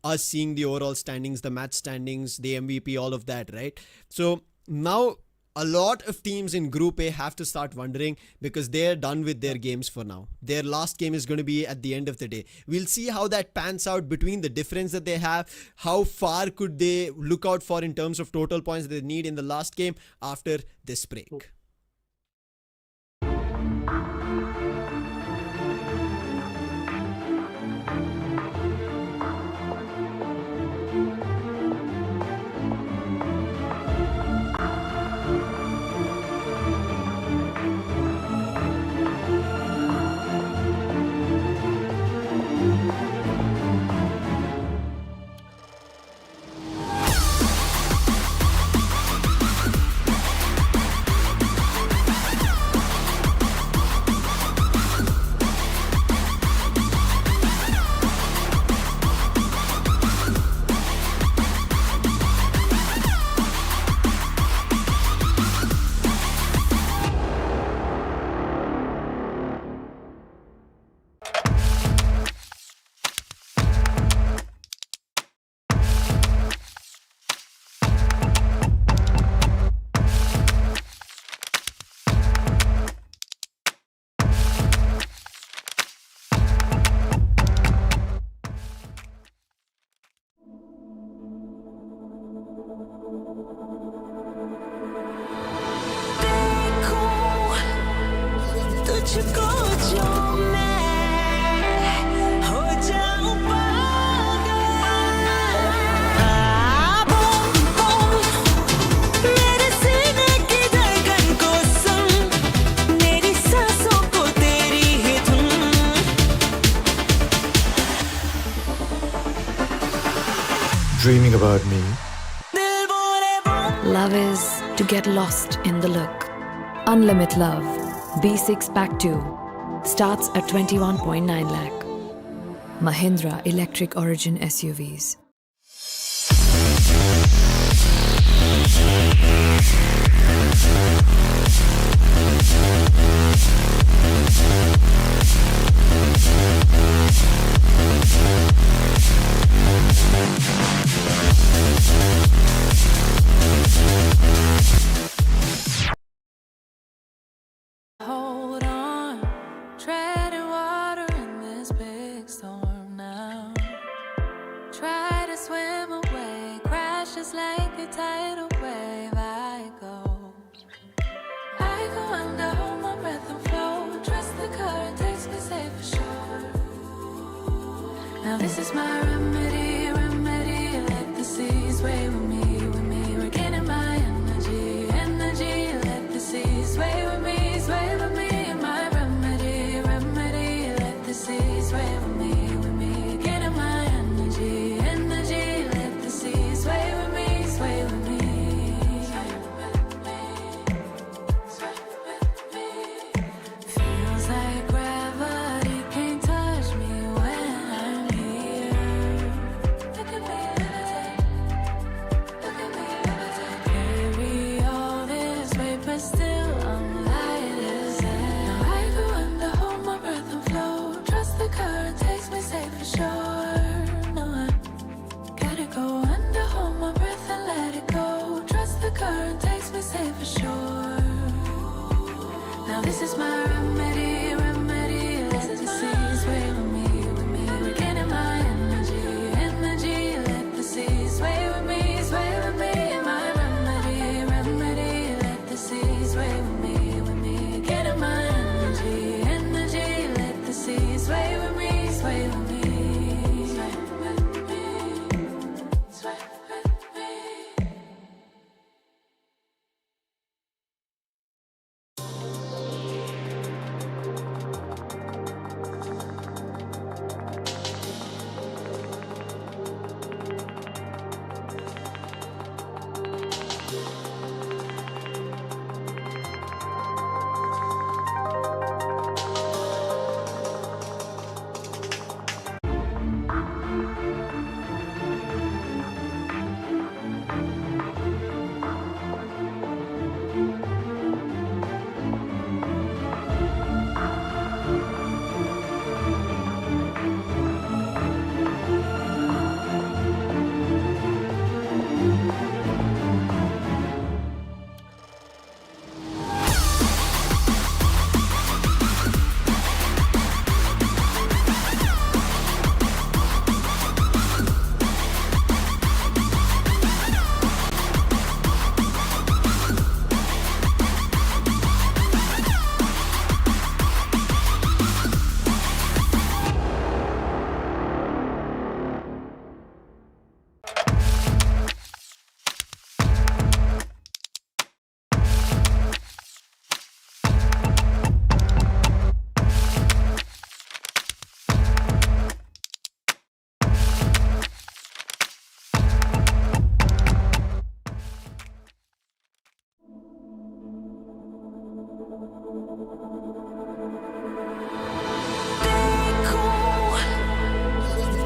us seeing the overall standings, the match standings, the MVP, all of that, right? So now a lot of teams in Group A have to start wondering because they're done with their games for now. Their last game is going to be at the end of the day. We'll see how that pans out between the difference that they have. How far could they look out for in terms of total points they need in the last game after this break. तुझको जो मैं हो जाऊं पागल boom boom मेरे सीने की धड़कन को सुन मेरी सांसों को तेरी ही धुन Dreaming about me. दिल बोले boom Love is to get lost in the look. Unlimit Love B6 Pack 2 starts at 21.9 lakh. Mahindra Electric Origin SUVs. Hold on, treading water in this big storm now. Try to swim away, crash just like a tidal wave. I go under, hold my breath and flow. Trust the current takes me safe for sure. Now this is my remedy, remedy. Let the seas sway with me, regaining my energy, energy. Let the seas sway with me, my remedy, remedy. Let the seas sway with me, regaining my energy, energy. Let the seas sway with me, sway with me. Feels like gravity can't touch me when I'm here. Look at me levitate, look at me levitate. Carry all this weight, but still I'm light as air. Now I go under, hold my breath and flow. Trust the current takes me safe for sure. No, I gotta go under, hold my breath and let it go. Trust the current takes me safe for sure. Now now. This is my remedy, remedy. Let the seas sway with me, with me. We're getting my energy, energy. Let the seas sway with me, sway with me. My remedy, remedy. Let the seas sway with me, with me. Getting my energy, energy. Let the seas sway with me, sway with me. Sway with me, sway with me.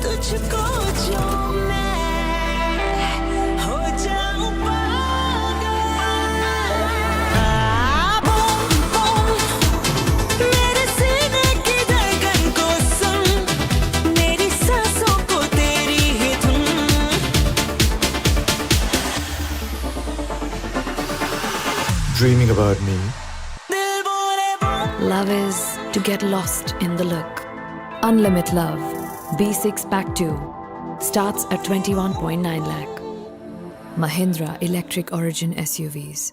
तुझको जो मैं हो जाऊं पागल boom boom मेरे सीने की धड़कन को सुन मेरी सांसों को तेरी ही धुन Dreaming about me. दिल बोले boom Love is to get lost in the look. Unlimit Love B6 Pack 2 starts at 21.9 lakh. Mahindra Electric Origin SUVs.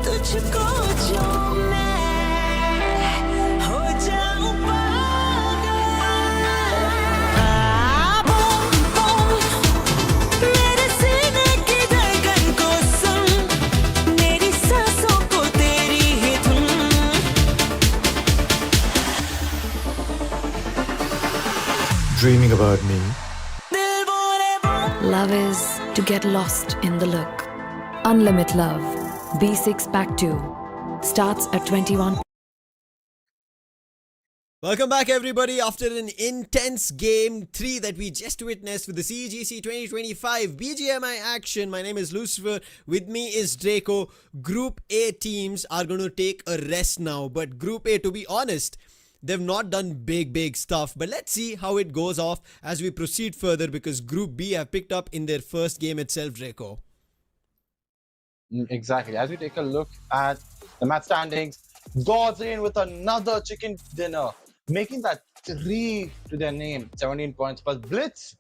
तुझको जो मैं हो जाऊं पागल बूम बूम मेरे सीने की धड़कन को सुन मेरी सांसों को तेरी ही धुन Dreaming about me. दिल बोले boom Love is to get lost in the look. Unlimit Love B6 Pack 2 starts at 21. Welcome back, everybody, after an intense game 3 that we just witnessed with the CEGC 2025 BGMI action. My name is Lucifer. With me is Draco. Group A teams are going to take a rest now. But Group A, to be honest, they've not done big stuff. But let's see how it goes off as we proceed further, because Group B have picked up in their first game itself, Draco. Exactly. As we take a look at the match standings, GODLIKE with another chicken dinner, making that 3 to their name, 17 points. But Blitz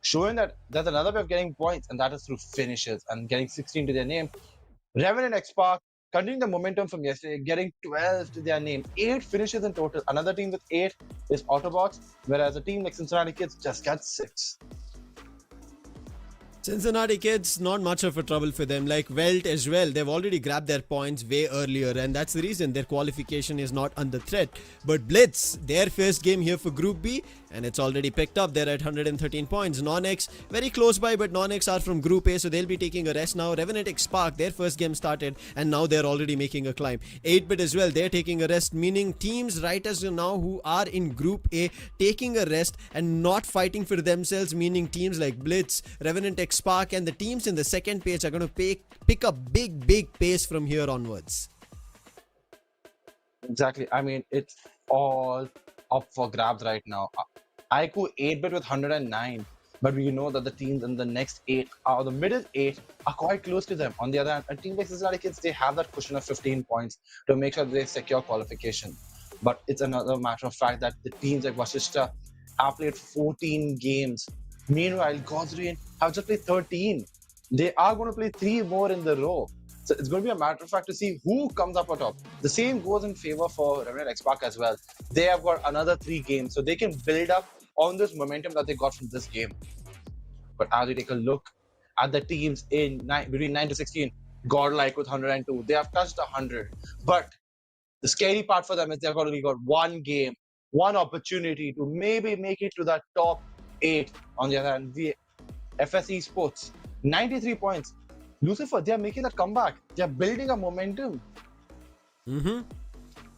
showing that there's another way of getting points, and that is through finishes and getting 16 to their name. Revenant X-Park continuing the momentum from yesterday, getting 12 to their name. 8 finishes in total. Another team with 8 is AUTOBOTZ, whereas a team like Cincinnati Kids just got 6. Cincinnati Kids, not much of a trouble for them. Like WELT as well, they've already grabbed their points way earlier, and that's the reason their qualification is not under threat. But Blitz, their first game here for Group B, and it's already picked up. They're at 113 points. NONX, very close by, but NONX are from Group A, so they'll be taking a rest now. Revenant X-Park, their first game started, and now they're already making a climb. 8-bit as well, they're taking a rest, meaning teams right as of now who are in Group A taking a rest and not fighting for themselves, meaning teams like Blitz, Revenant X-Park, and the teams in the second page are going to pick up big pace from here onwards. Exactly. I mean, it's all up for grabs right now. IQ 8-bit with 109, but we know that the teams in the next 8, or the middle 8, are quite close to them. On the other hand, a team like Cincinnati Kids, they have that cushion of 15 points to make sure they secure qualification. But it's another matter of fact that the teams like Vasishta have played 14 games. Meanwhile, GODLIKE have just played 13. They are going to play 3 more in the row. So it's going to be a matter of fact to see who comes up on top. The same goes in favor for Revenant X-Park as well. They have got another 3 games, so they can build up on this momentum that they got from this game. But as we take a look at the teams in between 9 to 16, GODLIKE with 102, they have touched 100. But the scary part for them is they've only got 1 game, 1 opportunity to maybe make it to that top 8. On the other hand, the CINCINNATI, 93 points. Lucifer, they are making that comeback. They are building a momentum.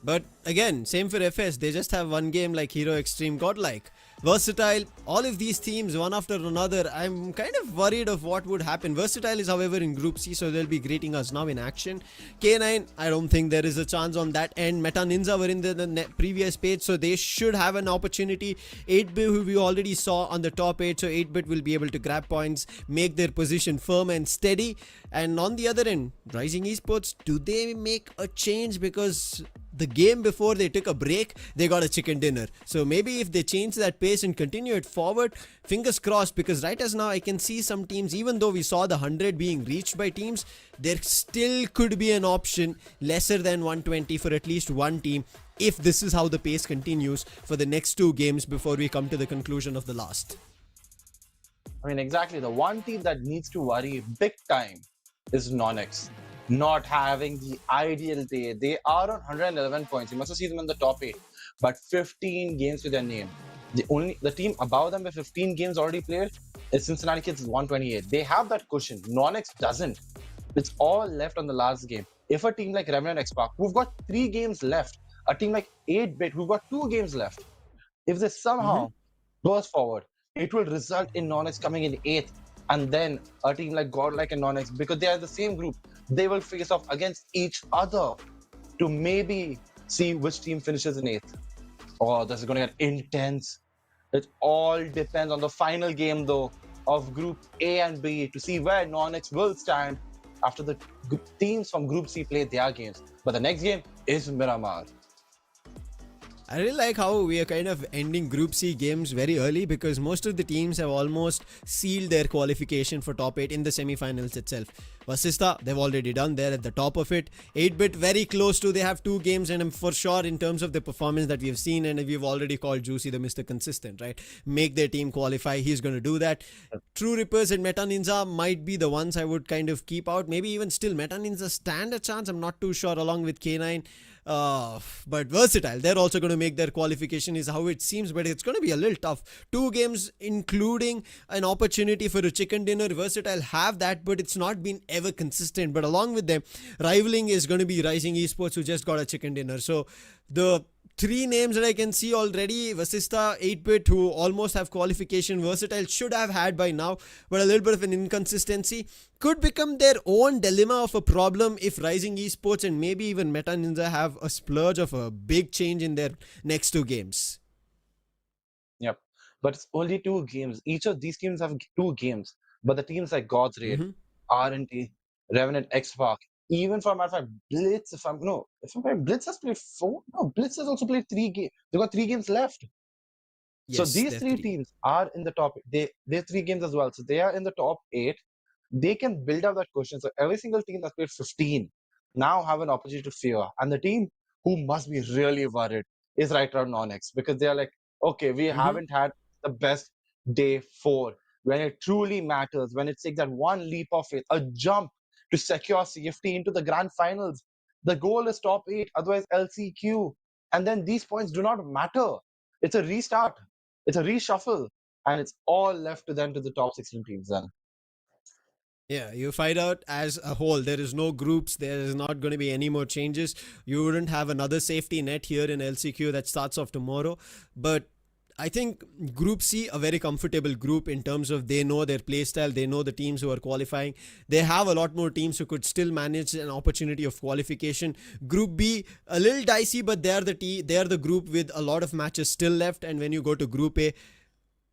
But again, same for FS. They just have 1 game like Hero, Extreme, GODLIKE. Versatile, all of these teams, one after another, I'm kind of worried of what would happen. Versatile is, however, in Group C, so they'll be greeting us now in action. K9, I don't think there is a chance on that end. Meta Ninja were in the previous page, so they should have an opportunity. 8-bit, who we already saw on the top 8, so 8-bit will be able to grab points, make their position firm and steady. And on the other end, Rising Esports, do they make a change? Because the game before they took a break, they got a chicken dinner. So maybe if they change that pace and continue it forward, fingers crossed, because right as now I can see some teams, even though we saw the 100 being reached by teams, there still could be an option lesser than 120 for at least one team, if this is how the pace continues for the next 2 games before we come to the conclusion of the last. I mean, exactly. The one team that needs to worry big time is NONX. Not having the ideal day. They are on 111 points. You must have seen them in the top 8, but 15 games to their name. The team above them with 15 games already played is Cincinnati Kids 128. They have that cushion. NONX doesn't. It's all left on the last game. If a team like Revenant X-Park, who've got 3 games left, a team like 8-bit, who've got 2 games left, if they somehow goes forward, it will result in NONX coming in 8th, and then a team like GODLIKE and NONX, because they are the same group, they will face off against each other to maybe see which team finishes in 8th. Oh, this is going to get intense. It all depends on the final game, though, of Group A and B to see where NONX will stand after the teams from Group C play their games. But the next game is Miramar. I really like how we are kind of ending Group C games very early, because most of the teams have almost sealed their qualification for top 8 in the semi-finals itself. Vasishta, they've already done. They're at the top of it. 8-bit very close to. They have 2 games, and I'm for sure in terms of the performance that we've seen, and we've already called Juicy the Mr. Consistent, right? Make their team qualify. He's going to do that. True Rippers and Meta Ninja might be the ones I would kind of keep out. Maybe even still Meta Ninja stand a chance. I'm not too sure, along with K9. But Versatile, they're also going to make their qualification, is how it seems, but it's going to be a little tough. 2 games including an opportunity for a chicken dinner. Versatile have that, but it's not been ever consistent. But along with them, rivaling is going to be Rising Esports, who just got a chicken dinner. So the three names that I can see already. Vasista, 8-bit, who almost have qualification. Versatile should have had by now, but a little bit of an inconsistency. Could become their own dilemma of a problem if Rising Esports and maybe even Meta Ninja have a splurge of a big change in their next two games. Yep. But it's only 2 games. Each of these teams have 2 games. But the teams like God's Raid, R&T, Revenant, X-Park, even for matter of fact, Blitz, if I'm right, Blitz has played 4. No, Blitz has also played 3 games. They've got 3 games left. So Yes, these they're 3 teams are in the top. They have 3 games as well. So they are in the top 8. They can build up that cushion. So every single team that's played 15 now have an opportunity to fear. And the team who must be really worried is right around NONX, because they are like, okay, we haven't had the best day 4. When it truly matters, when it takes that one leap of faith, a jump to secure CFT into the grand finals. The goal is top 8, otherwise LCQ. And then these points do not matter. It's a restart. It's a reshuffle. And it's all left to them, to the top 16 teams then. Yeah, you fight out as a whole. There is no groups. There is not going to be any more changes. You wouldn't have another safety net here in LCQ that starts off tomorrow. But I think Group C, a very comfortable group in terms of they know their play style, they know the teams who are qualifying. They have a lot more teams who could still manage an opportunity of qualification. Group B, a little dicey, but they are the group with a lot of matches still left. And when you go to Group A,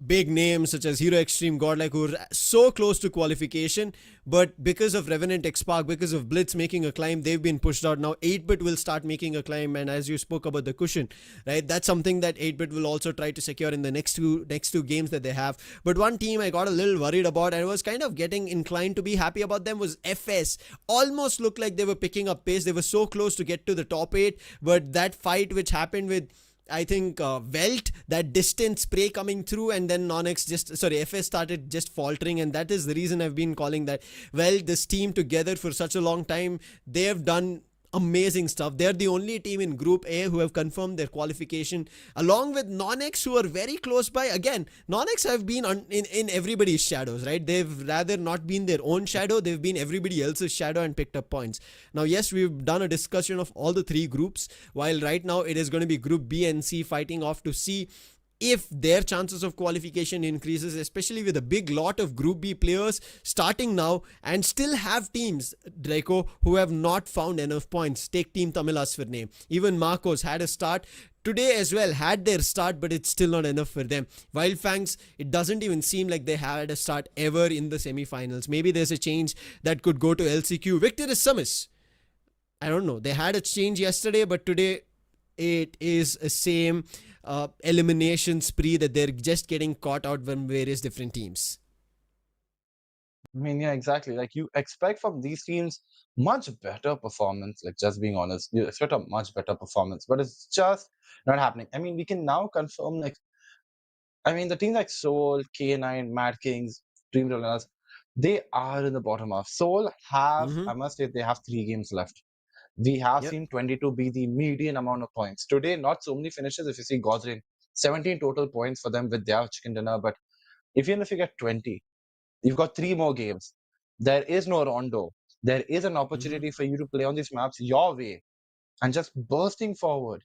big names such as Hero XTREME, GODLIKE, who are so close to qualification, but because of Revenant, X-Park, because of Blitz making a climb, they've been pushed out. Now 8-bit will start making a climb, and as you spoke about the cushion, right, that's something that 8-bit will also try to secure in the next two games that they have. But one team I got a little worried about and was kind of getting inclined to be happy about them was FS. Almost looked like they were picking up pace. They were so close to get to the top 8, but that fight which happened with, I think, WELT, that distant spray coming through, and then FS started just faltering, and that is the reason I've been calling that, well, this team together for such a long time, they have done amazing stuff. They're the only team in Group A who have confirmed their qualification, along with NONX, who are very close by. Again, NONX have been in everybody's shadows, right? They've rather not been their own shadow, they've been everybody else's shadow and picked up points. Now, yes, we've done a discussion of all the 3 groups, while right now it is going to be Group B and C fighting off to see if their chances of qualification increases, especially with a big lot of Group B players starting now and still have teams, Draco, who have not found enough points. Take Team Tamilas for name. Even Marcos had a start today as well, had their start, but it's still not enough for them. Wildfangs, it doesn't even seem like they had a start ever in the semi-finals. Maybe there's a change that could go to LCQ. Victor is Samis. I don't know. They had a change yesterday, but today it is a same elimination spree that they're just getting caught out from various different teams. I mean, yeah, exactly. Like, you expect from these teams much better performance. Like, just being honest, you expect a much better performance, but it's just not happening. I mean, we can now confirm, like, I mean, the teams like Seoul, K9, MADKING, Dream Runners, they are in the bottom half. Seoul have, I must say, they have 3 games left. We have seen 22 be the median amount of points. Today, not so many finishes. If you see God's Rain, 17 total points for them with their chicken dinner. But even if you get 20, you've got 3 more games. There is no rondo. There is an opportunity for you to play on these maps your way and just bursting forward.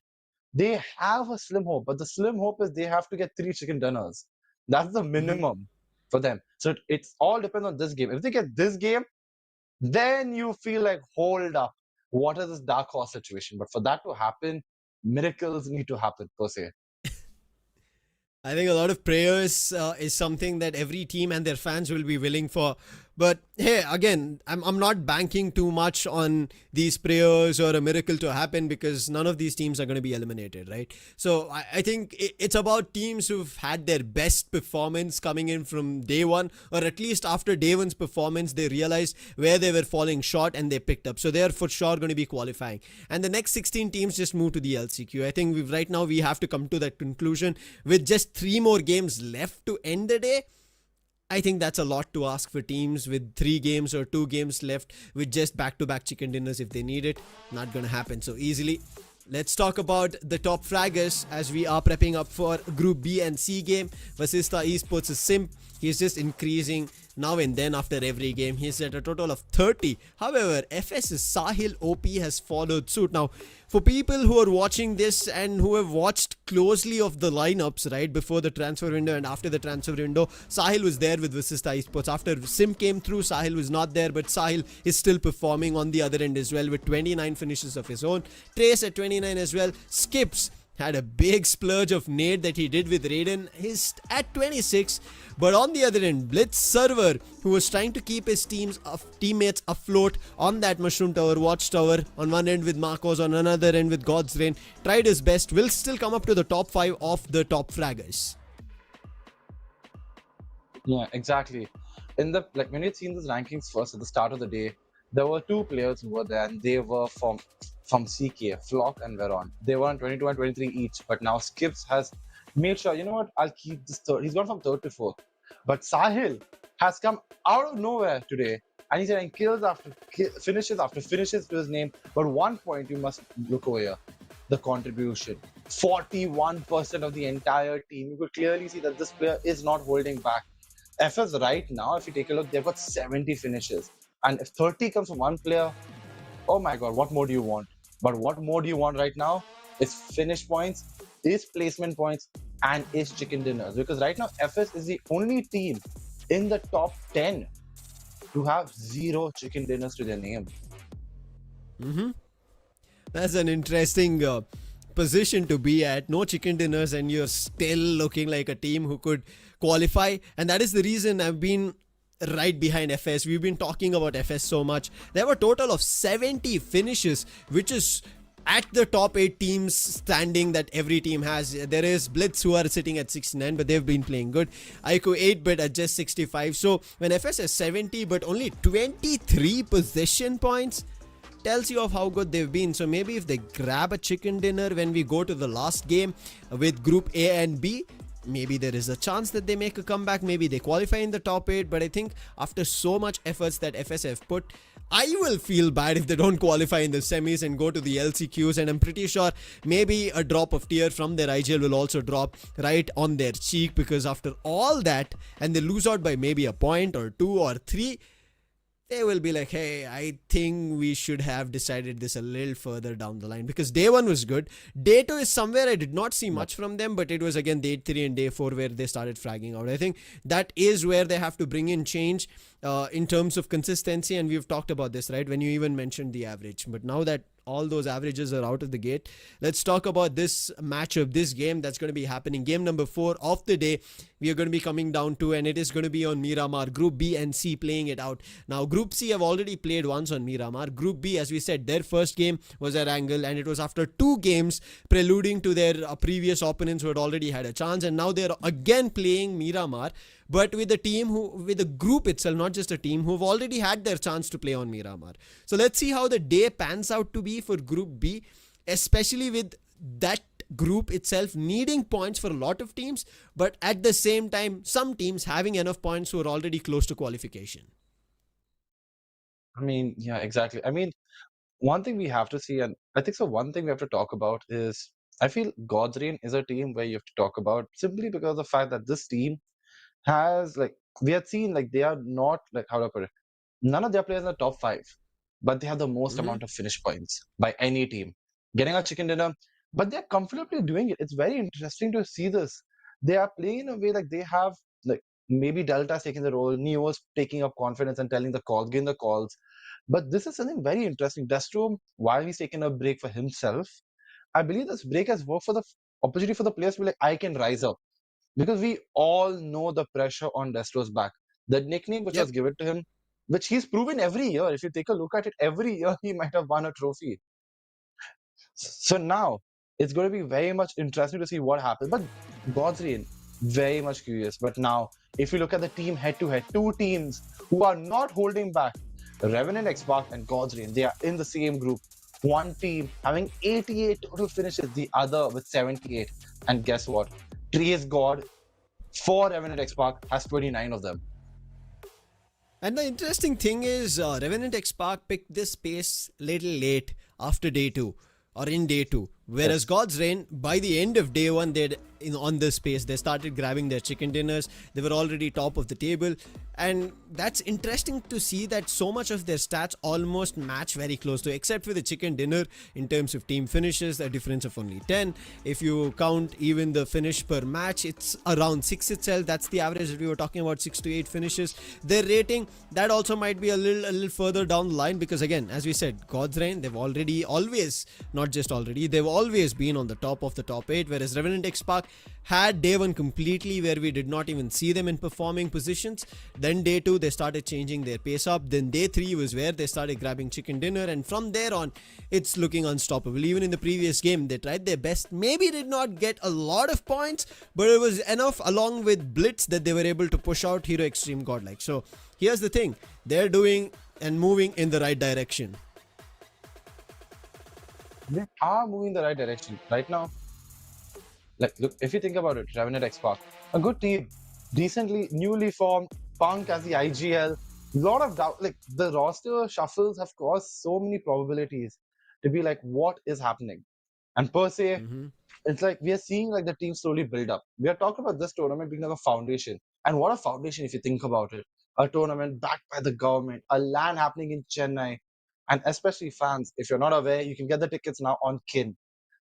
They have a slim hope, but the slim hope is they have to get 3 chicken dinners. That's the minimum for them. So it's all depends on this game. If they get this game, then you feel like, hold up, what is this dark horse situation? But for that to happen, miracles need to happen, per se. I think a lot of prayers is something that every team and their fans will be willing for. But hey, again, I'm not banking too much on these prayers or a miracle to happen, because none of these teams are going to be eliminated, right? So I think it's about teams who've had their best performance coming in from day one, or at least after day one's performance, they realized where they were falling short and they picked up. So they're for sure going to be qualifying. And the next 16 teams just move to the LCQ. I think right now we have to come to that conclusion with just 3 more games left to end the day. I think that's a lot to ask for teams with 3 games or 2 games left with just back-to-back chicken dinners if they need it. Not going to happen so easily. Let's talk about the top fraggers as we are prepping up for Group B and C game. Vasista Esports is Simp. He's just increasing now and then after every game. He's at a total of 30. However, FS's Sahil OP has followed suit. Now, for people who are watching this and who have watched closely of the lineups right before the transfer window and after the transfer window, Sahil was there with Vasistha Esports. After Sim came through, Sahil was not there, but Sahil is still performing on the other end as well with 29 finishes of his own. Trace at 29 as well. Skips had a big splurge of nade that he did with Raiden. He's at 26. But on the other end, Blitz Server, who was trying to keep his teammates afloat on that Mushroom Tower, Watchtower, on one end with Marcos, on another end with God's Reign, tried his best, will still come up to the top 5 of the top fraggers. Yeah, exactly. In the when you'd seen these rankings first at the start of the day, there were 2 players who were there, and they were from CK, Flock and Veron. They were on 22 and 23 each, but now Skips has made sure, you know what, I'll keep this third. He's gone from 3rd to 4th. But Sahil has come out of nowhere today, and he's getting kills after finishes after finishes to his name. But one point you must look over here, the contribution. 41% of the entire team. You could clearly see that this player is not holding back. FS right now, if you take a look, they've got 70 finishes. And if 30 comes from one player, oh my god, what more do you want? But what more do you want right now is finish points, is placement points, and is chicken dinners. Because right now, FS is the only team in the top 10 to have 0 chicken dinners to their name. That's an interesting position to be at. No chicken dinners, and you're still looking like a team who could qualify. And that is the reason I've been right behind FS. We've been talking about FS so much. There were a total of 70 finishes, which is at the top 8 teams standing that every team has. There is Blitz who are sitting at 69, but they've been playing good. Aiko 8-bit at just 65. So when FS has 70 but only 23 possession points, tells you of how good they've been. So maybe if they grab a chicken dinner when we go to the last game with Group A and B, maybe there is a chance that they make a comeback. Maybe they qualify in the top 8. But I think after so much efforts that FS have put, I will feel bad if they don't qualify in the semis and go to the LCQs. And I'm pretty sure maybe a drop of tear from their IGL will also drop right on their cheek, because after all that, and they lose out by maybe a point or 2 or 3, they will be like, hey, I think we should have decided this a little further down the line, because day 1 was good. Day 2 is somewhere I did not see much from them, but it was again day 3 and day 4 where they started fragging out. I think that is where they have to bring in change in terms of consistency, and we've talked about this, right, when you even mentioned the average. But now that all those averages are out of the gate, let's talk about this matchup, this game that's going to be happening. Game number 4 of the day, we are going to be coming down to, and it is going to be on Miramar. Group B and C playing it out. Now, Group C have already played once on Miramar. Group B, as we said, their first game was ERANGEL, and it was after 2 games preluding to their previous opponents who had already had a chance, and now they're again playing Miramar, but with a team with a group itself, not just a team, who've already had their chance to play on Miramar. So let's see how the day pans out to be for Group B, especially with that group itself needing points for a lot of teams, but at the same time, some teams having enough points who are already close to qualification. I mean, yeah, exactly. I mean, one thing we have to see, and I think so, one thing we have to talk about is, I feel God's Reign is a team where you have to talk about, simply because of the fact that this team has, we had seen, they are not, how do I put it, none of their players in the top 5, but they have the most amount of finish points by any team. Getting a chicken dinner, but they're comfortably doing it. It's very interesting to see this. They are playing in a way they have, maybe Delta's taking the role, Neo's taking up confidence and telling the calls, getting the calls. But this is something very interesting. Destro, while he's taking a break for himself, I believe this break has worked for the opportunity for the players to be like, I can rise up. Because we all know the pressure on Destro's back. The nickname which was given to him, which he's proven every year. If you take a look at it, every year he might have won a trophy. So now, it's going to be very much interesting to see what happens. But God's Reign, very much curious. But now, if you look at the team head-to-head, 2 teams who are not holding back, Revenant X-Spark and God's Reign, they are in the same group. One team having 88 total finishes, the other with 78. And guess what? Trace God for Revenant X-Spark has 29 of them. And the interesting thing is, Revenant X-Spark picked this pace little late after day 2. Or in day 2. Whereas God's Reign, by the end of day one, on this pace, they started grabbing their chicken dinners. They were already top of the table. And that's interesting to see that so much of their stats almost match very close to, except for the chicken dinner in terms of team finishes, a difference of only 10. If you count even the finish per match, it's around 6 itself. That's the average that we were talking about, 6 to 8 finishes. Their rating, that also might be a little further down the line, because again, as we said, God's Reign, they've always been on the top of the top 8, whereas Revenant X Park had day 1 completely where we did not even see them in performing positions. Then day 2 they started changing their pace up. Then day 3 was where they started grabbing chicken dinner, and from there on it's looking unstoppable. Even in the previous game they tried their best, maybe did not get a lot of points, but it was enough along with Blitz that they were able to push out Hero Extreme Godlike. So here's the thing, they're doing and moving in the right direction. They are moving in the right direction right now. Like, look, if you think about it, Revenant X Park, a good team, decently newly formed, Punk as the IGL, lot of doubt. Like, the roster shuffles have caused so many probabilities to be like, what is happening? And per se, it's like we are seeing like the team slowly build up. We are talking about this tournament being like a foundation, and what a foundation if you think about it. A tournament backed by the government, a LAN happening in Chennai, and especially fans. If you're not aware, you can get the tickets now on Kin.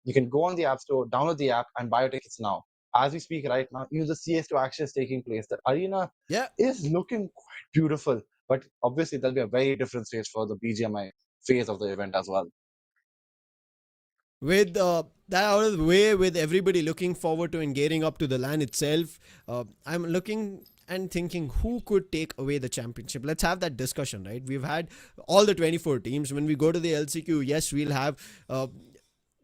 You can go on the App Store, download the app, and buy your tickets now. As we speak right now, even the CS2 action is taking place. The arena is looking quite beautiful, but obviously there'll be a very different stage for the BGMI phase of the event as well. With that out of the way, with everybody looking forward to and gearing up to the LAN itself, I'm looking and thinking who could take away the championship. Let's have that discussion, right? We've had all the 24 teams. When we go to the LCQ, yes, we'll have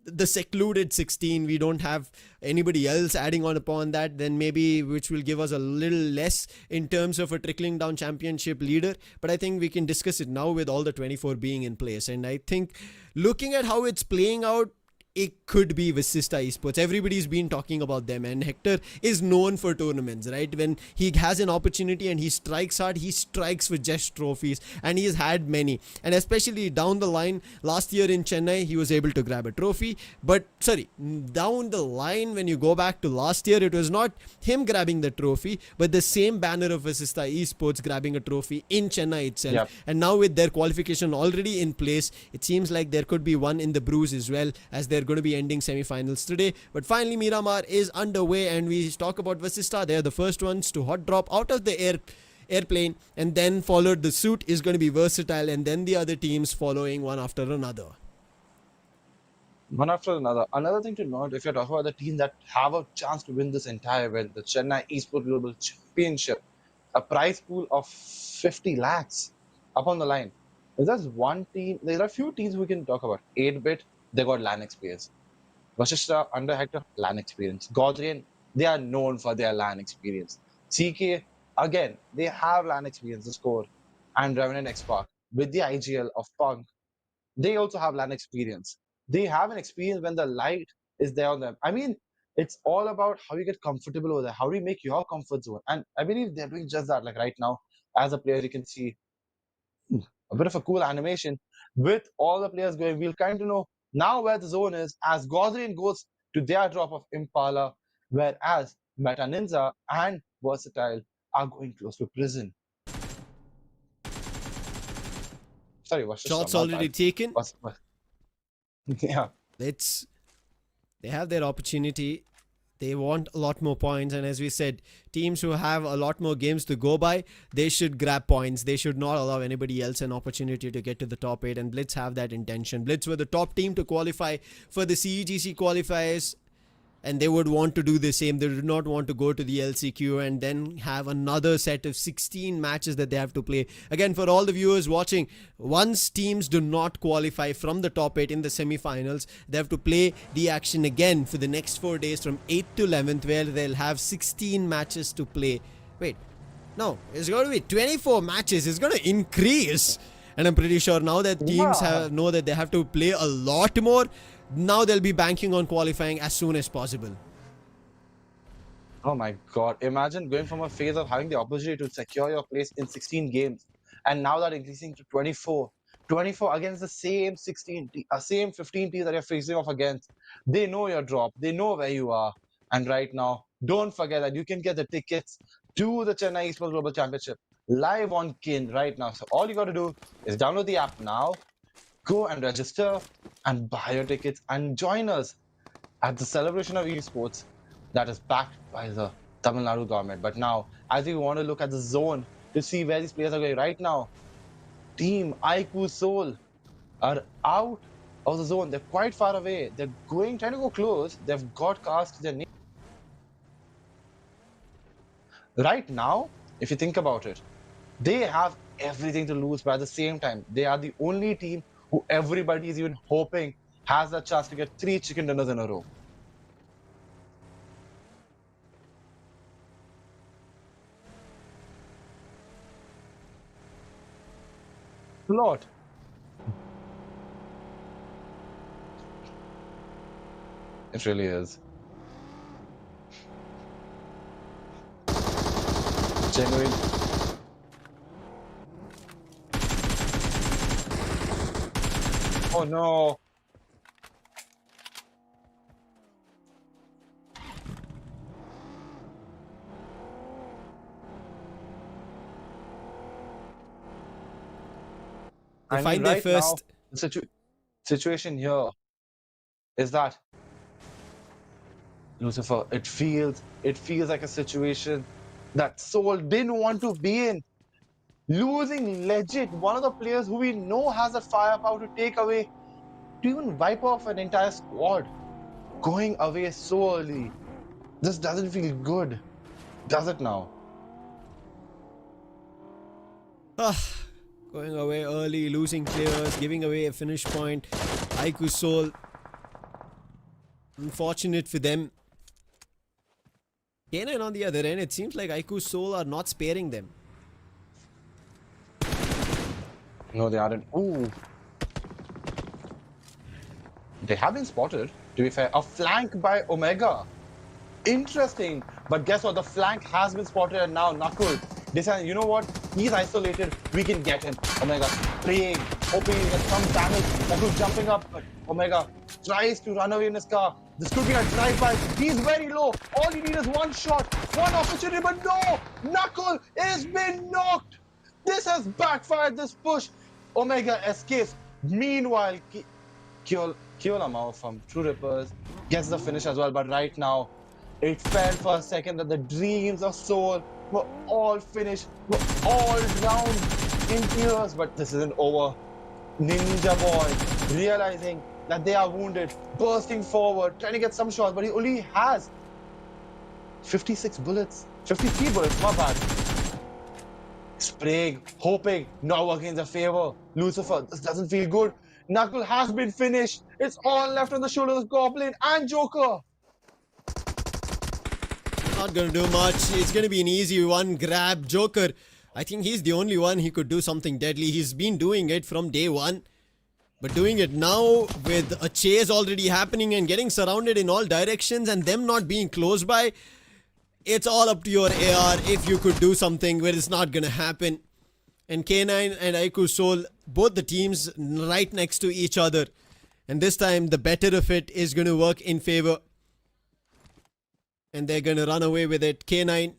the secluded 16. We don't have anybody else adding on upon that, then maybe, which will give us a little less in terms of a trickling down championship leader. But I think we can discuss it now with all the 24 being in place. And I think looking at how it's playing out, it could be Visista Esports. Everybody's been talking about them, and Hector is known for tournaments, right? When he has an opportunity and he strikes hard, he strikes with just trophies, and he has had many. And especially down the line, last year in Chennai, he was able to grab a trophy. But down the line, when you go back to last year, it was not him grabbing the trophy, but the same banner of Visista Esports grabbing a trophy in Chennai itself. Yep. And now with their qualification already in place, it seems like there could be one in the bruise as well, as they're going to be ending semi-finals today. But finally Miramar is underway, and we talk about Visista. They're the first ones to hot drop out of the airplane, and then followed the suit is going to be Versatile, and then the other teams following one after another. One after another. Another thing to note, if you're talking about the teams that have a chance to win this entire event, the Chennai Esports Global Championship, a prize pool of 50 lakhs up on the line. If there's one team, there are a few teams we can talk about. 8-bit, they got LAN experience. Vasishtha, under Hector, LAN experience. Godrian, they are known for their LAN experience. CK, again, they have LAN experience, the score. And Revenant X Park, with the IGL of Punk, they also have LAN experience. They have an experience when the light is there on them. I mean, it's all about how you get comfortable over there, how do you make your comfort zone. And I believe they're doing just that. Like right now, as a player, you can see a bit of a cool animation with all the players going. We'll kind of know now where the zone is as Godrian goes to their drop of Impala, whereas Meta Ninja and Versatile are going close to prison. Sorry, what's shots already taken? Yeah. They have their opportunity. They want a lot more points, and as we said, teams who have a lot more games to go by, they should grab points. They should not allow anybody else an opportunity to get to the top 8, and Blitz have that intention. Blitz were the top team to qualify for the CEGC qualifiers, and they would want to do the same. They do not want to go to the LCQ and then have another set of 16 matches that they have to play. Again, for all the viewers watching, once teams do not qualify from the top 8 in the semi-finals, they have to play the action again for the next 4 days from 8th to 11th, where they'll have 16 matches to play. Wait, no, it's going to be 24 matches. It's going to increase. And I'm pretty sure now that teams know that they have to play a lot more, now they'll be banking on qualifying as soon as possible. Oh my god, imagine going from a phase of having the opportunity to secure your place in 16 games, and now that increasing to 24 24 against the same 15 teams that you're facing off against. They know your drop. They know where you are. And right now, don't forget that you can get the tickets to the Chennai Esports Global Championship live on KIN right now. So all you got to do is download the app now, go and register and buy your tickets and join us at the celebration of esports that is backed by the Tamil Nadu government. But now, as we want to look at the zone to see where these players are going right now, Team IQ Soul are out of the zone. They're quite far away. They're trying to go close. They've got cast their name. Right now, if you think about it, they have everything to lose, but at the same time, they are the only team who everybody is even hoping has the chance to get 3 chicken dinners in a row. Lot. It really is. Genuine. Oh no. They find their right first. now, the situation here is that Lucifer, it feels like a situation that Soul didn't want to be in. Losing legit one of the players who we know has the firepower to take away, to even wipe off an entire squad. Going away so early. This doesn't feel good, does it now? Going away early, losing players, giving away a finish point. IQ Soul. Unfortunate for them. K9 on the other end, it seems like IQ Soul are not sparing them. No, they aren't. Ooh. They have been spotted, to be fair. A flank by Omega. Interesting. But guess what? The flank has been spotted and now Knuckle decided, you know what? He's isolated. We can get him. Omega praying, hoping he gets some damage. Knuckle jumping up, but Omega tries to run away in his car. This could be a drive-by. He's very low. All you need is one shot, one opportunity, but no! Knuckle has been knocked. This has backfired, this push. Omega escapes. Meanwhile, Kyolamau from True Rippers gets the finish as well, but right now, it felt for a second that the dreams of Soul were all finished, were all drowned in tears, but this isn't over. Ninja Boy realizing that they are wounded, bursting forward, trying to get some shots, but he only has 56 bullets, 53 bullets, my bad. Spraying, hoping, not working in their favor. Lucifer, this doesn't feel good. Knuckle has been finished. It's all left on the shoulders of Goblin and Joker. Not gonna do much. It's gonna be an easy one grab. Joker, I think he's the only one he could do something deadly. He's been doing it from day one. But doing it now with a chase already happening and getting surrounded in all directions and them not being close by, it's all up to your AR if you could do something where it's not gonna happen. And K9 and IQ Soul, both the teams right next to each other. And this time the better of it is gonna work in favor. And they're gonna run away with it. K9,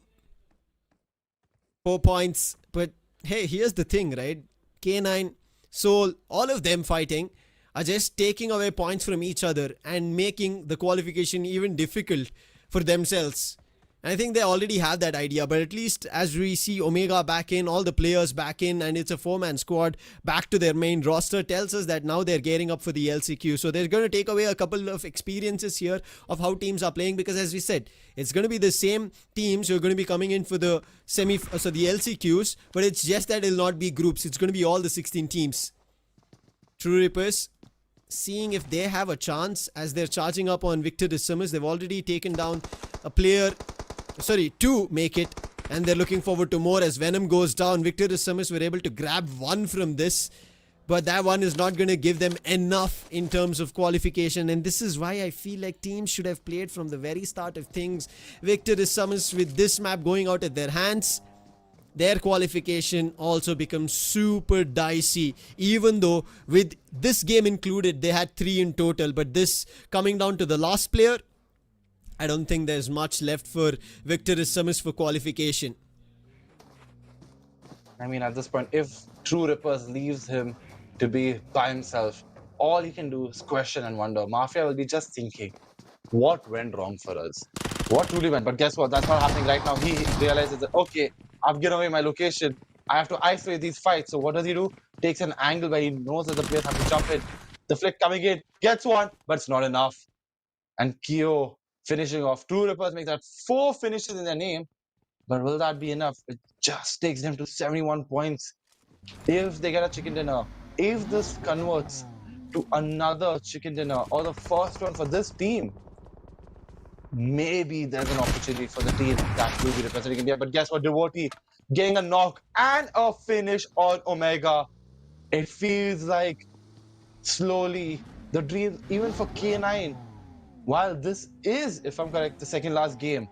4 points. But hey, here's the thing, right? K9, Soul, all of them fighting are just taking away points from each other and making the qualification even difficult for themselves. And I think they already have that idea, but at least as we see Omega back in, all the players back in, and it's a 4-man squad back to their main roster, tells us that now they're gearing up for the LCQ. So they're going to take away a couple of experiences here of how teams are playing, because as we said, it's going to be the same teams who are going to be coming in for the the LCQs, but it's just that it'll not be groups. It's going to be all the 16 teams. True Rippers, seeing if they have a chance as they're charging up on Victor Decimus. They've already taken down a player, to make it, and they're looking forward to more as Venom goes down. Victor Decimus were able to grab one from this, but that one is not going to give them enough in terms of qualification, and this is why I feel like teams should have played from the very start of things. Victor Decimus with this map going out at their hands, their qualification also becomes super dicey. Even though with this game included, they had 3 in total. But this coming down to the last player, I don't think there's much left for Victor Issamis for qualification. I mean, at this point, if True Rippers leaves him to be by himself, all he can do is question and wonder. Mafia will be just thinking, what went wrong for us? What truly went? But guess what? That's not happening right now. He realizes that, okay, I've given away my location. I have to isolate these fights. So what does he do? Takes an angle where he knows that the players have to jump in. The flick coming in, gets one, but it's not enough. And Kyo finishing off. True Rippers makes that 4 finishes in their name. But will that be enough? It just takes them to 71 points. If they get a chicken dinner, if this converts to another chicken dinner or the first one for this team, maybe there's an opportunity for the team that will be representing India. But guess what? Devotee getting a knock and a finish on Omega. It feels like slowly the dream, even for K9, while this is, if I'm correct, the second last game,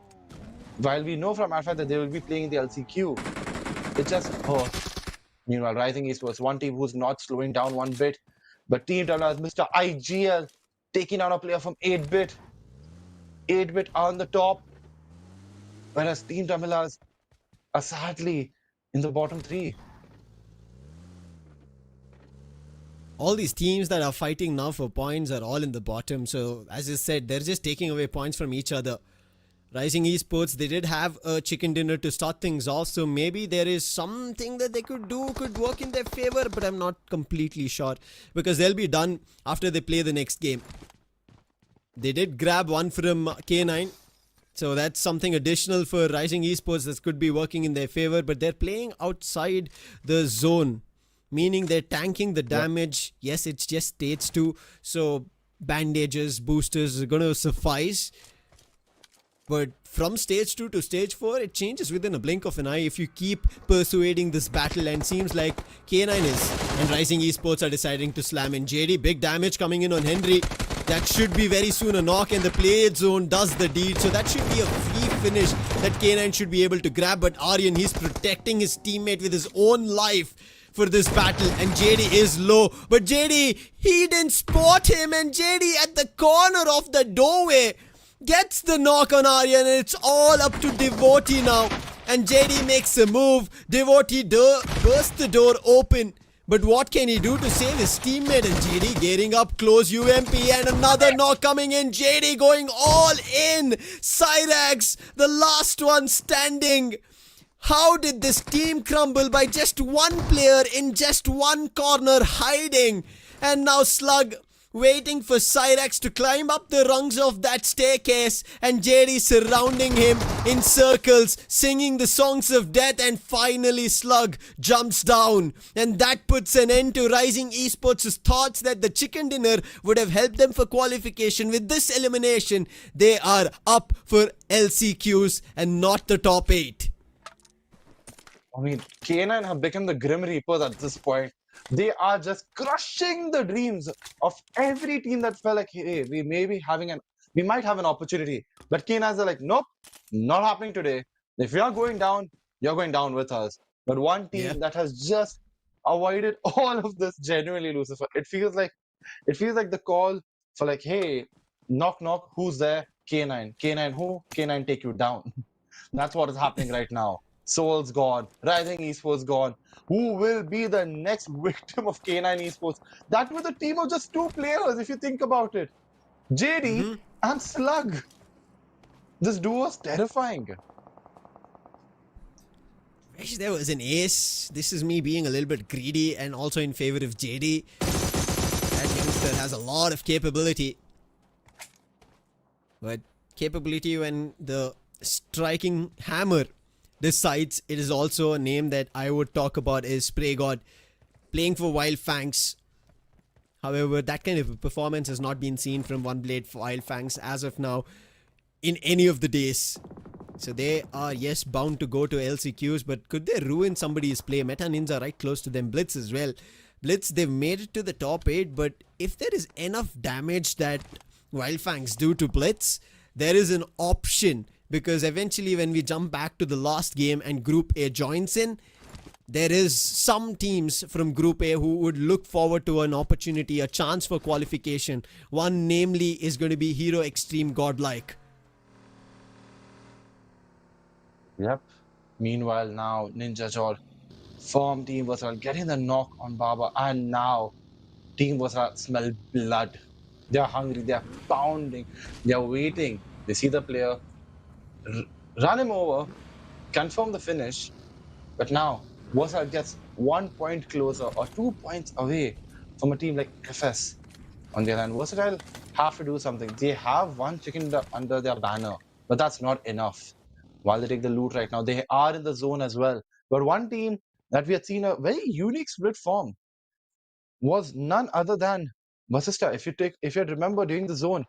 while we know from Alpha that they will be playing the LCQ, it just hurts. Meanwhile, Rising Esports, one team who's not slowing down one bit, but Team Tamil has Mr. IGL taking down a player from 8-bit. 8-bit on the top, whereas Team Tamilas are sadly in the bottom 3. All these teams that are fighting now for points are all in the bottom. So as you said, they're just taking away points from each other. Rising Esports, they did have a chicken dinner to start things off, so maybe there is something that they could do, could work in their favor, but I'm not completely sure because they'll be done after they play the next game. They did grab one from K9, so that's something additional for Rising Esports that could be working in their favor, but they're playing outside the zone, meaning they're tanking the damage. Yes, it's just stage 2, so bandages, boosters are going to suffice. But from stage 2 to stage 4, it changes within a blink of an eye if you keep persuading this battle, and seems like K9 is and Rising Esports are deciding to slam in. JD, big damage coming in on Henry. That should be very soon a knock, and the play zone does the deed. So that should be a free finish that K9 should be able to grab. But Aryan, he's protecting his teammate with his own life for this battle, and JD is low. But JD, he didn't spot him, and JD at the corner of the doorway gets the knock on Aryan, and it's all up to Devotee now. And JD makes a move. Devotee bursts the door open. But what can he do to save his teammate? And JD getting up close, UMP, and another knock coming in. JD going all in. Cyrax, the last one standing. How did this team crumble by just one player in just one corner hiding? And now Slug waiting for Cyrax to climb up the rungs of that staircase, and JD surrounding him in circles, singing the songs of death, and finally Slug jumps down. And that puts an end to Rising Esports' thoughts that the chicken dinner would have helped them for qualification. With this elimination, they are up for LCQs and not the top 8. I mean, K9 have become the Grim Reapers at this point. They are just crushing the dreams of every team that felt like, hey, we might have an opportunity. But K9s are like, nope, not happening today. If you're going down, you're going down with us. But one team that has just avoided all of this, genuinely, Lucifer. It feels like the call for like, hey, knock knock, who's there? K9. K9 who? K9 take you down. That's what is happening right now. Soul's gone. Rising Esports gone. Who will be the next victim of K9 Esports? That was a team of just 2 players, if you think about it. JD and Slug. This duo was terrifying. Wish there was an ace. This is me being a little bit greedy and also in favor of JD. That youngster has a lot of capability. But capability when the striking hammer decides, it is also a name that I would talk about is Spray God, playing for Wild Fangs. However, that kind of performance has not been seen from One Blade for Wild Fangs as of now in any of the days. So they are, yes, bound to go to LCQs, but could they ruin somebody's play? Meta Ninja right close to them. Blitz as well. Blitz, they've made it to the top 8, but if there is enough damage that Wild Fangs do to Blitz, there is an option because eventually when we jump back to the last game and Group A joins in, there is some teams from Group A who would look forward to an opportunity, a chance for qualification. One namely is going to be Hero Extreme Godlike. Yep. Meanwhile, now Ninja Jol, form Team Versal getting the knock on Baba, and now Team Versal smell blood. They're hungry, they're pounding, they're waiting. They see the player, run him over, confirm the finish, but now Versal gets 1 point closer or 2 points away from a team like FS. On the other hand, Versatile have to do something. They have one chicken under their banner, but that's not enough. While they take the loot right now, they are in the zone as well. But one team that we had seen a very unique split form was none other than Vasista. If you remember during the zone,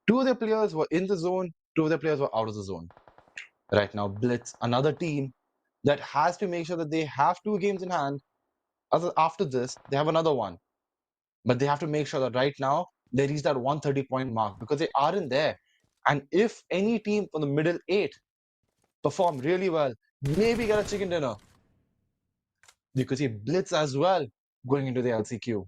2 of their players were in the zone, 2 of their players were out of the zone. Right now, Blitz, another team that has to make sure that they have 2 games in hand. After this, they have another one. But they have to make sure that right now they reach that 130 point mark because they are in there. And if any team from the middle 8 perform really well, maybe get a chicken dinner, you could see Blitz as well going into the LCQ.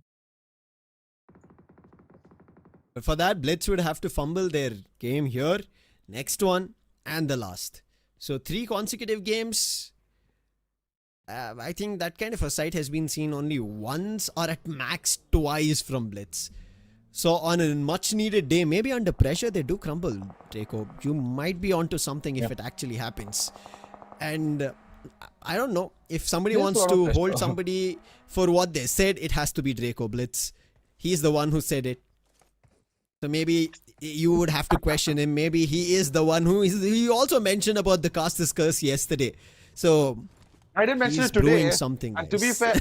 But for that, Blitz would have to fumble their game here, next one, and the last. So 3 consecutive games. I think that kind of a sight has been seen only once or at max twice from Blitz. So on a much needed day, maybe under pressure, they do crumble, Draco. You might be onto something if it actually happens. And I don't know, if somebody There's wants a lot of to pressure. hold somebody for what they said, it has to be Draco Blitz. He's the one who said it. So maybe you would have to question him. Maybe he is the one he also mentioned about the caster's curse yesterday. So I didn't mention he's it today. brewing something. And to be guys. fair,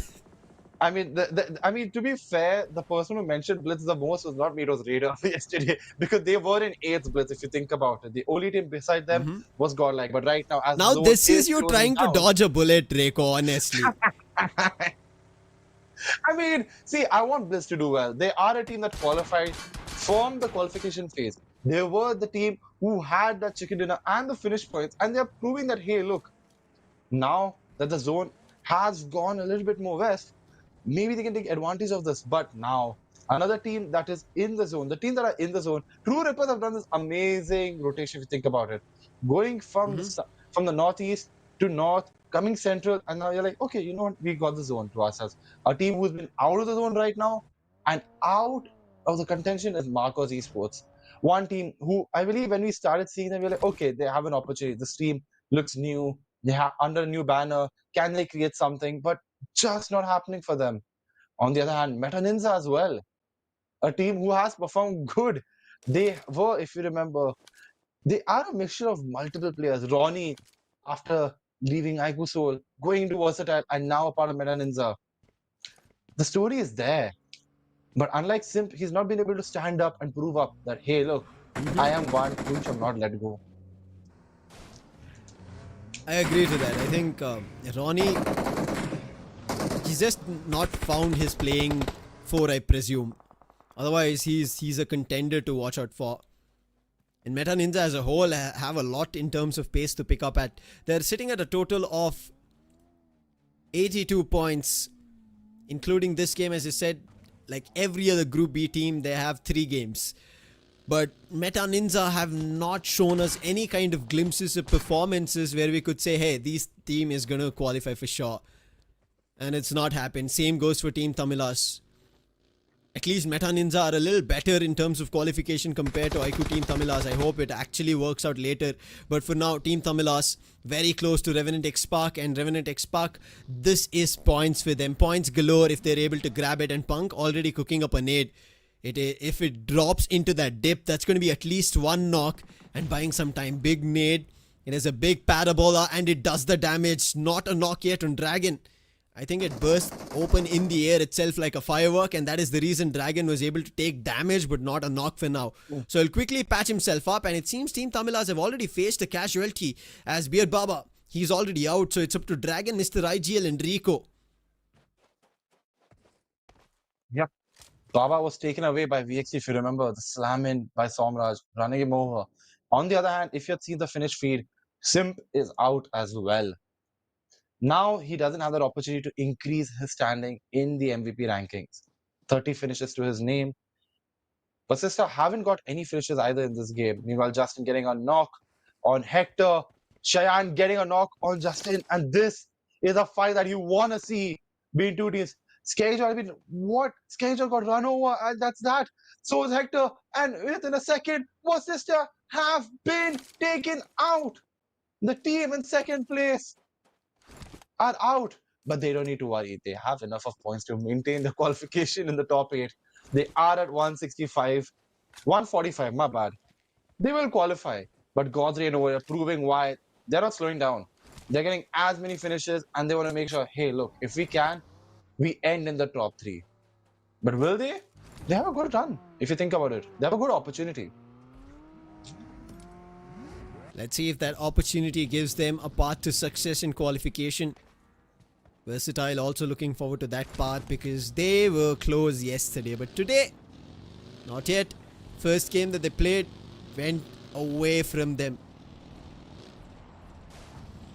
to be fair, the person who mentioned Blitz the most was not me, it was Raider yesterday, because they were in 8th Blitz, if you think about it. The only team beside them was Godlike. But right now, as Now Zone this is you closing trying to down- dodge a bullet, Draco, honestly. I mean, see, I want Blitz to do well. They are a team that qualified from the qualification phase. They were the team who had that chicken dinner and the finish points, and they're proving that, hey, look, now that the zone has gone a little bit more west, maybe they can take advantage of this. But now, another team that is in the zone, the team that are in the zone, True Rippers have done this amazing rotation if you think about it. Going from the northeast to north, coming central, and now you're like, okay, you know what, we got the zone to ourselves. A team who's been out of the zone right now and out of the contention is Marcos Esports. One team who I believe when we started seeing them, we're like, okay, they have an opportunity. This team looks new. They have under a new banner. Can they create something? But just not happening for them. On the other hand, Meta Ninja as well, a team who has performed good. They were, if you remember, they are a mixture of multiple players. Ronnie, after leaving Aiku Soul, going into Versatile, and now a part of Meta Ninja. The story is there. But unlike Simp, he's not been able to stand up and prove up that, hey, look, I am one who shall not let go. I agree to that. I think Ronnie, he's just not found his playing for, I presume. Otherwise, he's a contender to watch out for. And Meta Ninja as a whole have a lot in terms of pace to pick up at. They're sitting at a total of 82 points, including this game, as I said. Like every other Group B team, they have 3 games. But Meta Ninja have not shown us any kind of glimpses of performances where we could say, hey, this team is going to qualify for sure. And it's not happened. Same goes for Team Tamilas. At least Meta Ninja are a little better in terms of qualification compared to IQ Team Tamilas. I hope it actually works out later. But for now, Team Tamilas very close to Revenant X Spark, and Revenant X Spark, this is points for them. Points galore if they're able to grab it, and Punk already cooking up a nade. If it drops into that dip, that's going to be at least 1 knock and buying some time. Big nade. It is a big parabola and it does the damage. Not a knock yet on Dragon. I think it burst open in the air itself like a firework, and that is the reason Dragon was able to take damage but not a knock for now. So he'll quickly patch himself up, and it seems Team Tamilas have already faced a casualty as Beard Baba. He's already out, so it's up to Dragon, Mr. IGL and Rico. Yep. Baba was taken away by VXC, if you remember, the slam in by Somraj, running him over. On the other hand, if you had seen the finish feed, Simp is out as well. Now he doesn't have that opportunity to increase his standing in the MVP rankings. 30 finishes to his name. Persista haven't got any finishes either in this game. Meanwhile, Justin getting a knock on Hector. Cheyenne getting a knock on Justin. And this is a fight that you want to see between two teams. Skyesports, I mean, what? Skyesports got run over, and that's that. So is Hector. And within a second, Persista have been taken out. The team in second place are out. But they don't need to worry. They have enough of points to maintain the qualification in the top 8. They are at 165, 145, my bad. They will qualify. But God's Reign over here proving why they're not slowing down. They're getting as many finishes and they want to make sure, hey, look, if we can, we end in the top 3. But will they? They have a good run, if you think about it. They have a good opportunity. Let's see if that opportunity gives them a path to success in qualification. Versatile also looking forward to that part because they were close yesterday. But today, not yet. First game that they played went away from them.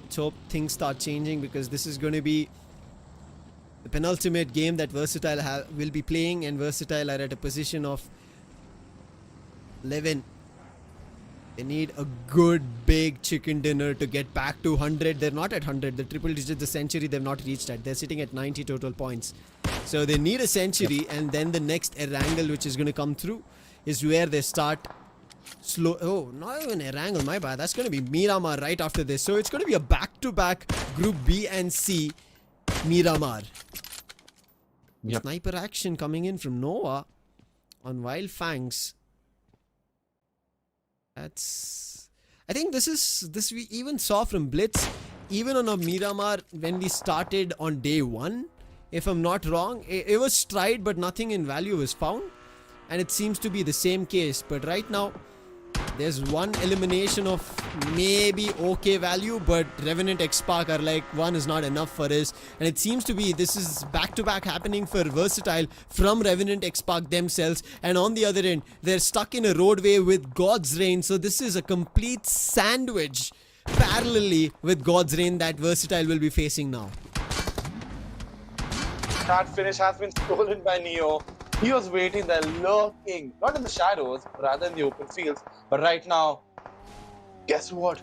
Let's hope things start changing because this is going to be the penultimate game that Versatile will be playing, and Versatile are at a position of 11. They need a good big chicken dinner to get back to 100. They're not at 100. The triple digit, the century, they've not reached that. They're sitting at 90 total points. So they need a century, and then the next ERANGEL which is going to come through is where they start slow. Oh, not even ERANGEL, my bad. That's going to be MIRAMAR right after this. So it's going to be a back-to-back Group B and C MIRAMAR. Yep. Sniper action coming in from Nova on Wild Fangs. I think this we even saw from Blitz, even on a Miramar when we started on day 1. If I'm not wrong, it was tried, but nothing in value was found. And it seems to be the same case. But right now, there's one elimination of maybe okay value, but Revenant X-Spark are like, one is not enough for us. And it seems to be this is back-to-back happening for Versatile from Revenant X-Spark themselves. And on the other end, they're stuck in a roadway with God's Reign. So this is a complete sandwich parallelly with God's Reign that Versatile will be facing now. That finish has been stolen by Neo. He was waiting there, lurking, not in the shadows, rather in the open fields. But right now, guess what?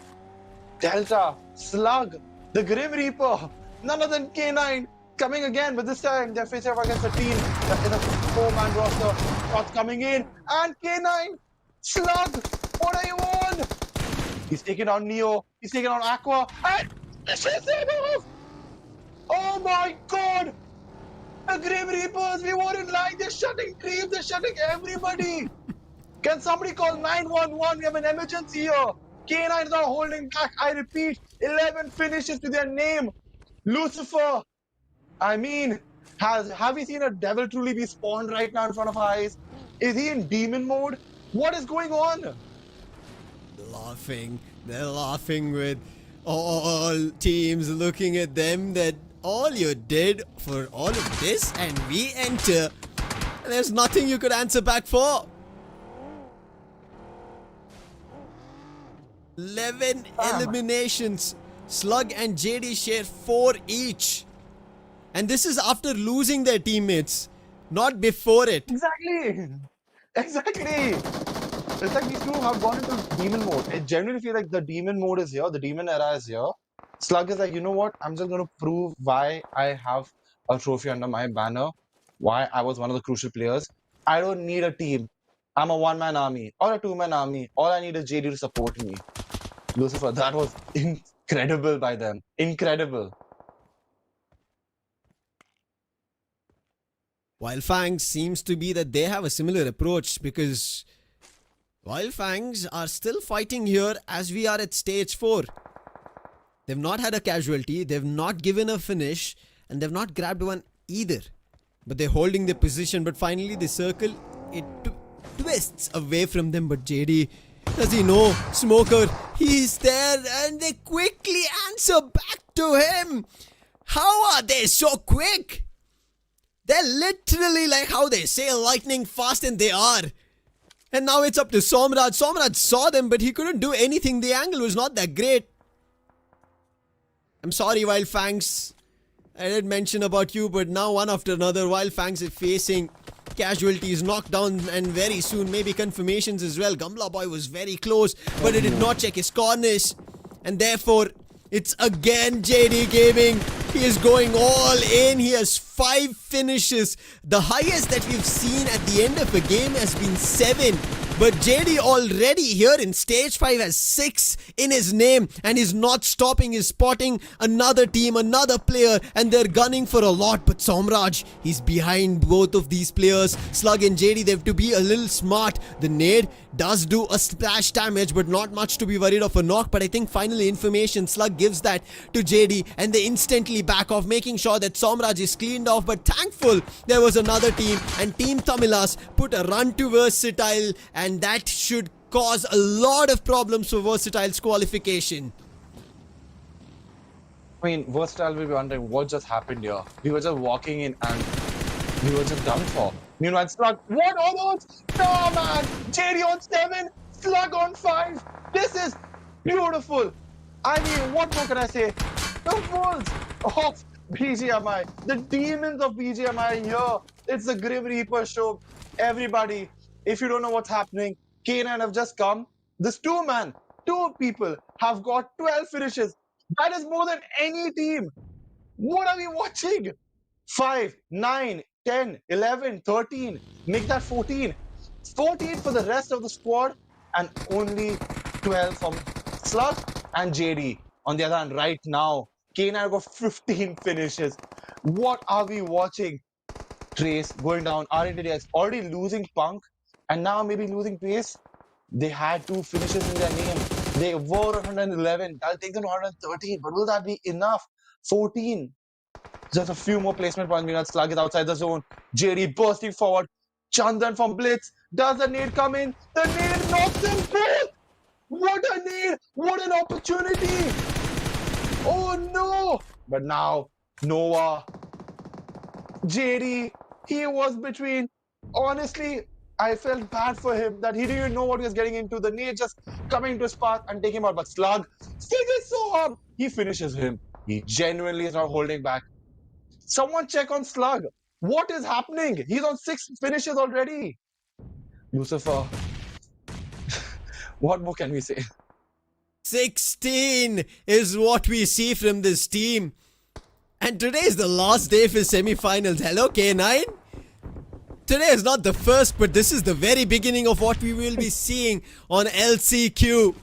Delta, Slug, the Grim Reaper, none other than K9 coming again. But this time, they're facing up against a team that is a 4-man roster. Shots coming in, and K9, Slug, what are you on? He's taking on Neo, he's taking on Aqua, and this is it! Oh my god! The Grim Reapers, we weren't lying. They're shutting Dream, they're shutting everybody. Can somebody call 911? We have an emergency here. K9 is not holding back. I repeat, 11 finishes to their name. Lucifer. I mean, have we seen a devil truly be spawned right now in front of our eyes? Is he in demon mode? What is going on? Laughing. They're laughing with all teams looking at them that all you did for all of this and we enter. There's nothing you could answer back for. 11 eliminations. Slug and JD share 4 each. And this is after losing their teammates, not before it. Exactly. Exactly. It's like these two have gone into demon mode. I genuinely feel like the demon mode is here. The demon era is here. Slug is like, you know what? I'm just going to prove why I have a trophy under my banner. Why I was one of the crucial players. I don't need a team. I'm a one-man army or a two-man army. All I need is JD to support me. Lucifer, that was incredible by them. Incredible. Wild Fangs seems to be that they have a similar approach because Wild Fangs are still fighting here as we are at stage 4. They've not had a casualty, they've not given a finish, and they've not grabbed one either. But they're holding their position, but finally the circle, it twists away from them. But JD, does he know? Smoker, he's there, and they quickly answer back to him. How are they so quick? They're literally like how they say lightning fast, and they are. And now it's up to Somraj. Somraj saw them, but he couldn't do anything. The angle was not that great. I'm sorry, Wild Fangs. I did mention about you, but now one after another, Wild Fangs is facing casualties, knockdown, and very soon maybe confirmations as well. Gamla Boy was very close, but he did not check his corners. And therefore, it's again JD Gaming. He is going all in. He has 5 finishes. The highest that we've seen at the end of a game has been 7. But JD already here in stage 5 has 6 in his name, and he's not stopping. He's spotting another team, another player, and they're gunning for a lot. But Somraj, he's behind both of these players. Slug and JD, they have to be a little smart. The nade does do a splash damage, but not much to be worried of a knock. But I think finally information, Slug gives that to JD, and they instantly back off, making sure that Somraj is cleaned off. But thankful there was another team, and Team Tamilas put a run to Versatile, and that should cause a lot of problems for Versatile's qualification. I mean, Versatile will be wondering what just happened here. We were just walking in and we were just done for. Meanwhile, Slug, what are those? No, man! JD on 7, Slug on 5. This is beautiful. I mean, what more can I say? The wolves of BGMI, the demons of BGMI here. It's the Grim Reaper show. Everybody, if you don't know what's happening, K9 have just come. This two people have got 12 finishes. That is more than any team. What are we watching? 5, 9, 10, 11, 13. Make that 14. 14 for the rest of the squad, and only 12 from Slug and JD. On the other hand, right now, K9 got 15 finishes. What are we watching? Trace going down. RNTD is already losing Punk, and now maybe losing Pace. They had 2 finishes in their name. They were 111. That'll take them to 113. But will that be enough? 14. Just a few more placement points. Meanwhile, Slug is outside the zone. JD bursting forward. Chandan from Blitz. Does the nade come in? The nade knocks them both. What a nade! What an opportunity! Oh no! But now, Noah, JD, he was between. Honestly, I felt bad for him that he didn't even know what he was getting into. The nade just coming to his path and taking him out. But Slug still is so up. He finishes him. He genuinely is not holding back. Someone check on Slug. What is happening? He's on 6 finishes already. Lucifer, what more can we say? 16 is what we see from this team. And today is the last day for semi-finals. Hello, K9. Today is not the first, but this is the very beginning of what we will be seeing on LCQ.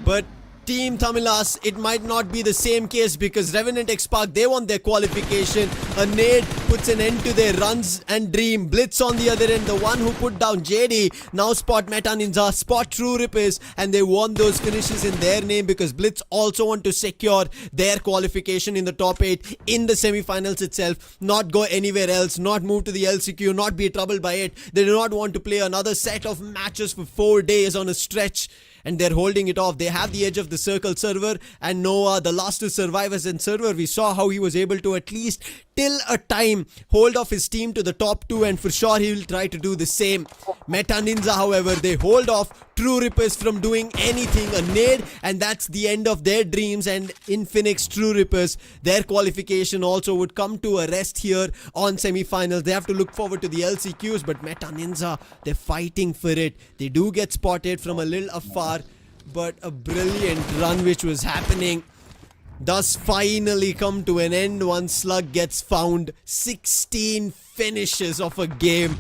But Team Tamilas, it might not be the same case because Revenant X Park, they want their qualification. A nade puts an end to their runs and dream. Blitz on the other end, the one who put down JD, now spot Meta Ninja, spot True Rippers, and they want those finishes in their name because Blitz also want to secure their qualification in the top 8 in the semi-finals itself, not go anywhere else, not move to the LCQ, not be troubled by it. They do not want to play another set of matches for 4 days on a stretch. And they're holding it off. They have the edge of the circle. Server and Noah, the last 2 survivors in Server, we saw how he was able to at least till a time hold off his team to the top 2, and for sure he will try to do the same. Meta Ninja, however, they hold off True Rippers from doing anything. A nade, and that's the end of their dreams. And Infinix True Rippers, their qualification also would come to a rest here on semi-finals. They have to look forward to the LCQs, but Meta Ninja, they're fighting for it. They do get spotted from a little afar, but a brilliant run which was happening does finally come to an end once Slug gets found. 16 finishes of a game.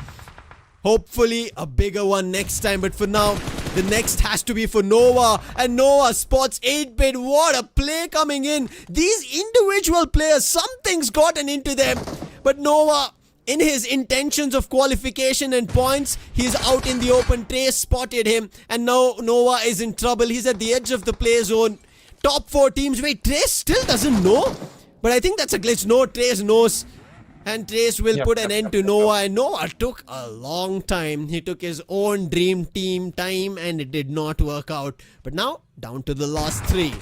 Hopefully a bigger one next time, but for now the next has to be for Noah, and Noah spots 8-bit. What a play coming in. These individual players, something's gotten into them, but Noah, in his intentions of qualification and points, he's out in the open. Trace spotted him, and now Noah is in trouble. He's at the edge of the play zone. Top 4 teams. Wait, Trace still doesn't know? But I think that's a glitch. No, Trace knows. And Trace will put an end to Noah. And Noah took a long time. He took his own dream team time and it did not work out. But now, down to the last 3.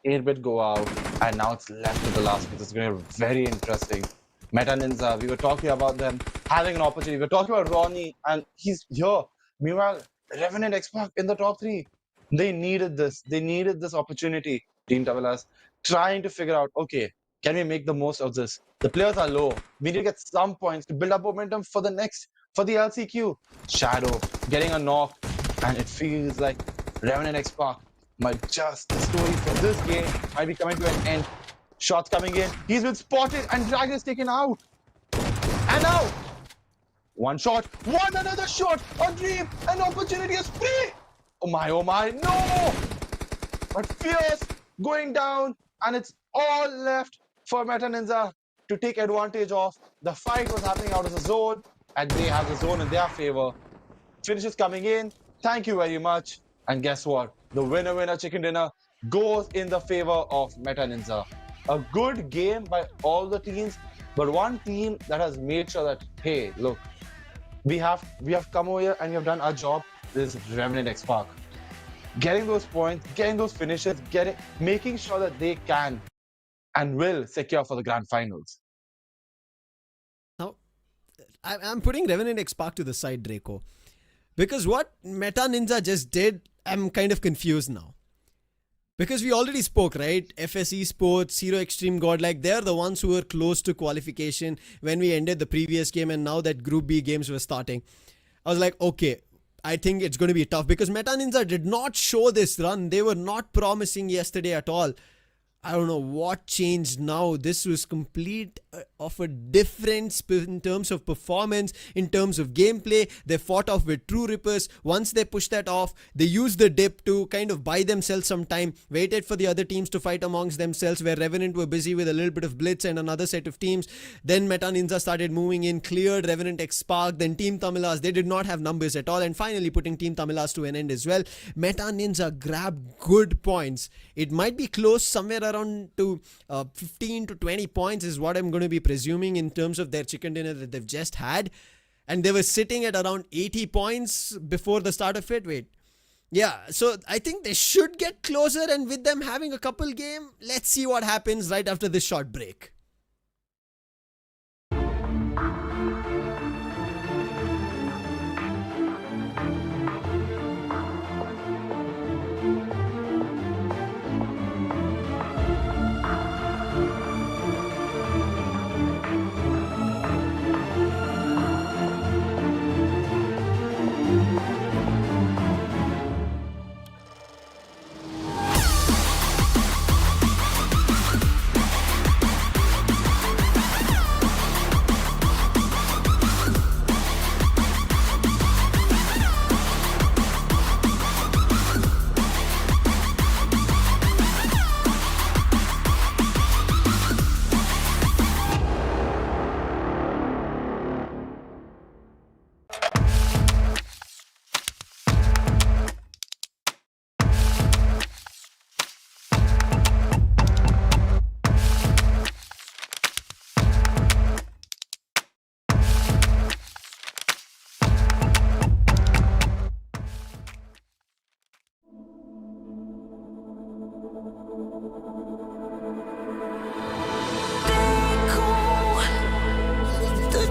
8-bit go out, and now it's left to the last bit. It's going to be very interesting. Meta Ninja, we were talking about them having an opportunity. We were talking about Ronnie, and he's here. Meanwhile, Revenant X-Pac in the top 3. They needed this. They needed this opportunity. Team Tavelas trying to figure out, okay, can we make the most of this? The players are low. We need to get some points to build up momentum for for the LCQ. Shadow getting a knock, and it feels like Revenant X-Pac might just, the story for this game might be coming to an end. Shots coming in. He's been spotted and Dragon is taken out. And now, one shot, another shot, a dream, an opportunity is free. Oh my, no! But Fierce going down, and it's all left for Meta Ninja to take advantage of. The fight was happening out of the zone, and they have the zone in their favor. Finishes coming in. Thank you very much. And guess what? The winner chicken dinner goes in the favor of Meta Ninja. A good game by all the teams, but one team that has made sure that, hey, look, we have come over here and we have done our job. This is Revenant X-Pac. Getting those points, getting those finishes, making sure that they can and will secure for the grand finals. Now, I'm putting Revenant X-Pac to the side, Draco. Because what Meta Ninja just did, I'm kind of confused now. Because we already spoke, right? CEGC, Zero Extreme, Godlike, they're the ones who were close to qualification when we ended the previous game, and now that Group B games were starting. I was like, okay, I think it's going to be tough because Meta Ninja did not show this run. They were not promising yesterday at all. I don't know what changed now. This was complete of a difference in terms of performance, in terms of gameplay. They fought off with True Rippers. Once they pushed that off, they used the dip to kind of buy themselves some time, waited for the other teams to fight amongst themselves, where Revenant were busy with a little bit of Blitz and another set of teams. Then Meta Ninja started moving in, cleared Revenant X-Pac, then Team Tamilas. They did not have numbers at all, and finally putting Team Tamilas to an end as well. Meta Ninja grabbed good points. It might be close somewhere around to 15 to 20 points is what I'm going to be presuming in terms of their chicken dinner that they've just had. And they were sitting at around 80 points before the start of it. Wait. Yeah, so I think they should get closer, and with them having a couple game, let's see what happens right after this short break.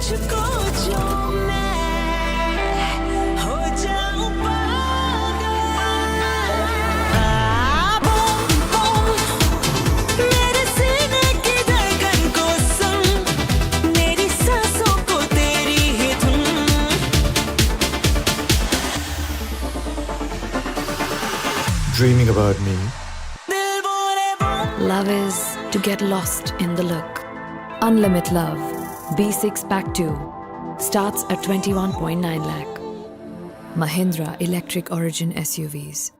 तुझको जो मैं हो जाऊं पागल boom boom मेरे सीने की धड़कन को सुन मेरी सांसों को तेरी ही धुन Dreaming about me. दिल बोले boom Love is to get lost in the look. Unlimited Love B6 Pack 2 starts at 21.9 lakh. Mahindra Electric Origin SUVs.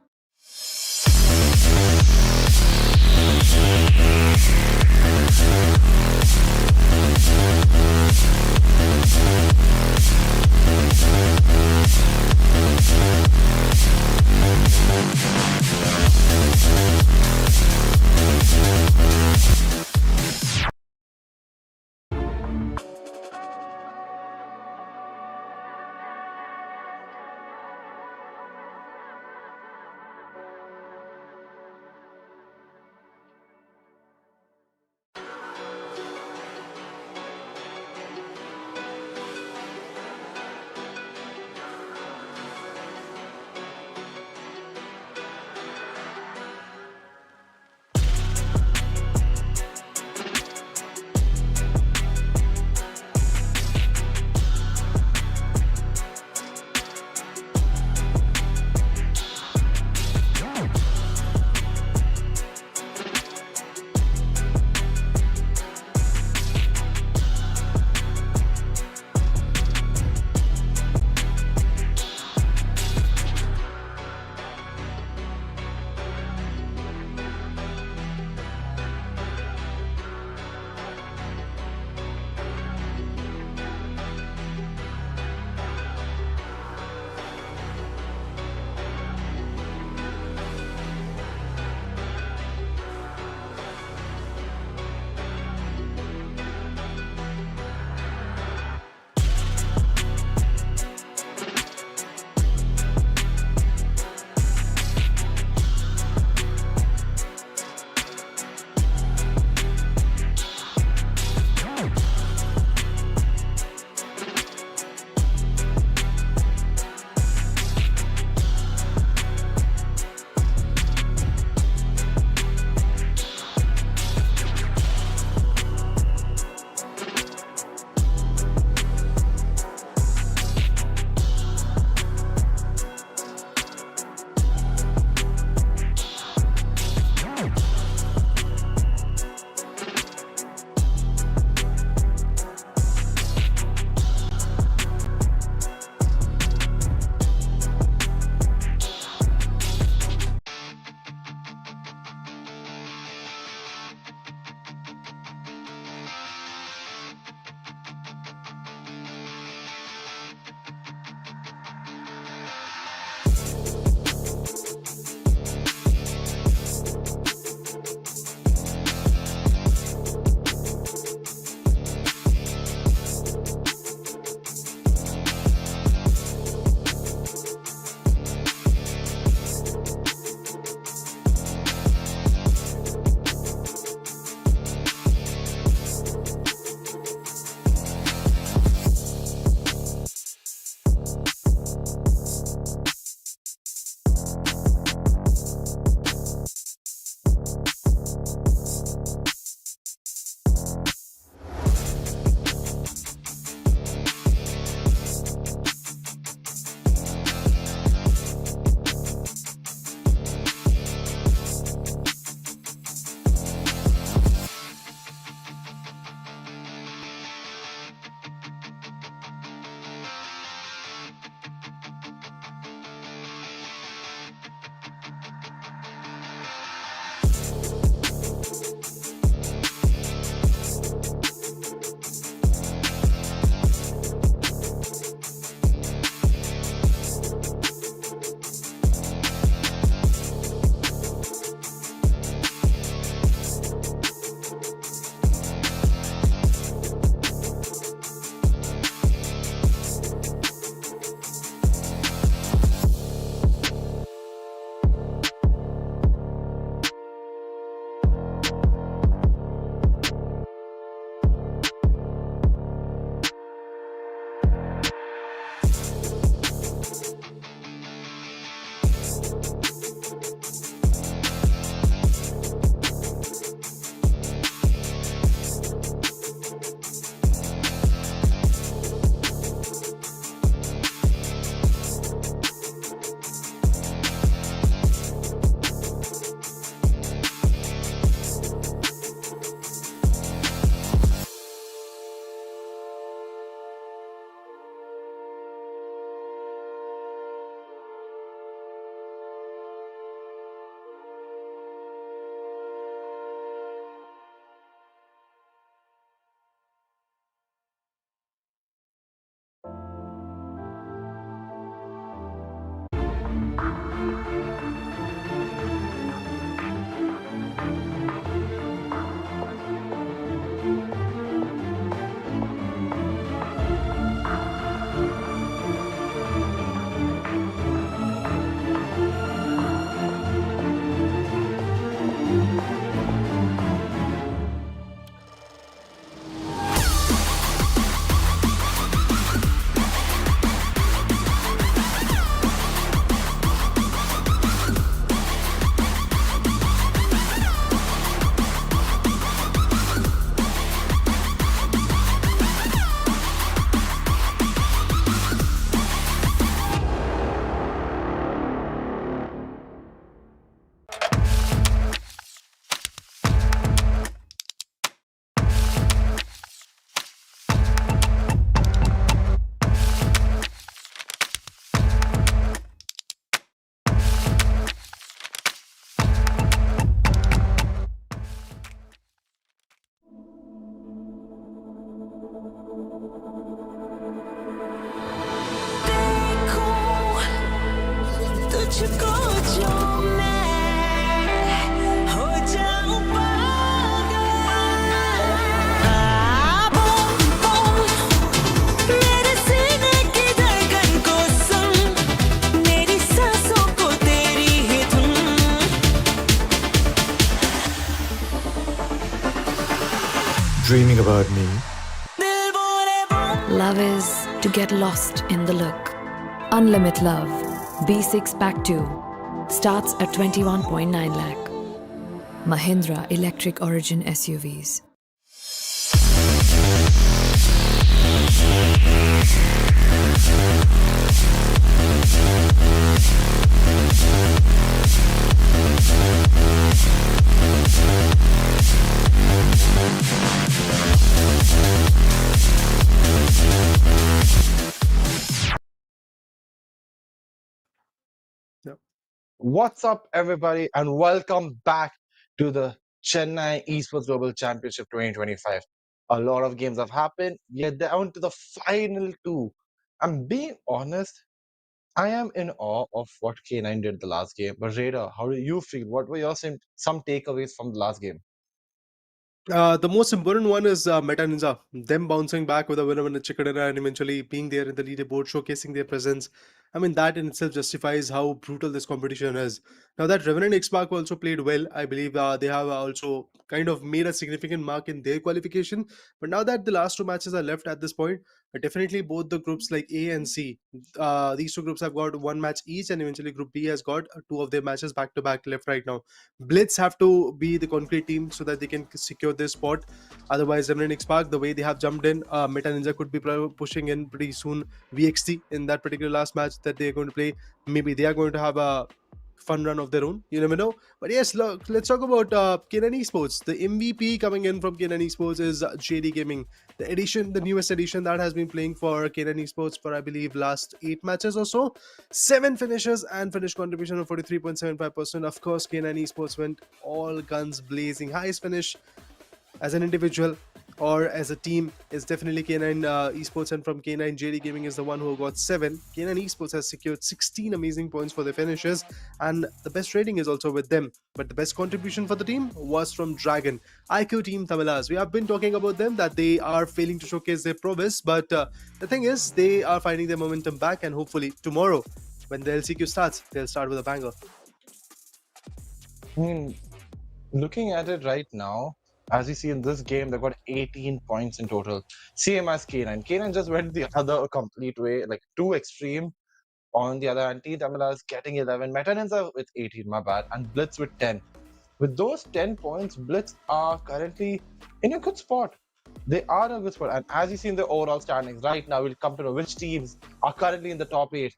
तुझको जो मैं हो जाऊं पागल बूम बूम मेरे सीने की धड़कन को सुन मेरी सांसों को तेरी ही धुन Dreaming about me. दिल बोले boom Love is to get lost in the look. Unlimited Love B6 Pack 2 starts at 21.9 lakh. Mahindra Electric Origin SUVs. What's up, everybody, and welcome back to the Chennai Esports Global Championship 2025. A lot of games have happened. We're down to the final two. I'm being honest, I am in awe of what K9 did the last game. But Raider, how do you feel? What were your some takeaways from the last game? The most important one is Meta Ninja. Them bouncing back with a winner in the chicken dinner and eventually being there in the leaderboard, showcasing their presence. I mean, that in itself justifies how brutal this competition is. Now, that Revenant X-Pac also played well. I believe they have also kind of made a significant mark in their qualification. But now that the last two matches are left at this point, definitely both the groups like A and C, these two groups have got one match each, and eventually Group B has got two of their matches back to back left right now. Blitz have to be the concrete team so that they can secure this spot. Otherwise, Revenant X-Pac, the way they have jumped in, Meta Ninja could be pushing in pretty soon VXT in that particular last match that they're going to play. Maybe they are going to have a fun run of their own. You never know. But yes, look, let's talk about Chennai Esports. The MVP coming in from Chennai Esports is JD Gaming. The newest edition that has been playing for Chennai Esports for, I believe, last 8 matches or so. 7 finishes and finish contribution of 43.75%. Of course, Chennai Esports went all guns blazing. Highest finish as an individual or as a team is definitely K9 Esports, and from K9, JD Gaming is the one who got 7. K9 Esports has secured 16 amazing points for their finishes, and the best rating is also with them. But the best contribution for the team was from Dragon, IQ Team Tamilas. We have been talking about them, that they are failing to showcase their prowess, but the thing is, they are finding their momentum back, and hopefully tomorrow, when the LCQ starts, they'll start with a banger. I mean, looking at it right now, as you see in this game, they've got 18 points in total. Same as K9. K9 just went the other complete way, like 2 extreme. On the other hand, Team Tamila is getting 11. Meta Ninja with 18, my bad. And Blitz with 10. With those 10 points, Blitz are currently in a good spot. They are in a good spot. And as you see in the overall standings, right now we'll come to know which teams are currently in the top 8.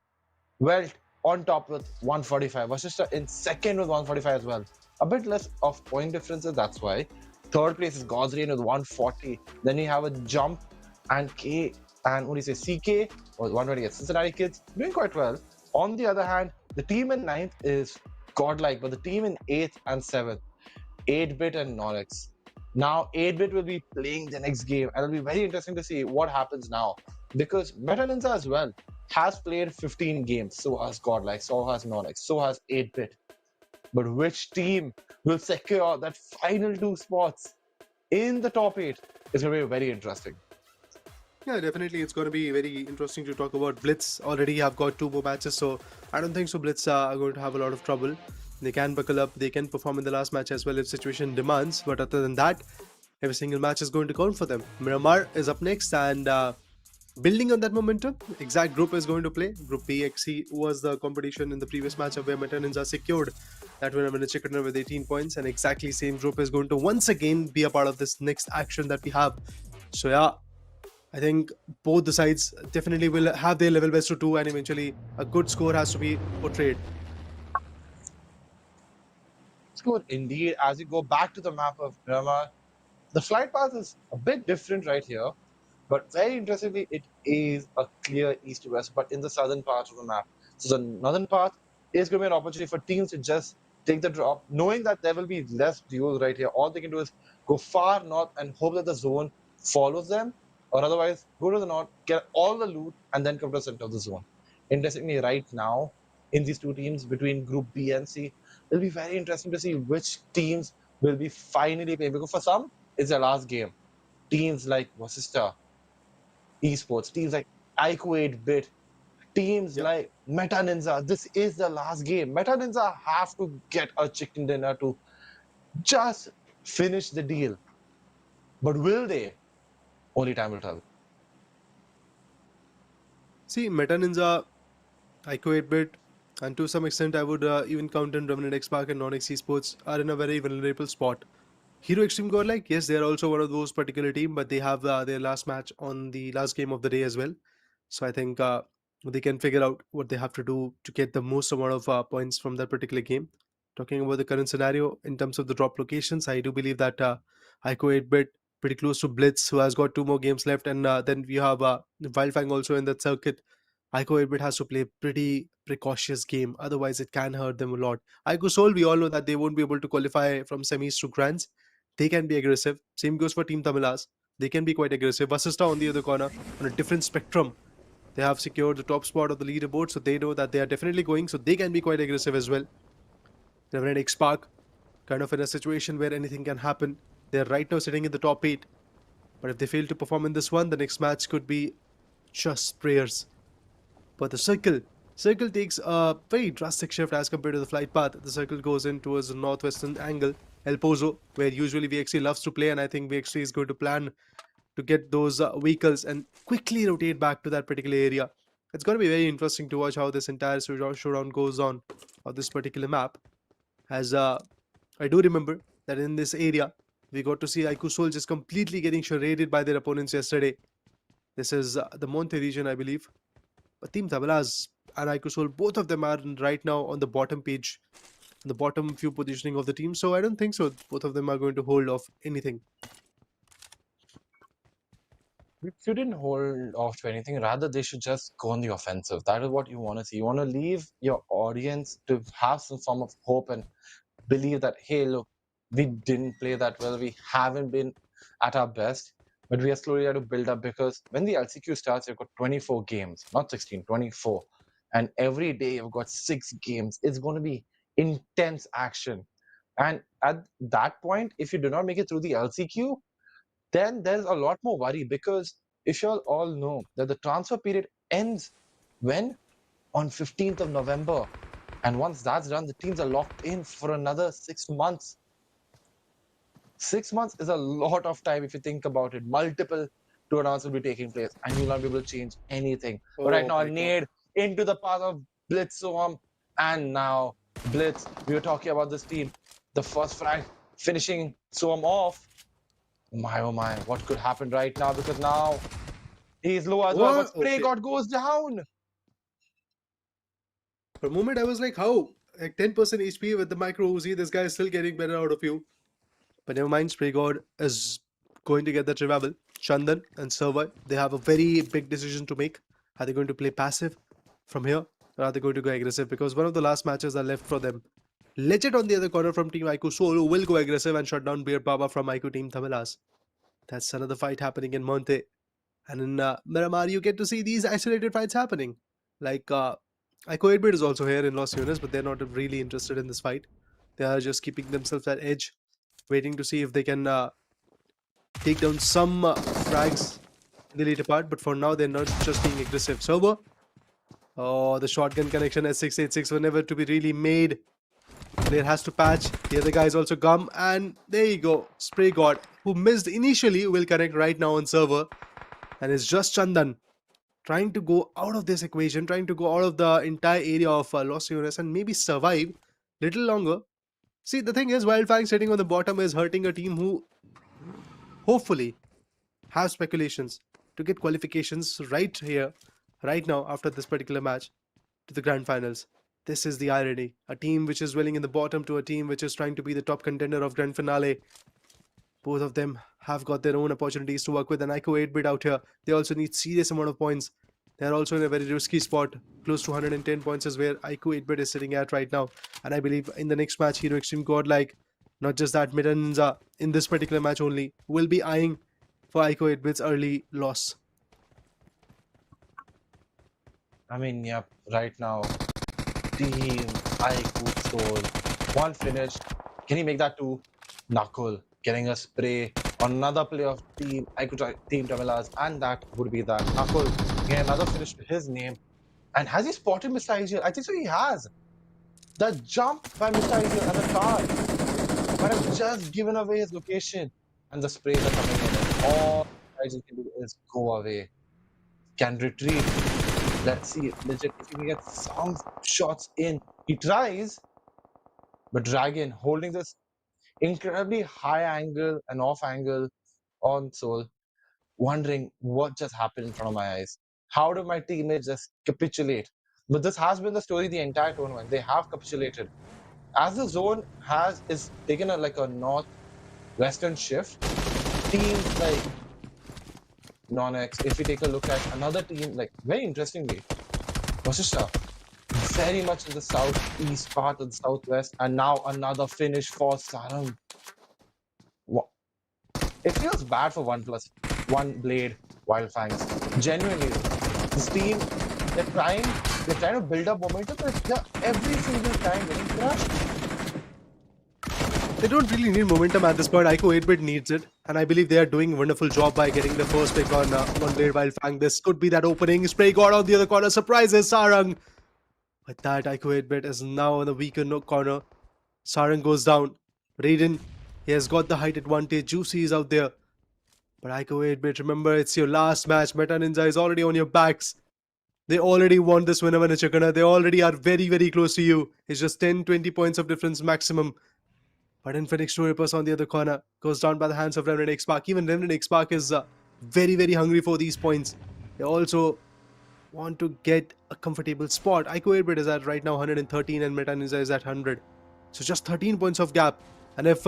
Welt on top with 145. Vashishta in second with 145 as well. A bit less of point differences, that's why. Third place is GODLIKE with 140. Then you have a jump and CK with 128. Cincinnati kids doing quite well. On the other hand, the team in 9th is GODLIKE, but the team in 8th and 7th, 8-bit and NONX. Now 8-bit will be playing the next game, and it'll be very interesting to see what happens now, because Meta Ninja as well, has played 15 games. So has Godlike, so has NONX, so has 8-bit. But which team will secure that final 2 spots in the top 8 is going to be very interesting. Yeah, definitely. It's going to be very interesting to talk about. Blitz already have got 2 more matches, so I don't think so Blitz are going to have a lot of trouble. They can buckle up, they can perform in the last match as well if situation demands, but other than that, every single match is going to count for them. Miramar is up next, and building on that momentum, exact group is going to play. Group BXC was the competition in the previous matchup where Meta Ninja secured that winner with a chicken dinner with 18 points, and exactly same group is going to once again be a part of this next action that we have. So yeah, I think both the sides definitely will have their level best to do, and eventually a good score has to be portrayed. Good indeed. As you go back to the map of Miramar, the flight path is a bit different right here, but very interestingly, it is a clear east to west, but in the southern part of the map. So the northern part is going to be an opportunity for teams to just take the drop, knowing that there will be less duels right here. All they can do is go far north and hope that the zone follows them, or otherwise go to the north, get all the loot, and then come to the center of the zone. Interestingly, right now, in these two teams between Group B and C, it'll be very interesting to see which teams will be finally playing, because for some, it's their last game. Teams like Vasista, Esports, teams like Ico 8-bit, teams like Meta Ninja, this is the last game. Meta Ninja have to get a chicken dinner to just finish the deal. But will they? Only time will tell. See, Meta Ninja, Ico 8-bit, and to some extent I would even count in Remnant X Park and NONX Esports are in a very vulnerable spot. Hero Extreme Godlike, yes, they are also one of those particular team, but they have their last match on the last game of the day as well. So I think they can figure out what they have to do to get the most amount of points from that particular game. Talking about the current scenario in terms of the drop locations, I do believe that Ico 8-bit pretty close to Blitz, who has got 2 more games left, and then we have Wildfang also in that circuit. Ico 8-bit has to play pretty precautious game, otherwise it can hurt them a lot. Ico Soul, we all know that they won't be able to qualify from semis to grands. They can be aggressive. Same goes for Team Tamilas. They can be quite aggressive. Vasista on the other corner, on a different spectrum. They have secured the top spot of the leaderboard, so they know that they are definitely going, so they can be quite aggressive as well. Revenant X Park, kind of in a situation where anything can happen. They're right now sitting in the top 8. But if they fail to perform in this one, the next match could be just prayers. But the circle takes a very drastic shift as compared to the flight path. The circle goes in towards the northwestern angle, El Pozo, where usually VXC loves to play, and I think VXC is going to plan to get those vehicles and quickly rotate back to that particular area. It's going to be very interesting to watch how this entire showdown goes on this particular map. As I do remember that in this area, we got to see Ico Soul just completely getting charaded by their opponents yesterday. This is the Monte region, I believe. But Team Tamilas and Ico Soul, both of them are right now on the bottom page, the bottom few positioning of the team. So I don't think so. Both of them are going to hold off anything. You shouldn't hold off to anything. Rather, they should just go on the offensive. That is what you want to see. You want to leave your audience to have some form of hope and believe that, hey, look, we didn't play that well. We haven't been at our best, but we are slowly trying to build up, because when the LCQ starts, you've got 24 games, not 16, 24. And every day you've got 6 games. It's going to be intense action. And at that point, if you do not make it through the LCQ, then there's a lot more worry, because you shall all know that the transfer period ends when? On 15th of November. And once that's done, the teams are locked in for another 6 months. 6 months is a lot of time if you think about it. Multiple tournaments will be taking place, and you'll not be able to change anything. But right now, a nade into the path of Blitz Soham, and now Blitz, we were talking about this team. The first frag finishing Soham off. My oh my, what could happen right now? Because now he's low as well, but Spray God goes down. For a moment, I was like, how? Like 10% HP with the micro Uzi, this guy is still getting better out of you. But never mind, Spray God is going to get that revival. Chandan and Server, they have a very big decision to make. Are they going to play passive from here, or are they going to go aggressive? Because one of the last matches are left for them. Legend on the other corner from Team Ico Soul, who will go aggressive and shut down Beard Baba from Ico Team Tamilas. That's another fight happening in Monte. And in Miramar, you get to see these isolated fights happening. Like, Ico 8-bit is also here in Los Angeles, but they're not really interested in this fight. They are just keeping themselves at edge, waiting to see if they can take down some frags in the later part. But for now, they're not just being aggressive. Server. Oh, the shotgun connection S686 were never to be really made. Player has to patch. The other guys also come, and there you go. Spray God, who missed initially, will connect right now on server. And it's just Chandan trying to go out of this equation, trying to go out of the entire area of Los Angeles and maybe survive a little longer. See, the thing is, Wildfang sitting on the bottom is hurting a team who hopefully have speculations to get qualifications right here, right now, after this particular match to the grand finals. This is the irony. A team which is dwelling in the bottom to a team which is trying to be the top contender of grand finale. Both of them have got their own opportunities to work with. An Ico 8-bit out here, they also need serious amount of points. They're also in a very risky spot. Close to 110 points is where Ico 8-bit is sitting at right now. And I believe in the next match, Hero Extreme Godlike, not just that, Miranza in this particular match only, will be eyeing for Ico 8-bit's early loss. I mean, yep, right now, Team Ico scored one finish. Can he make that two? Nakul getting a spray on another play of Team Ico, Team Tamilas, and that would be that. Nakul getting another finish to his name. And has he spotted Mr. Aegir? I think so, he has. The jump by Mr. Aegir and the car might have just given away his location. And the sprays are coming in. And all Aegir can do is go away. Can retreat. Let's see, legit, if he can get some shots in. He tries, but Dragon holding this incredibly high angle and off angle on Soul, wondering what just happened in front of my eyes. How did my teammates just capitulate? But this has been the story the entire tournament. They have capitulated. As the zone is taken like a north-western shift, teams like NONX, if we take a look at another team, like very interestingly, Vasishtha, very much in the southeast part of the southwest, and now another finish for Sarang. It feels bad for 1+1 Blade Wildfangs. Genuinely, this team, they're trying to build up momentum, but they're every single time getting crushed. They don't really need momentum at this point. Ico 8-bit needs it, and I believe they are doing a wonderful job by getting the first pick on one Blade Wildfang. This could be that opening. Spray God on the other corner. Surprises Sarang. But that Ico 8-bit is now in the weaker corner. Sarang goes down. Raiden, he has got the height advantage. Juicy is out there. But Ico 8-bit, remember, it's your last match. Meta Ninja is already on your backs. They already won this winner Chakana. They already are very, very close to you. It's just 10-20 points of difference maximum. But Infinix Toripus on the other corner goes down by the hands of Remnant X-Park. Even Remnant X-Park is very, very hungry for these points. They also want to get a comfortable spot. Ico 8-bit is at right now 113 and Meta Ninja is at 100. So just 13 points of gap. And if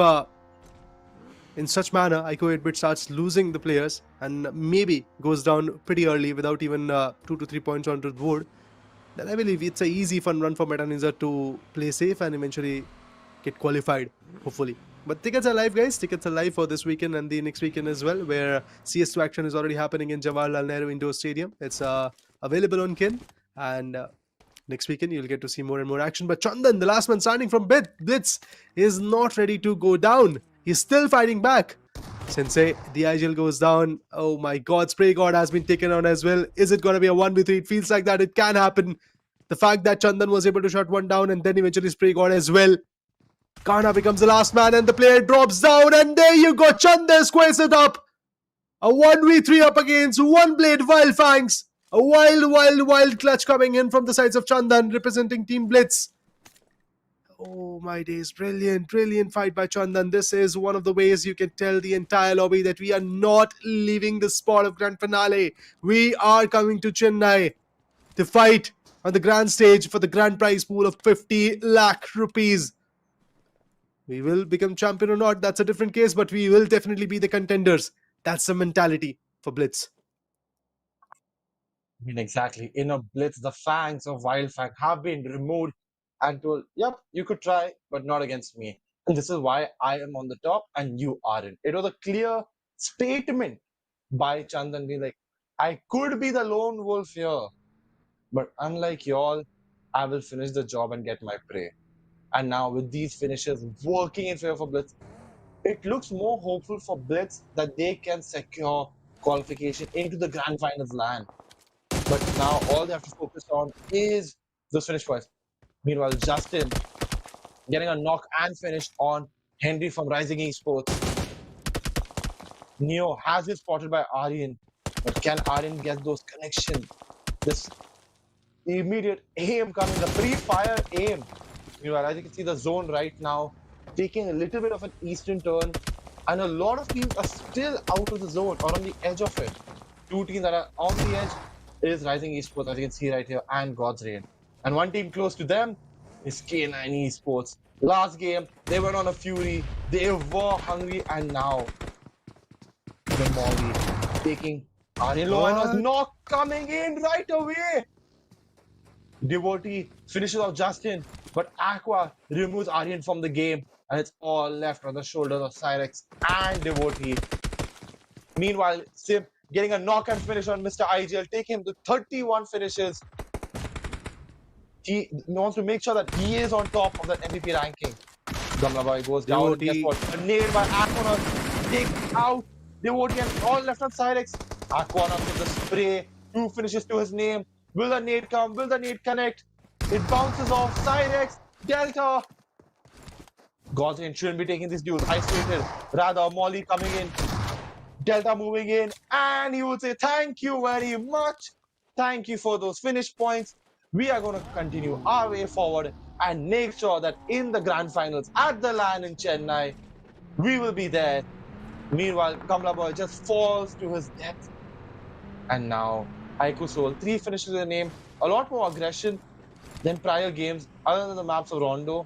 in such manner Ico 8-bit starts losing the players and maybe goes down pretty early without even 2 to 3 points onto the board, then I believe it's an easy fun run for Meta Ninja to play safe and eventually get qualified, hopefully. But tickets are live, guys. Tickets are live for this weekend and the next weekend as well, where CS2 action is already happening in Jawaharlal Nehru Indoor Stadium. It's available on Kin, and next weekend you'll get to see more and more action. But Chandan, the last man standing from Blitz, is not ready to go down. He's still fighting back. Sensei, the IGL goes down. Oh my god, Spray God has been taken on as well. Is it going to be a 1v3? It feels like that. It can happen. The fact that Chandan was able to shut one down and then eventually Spray God as well. Kana becomes the last man and the player drops down, and there you go, Chandan squares it up. A 1v3 up against one Blade Wildfangs. A wild clutch coming in from the sides of Chandan representing Team Blitz. Oh my days, brilliant fight by Chandan. This is one of the ways you can tell the entire lobby that we are not leaving the spot of grand finale. We are coming to Chennai to fight on the grand stage for the grand prize pool of 50 lakh rupees. We will become champion or not, that's a different case, but we will definitely be the contenders. That's the mentality for Blitz. I mean, exactly. In a blitz, the fangs of Wildfang have been removed and told, yep, you could try, but not against me. And this is why I am on the top and you aren't. It was a clear statement by Chandan being like, I could be the lone wolf here, But unlike y'all, I will finish the job and get my prey. And now with these finishes working in favor for Blitz, it looks more hopeful for Blitz that they can secure qualification into the Grand Finals LAN. But now all they have to focus on is those finish points. Meanwhile, Justin getting a knock and finish on Henry from Rising Esports. Neo has it spotted by Aryan, but can Aryan get those connections? This immediate aim coming, the pre-fire aim. Meanwhile, as you can see the zone right now, taking a little bit of an eastern turn, and a lot of teams are still out of the zone or on the edge of it. Two teams that are on the edge is Rising Esports, as you can see right here, and God's Reign. And one team close to them is K9 Esports. Last game, they went on a fury, they were hungry, and now the Molly taking Aryan low and was knock coming in right away. Devotee finishes off Justin, but Aqua removes Aryan from the game, and it's all left on the shoulders of Cyrex and Devotee. Meanwhile, Sim getting a knock and finish on Mr. IGL, taking him to 31 finishes. He wants to make sure that he is on top of that MVP ranking. Gamlaboy goes down, and guess what? A nail by Aqua take out Devotee and all left on Cyrex. Aqua with the spray, 2 finishes to his name. Will the nade come? Will the nade connect? It bounces off. Cyrex, Delta. Godwin shouldn't be taking these duels isolated. Rather, Molly coming in. Delta moving in. And he would say, thank you very much. Thank you for those finish points. We are going to continue our way forward and make sure that in the grand finals at the LAN in Chennai, we will be there. Meanwhile, Kamla Boy just falls to his death. And now, Haiku Soul, 3 finishes in the name, a lot more aggression than prior games, other than the maps of Rondo.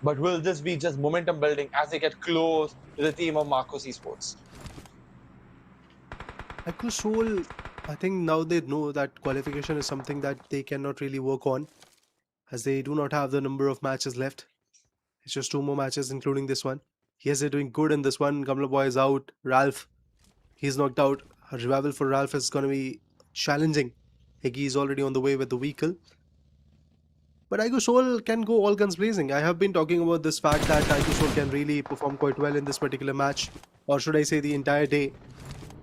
But will this be just momentum building as they get close to the team of Marcos Esports? Echo Soul, I think now they know that qualification is something that they cannot really work on, as they do not have the number of matches left. It's just 2 more matches, including this one. Yes, they're doing good in this one. Gamla Boy is out. Ralph, he's knocked out. A revival for Ralph is going to be challenging. Higgy is already on the way with the vehicle. But Aigo Soul can go all guns blazing. I have been talking about this fact that Aigo Soul can really perform quite well in this particular match. Or should I say the entire day.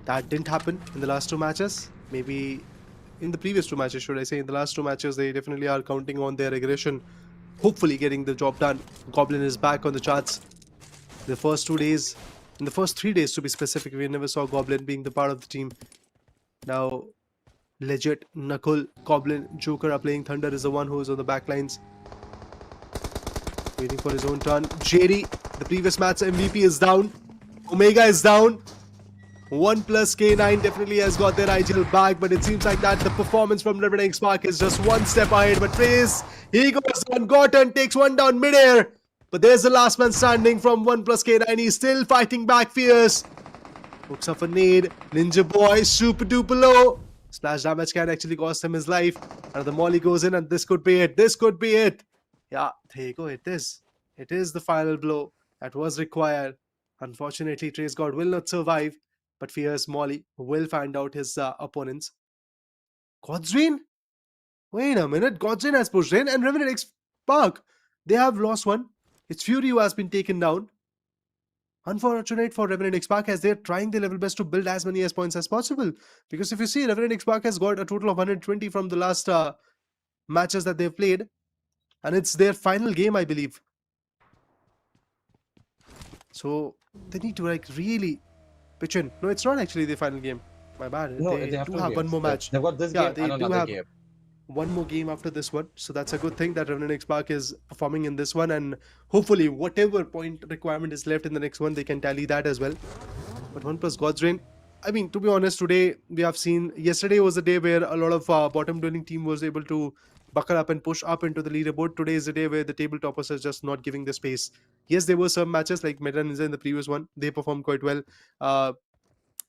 That didn't happen in the last 2 matches. Maybe in the previous 2 matches, should I say. In the last 2 matches, they definitely are counting on their aggression. Hopefully getting the job done. Goblin is back on the charts. The first 2 days, in the first 3 days to be specific, we never saw Goblin being the part of the team. Now, legit, Knuckle, Goblin, Joker are playing. Thunder is the one who is on the back lines. Waiting for his own turn. Jerry, the previous match MVP is down. Omega is down. 1 plus K9 definitely has got their IGL back, but it seems like that the performance from Revenant Spark is just 1 step ahead. But Trace, he goes on, Gorton takes 1 down midair. But there's the last man standing from 1 plus K9. He's still fighting back fierce. Hooks off a nade. Ninja Boy, super duper low. Splash damage can actually cost him his life. And the molly goes in, and this could be it. This could be it. Yeah, there you go. It is. It is the final blow that was required. Unfortunately, Trace God will not survive. But Fierce Molly will find out his opponents. Godsrain? Wait a minute. Godsrain has pushed in, and Revenant X Spark, they have lost one. It's Fury who has been taken down. Unfortunate for Revenant X Spark, as they're trying their level best to build as many S points as possible. Because if you see, Revenant X Spark has got a total of 120 from the last matches that they've played. And it's their final game, I believe. So they need to really pitch in. No, it's not actually their final game. My bad. No, they have do have one more match. They've got this game and another game. One more game after this one. So that's a good thing that Revenant X Spark is performing in this one. And hopefully whatever point requirement is left in the next one, they can tally that as well. But 1 plus God's Reign. I mean, to be honest, today we have seen... Yesterday was the day where a lot of bottom dwelling team was able to buckle up and push up into the leaderboard. Today is the day where the table toppers are just not giving the space. Yes, there were some matches like Meta Ninja in the previous one. They performed quite well.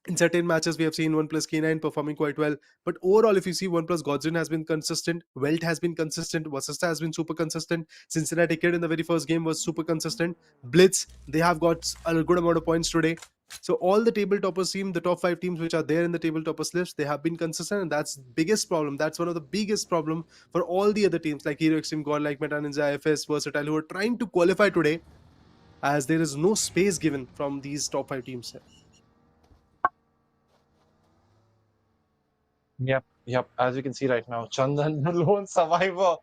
In certain matches, we have seen 1 plus K9 performing quite well. But overall, if you see 1 plus Godzin has been consistent, Welt has been consistent, Vasista has been super consistent, Cincinnati Kid in the very first game was super consistent. Blitz, they have got a good amount of points today. So all the table toppers team, the top 5 teams which are there in the table toppers list, they have been consistent, and that's biggest problem. That's one of the biggest problem for all the other teams like Hero Extreme, GODLIKE, Meta Ninja, FS, Versatile, who are trying to qualify today, as there is no space given from these top 5 teams. Yep. As you can see right now, Chandan, the lone survivor,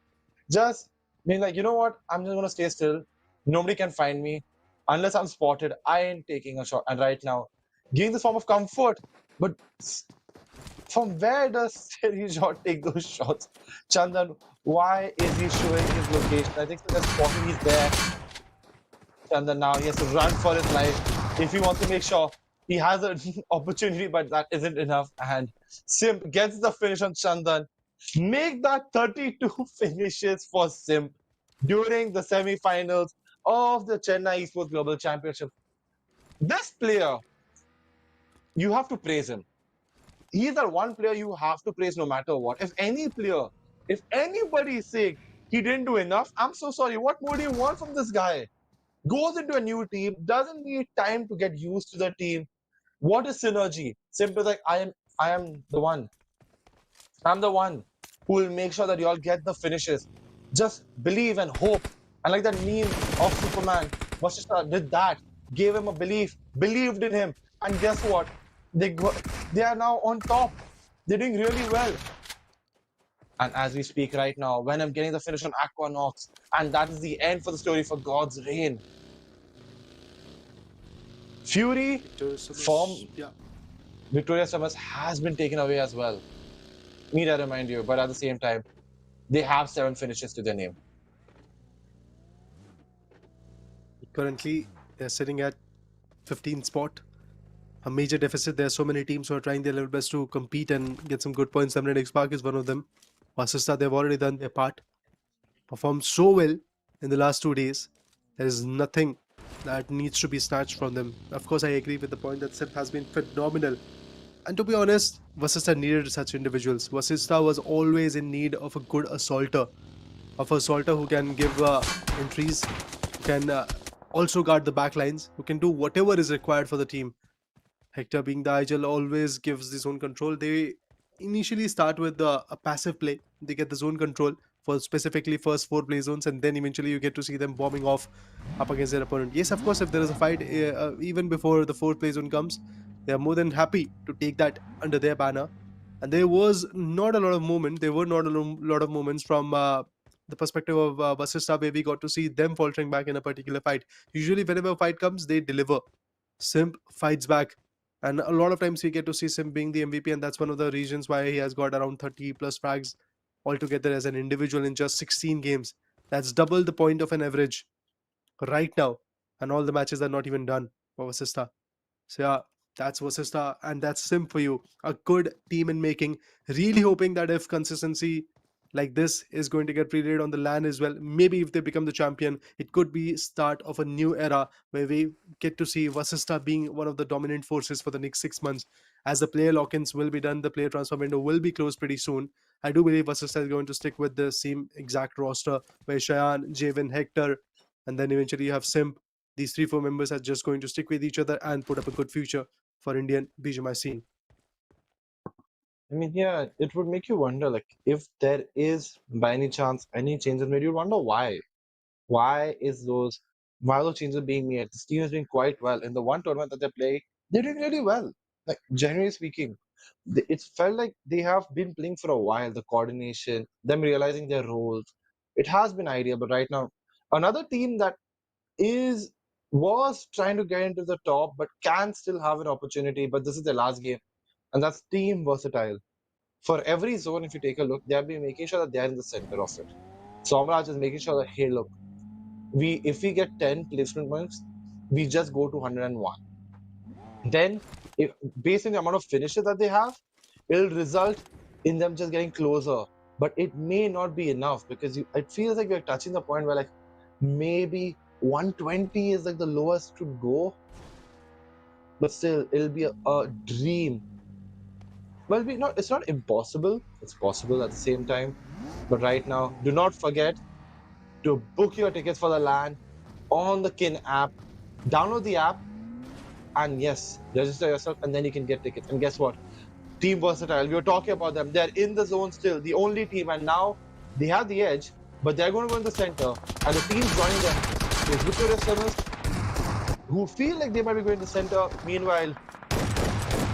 just being like, you know what? I'm just gonna stay still. Nobody can find me unless I'm spotted. I ain't taking a shot. And right now, giving this form of comfort. But from where does Shot take those shots? Chandan, why is he showing his location? I think the spotting he's there. Chandan now he has to run for his life if he wants to make sure he has an opportunity, but that isn't enough. And Simp gets the finish on Chandan. Make that 32 finishes for Simp during the semi-finals of the Chennai Esports Global Championship. This player, you have to praise him. He's the one player you have to praise no matter what. If any player, if anybody is saying he didn't do enough, I'm so sorry. What more do you want from this guy? Goes into a new team, doesn't need time to get used to the team. What is synergy? Simple like I am the one. I'm the one who will make sure that you all get the finishes. Just believe and hope. And like that meme of Superman, Vasishtha did that, gave him a belief, believed in him, and guess what? They are now on top. They're doing really well. And as we speak right now, when I'm getting the finish on Aqua NONX, and that is the end for the story for God's Reign. Fury from Victoria Summers has been taken away as well. Need I remind you, but at the same time, they have 7 finishes to their name. Currently, they're sitting at 15th spot. A major deficit. There are so many teams who are trying their level best to compete and get some good points. X Spark is one of them. Vasishtha, they've already done their part. Performed so well in the last 2 days. There is nothing that needs to be snatched from them. Of course, I agree with the point that Sip has been phenomenal. And to be honest, Vasishtha needed such individuals. Vasishtha was always in need of a good assaulter. Of an assaulter who can give entries, who can also guard the backlines, who can do whatever is required for the team. Hector, being the IGL, always gives the zone control. They initially start with a passive play. They get the zone control for specifically first 4 play zones, and then eventually you get to see them bombing off up against their opponent. Yes, of course, if there is a fight even before the 4th play zone comes, they are more than happy to take that under their banner. And there was not a lot of movement. There were not a lot of moments from the perspective of Vasishtha, where we got to see them faltering back in a particular fight. Usually whenever a fight comes, they deliver. Simp fights back. And a lot of times we get to see Simp being the MVP, and that's one of the reasons why he has got around 30 plus frags altogether as an individual in just 16 games. That's double the point of an average right now. And all the matches are not even done for Vasishtha. So yeah, that's Vasishtha, and that's Simp for you. A good team in making. Really hoping that if consistency like this is going to get played on the LAN as well, maybe if they become the champion, it could be start of a new era where we get to see Vasishtha being one of the dominant forces for the next 6 months. As the player lock-ins will be done, the player transfer window will be closed pretty soon. I do believe Vasishtha is going to stick with the same exact roster where Cheyenne, Javen, Hector, and then eventually you have Simp. These 3-4 members are just going to stick with each other and put up a good future for Indian BGMI scene. I mean, yeah, it would make you wonder, like, if there is, by any chance, any changes made, you'd wonder why. Why are those changes being made? This team is doing quite well. In the one tournament that they play, they're doing really well. Like, generally speaking, it's felt like they have been playing for a while. The coordination, them realizing their roles, it has been ideal. But right now, another team that was trying to get into the top, but can still have an opportunity. But this is their last game, and that's Team Versatile. For every zone, if you take a look, they have been making sure that they are in the center of it. Somraj is making sure that, hey, look, if we get 10 placement points, we just go to 101. Then, based on the amount of finishes that they have, it'll result in them just getting closer. But it may not be enough, because it feels like we're touching the point where, like, maybe 120 is like the lowest to go. But still, it'll be a dream. Well, it's not impossible. It's possible at the same time. But right now, do not forget to book your tickets for the LAN on the KIN app. Download the app, And yes, register yourself and then you can get tickets. And guess what? Team Versatile, we were talking about them. They're in the zone still, the only team, and now they have the edge, but they're going to go in the center. And the team joining them is Victorious Summers, who feel like they might be going to the center. Meanwhile,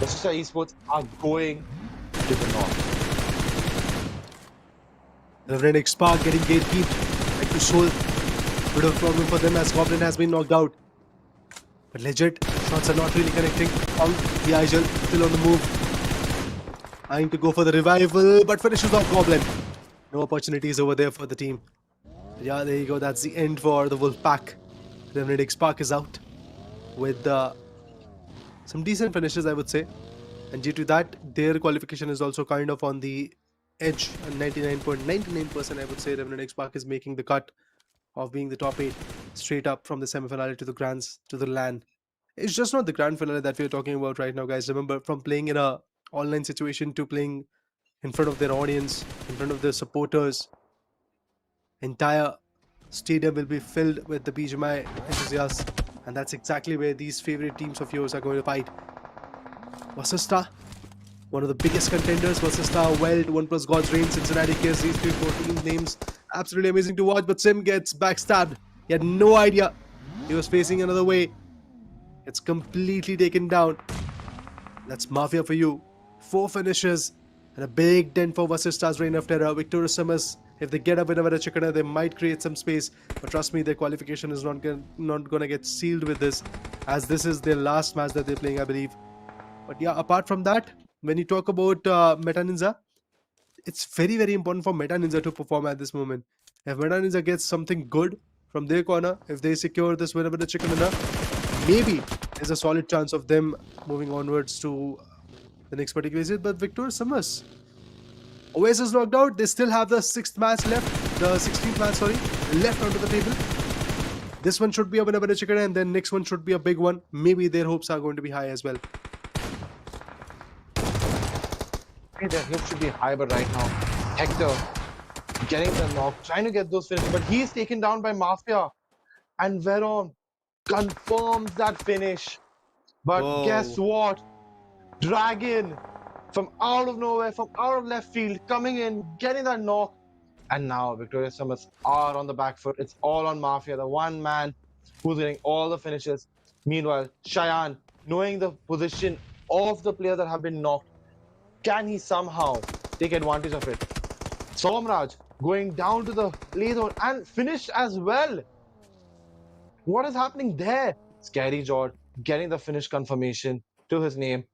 the Chennai Esports are going to the north. Reverend Spark getting gatekeeped. Like to Soul. Bit of problem for them as Goblin has been knocked out. But legit, shots are not really connecting. The Igel still on the move. Trying to go for the revival, but finishes off Goblin. No opportunities over there for the team. Yeah, there you go. That's the end for the Wolf Pack. Reverend Spark is out with some decent finishes, I would say. And due to that, their qualification is also kind of on the edge. And 99.99% I would say Revenant Spark is making the cut of being the top 8 straight up from the semi-finale to the grands to the LAN. It's just not the grand finale that we're talking about right now, guys. Remember, from playing in a online situation to playing in front of their audience, in front of their supporters, entire stadium will be filled with the BGMI enthusiasts, and that's exactly where these favorite teams of yours are going to fight. Vasista, one of the biggest contenders. Vasista, WELT, OnePlus, God's Reign, Cincinnati, Kids, these 3-4 names. Absolutely amazing to watch, but Sim gets backstabbed. He had no idea he was facing another way. It's completely taken down. That's Mafia for you. 4 finishes and a big dent for Vasista's Reign of Terror. Victorious Summers, if they get a win over the Chickener, they might create some space. But trust me, their qualification is not gonna get sealed with this, as this is their last match that they're playing, I believe. But yeah, apart from that, when you talk about Meta Ninja, it's very, very important for Meta Ninja to perform at this moment. If Meta Ninja gets something good from their corner, if they secure this win over the Chickener, maybe there's a solid chance of them moving onwards to the next particular visit. But Victorious Summers, Oasis knocked out. They still have the 6th match left, the 16th match, sorry, left onto the table. This one should be a winner by the Chickener, and then next one should be a big one. Maybe their hopes are going to be high as well. Their hopes should be high, but right now, Hector getting the knock, trying to get those finishes, but he's taken down by Mafia. And Veron confirms that finish. But guess what? Dragon from out of nowhere, from out of left field, coming in, getting that knock. And now Victorious Summers are on the back foot. It's all on Mafia, the one man who's getting all the finishes. Meanwhile, Cheyenne, knowing the position of the player that have been knocked, can he somehow take advantage of it? Somraj going down to the play zone and finish as well. What is happening there? Scary George getting the finish confirmation to his name.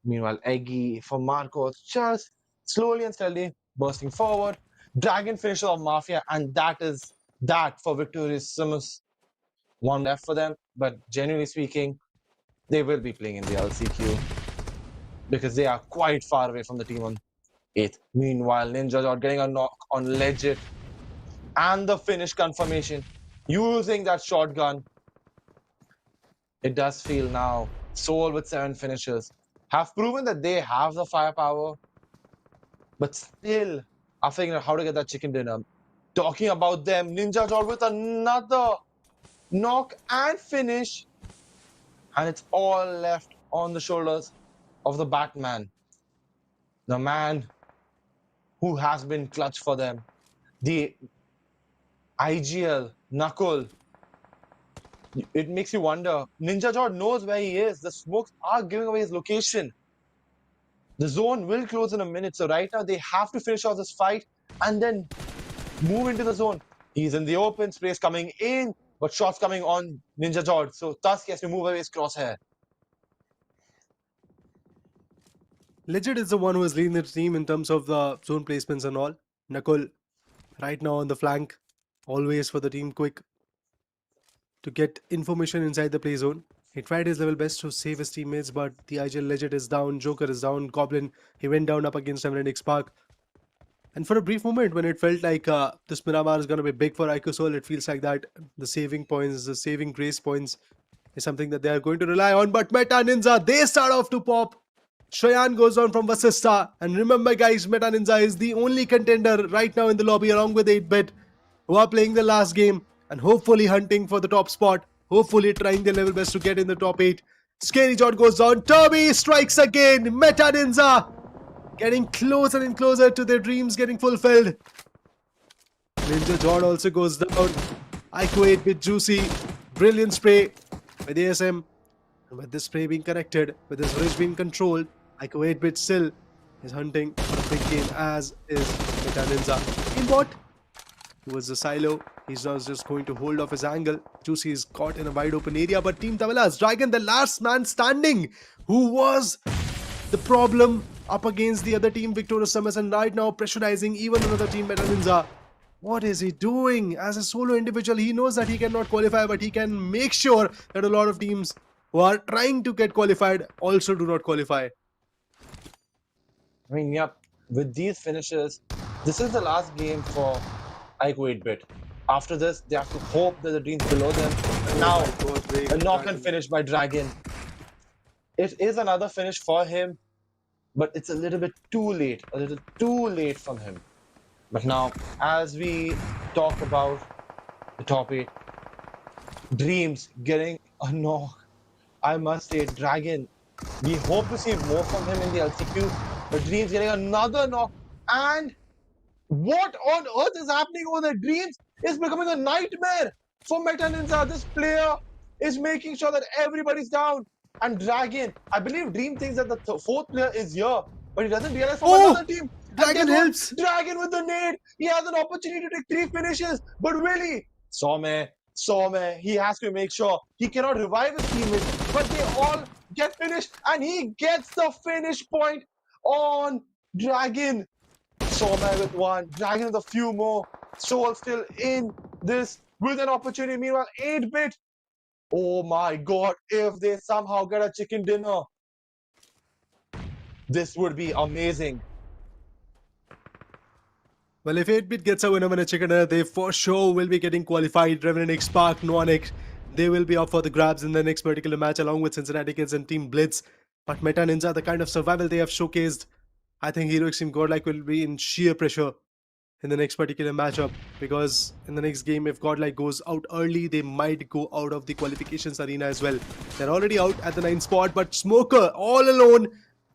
Meanwhile, Eggy for Marcos just slowly and steadily bursting forward. Dragon finishes off Mafia, and that is that for Victorious Summers. One left for them, but genuinely speaking, they will be playing in the LCQ because they are quite far away from the team on 8th. Meanwhile, Ninja George getting a knock on Legit and the finish confirmation using that shotgun. It does feel now Soul with 7 finishes have proven that they have the firepower, but still are figuring out how to get that chicken dinner. Talking about them, Ninja George with another knock and finish, and it's all left on the shoulders of the Batman, the man who has been clutch for them, the IGL Knuckle. It makes you wonder. Ninja George knows where he is. The smokes are giving away his location. The zone will close in a minute, so right now they have to finish off this fight and then move into the zone. He's in the open space coming in, but shots coming on Ninja George, so Tusk has to move away his crosshair. Legit is the one who is leading the team in terms of the zone placements and all. Nakul right now on the flank, always for the team quick to get information inside the play zone. He tried his level best to save his teammates, but the IGL Legit is down, Joker is down, Goblin, he went down up against Emerald Spark. And for a brief moment, when it felt like this Miramar is going to be big for Ico, it feels like that the saving points, the saving grace points is something that they are going to rely on. But Meta Ninja, they start off to pop. Cheyenne goes on from Vasista. And remember guys, Meta Ninja is the only contender right now in the lobby along with 8-bit who are playing the last game and hopefully hunting for the top spot. Hopefully trying their level best to get in the top 8. Scary John goes down. Toby strikes again. Meta Ninja getting closer and closer to their dreams getting fulfilled. Ninja John also goes down. Ico 8 with Juicy. Brilliant spray with ASM. And with this spray being connected, with this bridge being controlled, Ico 8-bit still is hunting for a big game, as is Meta Ninja. In what? Towards the silo. He's now just going to hold off his angle. Juicy is caught in a wide open area, but Team Tamila's Dragon, the last man standing, who was the problem up against the other team, Victorious Summers, and right now pressurizing even another team, Meta Ninja. What is he doing? As a solo individual, he knows that he cannot qualify, but he can make sure that a lot of teams who are trying to get qualified also do not qualify. I mean, yep, with these finishes, this is the last game for Ico 8-bit. After this, they have to hope that the teams below them. And now, a knock-on finish by Dragon. It is another finish for him, but it's a little bit too late. A little too late from him. But now, as we talk about the top 8, Dreams getting a knock. I must say, Dragon, we hope to see more from him in the LCQ, but Dreams getting another knock. And what on earth is happening over there? Dreams is becoming a nightmare for Meta Ninja. This player is making sure that everybody's down. And Dragon, I believe Dream thinks that the fourth player is here, but he doesn't realize from another team. Dragon helps. Dragon with the nade. He has an opportunity to take 3 finishes, but really, Somme, he has to make sure he cannot revive his teammates, but they all get finished, and he gets the finish point on Dragon. Somme with 1, Dragon with a few more. Soul still in this with an opportunity. Meanwhile, 8-bit. Oh my god, if they somehow get a chicken dinner, this would be amazing. Well, if 8-bit gets a winner and a chicken dinner, they for sure will be getting qualified. Revenant X, Spark, NONX, they will be up for the grabs in the next particular match along with Cincinnati Kids and Team Blitz. But Meta Ninja, the kind of survival they have showcased, I think Hero Extreme Godlike will be in sheer pressure in the next particular matchup, because in the next game, if Godlike goes out early, they might go out of the qualifications arena as well. They're already out at the 9th spot, but Smoker all alone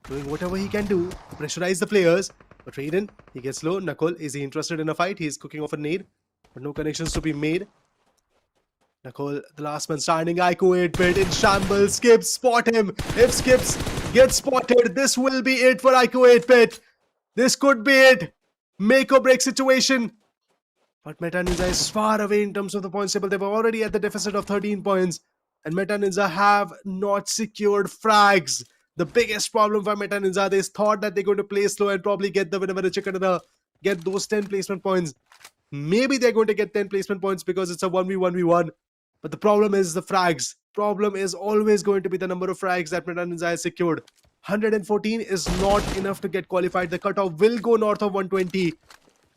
doing whatever he can do to pressurize the players. But Raiden, he gets low. Knuckle, is he interested in a fight? He's cooking off a nade, but no connections to be made. Knuckle, the last man standing. Ico 8-bit in shambles. Skips, spot him. If Skips gets spotted, this will be it for Ico 8-bit. This could be it. Make or break situation. But Meta Ninja is far away in terms of the points table. They were already at the deficit of 13 points. And Meta Ninja have not secured frags. The biggest problem for Meta Ninja, they thought that they're going to play slow and probably get the winner with a chicken dinner, get those 10 placement points. Maybe they're going to get 10 placement points because it's a 1v1v1. But the problem is the frags. Problem is always going to be the number of frags that Meta Ninja has secured. 114 is not enough to get qualified. The cutoff will go north of 120.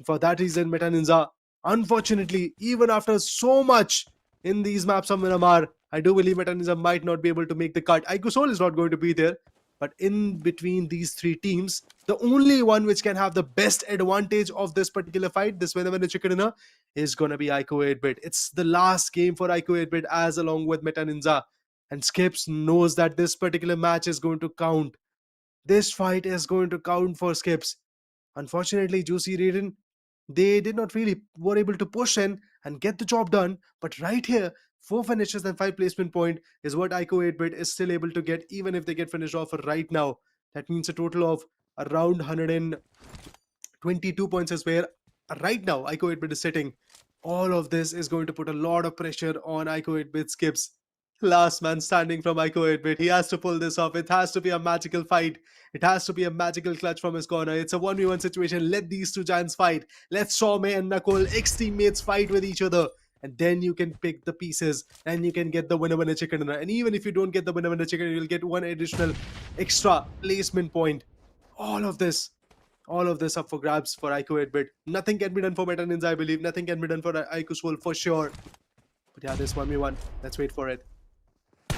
For that reason, Meta Ninja, unfortunately, even after so much in these maps of Miramar, I do believe Meta Ninja might not be able to make the cut. Ico Soul is not going to be there. But in between these 3 teams, the only one which can have the best advantage of this particular fight, this winner chicken dinner, is going to be Ico 8-bit. It's the last game for Ico 8-bit as along with Meta Ninja. And Skips knows that this particular match is going to count. This fight is going to count for Skips. Unfortunately, Juicy Raiden, they did not really were able to push in and get the job done. But right here, 4 finishes and 5 placement point is what Ico 8-bit is still able to get, even if they get finished off right now. That means a total of around 122 points is where right now Ico 8-bit is sitting. All of this is going to put a lot of pressure on Ico 8-bit Skips. Last man standing from Ico 8-bit. He has to pull this off. It has to be a magical fight. It has to be a magical clutch from his corner. It's a 1v1 situation. Let these 2 giants fight. Let Somme and Knuckle, ex-teammates, fight with each other. And then you can pick the pieces and you can get the winner chicken dinner. And even if you don't get the winner chicken, you'll get 1 additional extra placement point. All of this up for grabs for Ico 8-bit. Nothing can be done for Meta Ninja, I believe. Nothing can be done for Ico Soul for sure. But yeah, this 1v1. Let's wait for it. I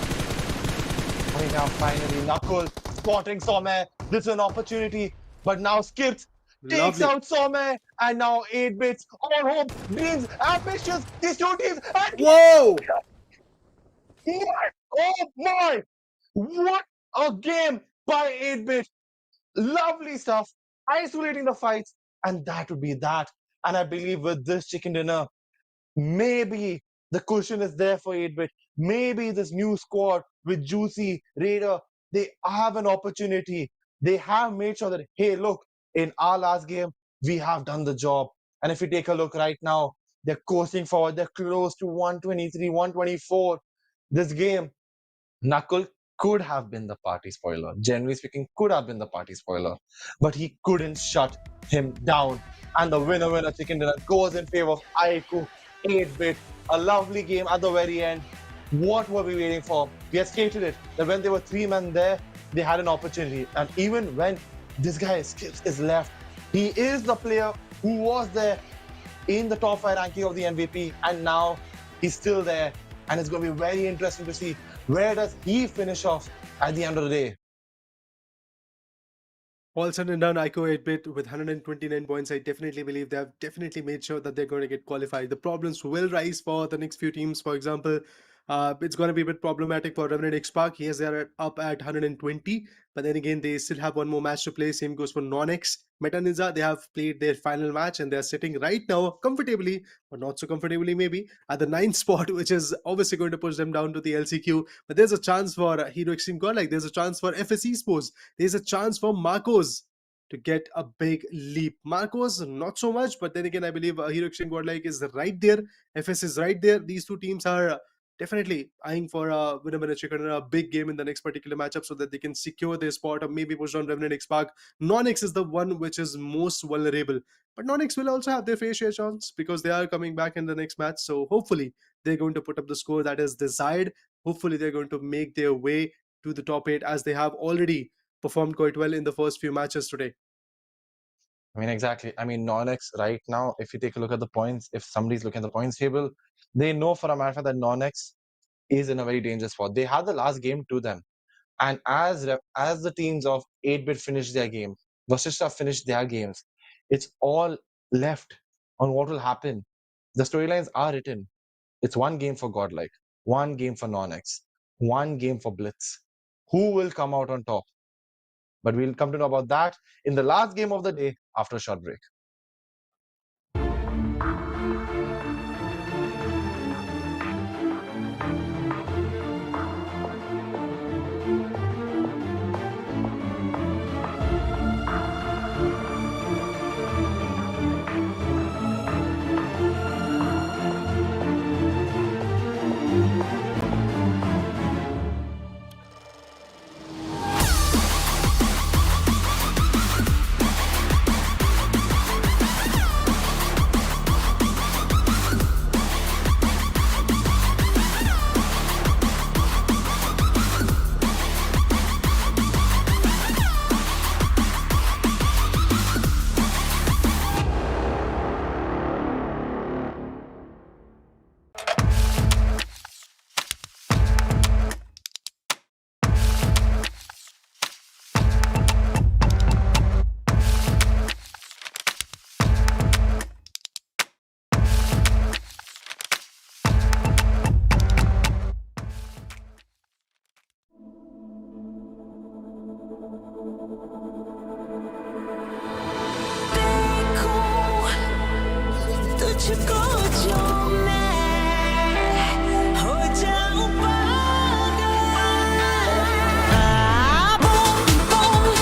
mean, now finally, Knuckle spotting Somme. This is an opportunity. But now Skips takes out Somme. And now 8-bits on home. Dreams, ambitious. These 2 teams. And whoa! oh my! What a game by 8-bit. Lovely stuff. Isolating the fights. And that would be that. And I believe with this chicken dinner, maybe the cushion is there for 8-bit. Maybe this new squad with Juicy, Raider, they have an opportunity. They have made sure that, hey, look, in our last game, we have done the job. And if you take a look right now, they're coasting forward. They're close to 123, 124. This game, Knuckle could have been the party spoiler. Generally speaking, could have been the party spoiler. But he couldn't shut him down. And the winner chicken dinner goes in favor of Aiku 8-bit. A lovely game at the very end. What were we waiting for? We had stated it that when there were 3 men there, they had an opportunity. And even when this guy skips his left, he is the player who was there in the top 5 ranking of the MVP, and now he's still there. And it's going to be very interesting to see where does he finish off at the end of the day. All said and done, ICO 8-bit with 129 points. I definitely believe they have definitely made sure that they're going to get qualified. The problems will rise for the next few teams. For example, it's going to be a bit problematic for Revenant X Park. Yes, they're up at 120, but then again, they still have one more match to play. Same goes for NONX. Meta Ninja, they have played their final match and they're sitting right now comfortably, or not so comfortably maybe, at the 9th spot, which is obviously going to push them down to the LCQ. But there's a chance for Hero Extreme Godlike. There's a chance for FS Esports. There's a chance for Marcos to get a big leap. Marcos, not so much, but then again, I believe Hero Extreme Godlike is right there. FS is right there. These two teams are definitely eyeing for a winner chicken, a big game in the next particular matchup so that they can secure their spot or maybe push on Revenant X Park. NONX is the one which is most vulnerable, but NONX will also have their fair share chance because they are coming back in the next match. So hopefully they're going to put up the score that is desired. Hopefully they're going to make their way to the top 8 as they have already performed quite well in the first few matches today. I mean, exactly. I mean, NONX right now, if you take a look at the points, if somebody's looking at the points table, they know for a matter that NONX is in a very dangerous spot. They had the last game to them. And as the teams of 8-bit finish their game, Vasishtha finish their games, it's all left on what will happen. The storylines are written. It's one game for Godlike, one game for NONX, one game for Blitz. Who will come out on top? But we'll come to know about that in the last game of the day after a short break. तुझको जो मैं हो जाऊं पागल boom boom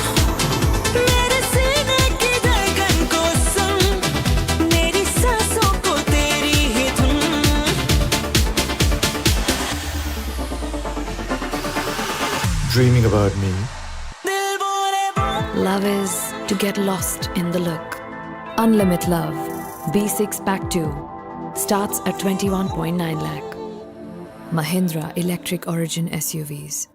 मेरे सीने की धड़कन को सुन मेरी सांसों को तेरी ही धुन Dreaming about me. दिल बोले boom Love is to get lost in the look. Unlimit Love B6 Pack 2 starts at 21.9 lakh. Mahindra Electric Origin SUVs.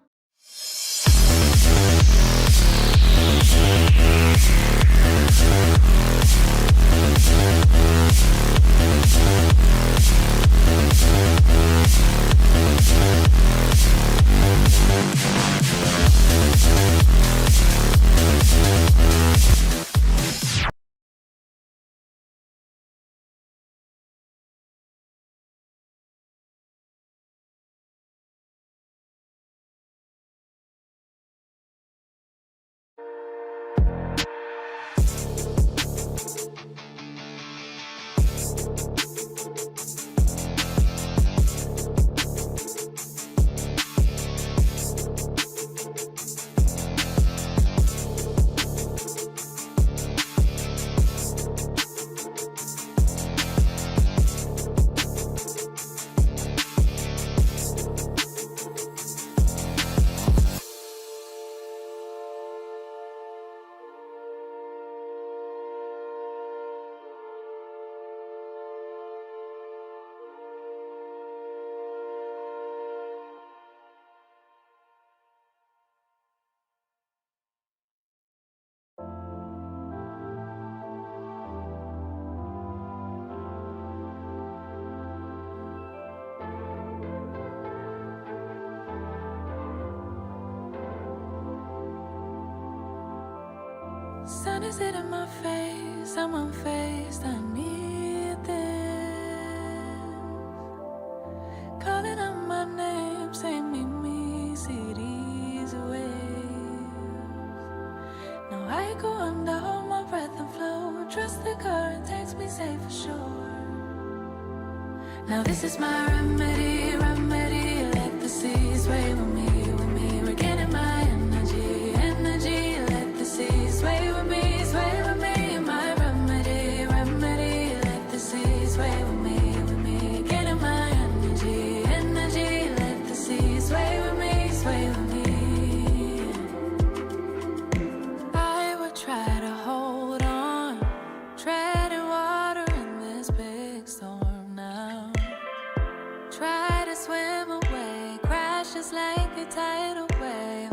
Sun is hitting my face, I'm unfazed, I need this. Calling out my name, say meet me, cities away. Now I go under, hold my breath and flow. Trust the current takes me safe for sure. Now this is my remedy, remedy. Let the sea sway with me, regaining my energy, energy. Let the sea sway with me, sway with me. My remedy, remedy. Let the sea sway with me, gaining my energy, energy. Let the sea sway with me, sway with me. I would try to hold on, treading water in this big storm now. Try to swim away, crash just like a tidal wave.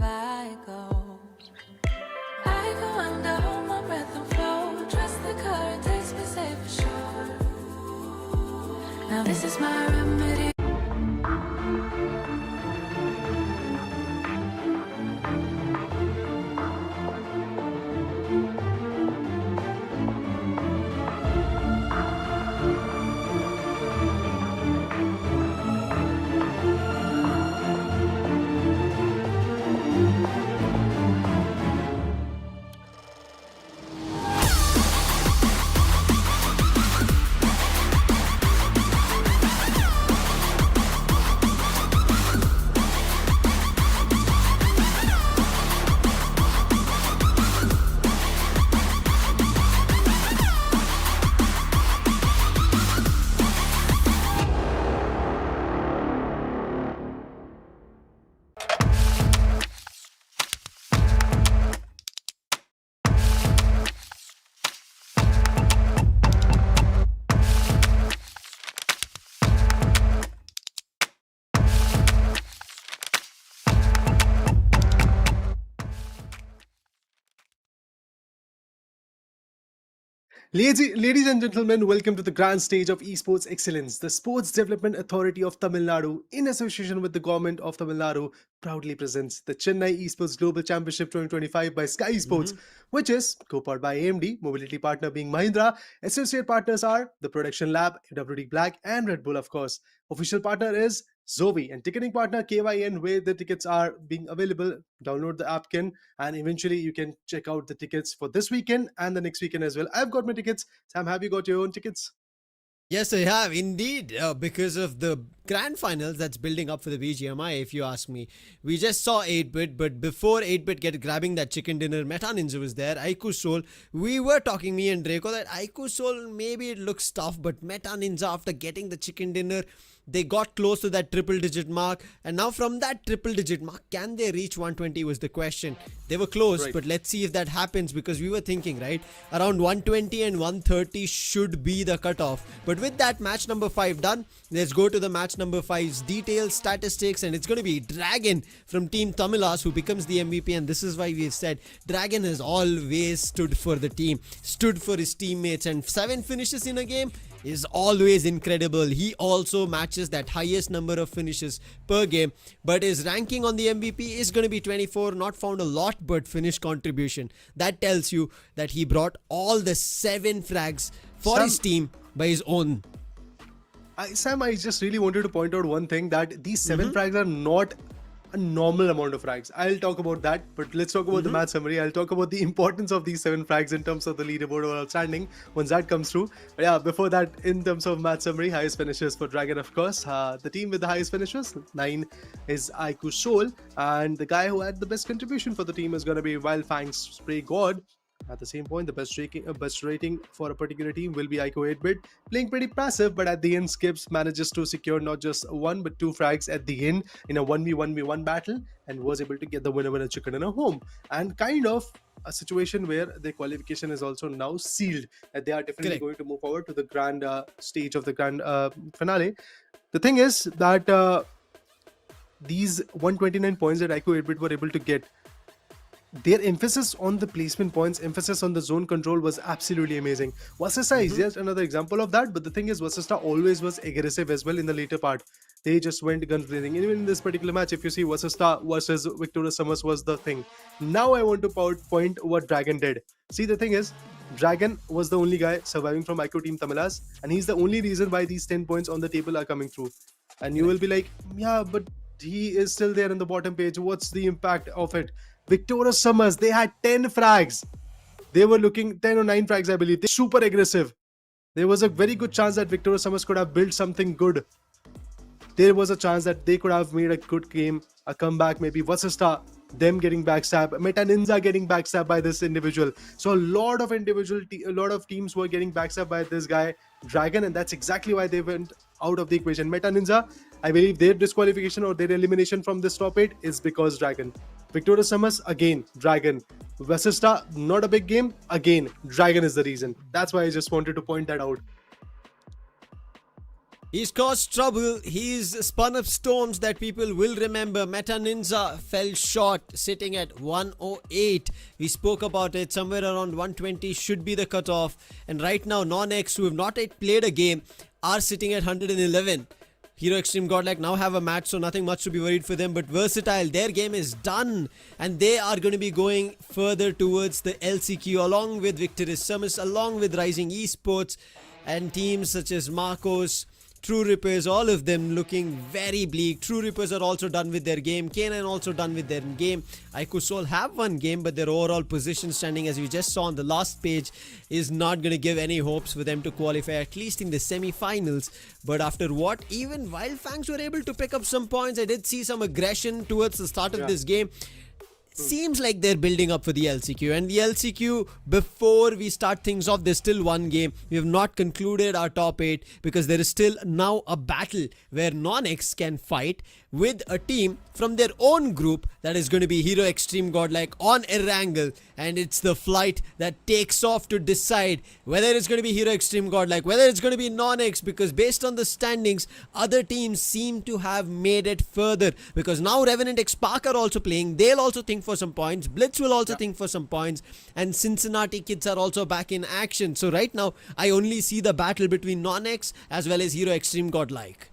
I go under, hold my breath and flow. Trust the current takes me safe for sure. Now this is my remedy. Ladies and gentlemen, welcome to the grand stage of Esports Excellence. The Sports Development Authority of Tamil Nadu, in association with the Government of Tamil Nadu, proudly presents the Chennai Esports Global Championship 2025 by Skyesports, which is co-powered by AMD, mobility partner being Mahindra. Associate partners are the Production Lab, WD Black, and Red Bull, of course. Official partner is Zovi, and ticketing partner KYN, where the tickets are being available. Download the appkin, and eventually you can check out the tickets for this weekend and the next weekend as well. I've got my tickets. Sam, have you got your own tickets? Yes, I have indeed, because of the grand finals that's building up for the BGMI, if you ask me. We just saw 8-bit, but before 8-bit get grabbing that chicken dinner, Meta Ninja was there, Aiku Soul. We were talking, me and Draco, that Aiku Soul, maybe it looks tough, but Meta Ninja, after getting the chicken dinner, they got close to that triple digit mark, and now from that triple digit mark, can they reach 120 was the question. They were close, Right. but let's see if that happens, because we were thinking, right, around 120 and 130 should be the cutoff. But with that match number 5 done, let's go to the match number 5's details, statistics, and it's going to be Dragon from Team Tamilas who becomes the MVP, and this is why we've said Dragon has always stood for the team, stood for his teammates, and 7 finishes in a game is always incredible. He also matches that highest number of finishes per game, but his ranking on the MVP is going to be 24. Not found a lot, but finish contribution. That tells you that he brought all the 7 frags for his team by his own. Sam, I just really wanted to point out one thing, that these 7 frags are not a normal amount of frags. I'll talk about that, but let's talk about the match summary. I'll talk about the importance of these 7 frags in terms of the leaderboard or outstanding once that comes through. But yeah, before that, in terms of match summary, highest finishes for Dragon, of course. The team with the highest finishes, 9, is Aiku Soul, and the guy who had the best contribution for the team is going to be Wildfang's Spray God. At the same point, the best rating for a particular team will be Ico 8-bit, playing pretty passive, but at the end, Skips manages to secure not just 1 but 2 frags at the end in a 1v1v1 battle, and was able to get the winner chicken in a home, and kind of a situation where the qualification is also now sealed, that they are definitely going to move forward to the grand stage of the grand finale. The thing is that these 129 points that Ico 8-bit were able to get, their emphasis on the placement points, emphasis on the zone control was absolutely amazing. Vasista is just another example of that, but the thing is, Vasista always was aggressive as well in the later part. They just went guns blazing. Even in this particular match, if you see versus Star versus Victorious Summers was the thing. Now I want to point what Dragon did. See, the thing is, Dragon was the only guy surviving from IQ Team Tamilas, and he's the only reason why these 10 points on the table are coming through. And you will be like, yeah, but he is still there in the bottom page. What's the impact of it? Victorious Summers, they had 10 frags. They were looking 10 or 9 frags, I believe. They're super aggressive. There was a very good chance that Victorious Summers could have built something good. There was a chance that they could have made a good game, a comeback, maybe versus Star, them getting backstabbed, Meta Ninja getting backstabbed by this individual. So a lot of teams were getting backstabbed by this guy, Dragon, and that's exactly why they went out of the equation. Meta Ninja, I believe their disqualification or their elimination from this top 8 is because Dragon. Victorious Summers, again, Dragon. Versus Star, not a big game, again, Dragon is the reason. That's why I just wanted to point that out. He's caused trouble. He's spun up storms that people will remember. Meta Ninja fell short, sitting at 108. We spoke about it. Somewhere around 120 should be the cutoff. And right now, NONX, who have not yet played a game, are sitting at 111. Hero Extreme Godlike now have a match, so nothing much to be worried for them. But Versatile, their game is done. And they are going to be going further towards the LCQ, along with Victorious Summers, along with Rising Esports, and teams such as Marcos, True Rippers, all of them looking very bleak. True Rippers are also done with their game. K9 also done with their game. Ikusol have one game, but their overall position standing, as we just saw on the last page, is not going to give any hopes for them to qualify, at least in the semi-finals. But after what, even Wildfangs were able to pick up some points. I did see some aggression towards the start of this game. Seems like they're building up for the LCQ, and the LCQ, before we start things off, there's still one game. We have not concluded our top 8 because there is still now a battle where NONX can fight with a team from their own group, that is going to be Hero Extreme Godlike on ERANGEL, and it's the flight that takes off to decide whether it's going to be Hero Extreme Godlike, whether it's going to be NONX, because based on the standings, other teams seem to have made it further, because now Revenant X Spark are also playing. They'll also think for some points. Blitz will also think for some points, and Cincinnati kids are also back in action. So right now, I only see the battle between NONX as well as Hero Extreme Godlike.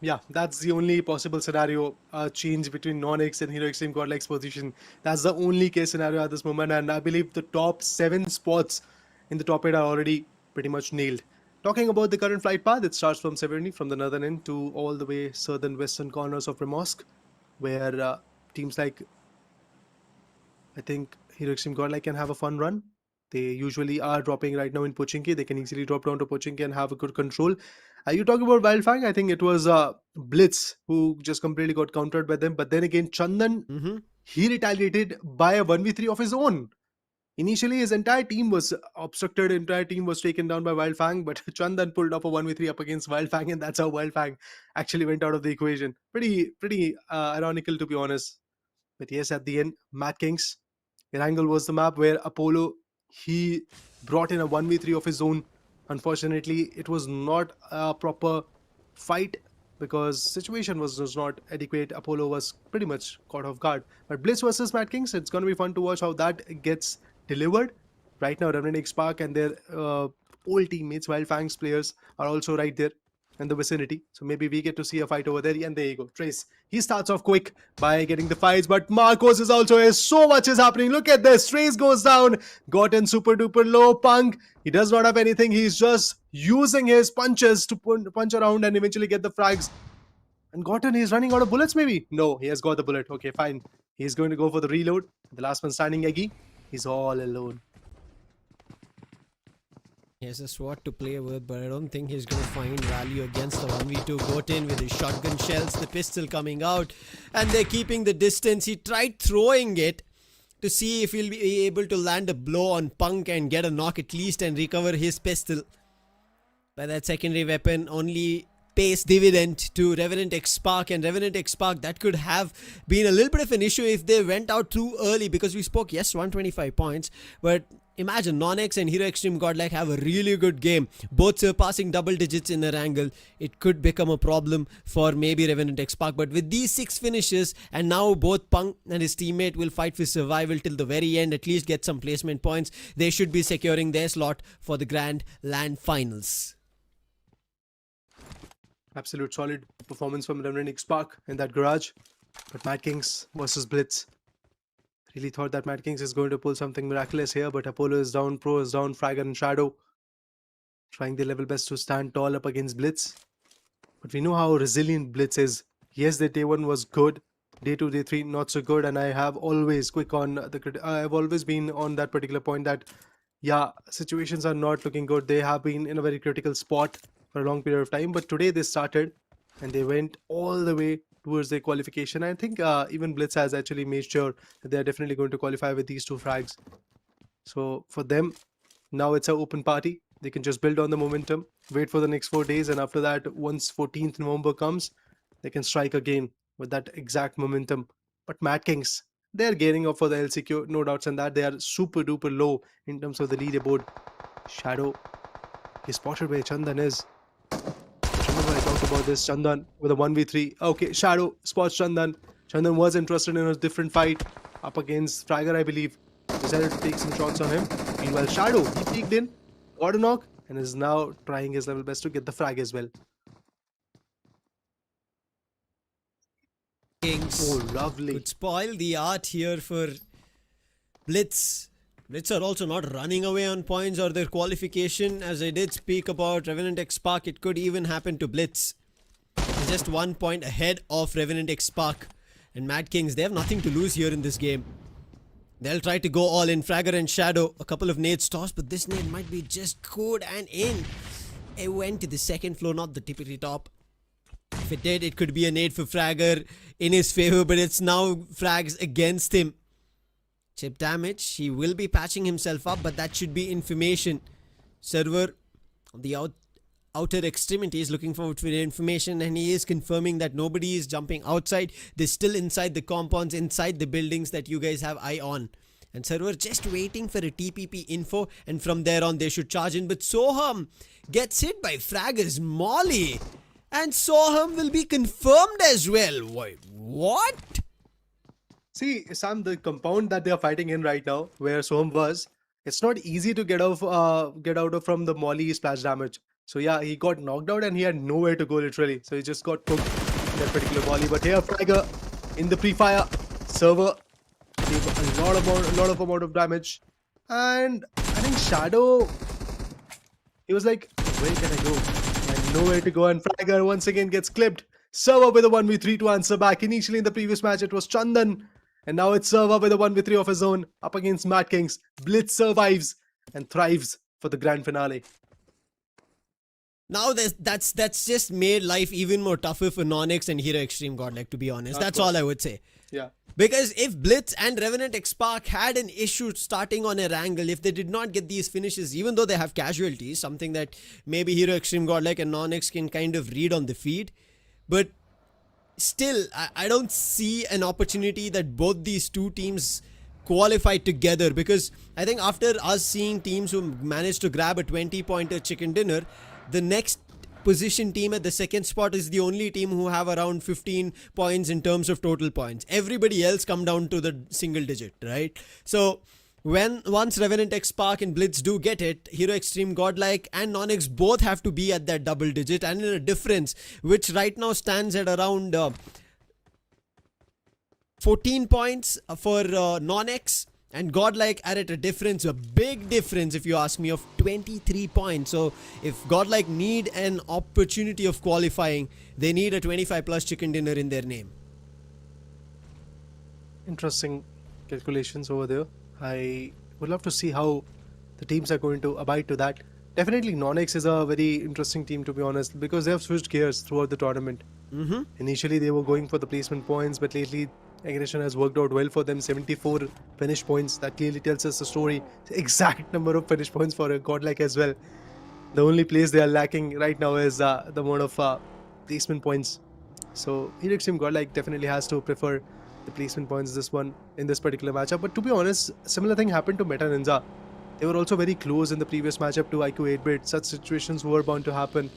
Yeah, that's the only possible scenario, change between NONX and Hero Extreme Godlike's position. That's the only case scenario at this moment, and I believe the top 7 spots in the top 8 are already pretty much nailed. Talking about the current flight path, it starts from Severny, from the northern end to all the way southern western corners of Remosk, where teams like, I think, Hero Extreme Godlike can have a fun run. They usually are dropping right now in Pochinki. They can easily drop down to Pochinki and have a good control. You talk about Wildfang, I think it was Blitz who just completely got countered by them. But then again, Chandan, he retaliated by a 1v3 of his own. Initially, his entire team was obstructed, entire team was taken down by Wildfang, but Chandan pulled up a 1v3 up against Wildfang, and that's how Wildfang actually went out of the equation. Pretty ironical, to be honest. But yes, at the end, MADKING, ERANGEL was the map where Apollo, he brought in a 1v3 of his own. Unfortunately, it was not a proper fight because situation was not adequate. Apollo was pretty much caught off guard. But Blitz versus MADKING, it's going to be fun to watch how that gets delivered. Right now, Revenant X Spark and their old teammates, Wildfangs players, are also right there in the vicinity. So maybe we get to see a fight over there. And there you go. Trace, he starts off quick by getting the fights, but Marcos is also here. So much is happening. Look at this. Trace goes down. Gotten super duper low. Punk, he does not have anything. He's just using his punches to punch around and eventually get the frags. And Gotten, he's running out of bullets maybe? No, he has got the bullet. Okay, fine. He's going to go for the reload. The last one standing, Eggy. He's all alone. He has a SWAT to play with, but I don't think he's going to find value against the 1v2. Goten with his shotgun shells, the pistol coming out, and they're keeping the distance. He tried throwing it to see if he'll be able to land a blow on Punk and get a knock at least and recover his pistol. But that secondary weapon only pays dividend to Revenant X Spark, and Revenant X Spark, that could have been a little bit of an issue if they went out too early, because we spoke, yes, 125 points, but imagine NONX and Hero Extreme Godlike have a really good game, both surpassing double digits in ERANGEL. It could become a problem for maybe Revenant X Spark, but with these 6 finishes, and now both Punk and his teammate will fight for survival till the very end, at least get some placement points, they should be securing their slot for the Grand LAN Finals. Absolute solid performance from Revenant X-Spark in that garage. But Mad Kings versus Blitz. Really thought that Mad Kings is going to pull something miraculous here, but Apollo is down, Pro is down, Fragger and Shadow trying their level best to stand tall up against Blitz. But we know how resilient Blitz is. Yes, the day 1 was good, day 2, day 3 not so good, and I have always I've always been on that particular point that yeah, situations are not looking good. They have been in a very critical spot for a long period of time, but today they started and they went all the way towards their qualification. I think even Blitz has actually made sure that they are definitely going to qualify with these 2 frags. So for them, now it's an open party. They can just build on the momentum, wait for the next 4 days, and after that, once 14th November comes, they can strike again with that exact momentum. But Mad Kings, they're gearing up for the LCQ, no doubts in that. They are super duper low in terms of the leaderboard. Shadow is spotted where Chandan is. Remember I talked about this, Chandan with a 1v3. Okay, Shadow spots Chandan. Chandan was interested in a different fight up against Fragger, I believe. Decided to take some shots on him. Meanwhile, Shadow, he peeked in, got a knock, and is now trying his level best to get the frag as well. Kings Oh, lovely. could spoil the art here for Blitz. Blitz are also not running away on points or their qualification. As I did speak about Revenant X-Spark, it could even happen to Blitz. He's just 1 point ahead of Revenant X-Spark. And Mad Kings, they have nothing to lose here in this game. They'll try to go all in. Fragger and Shadow, a couple of nades tossed, but this nade might be just good and in. It went to the second floor, not the tippity top. If it did, it could be a nade for Fragger in his favor, but it's now frags against him. Chip damage, he will be patching himself up, but that should be information. Server on the outer extremity is looking forward for the information, and he is confirming that nobody is jumping outside. They're still inside the compounds, inside the buildings that you guys have eye on. And Server just waiting for a TPP info, and from there on they should charge in. But Soham gets hit by Fragger's Molly, and Soham will be confirmed as well. Wait, what? See, Sam, the compound that they are fighting in right now, where Soham was, it's not easy to get out of from the Molly splash damage. So yeah, he got knocked out and he had nowhere to go literally. So he just got cooked in that particular volley. But here, Fragger in the pre-fire, Server gave a lot of amount of damage, and I think Shadow, he was like, where can I go? And nowhere to go, and Fragger once again gets clipped. Server with a 1v3 to answer back. Initially in the previous match it was Chandan, and now it's Server with a 1v3 of his own up against Mad Kings. Blitz survives and thrives for the grand finale. Now that's just made life even more tougher for NONX and Hero Extreme Godlike, to be honest. That's all I would say. Yeah. Because if Blitz and Revenant X-Spark had an issue starting on ERANGEL, if they did not get these finishes, even though they have casualties, something that maybe Hero Extreme Godlike and NONX can kind of read on the feed, but still, I don't see an opportunity that both these two teams qualify together, because I think after us seeing teams who managed to grab a 20-pointer chicken dinner, the next position team at the second spot is the only team who have around 15 points in terms of total points. Everybody else come down to the single digit, right? So once Revenant X-Spark and Blitz do get it, Hero Extreme Godlike and NONX both have to be at that double digit, and in a difference which right now stands at around 14 points for NONX, and Godlike are at a difference, a big difference if you ask me, of 23 points. So if Godlike need an opportunity of qualifying, they need a 25 plus chicken dinner in their name. Interesting calculations over there. I would love to see how the teams are going to abide to that. Definitely NONX is a very interesting team, to be honest, because they have switched gears throughout the tournament. Initially they were going for the placement points, but lately aggression has worked out well for them. 74 finish points, that clearly tells us the story. The exact number of finish points for a Godlike as well. The only place they are lacking right now is the amount of placement points. So Hero Extreme Godlike definitely has to prefer the placement points in this particular matchup. But to be honest, similar thing happened to Meta Ninja. They were also very close in the previous matchup to IQ 8-bit. Such situations were bound to happen.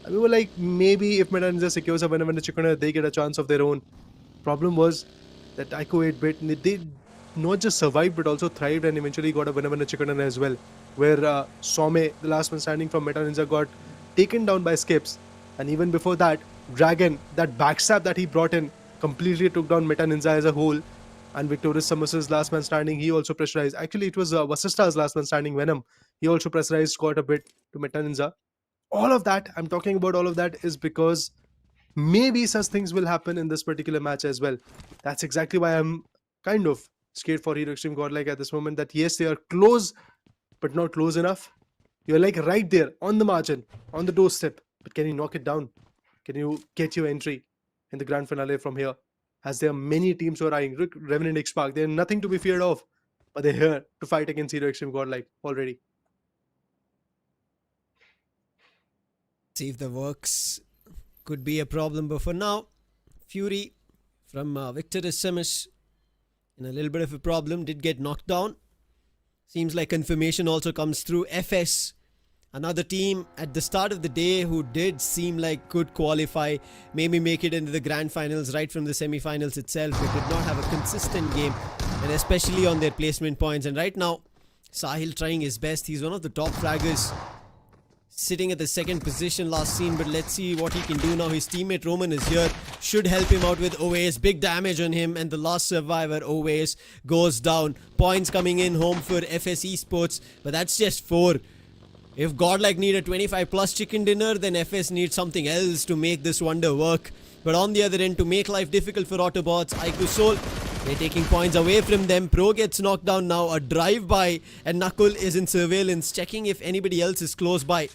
And we were like, maybe if Meta Ninja secures a winner chicken, they get a chance of their own. Problem was that IQ 8-bit, they did not just survive but also thrived and eventually got a winner chicken as well. Where Some, the last one standing from Meta Ninja, got taken down by Skips. And even before that, Dragon, that backstab that he brought in, completely took down Meta Ninja as a whole. And Victorious Summer's last man standing, he also pressurized. Actually, it was Vasista's last man standing, Venom. He also pressurized quite a bit to Meta Ninja. All of that, I'm talking about all of that, is because maybe such things will happen in this particular match as well. That's exactly why I'm kind of scared for Hero Extreme Godlike at this moment, that yes, they are close, but not close enough. You're like right there on the margin, on the doorstep, but can you knock it down? Can you get your entry in the grand finale from here? As there are many teams who are eyeing Revenant X-Park, they're nothing to be feared of, but they're here to fight against Hero Extreme Godlike already. See if the works could be a problem, but for now, Fury from Victorious Semis in a little bit of a problem, did get knocked down. Seems like confirmation also comes through. FS, another team at the start of the day who did seem like could qualify, maybe make it into the grand finals right from the semi-finals itself, but did not have a consistent game, and especially on their placement points. And right now, Sahil trying his best. He's one of the top flaggers, sitting at the second position last seen, but let's see what he can do now. His teammate Roman is here, should help him out with Oasis. Big damage on him, and the last survivor, Oasis, goes down. Points coming in home for FS Esports, but that's just 4. If Godlike need a 25 plus chicken dinner, then FS needs something else to make this wonder work. But on the other end, to make life difficult for Autobots, IQ Soul, they're taking points away from them. Pro gets knocked down now, a drive-by, and Knuckle is in surveillance, checking if anybody else is close by.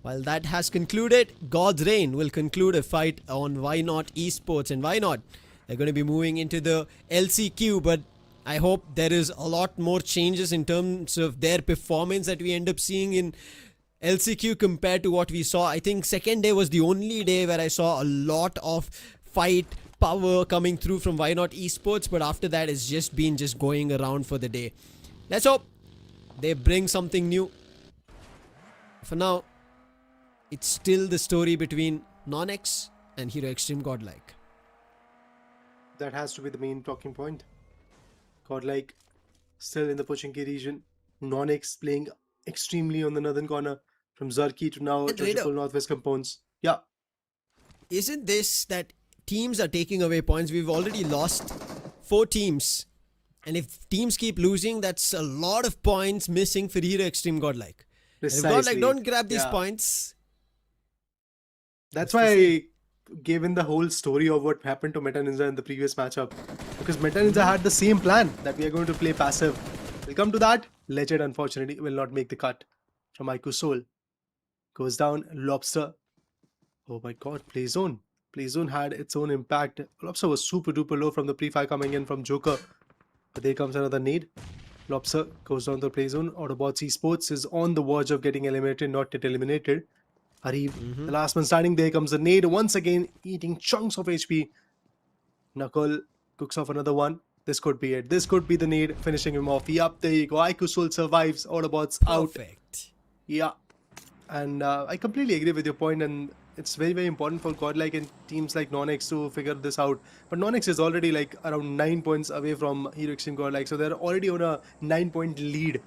While that has concluded, God's Reign will conclude a fight on Why Not Esports. And why not? They're going to be moving into the LCQ, but I hope there is a lot more changes in terms of their performance that we end up seeing in LCQ compared to what we saw. I think second day was the only day where I saw a lot of fight power coming through from Why Not Esports, but after that it's just been going around for the day. Let's hope they bring something new. For now, it's still the story between NONX and Hero Extreme Godlike. That has to be the main talking point. Godlike still in the Pochinki region. NONX playing extremely on the northern corner, from Zerki to now Churchill Northwest compounds. Yeah. Isn't this that teams are taking away points? We've already lost 4 teams. And if teams keep losing, that's a lot of points missing for Hero Extreme Godlike. Precisely. If Godlike don't grab these points... That's why I gave in the whole story of what happened to Meta Ninja in the previous matchup. Because Meta Ninja had the same plan, that we are going to play passive. We'll come to that. Legend, unfortunately, will not make the cut from IQ Soul. Goes down. Lobster. Oh my god, play zone. Play zone had its own impact. Lobster was super duper low from the pre-fire coming in from Joker. But there comes another need. Lobster goes down to the play zone. Autobots Esports is on the verge of getting eliminated, not yet eliminated. Harif, the last man standing. There comes a nade once again, eating chunks of HP. Knuckle cooks off another one. This could be it. This could be the nade, finishing him off. Yup, there you go. IQ Soul survives. Autobots out. Perfect. Yeah. And I completely agree with your point, and it's very, very important for Godlike and teams like NONX to figure this out. But NONX is already like around 9 points away from Hero Extreme Godlike, so they're already on a 9-point lead.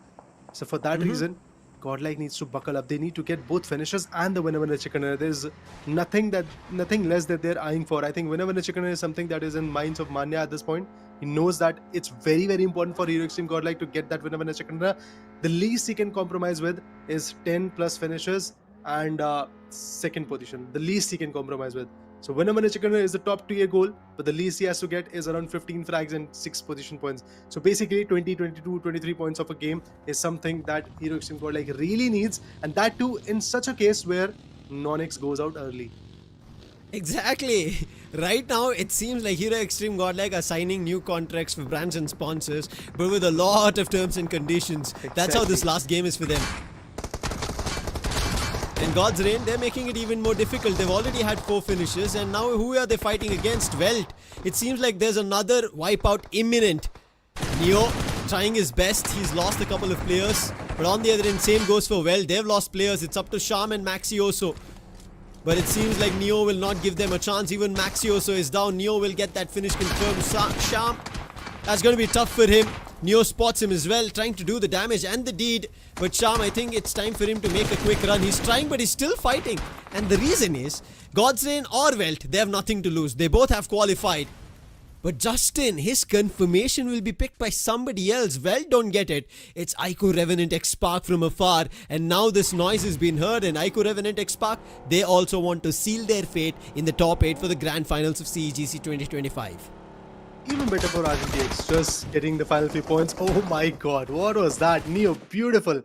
So for that reason, Godlike needs to buckle up. They need to get both finishes and the winner chicken dinner. There's nothing less that they're eyeing for. I think winner chicken dinner is something that is in minds of Manya at this point. He knows that it's very, very important for Hero Extreme Godlike to get that winner chicken dinner. The least he can compromise with is 10 plus finishes and second position. The least he can compromise with. So winner chicken dinner is the top tier goal, but the least he has to get is around 15 frags and 6 position points. So basically 20, 22, 23 points of a game is something that Hero Extreme Godlike really needs, and that too in such a case where NONX goes out early. Exactly. Right now, it seems like Hero Extreme Godlike are signing new contracts for brands and sponsors, but with a lot of terms and conditions. Exactly. That's how this last game is for them. And God's Reign, they're making it even more difficult. They've already had 4 finishes, and now who are they fighting against? WELT. It seems like there's another wipeout imminent. Neo trying his best. He's lost a couple of players, but on the other end, same goes for WELT. They've lost players. It's up to Sham and Maxioso. But it seems like Neo will not give them a chance. Even Maxioso is down. Neo will get that finish confirmed. Sham, that's going to be tough for him. Neo spots him as well, trying to do the damage and the deed. But Sham, I think it's time for him to make a quick run. He's trying, but he's still fighting. And the reason is, God's Reign or Welt, they have nothing to lose. They both have qualified. But Justin, his confirmation will be picked by somebody else. Well, don't get it. It's Ico Revenant X Spark from afar. And now this noise has been heard. And Ico Revenant X Spark, they also want to seal their fate in the top 8 for the Grand Finals of CEGC 2025. Even better for RGTX, just getting the final 3 points. Oh my god, what was that? Neo, beautiful.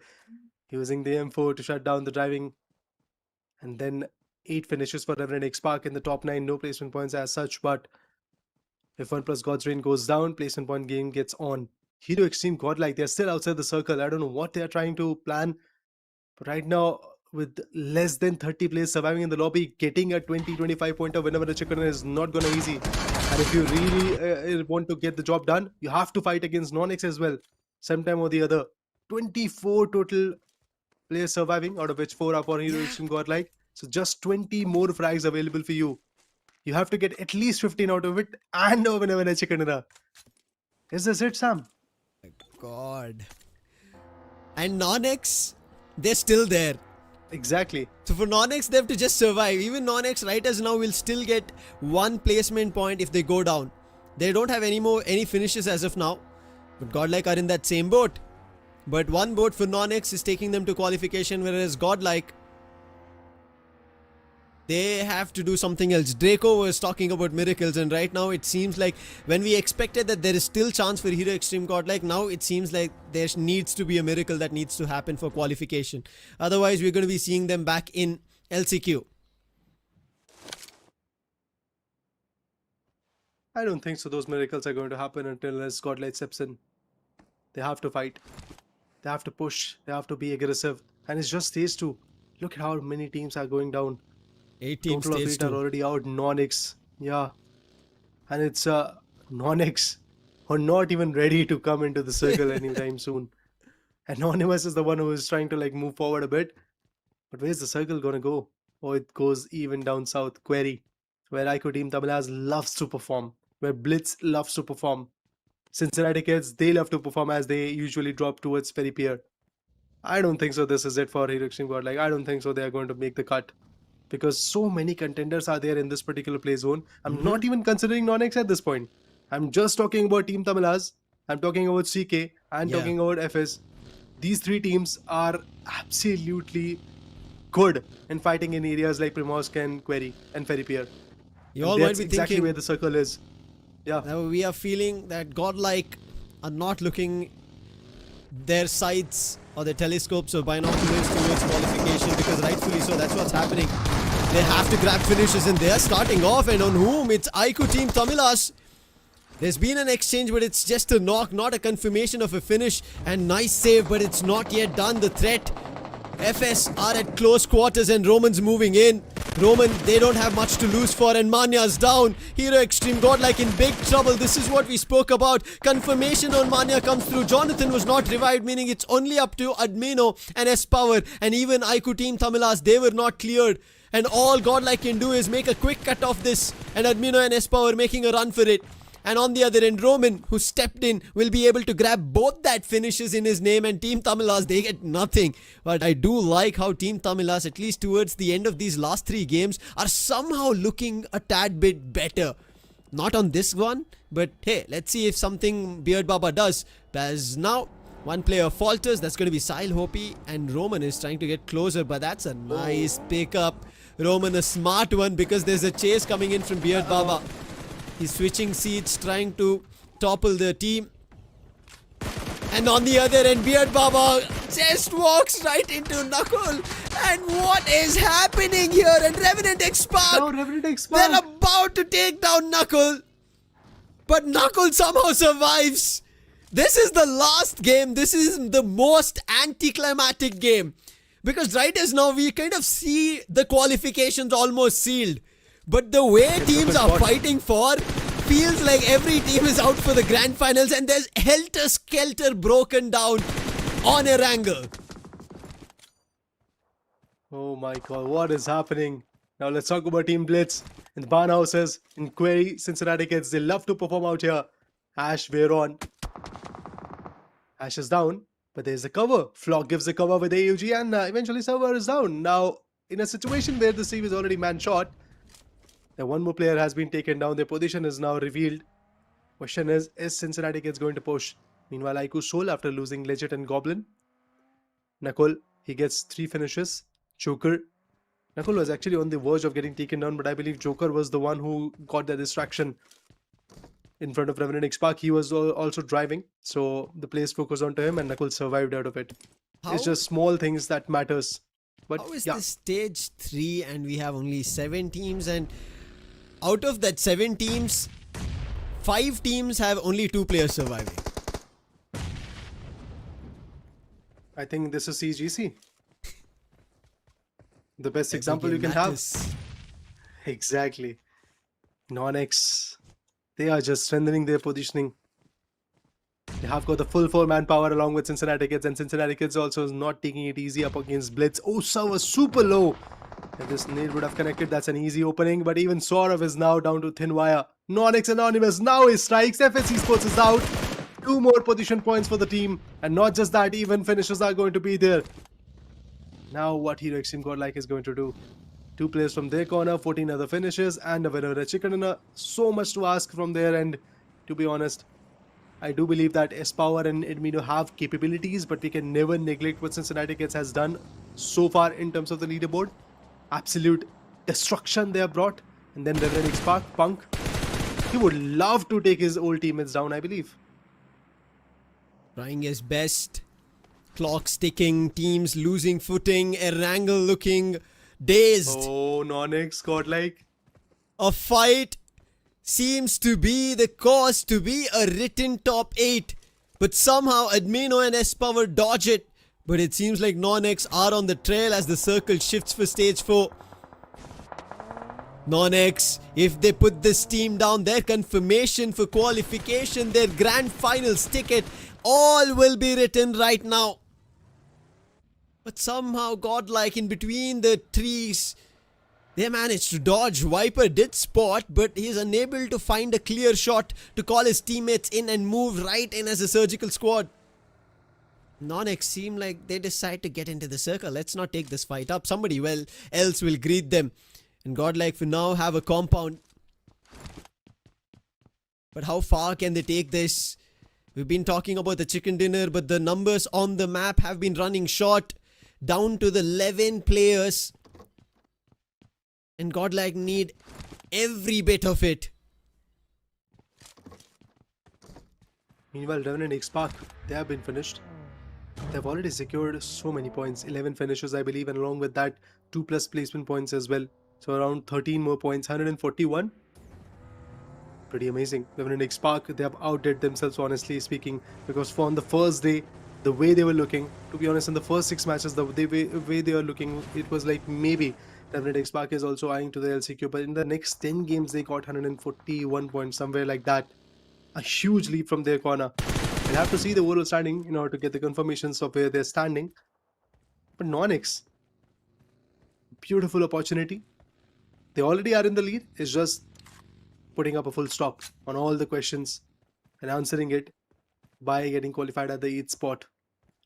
Using the M4 to shut down the driving. And then 8 finishes for Revenant X Spark in the top 9. No placement points as such, but if 1 plus God's Reign goes down, placement point game gets on. Hero Extreme Godlike, they're still outside the circle. I don't know what they're trying to plan. But right now, with less than 30 players surviving in the lobby, getting a 20-25 pointer whenever the chicken is not gonna easy. And if you really want to get the job done, you have to fight against NONX as well. Sometime or the other. 24 total players surviving, out of which 4 are for Hero Extreme Godlike. So just 20 more frags available for you. You have to get at least 15 out of it and whenever a chicken dinner. Is this it, Sam? God. And NONX, they're still there. Exactly. So for NONX, they have to just survive. Even NONX right as now will still get 1 placement point if they go down. They don't have any finishes as of now. But Godlike are in that same boat. But 1 boat for NONX is taking them to qualification, whereas Godlike, they have to do something else. Draco was talking about miracles, and right now it seems like when we expected that there is still chance for Hero Extreme Godlike, now it seems like there needs to be a miracle that needs to happen for qualification. Otherwise, we're going to be seeing them back in LCQ. I don't think so. Those miracles are going to happen until Godlike steps in. They have to fight. They have to push. They have to be aggressive. And it's just stage 2. Look at how many teams are going down. 8 teams Total of stage 8 are 2. already out. NONX. Yeah. And it's NONX who are not even ready to come into the circle anytime soon. Anonymous is the one who is trying to like move forward a bit. But where's the circle gonna go? Oh, it goes even down south. Query. Where Ico Team Tamilas loves to perform. Where Blitz loves to perform. Cincinnati kids, they love to perform as they usually drop towards Peripier. I don't think so this is it for Hero Extreme God. Like, I don't think so they are going to make the cut. Because so many contenders are there in this particular play zone. I'm not even considering NONX at this point. I'm just talking about Team Tamilas. I'm talking about CK and talking about FS. These 3 teams are absolutely good in fighting in areas like Primorsk and Query and Ferrypier. You all might be exactly thinking where the circle is. Yeah. Now we are feeling that Godlike are not looking their sights or their telescopes or binoculars towards qualification, because rightfully so, that's what's happening. They have to grab finishes and they are starting off, and on whom? It's Ico Team Tamilas. There's been an exchange, but it's just a knock, not a confirmation of a finish. And nice save, but it's not yet done. The threat. FS are at close quarters and Roman's moving in. Roman, they don't have much to lose for, and Manya's down. Hero Extreme Godlike in big trouble. This is what we spoke about. Confirmation on Manya comes through. Jonathan was not revived, meaning it's only up to Admino and S-Power. And even Ico Team Tamilas, they were not cleared. And all Godlike can do is make a quick cut of this. And Admino and S-Power making a run for it. And on the other end, Roman, who stepped in, will be able to grab both that finishes in his name, and Team Tamilas, they get nothing. But I do like how Team Tamilas, at least towards the end of these last 3 games, are somehow looking a tad bit better. Not on this one, but hey, let's see if something Beard Baba does. As now, one player falters, that's going to be Sile Hopi, and Roman is trying to get closer, but that's a nice pickup. Roman, a smart one, because there's a chase coming in from Beard Baba. He's switching seats, trying to topple the team. And on the other end, Beard Baba just walks right into Knuckle. And what is happening here? And Revenant X Spark, No, Revenant X Spark. they're about to take down Knuckle. But Knuckle somehow survives. This is the last game. This is the most anticlimactic game. Because right as now, we kind of see the qualifications almost sealed. But the way teams are fighting for feels like every team is out for the grand finals, and there's helter-skelter broken down on ERANGEL. Oh my god, what is happening? Now let's talk about Team Blitz in the barn houses in Query. Cincinnati kids, they love to perform out here. Ash, Veron. Ash is down, but there's a cover. Flock gives the cover with AUG, and eventually server is down. Now, in a situation where the Steve is already man shot, the one more player has been taken down. Their position is now revealed. Question is Cincinnati Kids going to push? Meanwhile, Aiku Soul, after losing Legit and Goblin. Nakul, he gets 3 finishes. Joker. Nakul was actually on the verge of getting taken down, but I believe Joker was the one who got the distraction in front of Revenant X-Park. He was also driving, so the players focused onto him and Nakul survived out of it. It's just small things that matters. But How is yeah, this stage 3 and we have only 7 teams, and out of that 7 teams, 5 teams have only 2 players surviving? I think this is CEGC. The best Every example you game can matters. have. Exactly. NONX, they are just strengthening their positioning. They have got the full 4 manpower along with Cincinnati Kids, and Cincinnati Kids also is not taking it easy up against Blitz. Oh, server super low. If this nade would have connected, that's an easy opening, but even Saurav is now down to thin wire. NONX Anonymous now is strikes. FSC Sports is out. 2 more position points for the team, and not just that, even finishes are going to be there. Now what Hero Extreme Godlike is going to do. 2 players from their corner, 14 other finishes, and a winner with a chicken dinner. So much to ask from their end, to be honest. I do believe that S-Power and Edmino have capabilities, but we can never neglect what Cincinnati Kids has done so far in terms of the leaderboard. Absolute destruction they have brought. And then Reverend X-Park, Punk. He would love to take his old teammates down, I believe. Trying his best. Clocks ticking, teams losing footing, ERANGEL looking dazed. Oh, NONX, Godlike. A fight seems to be the cause to be a written top 8. But somehow Admino and S-Power dodge it. But it seems like NONX are on the trail as the circle shifts for stage 4. NONX, if they put this team down, their confirmation for qualification, their grand finals ticket, all will be written right now. But somehow Godlike in between the trees, they managed to dodge. Viper did spot, but he is unable to find a clear shot to call his teammates in and move right in as a surgical squad. NONX seem like they decide to get into the circle. Let's not take this fight up. Somebody else will greet them. And Godlike for now have a compound. But how far can they take this? We've been talking about the chicken dinner, but the numbers on the map have been running short. Down to the 11 players. And Godlike need every bit of it. Meanwhile, Revenant X-Park, they have been finished. They've already secured so many points. 11 finishes, I believe, and along with that, 2+ placement points as well. So around 13 more points, 141. Pretty amazing. Revenant X-Park, they have outdid themselves, honestly speaking, because on the first day, the way they were looking, to be honest, in the first 6 matches, the way they were looking, it was like maybe Revenant X-Park is also eyeing to the LCQ, but in the next 10 games, they got 141 points, somewhere like that. A huge leap from their corner. We'll have to see the overall standing in order to get the confirmations of where they're standing. But NONX, beautiful opportunity. They already are in the lead. It's just putting up a full stop on all the questions and answering it by getting qualified at the 8th spot.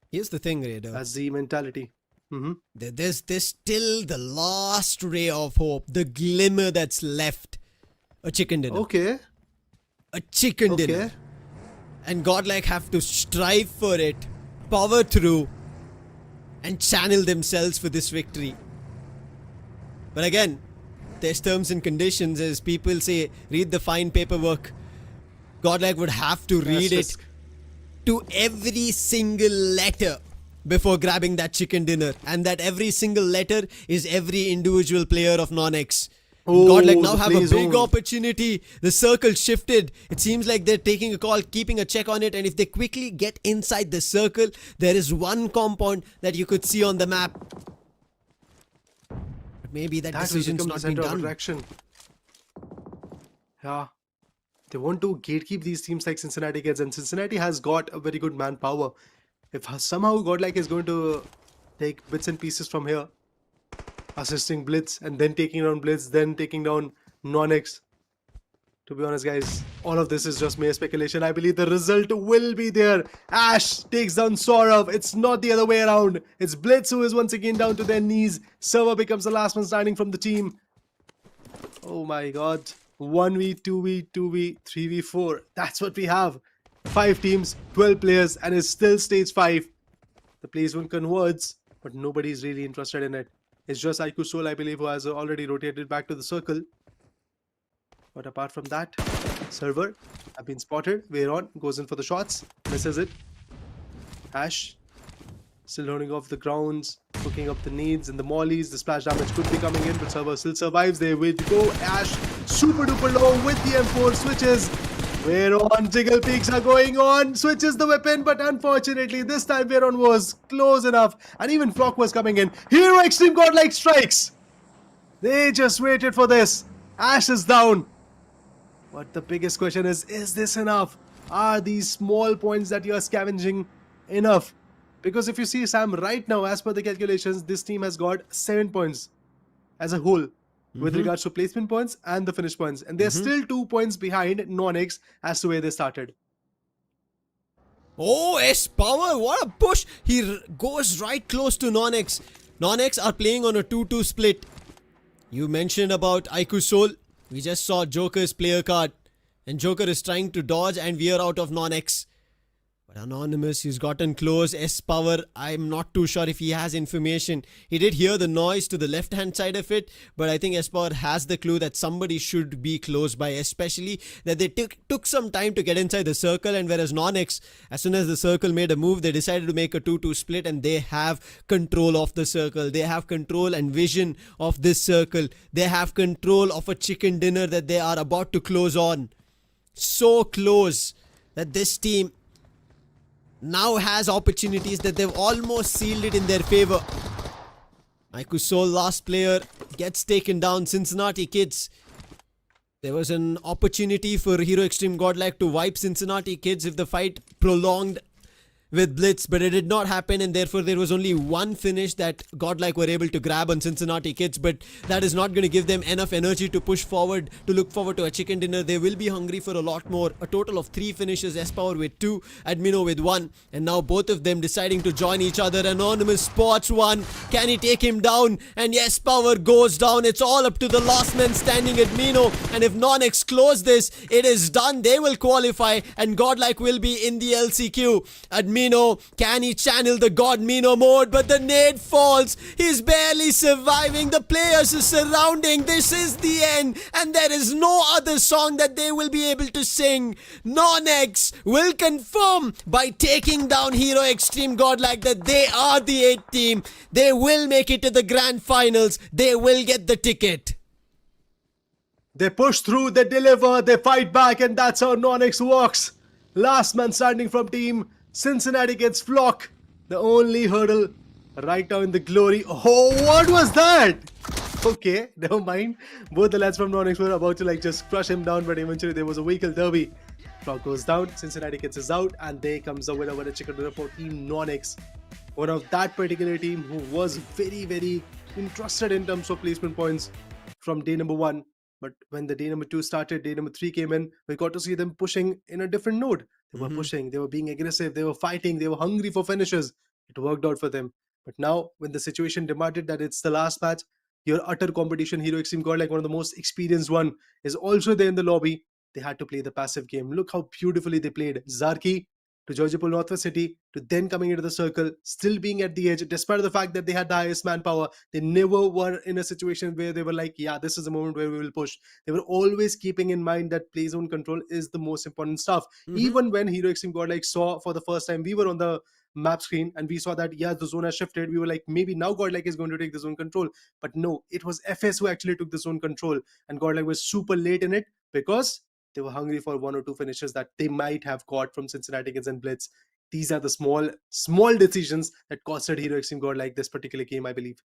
Here's the thing, Raider. That's the mentality. There's still the last ray of hope, the glimmer that's left. A chicken dinner. Okay. A chicken dinner. And Godlike have to strive for it, power through, and channel themselves for this victory. But again, there's terms and conditions, as people say, read the fine paperwork. Godlike would have to read it to every single letter before grabbing that chicken dinner. And that every single letter is every individual player of NONX. Godlike now have a big opportunity. The circle shifted. It seems like they're taking a call, keeping a check on it. And if they quickly get inside the circle, there is one compound that you could see on the map. But maybe that decision's not been done. Yeah. They want to gatekeep these teams like Cincinnati Kids, and Cincinnati has got a very good manpower. If somehow Godlike is going to take bits and pieces from here, assisting Blitz and then taking down Blitz, then taking down NONX, To be honest, guys, all of this is just mere speculation. I believe the result will be there. Ash takes down Saurav. It's not the other way around. It's Blitz who is once again down to their knees. Server becomes the last man standing from the team. Oh my god. 1v, 2v, 2v, 3v4. That's what we have. 5 teams, 12 players, and it's still stage 5. The placement converts, but nobody's really interested in it. It's just IQ Soul, I believe, who has already rotated back to the circle. But apart from that, Server have been spotted. Veyron goes in for the shots, misses it. Ash still holding off the grounds, hooking up the nades and the mollies. The splash damage could be coming in, but Server still survives. They will go. Ash super duper low with the M4 switches. Veyron jiggle peaks are going on. Switches the weapon, but unfortunately this time Veyron was close enough, and even Flock was coming in. Hero Extreme Godlike strikes. They just waited for this. Ash is down. But the biggest question is this enough? Are these small points that you are scavenging enough? Because if you see, Sam, right now, as per the calculations, this team has got 7 points as a whole with regards to placement points and the finish points. And they're still 2 points behind NONX as to where they started. Oh, S-Power, what a push. He goes right close to NONX. NONX are playing on a 2-2 split. You mentioned about Aiku Soul. We just saw Joker's player card. And Joker is trying to dodge and veer out of NONX. But Anonymous, he's gotten close. S-Power, I'm not too sure if he has information. He did hear the noise to the left-hand side of it. But I think S-Power has the clue that somebody should be close by. Especially that they took some time to get inside the circle. And whereas NONX, as soon as the circle made a move, they decided to make a 2-2 split. And they have control of the circle. They have control and vision of this circle. They have control of a chicken dinner that they are about to close on. So close that this team now has opportunities that they've almost sealed it in their favor. Aiku Soul, last player, gets taken down. Cincinnati Kids. There was an opportunity for Hero Extreme Godlike to wipe Cincinnati Kids if the fight prolonged with Blitz, but it did not happen, and therefore there was only one finish that Godlike were able to grab on Cincinnati Kids, but that is not going to give them enough energy to push forward, to look forward to a chicken dinner. They will be hungry for a lot more. A total of 3 finishes, S-Power with 2, Admino with 1, and now both of them deciding to join each other. Anonymous spots one. Can he take him down? And yes, Power goes down. It's all up to the last man standing, Admino, and if NONX close this, it is done. They will qualify, and Godlike will be in the LCQ. Admino, can he channel the God Mino mode? But the nade falls. He's barely surviving. The players are surrounding. This is the end, and there is no other song that they will be able to sing. NONX will confirm by taking down Hero Extreme Godlike that they are the 8th team. They will make it to the grand finals. They will get the ticket. They push through, they deliver, they fight back, and that's how NONX works. Last man standing from team Cincinnati gets Flock. The only hurdle right now in the glory. Oh, what was that? Okay, never mind. Both the lads from NONX were about to just crush him down, but eventually there was a vehicle derby. Flock goes down, Cincinnati gets is out, and there comes the winner with a chicken dinner for team NONX. One of that particular team who was very, very interested in terms of placement points from day number 1. But when the day number 2 started, day number 3 came in, we got to see them pushing in a different node. They were pushing, they were being aggressive, they were fighting, they were hungry for finishes. It worked out for them. But now, when the situation demanded that it's the last match, your utter competition, Hero Extreme Godlike, one of the most experienced one, is also there in the lobby. They had to play the passive game. Look how beautifully they played. Zarki to Georgiapol Northwest City, to then coming into the circle, still being at the edge, despite the fact that they had the highest manpower. They never were in a situation where they were like, yeah, this is the moment where we will push. They were always keeping in mind that play zone control is the most important stuff. Even when Hero Extreme Godlike saw for the first time, we were on the map screen and we saw that, yeah, the zone has shifted. We were like, maybe now Godlike is going to take the zone control. But no, it was FS who actually took the zone control, and Godlike was super late in it because they were hungry for 1 or 2 finishes that they might have caught from Cincinnati Kids and Blitz. These are the small decisions that costed Hero Extreme Godlike this particular game, I believe.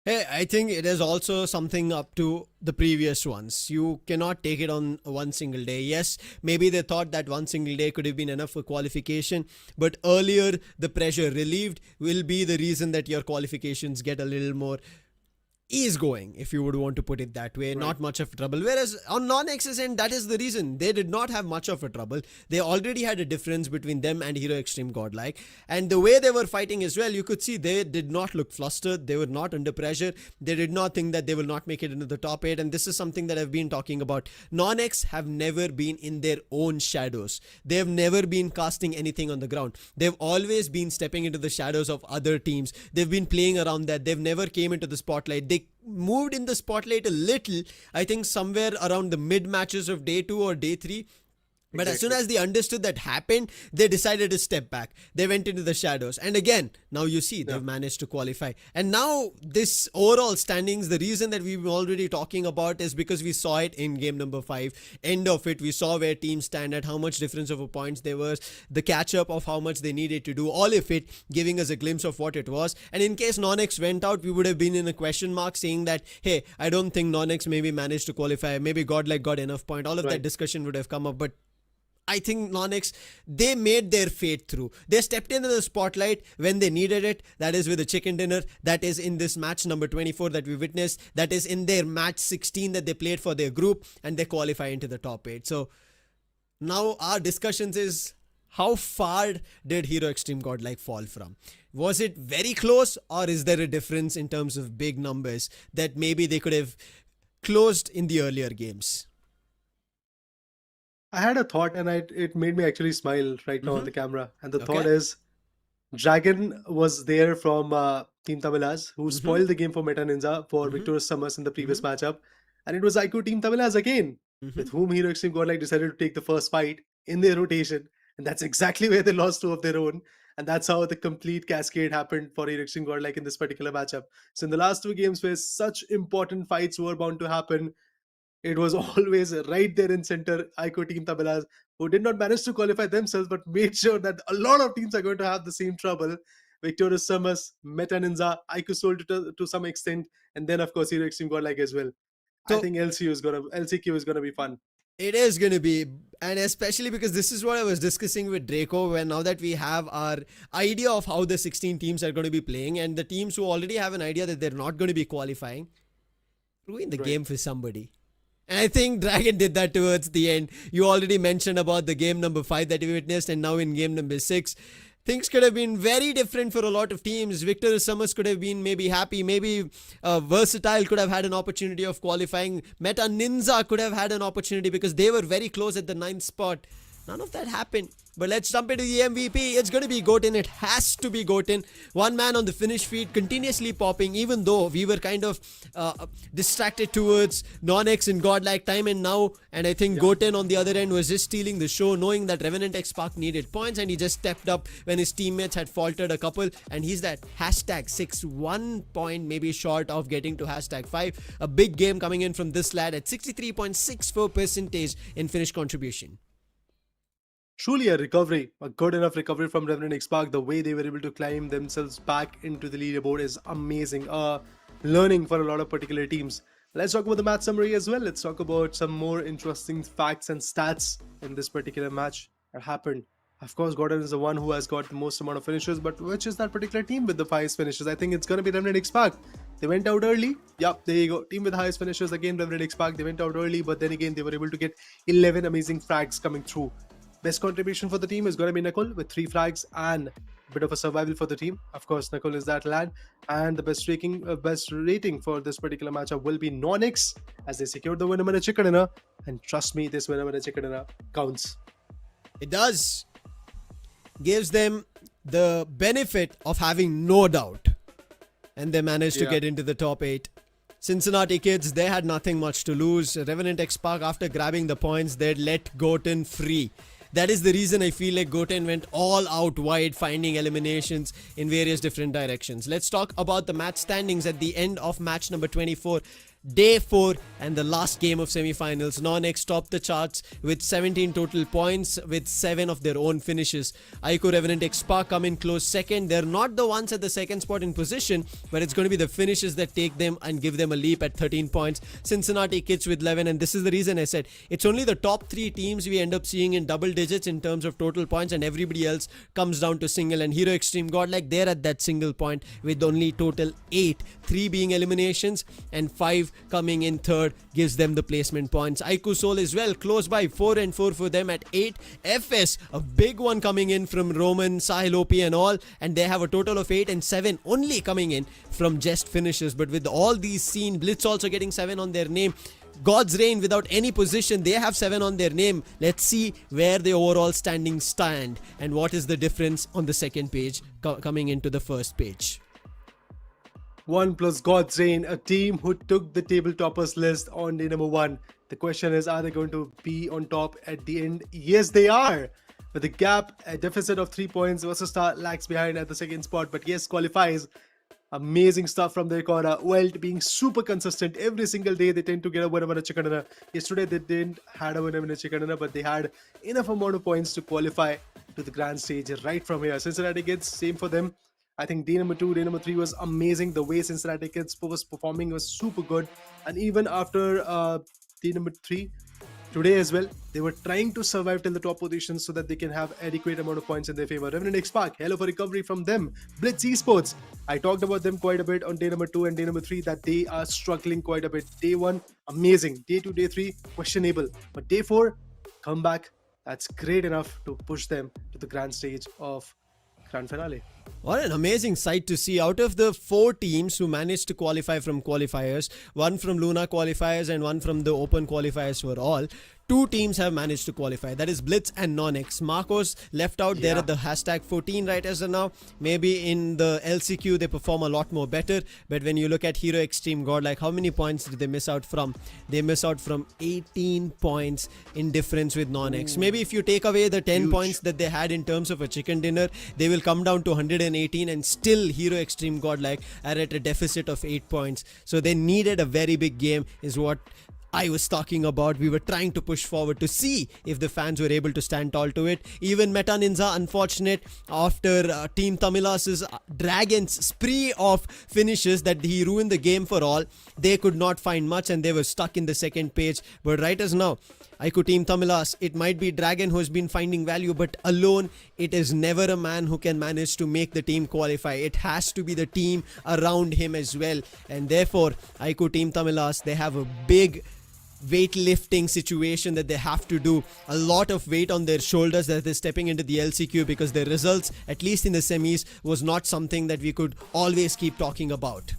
Hey, I think it is also something up to the previous ones. You cannot take it on one single day. Yes, maybe they thought that one single day could have been enough for qualification, but earlier the pressure relieved will be the reason that your qualifications get a little more easygoing, if you would want to put it that way. Not much of trouble. Whereas on non-X's end, that is the reason. They did not have much of a trouble. They already had a difference between them and Hero Extreme Godlike. And the way they were fighting as well, you could see they did not look flustered. They were not under pressure. They did not think that they will not make it into the top 8. And this is something that I've been talking about. Non-X have never been in their own shadows. They have never been casting anything on the ground. They've always been stepping into the shadows of other teams. They've been playing around that. They've never came into the spotlight. They moved in the spotlight a little, I think somewhere around the mid matches of day 2 or day 3. But as soon as they understood that happened, they decided to step back. They went into the shadows. And again, now you see they've managed to qualify. And now this overall standings, the reason that we've already talking about is because we saw it in game number 5. End of it, we saw where teams stand at, how much difference of points there was, the catch up of how much they needed to do, all of it giving us a glimpse of what it was. And in case NONX went out, we would have been in a question mark saying that, hey, I don't think NONX maybe managed to qualify. Maybe Godlike got enough point. All of that discussion would have come up. But I think NONX, they made their fate through. They stepped into the spotlight when they needed it. That is with a chicken dinner. That is in this match number 24 that we witnessed. That is in their match 16 that they played for their group, and they qualify into the top 8. So now our discussions is, how far did Hero Extreme Godlike fall from? Was it very close, or is there a difference in terms of big numbers that maybe they could have closed in the earlier games? I had a thought, and it made me actually smile right now on the camera. And the thought is, Dragon was there from Team Tamilas, who spoiled the game for Meta Ninja for Victorious Summers in the previous matchup. And it was IQ Team Tamilas again, with whom Hero Extreme Godlike decided to take the first fight in their rotation. And that's exactly where they lost 2 of their own. And that's how the complete cascade happened for Hero Extreme Godlike in this particular matchup. So in the last 2 games where such important fights were bound to happen, it was always right there in center, Aiko Team Tamilas, who did not manage to qualify themselves, but made sure that a lot of teams are going to have the same trouble. Victorious Summers, Meta Ninja, Aiko Soul to some extent, and then of course Hero Extreme Godlike as well. So I think LCQ is gonna be fun. It is going to be, and especially because this is what I was discussing with Draco, where now that we have our idea of how the 16 teams are going to be playing, and the teams who already have an idea that they're not going to be qualifying, ruin the game for somebody. And I think Dragon did that towards the end. You already mentioned about the game number 5 that we witnessed, and now in game number 6, things could have been very different for a lot of teams. Victor Summers could have been maybe happy. Maybe Versatile could have had an opportunity of qualifying. Meta Ninja could have had an opportunity because they were very close at the 9th spot. None of that happened. But let's jump into the MVP. It's going to be Goten. It has to be Goten. One man on the finish feed, continuously popping, even though we were kind of distracted towards NONX and Godlike time and now. And I think Goten on the other end was just stealing the show, knowing that Revenant X Spark needed points, and he just stepped up when his teammates had faltered a couple. And he's that hashtag 6, 1 point maybe short of getting to hashtag 5. A big game coming in from this lad at 63.64% in finish contribution. Truly a recovery, a good enough recovery from Revenant X Spark. The way they were able to climb themselves back into the leaderboard is amazing. Learning for a lot of particular teams. Let's talk about the match summary as well. Let's talk about some more interesting facts and stats in this particular match that happened. Of course, Gordon is the one who has got the most amount of finishes, but which is that particular team with the highest finishes? I think it's going to be Revenant X Spark. They went out early. Yep, there you go. Team with the highest finishes, again Revenant X Spark. They went out early, but then again, they were able to get 11 amazing frags coming through. Best contribution for the team is going to be Nakul with 3 frags and a bit of a survival for the team. Of course, Nakul is that lad. And the best rating for this particular matchup will be NONX, as they secured the winner and a chicken dinner. And trust me, this winner and a chicken dinner counts. It does. Gives them the benefit of having no doubt. And they managed to get into the top 8. Cincinnati kids, they had nothing much to lose. Revenant X Spark, after grabbing the points, they let Goten free. That is the reason I feel like Goten went all out wide, finding eliminations in various different directions. Let's talk about the match standings at the end of match number 24. Day 4 and the last game of semi-finals. NONX topped the charts with 17 total points with 7 of their own finishes. Ico Revenant X-Spark come in close second. They're not the ones at the second spot in position, but it's going to be the finishes that take them and give them a leap at 13 points. Cincinnati Kids with 11, and this is the reason I said it's only the top 3 teams we end up seeing in double digits in terms of total points, and everybody else comes down to single. And Hero Extreme Godlike, they're at that single point with only total 8, 3 being eliminations and 5 coming in third gives them the placement points. Aiku Soul as well, close by, 4 and 4 for them at 8. FS, a big one coming in from Roman, Sahil OP and all, and they have a total of 8 and 7 only coming in from just finishes. But with all these seen, Blitz also getting 7 on their name. God's Reign without any position, they have 7 on their name. Let's see where the overall standings stand and what is the difference on the second page coming into the first page. 1 plus God's Reign, a team who took the table toppers list on day number 1. The question is, are they going to be on top at the end? Yes, they are. With a gap, a deficit of 3 points, versus Star lags behind at the second spot, but yes, qualifies. Amazing stuff from their corner. Welt being super consistent every single day. They tend to get a winner and a chicken dinner. Yesterday they didn't had a winner and a chicken dinner, but they had enough amount of points to qualify to the grand stage right from here. Cincinnati Kids, same for them. I think day number 2, day number 3 was amazing. The way Cincinnati Kids was performing was super good. And even after day number 3, today as well, they were trying to survive till the top positions so that they can have adequate amount of points in their favor. Revenant X-Spark, hell of a recovery from them. Blitz Esports, I talked about them quite a bit on day number 2 and day number 3 that they are struggling quite a bit. Day 1, amazing. Day 2, day 3, questionable. But day 4, comeback. That's great enough to push them to the grand stage of grand finale. What an amazing sight to see. Out of the 4 teams who managed to qualify from qualifiers, 1 from Luna qualifiers and 1 from the open qualifiers for all, 2 teams have managed to qualify. That is Blitz and NONX. Marcos left out there at the hashtag 14 right as of now. Maybe in the LCQ they perform a lot more better. But when you look at Hero Extreme Godlike, how many points did they miss out from? They miss out from 18 points in difference with NONX. Maybe if you take away the 10 points that they had in terms of a chicken dinner, they will come down to 118, and still Hero Extreme Godlike are at a deficit of 8 points. So they needed a very big game is what I was talking about. We were trying to push forward to see if the fans were able to stand tall to it. Even Meta Ninja, unfortunate after Team Tamilas's Dragon's spree of finishes that he ruined the game for all, they could not find much and they were stuck in the second page. But right as now, Aiku Team Tamilas, it might be Dragon who has been finding value, but alone it is never a man who can manage to make the team qualify. It has to be the team around him as well, and therefore Aiku Team Tamilas, they have a big weightlifting situation that they have to do. A lot of weight on their shoulders as they're stepping into the LCQ, because their results, at least in the semis, was not something that we could always keep talking about.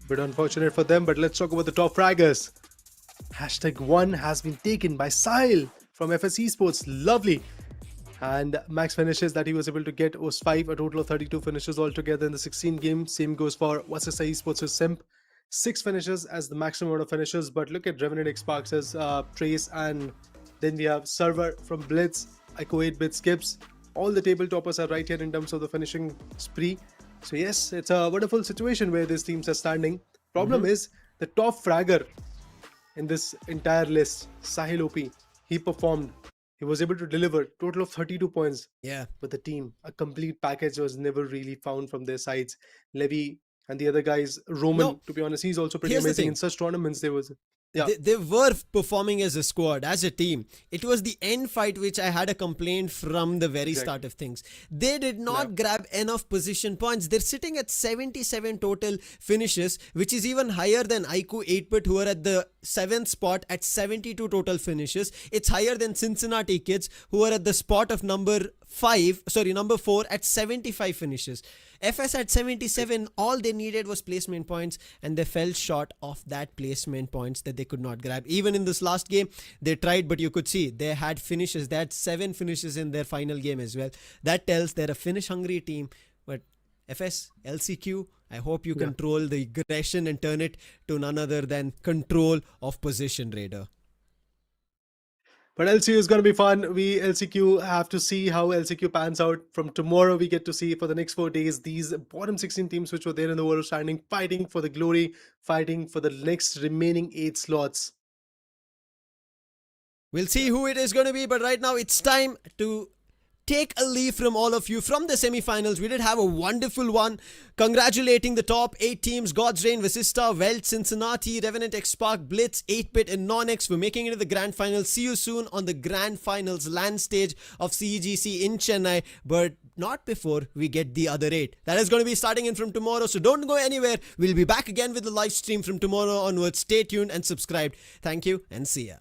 Bit unfortunate for them, but let's talk about the top fraggers. Hashtag 1 has been taken by Sahil from FS Esports. Lovely. And max finishes that he was able to get was 5, a total of 32 finishes altogether in the 16 game. Same goes for Wasasa Esports' Simp. 6 finishes as the maximum amount of finishes. But look at Revenant X-Sparks as Trace, and then we have Server from Blitz, Ico 8-bit Skips. All the table toppers are right here in terms of the finishing spree. So yes, it's a wonderful situation where these teams are standing. Problem is, the top fragger in this entire list, Sahil OP, he performed. He was able to deliver total of 32 points. Yeah. But the team, a complete package was never really found from their sides. Levy and the other guys, Roman, to be honest, he's also pretty amazing in such tournaments. There was, they were performing as a squad, as a team. It was the end fight which I had a complaint from the very start of things. They did not grab enough position points. They're sitting at 77 total finishes, which is even higher than Aiku 8-bit, who are at the 7th spot at 72 total finishes. It's higher than Cincinnati Kids, who are at the spot of number 4 at 75 finishes. FS at 77, all they needed was placement points, and they fell short of that placement points that they could not grab. Even in this last game, they tried, but you could see they had finishes. They had 7 finishes in their final game as well. That tells they're a finish-hungry team. But FS, LCQ, I hope you control the aggression and turn it to none other than control of position, Raider. But LCU is going to be fun. We LCQ have to see how LCQ pans out. From tomorrow, we get to see for the next 4 days these bottom 16 teams which were there in the world standing, fighting for the glory, fighting for the next remaining 8 slots. We'll see who it is going to be, but right now it's time to take a leave from all of you from the semi-finals. We did have a wonderful one. Congratulating the top 8 teams: God's Reign, Vasista, Welt, Cincinnati, Revenant, X-Spark, Blitz, 8-Bit and NONX for making it to the Grand Finals. See you soon on the Grand Finals LAN stage of CEGC in Chennai, but not before we get the other 8. That is going to be starting in from tomorrow, so don't go anywhere. We'll be back again with the live stream from tomorrow onwards. Stay tuned and subscribed. Thank you and see ya.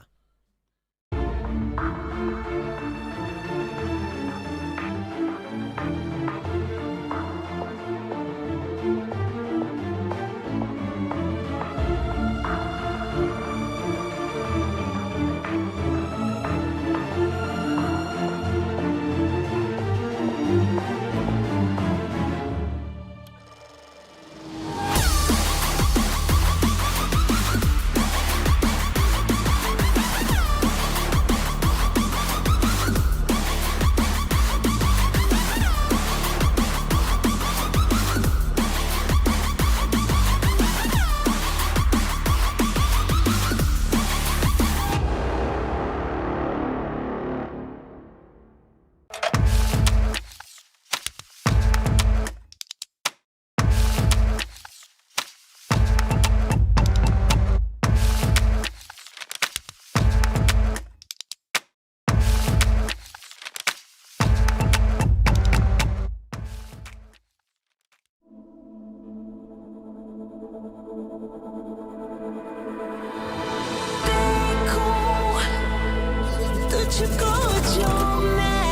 तुझको जो मैं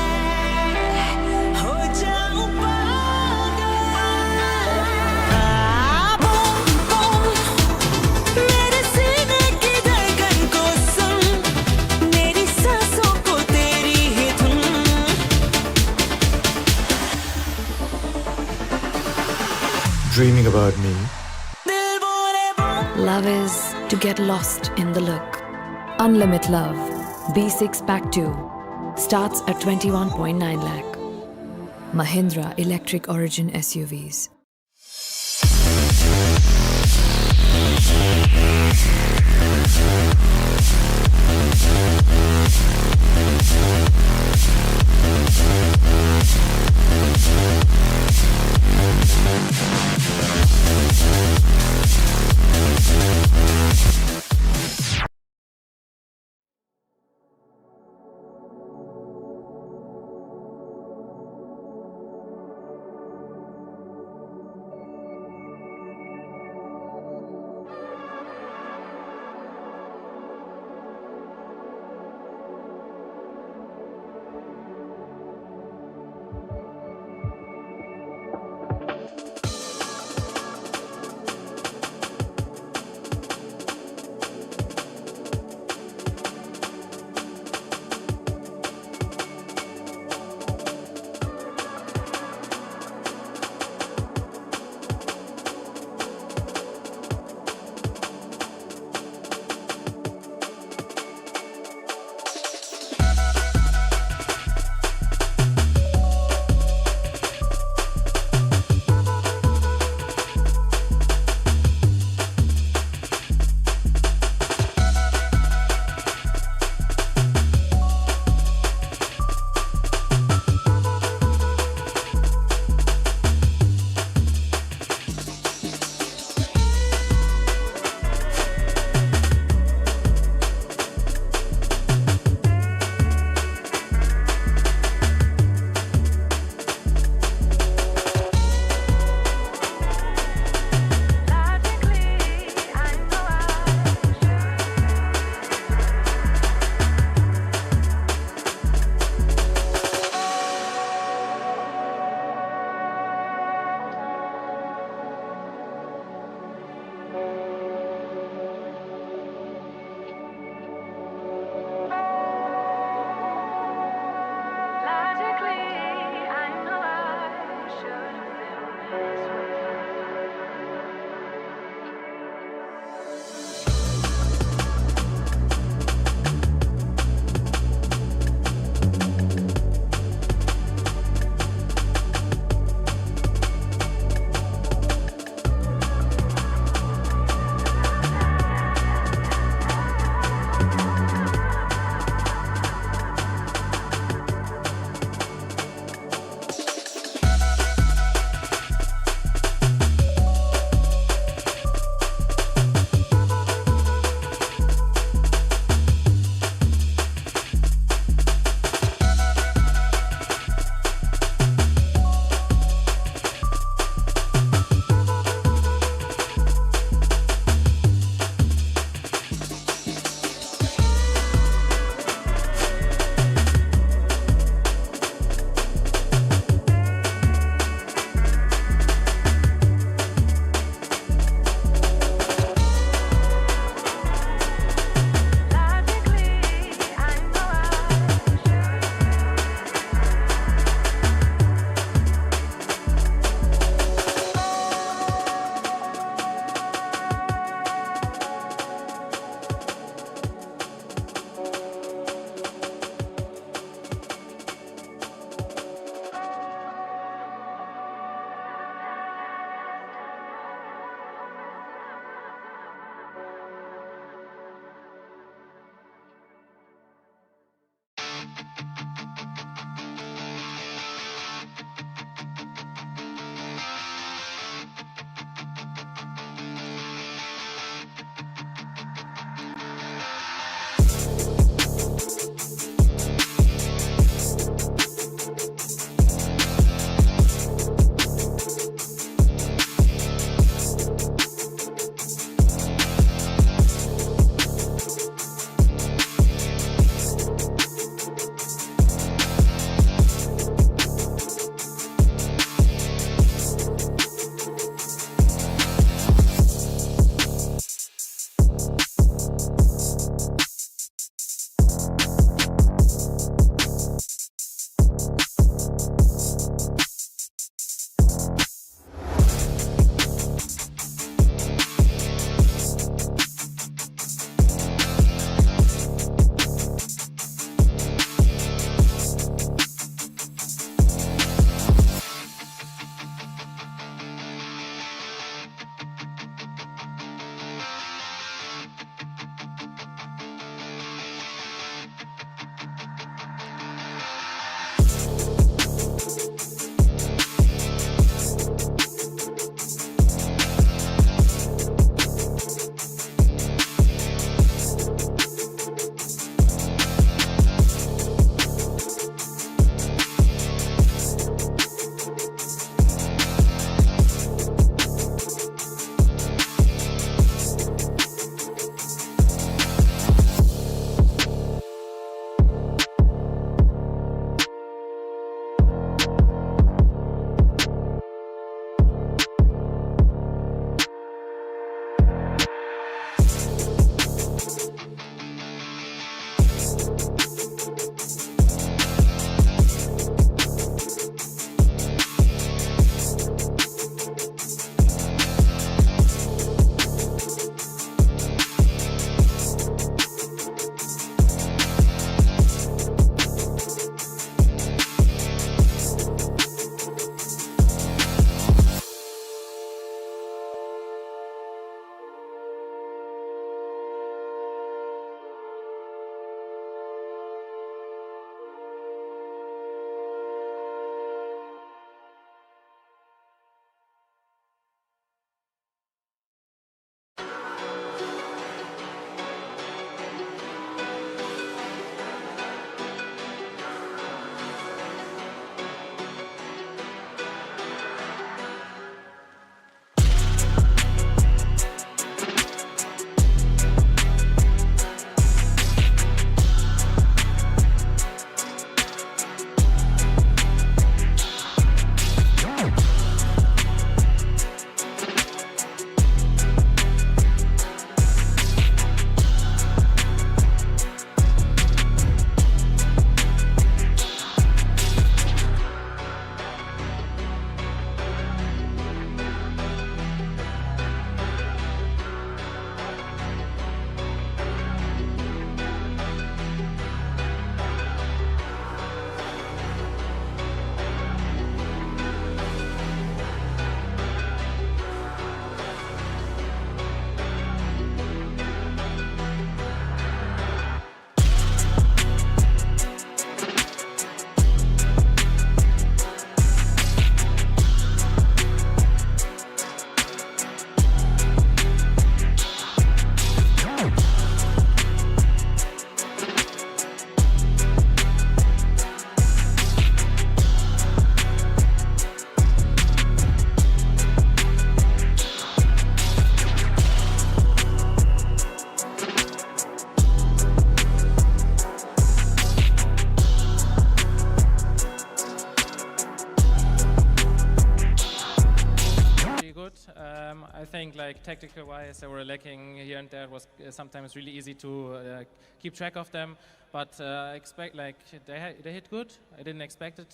हो जाऊं पागल boom boom मेरे सीने की धड़कन को सुन मेरी सांसों को तेरी ही धुन Dreaming about me. दिल बोले boom Love is to get lost in the look. Unlimited Love B6 Pack 2 starts at 21.9 lakh. Mahindra Electric Origin SUVs. like tactical wise, they were lacking here and there. It was sometimes really easy to keep track of them. But I expect like they hit good. I didn't expect it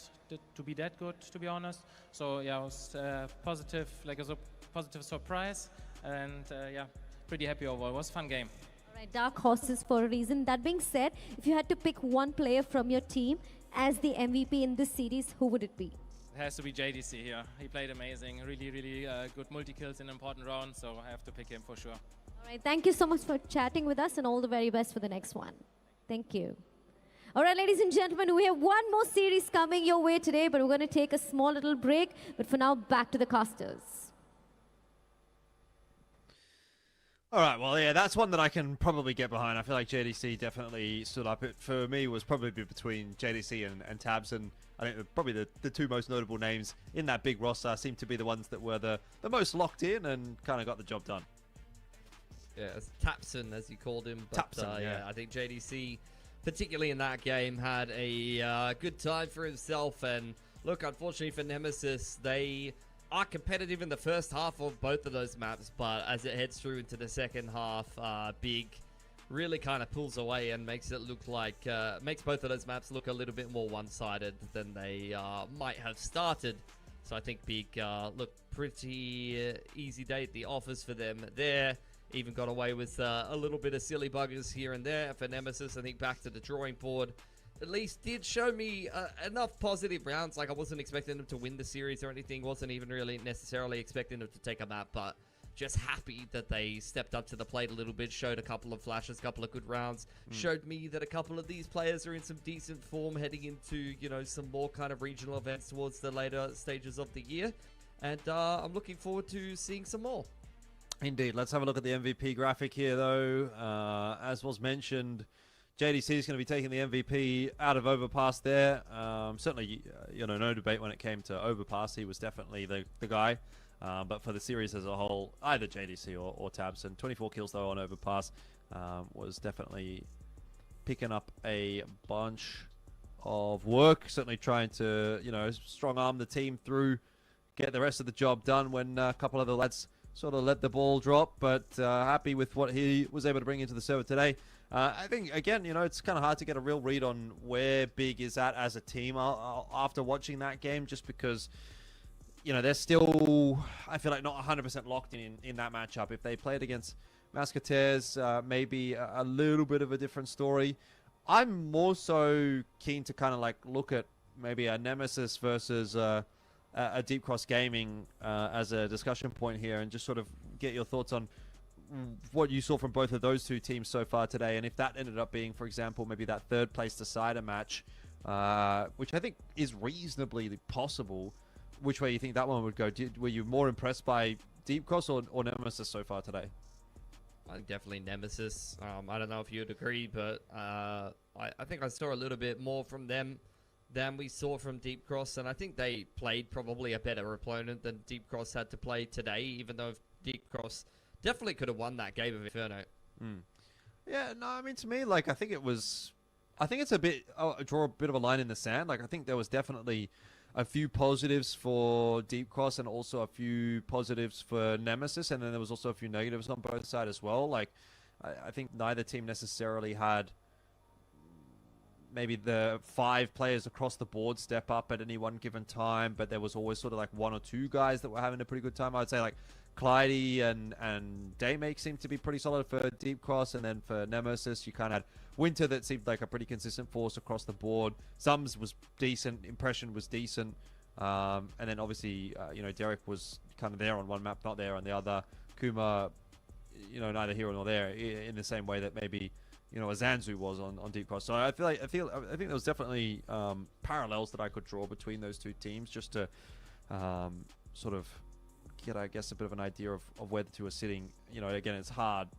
to be that good, to be honest. So yeah, it was positive, like a positive surprise, and yeah, pretty happy overall. It was a fun game. Right, dark horses for a reason. That being said, if you had to pick one player from your team as the MVP in this series, who would it be? It has to be JDC here. He played amazing, really good multi-kills in important rounds, so I have to pick him for sure. All right, thank you so much for chatting with us and all the very best for the next one. Thank you. All right, ladies and gentlemen, we have one more series coming your way today, but we're going to take a small little break. But for now, back to the casters. All right, well, yeah, that's one that I can probably get behind. I feel like JDC definitely stood up. It, for me, was probably between JDC and Tabs, and I think probably the two most notable names in that big roster seem to be the ones that were the most locked in and kind of got the job done. Yeah, it's Tapson, as you called him. But, Tapson, yeah. I think JDC, particularly in that game, had a good time for himself. And look, unfortunately for Nemesis, they are competitive in the first half of both of those maps, but as it heads through into the second half, Big really kind of pulls away and makes it look like, makes both of those maps look a little bit more one-sided than they might have started. So I think Big looked pretty easy day at the office for them there. Even got away with a little bit of silly buggers here and there. For Nemesis, I think back to the drawing board at least did show me enough positive rounds. Like, I wasn't expecting them to win the series or anything. Wasn't even really necessarily expecting them to take a map, but just happy that they stepped up to the plate a little bit, showed a couple of flashes, couple of good rounds, showed me that a couple of these players are in some decent form heading into, you know, some more kind of regional events towards the later stages of the year. And I'm looking forward to seeing some more. Indeed. Let's have a look at the MVP graphic here, though. As was mentioned, JDC is going to be taking the MVP out of Overpass there. Certainly, you know, no debate when it came to Overpass. He was definitely the guy. But for the series as a whole, either JDC or Tabson. 24 kills, though, on Overpass. Was definitely picking up a bunch of work. Certainly trying to, you know, strong-arm the team through, get the rest of the job done when a couple of the lads sort of let the ball drop. But happy with what he was able to bring into the server today. I think, again, you know, it's kind of hard to get a real read on where Big is at as a team after watching that game, just because, you know, they're still, I feel like, not 100% locked in that matchup. If they played against Musketeers, maybe a little bit of a different story. I'm more so keen to kind of like look at maybe a Nemesis versus a Deep Cross Gaming as a discussion point here, and just sort of get your thoughts on what you saw from both of those two teams so far today, and if that ended up being, for example, maybe that third place decider match, which I think is reasonably possible. Which way you think that one would go? Were you more impressed by Deep Cross or Nemesis so far today? I think definitely Nemesis. I don't know if you'd agree, but I think I saw a little bit more from them than we saw from Deep Cross, and I think they played probably a better opponent than Deep Cross had to play today, even though Deep Cross definitely could have won that game of Inferno. Yeah, no, I mean, to me, like, I think it's a bit, draw a bit of a line in the sand. Like, I think there was definitely a few positives for Deep Cross and also a few positives for Nemesis, and then there was also a few negatives on both sides as well. Like, I think neither team necessarily had maybe the 5 players across the board step up at any one given time, but there was always sort of like 1 or 2 guys that were having a pretty good time. I'd say like Clyde and Daymake seemed to be pretty solid for Deep Cross, and then for Nemesis you kind of had Winter that seemed like a pretty consistent force across the board. Sums was decent, Impression was decent, and then obviously you know, Derek was kind of there on one map, not there on the other. Kuma, you know, neither here nor there in the same way that maybe, you know, Azanzu was on Deep Cross. So I think there was definitely parallels that I could draw between those two teams, just to sort of get, I guess, a bit of an idea of where the two are sitting. You know, again, it's hard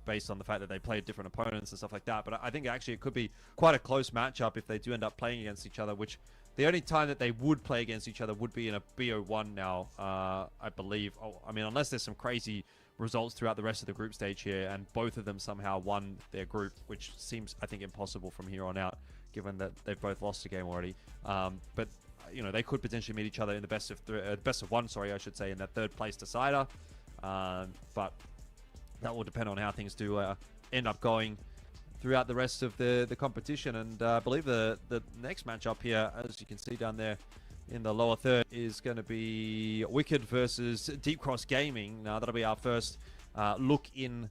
based on the fact that they played different opponents and stuff like that. But I think actually it could be quite a close matchup if they do end up playing against each other, which the only time that they would play against each other would be in a BO1 now, I believe. I mean, unless there's some crazy results throughout the rest of the group stage here and both of them somehow won their group, which seems, I think, impossible from here on out, given that they've both lost a game already. But you know, they could potentially meet each other in the best of one, sorry, I should say, in that third place decider. but that will depend on how things do end up going throughout the rest of the competition. And I believe the next matchup here, as you can see down there in the lower third, is going to be Wicked versus Deep Cross Gaming. Now that'll be our first look in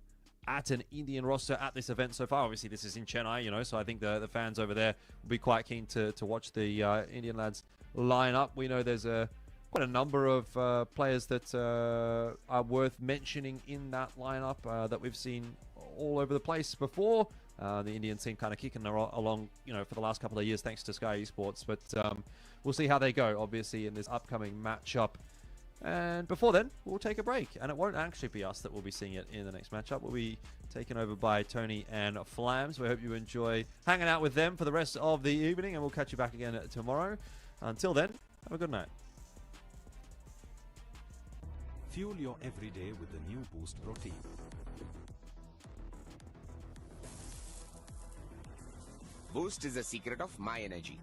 at an Indian roster at this event so far. Obviously this is in Chennai, you know, so I think the fans over there will be quite keen to watch the Indian lads line up. We know there's quite a number of players that are worth mentioning in that lineup that we've seen all over the place before. The Indian scene kind of kicking along, you know, for the last couple of years thanks to Skyesports, but we'll see how they go, obviously, in this upcoming matchup. And before then, we'll take a break, and it won't actually be us that will be seeing it in the next matchup. We'll be taken over by Tony and Flams. We hope you enjoy hanging out with them for the rest of the evening, and we'll catch you back again tomorrow. Until then, have a good night. Fuel your everyday with the new Boost Protein. Boost is the secret of my energy.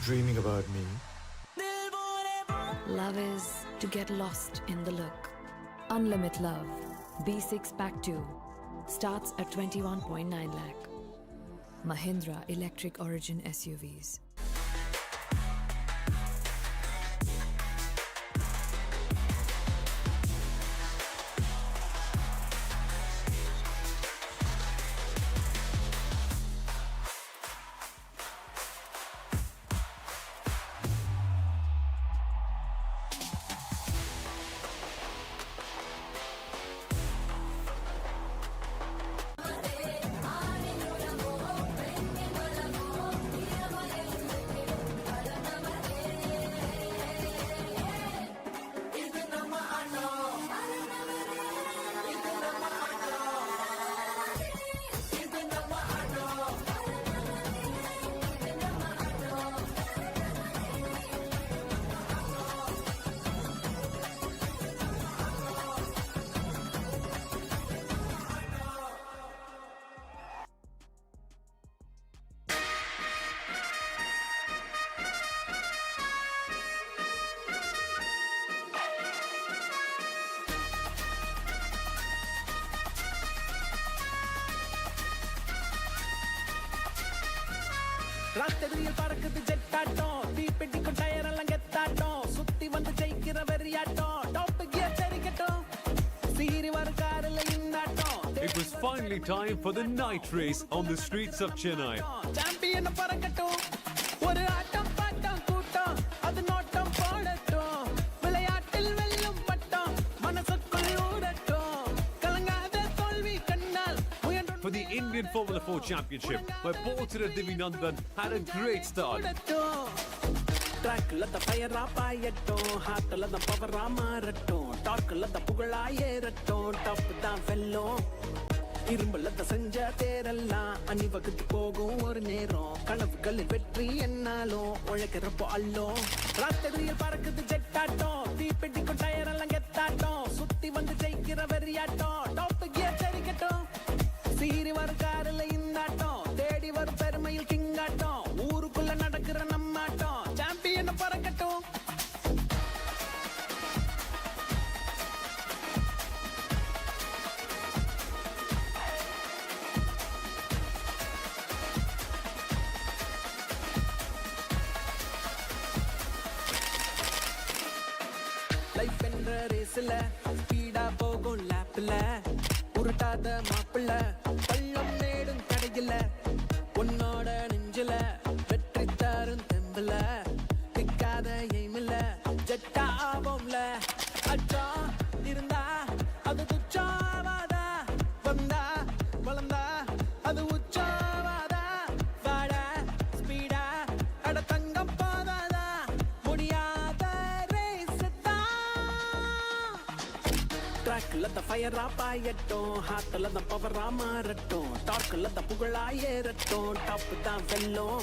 Dreaming about me. Love is to get lost in the look. Unlimit Love B6 Pack 2 starts at 21.9 lakh. Mahindra Electric Origin SUVs. ராத்திரியில் பறக்குது ஜெட்டாட்டம் தீப்பெட்டிக்கும் tyre எல்லாம் கெத்தாட்டம் சுத்தி வந்து ஜெயிக்கிற வெறியாட்டம் top gear சரிக்கட்டும் சீரி வர காரில் இன்னாட்டம். It was finally time for the night race on the streets of Chennai. Champion பறக்கட்டும் ஒரு ஆட்டம் பாட்டம் கூட்டம் அது நோட்டம் போடட்டும் விளையாட்டில் வெல்லும் பட்டம் மனசுக்குள் ஊடட்டும் கலங்காத தோல்வி கண்ணால். For the Indian Formula 4 Championship, where Porter Divinandan had a great start. ட்ராக்ல த ஃபயரா பாயட்டும் ஹார்ட்ல த பவரா மாறட்டும் டார்க்ல த புகழா ஏறட்டும் டாப் தான் வெல்லும் இரும்புல த செஞ்ச தேரெல்லாம் அணிவகுத்து போகும் ஒரு நேரம் கனவுகளில் வெற்றி என்னாலும் உழைக்கிறப்போ அல்லும். ராத்திரியில் பறக்குது ஜெட்டாட்டம் தீப்பெட்டிக்கும் டயர் எல்லாம் கெத்தாட்டம் சுத்தி வந்து ஜெயிக்கிற வெறியாட்டம் டாப் கியர் சரிக்கட்டும் சீரி வர காரில் இன்னாட்டம் தேடி வரும் பெருமையில் கிங்காட்டம் ஊருக்குள்ள ரேஸ்ல ஸ்பீடா போகும் லேப்ல உருட்டாத மாப்பிள்ள பள்ளம் நேடும் கடையில உன்னோட நெஞ்சில வெற்றி தரும் தெம்புல நிக்காத எய்மில்ல ஜெட்டா ஆவோம்ல அச்சா இருந்தா அது துச்சாவாதா வந்தா வளர்ந்தா அது உச்சாவாதா வாட ஸ்பீடா அட தங்கம் போதாதா முடியாத ரேஸ் தான் ட்ராக்ல த ஃபயரா பாயட்டும் ஹார்ட்ல த பவரா மாறட்டும் டார்க்ல த புகழா ஏறட்டும் டாப் தான் வெல்லும்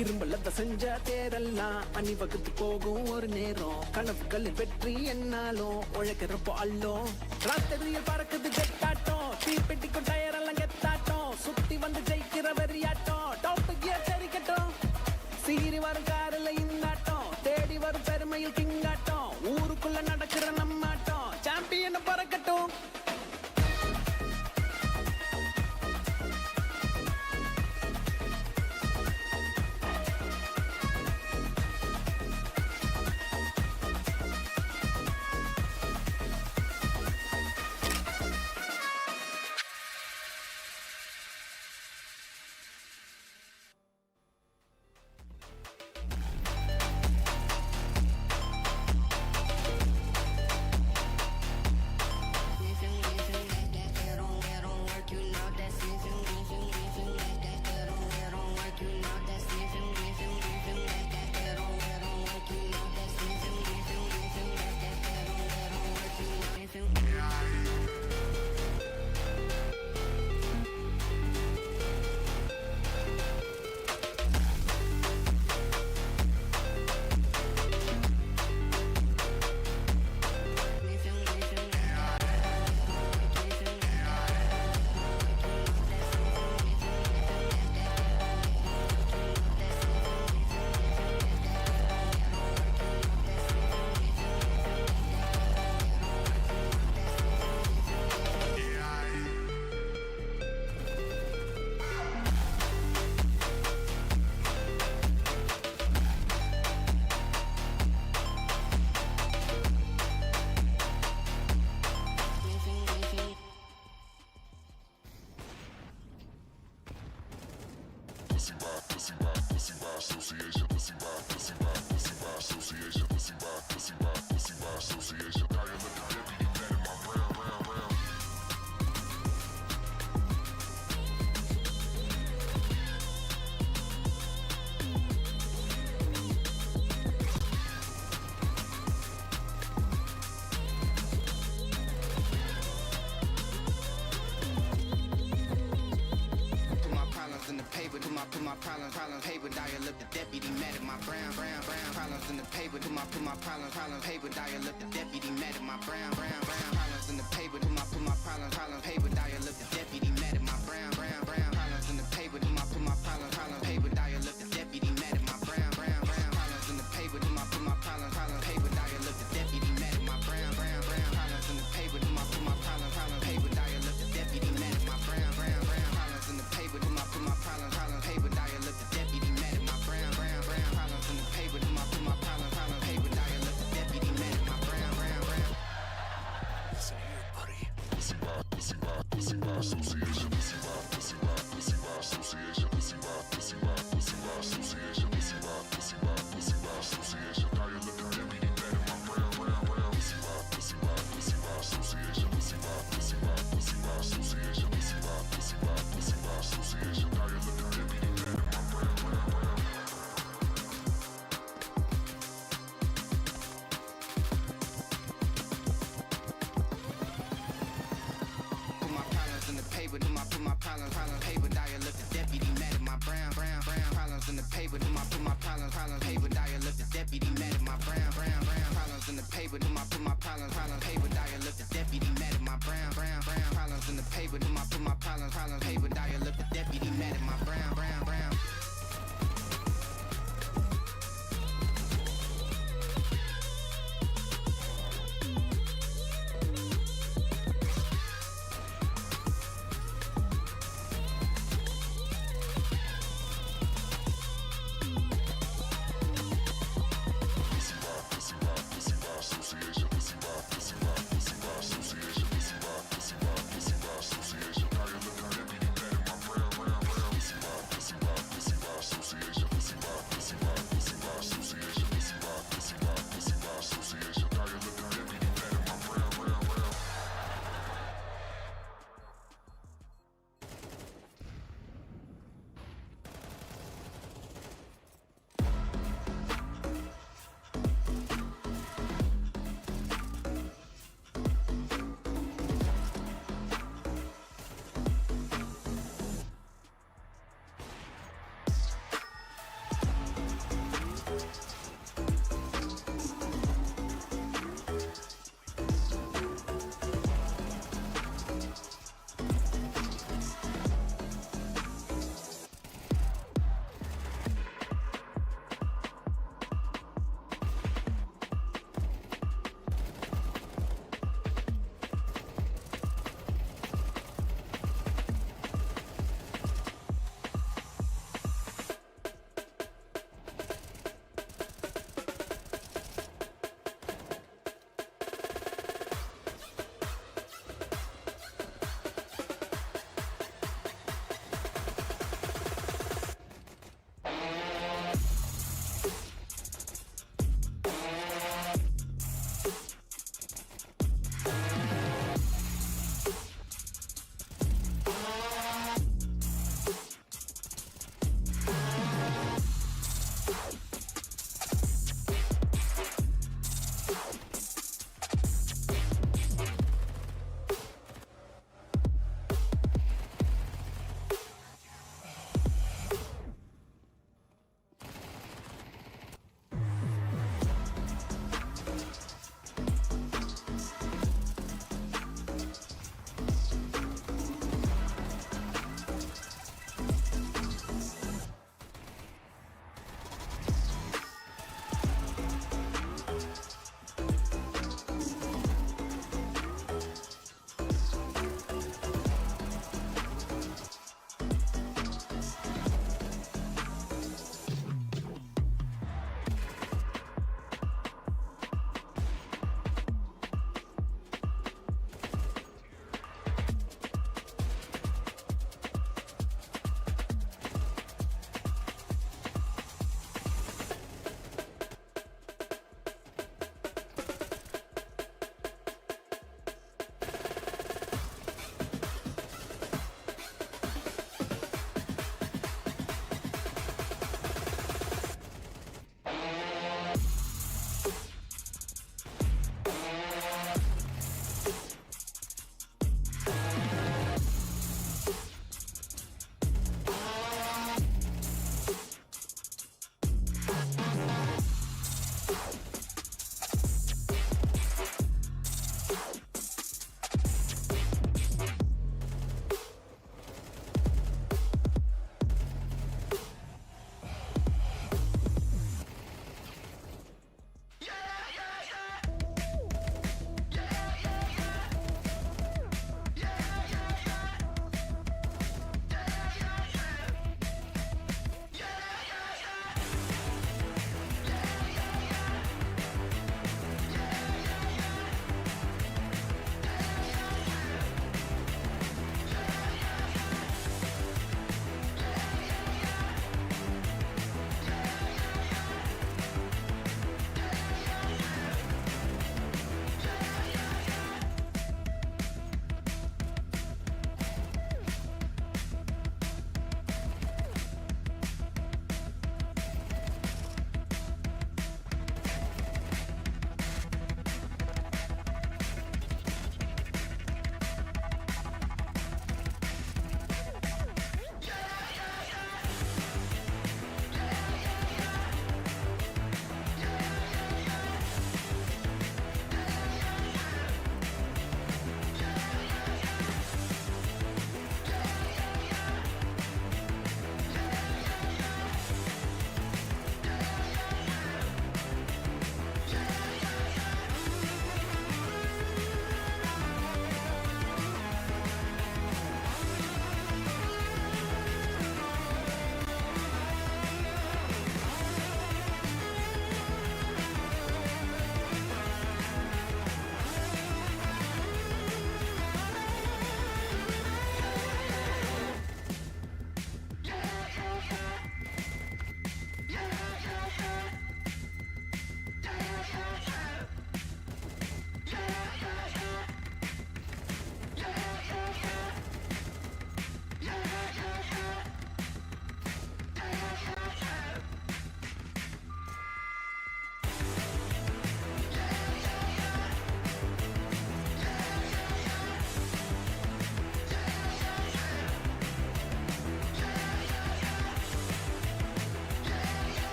இரும்புல த செஞ்ச தேரெல்லாம் அணிவகுத்து போகும் ஒரு நேரம் கனவுகளில் வெற்றி என்னாலும் உழைக்கிறப்போ அல்லும் ராத்திரியில் பறக்குது ஜெட்டாட்டம் தீப்பெட்டிக்கும் டயர் எல்லாம் கெத்தாட்டம் சுத்தி வந்து ஜெயிக்கிற வெறியாட்டம் டாப் கியர் தெரிக்கட்டும் சீறி வரும் காரில் இந்தாட்டம் தேடி வரும் பெருமையில் கிங்காட்டம் ஊருக்குள்ள நடக்கிற நம்மாட்டம் champion பறக்கட்டும் problems paper dial up the deputy mad at my brown problems in the paper put my problems paper dial up the deputy mad at my brown problems in the paper put my problems paper dial up the deputy mad at my brown problems in the paper put my problems paper dial up the deputy mad at my brown problems in the paper put my problems paper dial up the deputy mad at my brown problems in the paper put my problems paper dial up the deputy mad at my brown problems in the paper put my problems paper dial up the deputy mad at my brown problems in the paper put my problems paper dial up the deputy mad at my brown Listen here, buddy. Pussy by association, pussy by association, pussy by association, pussy by association. Dial up the deputy mad at my brown. Pussy by association, pussy by association, pussy by association. Dial up the deputy mad at my brown. Put my problems in the paper, do my put my problems paper dial up the deputy mad at my brown problems in the paper, do my put my problems paper dial up the deputy mad at my brown problems in the paper, do my put my problems paper dial up the deputy mad at my brown problems in the paper, do my put my problems paper dial up the deputy mad at my brown. Pussy by association, pussy by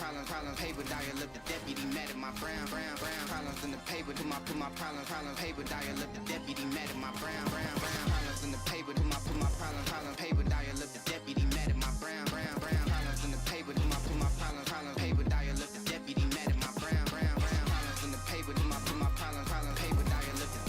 problems paper, dial up the deputy mad at my brown problems in the paper, put my problems paper, dial up the deputy mad at my brown problems in the paper, put my problems paper, dial up the deputy mad at my brown problems in the paper, put my problems paper, dial up the deputy mad at my brown problems in the paper, put my problems paper, dial up the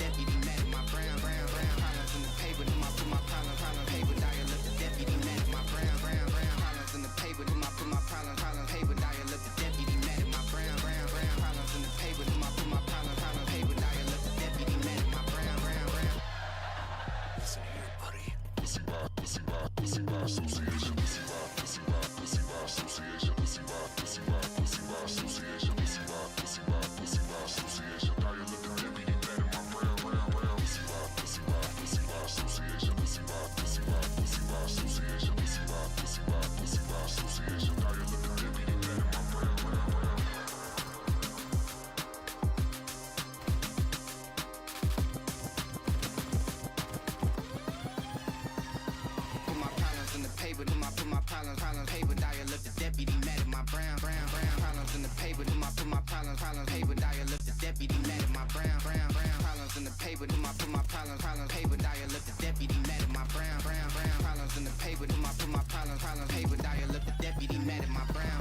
deputy mad at my brown problems in the paper. Do my put my problems paper. Dial up the deputy mad at my brown problems in the paper. Do my put my problems paper. Dial up the deputy mad at my brown problems in the paper. Do my put my problems paper. Dial up the deputy mad at my brown.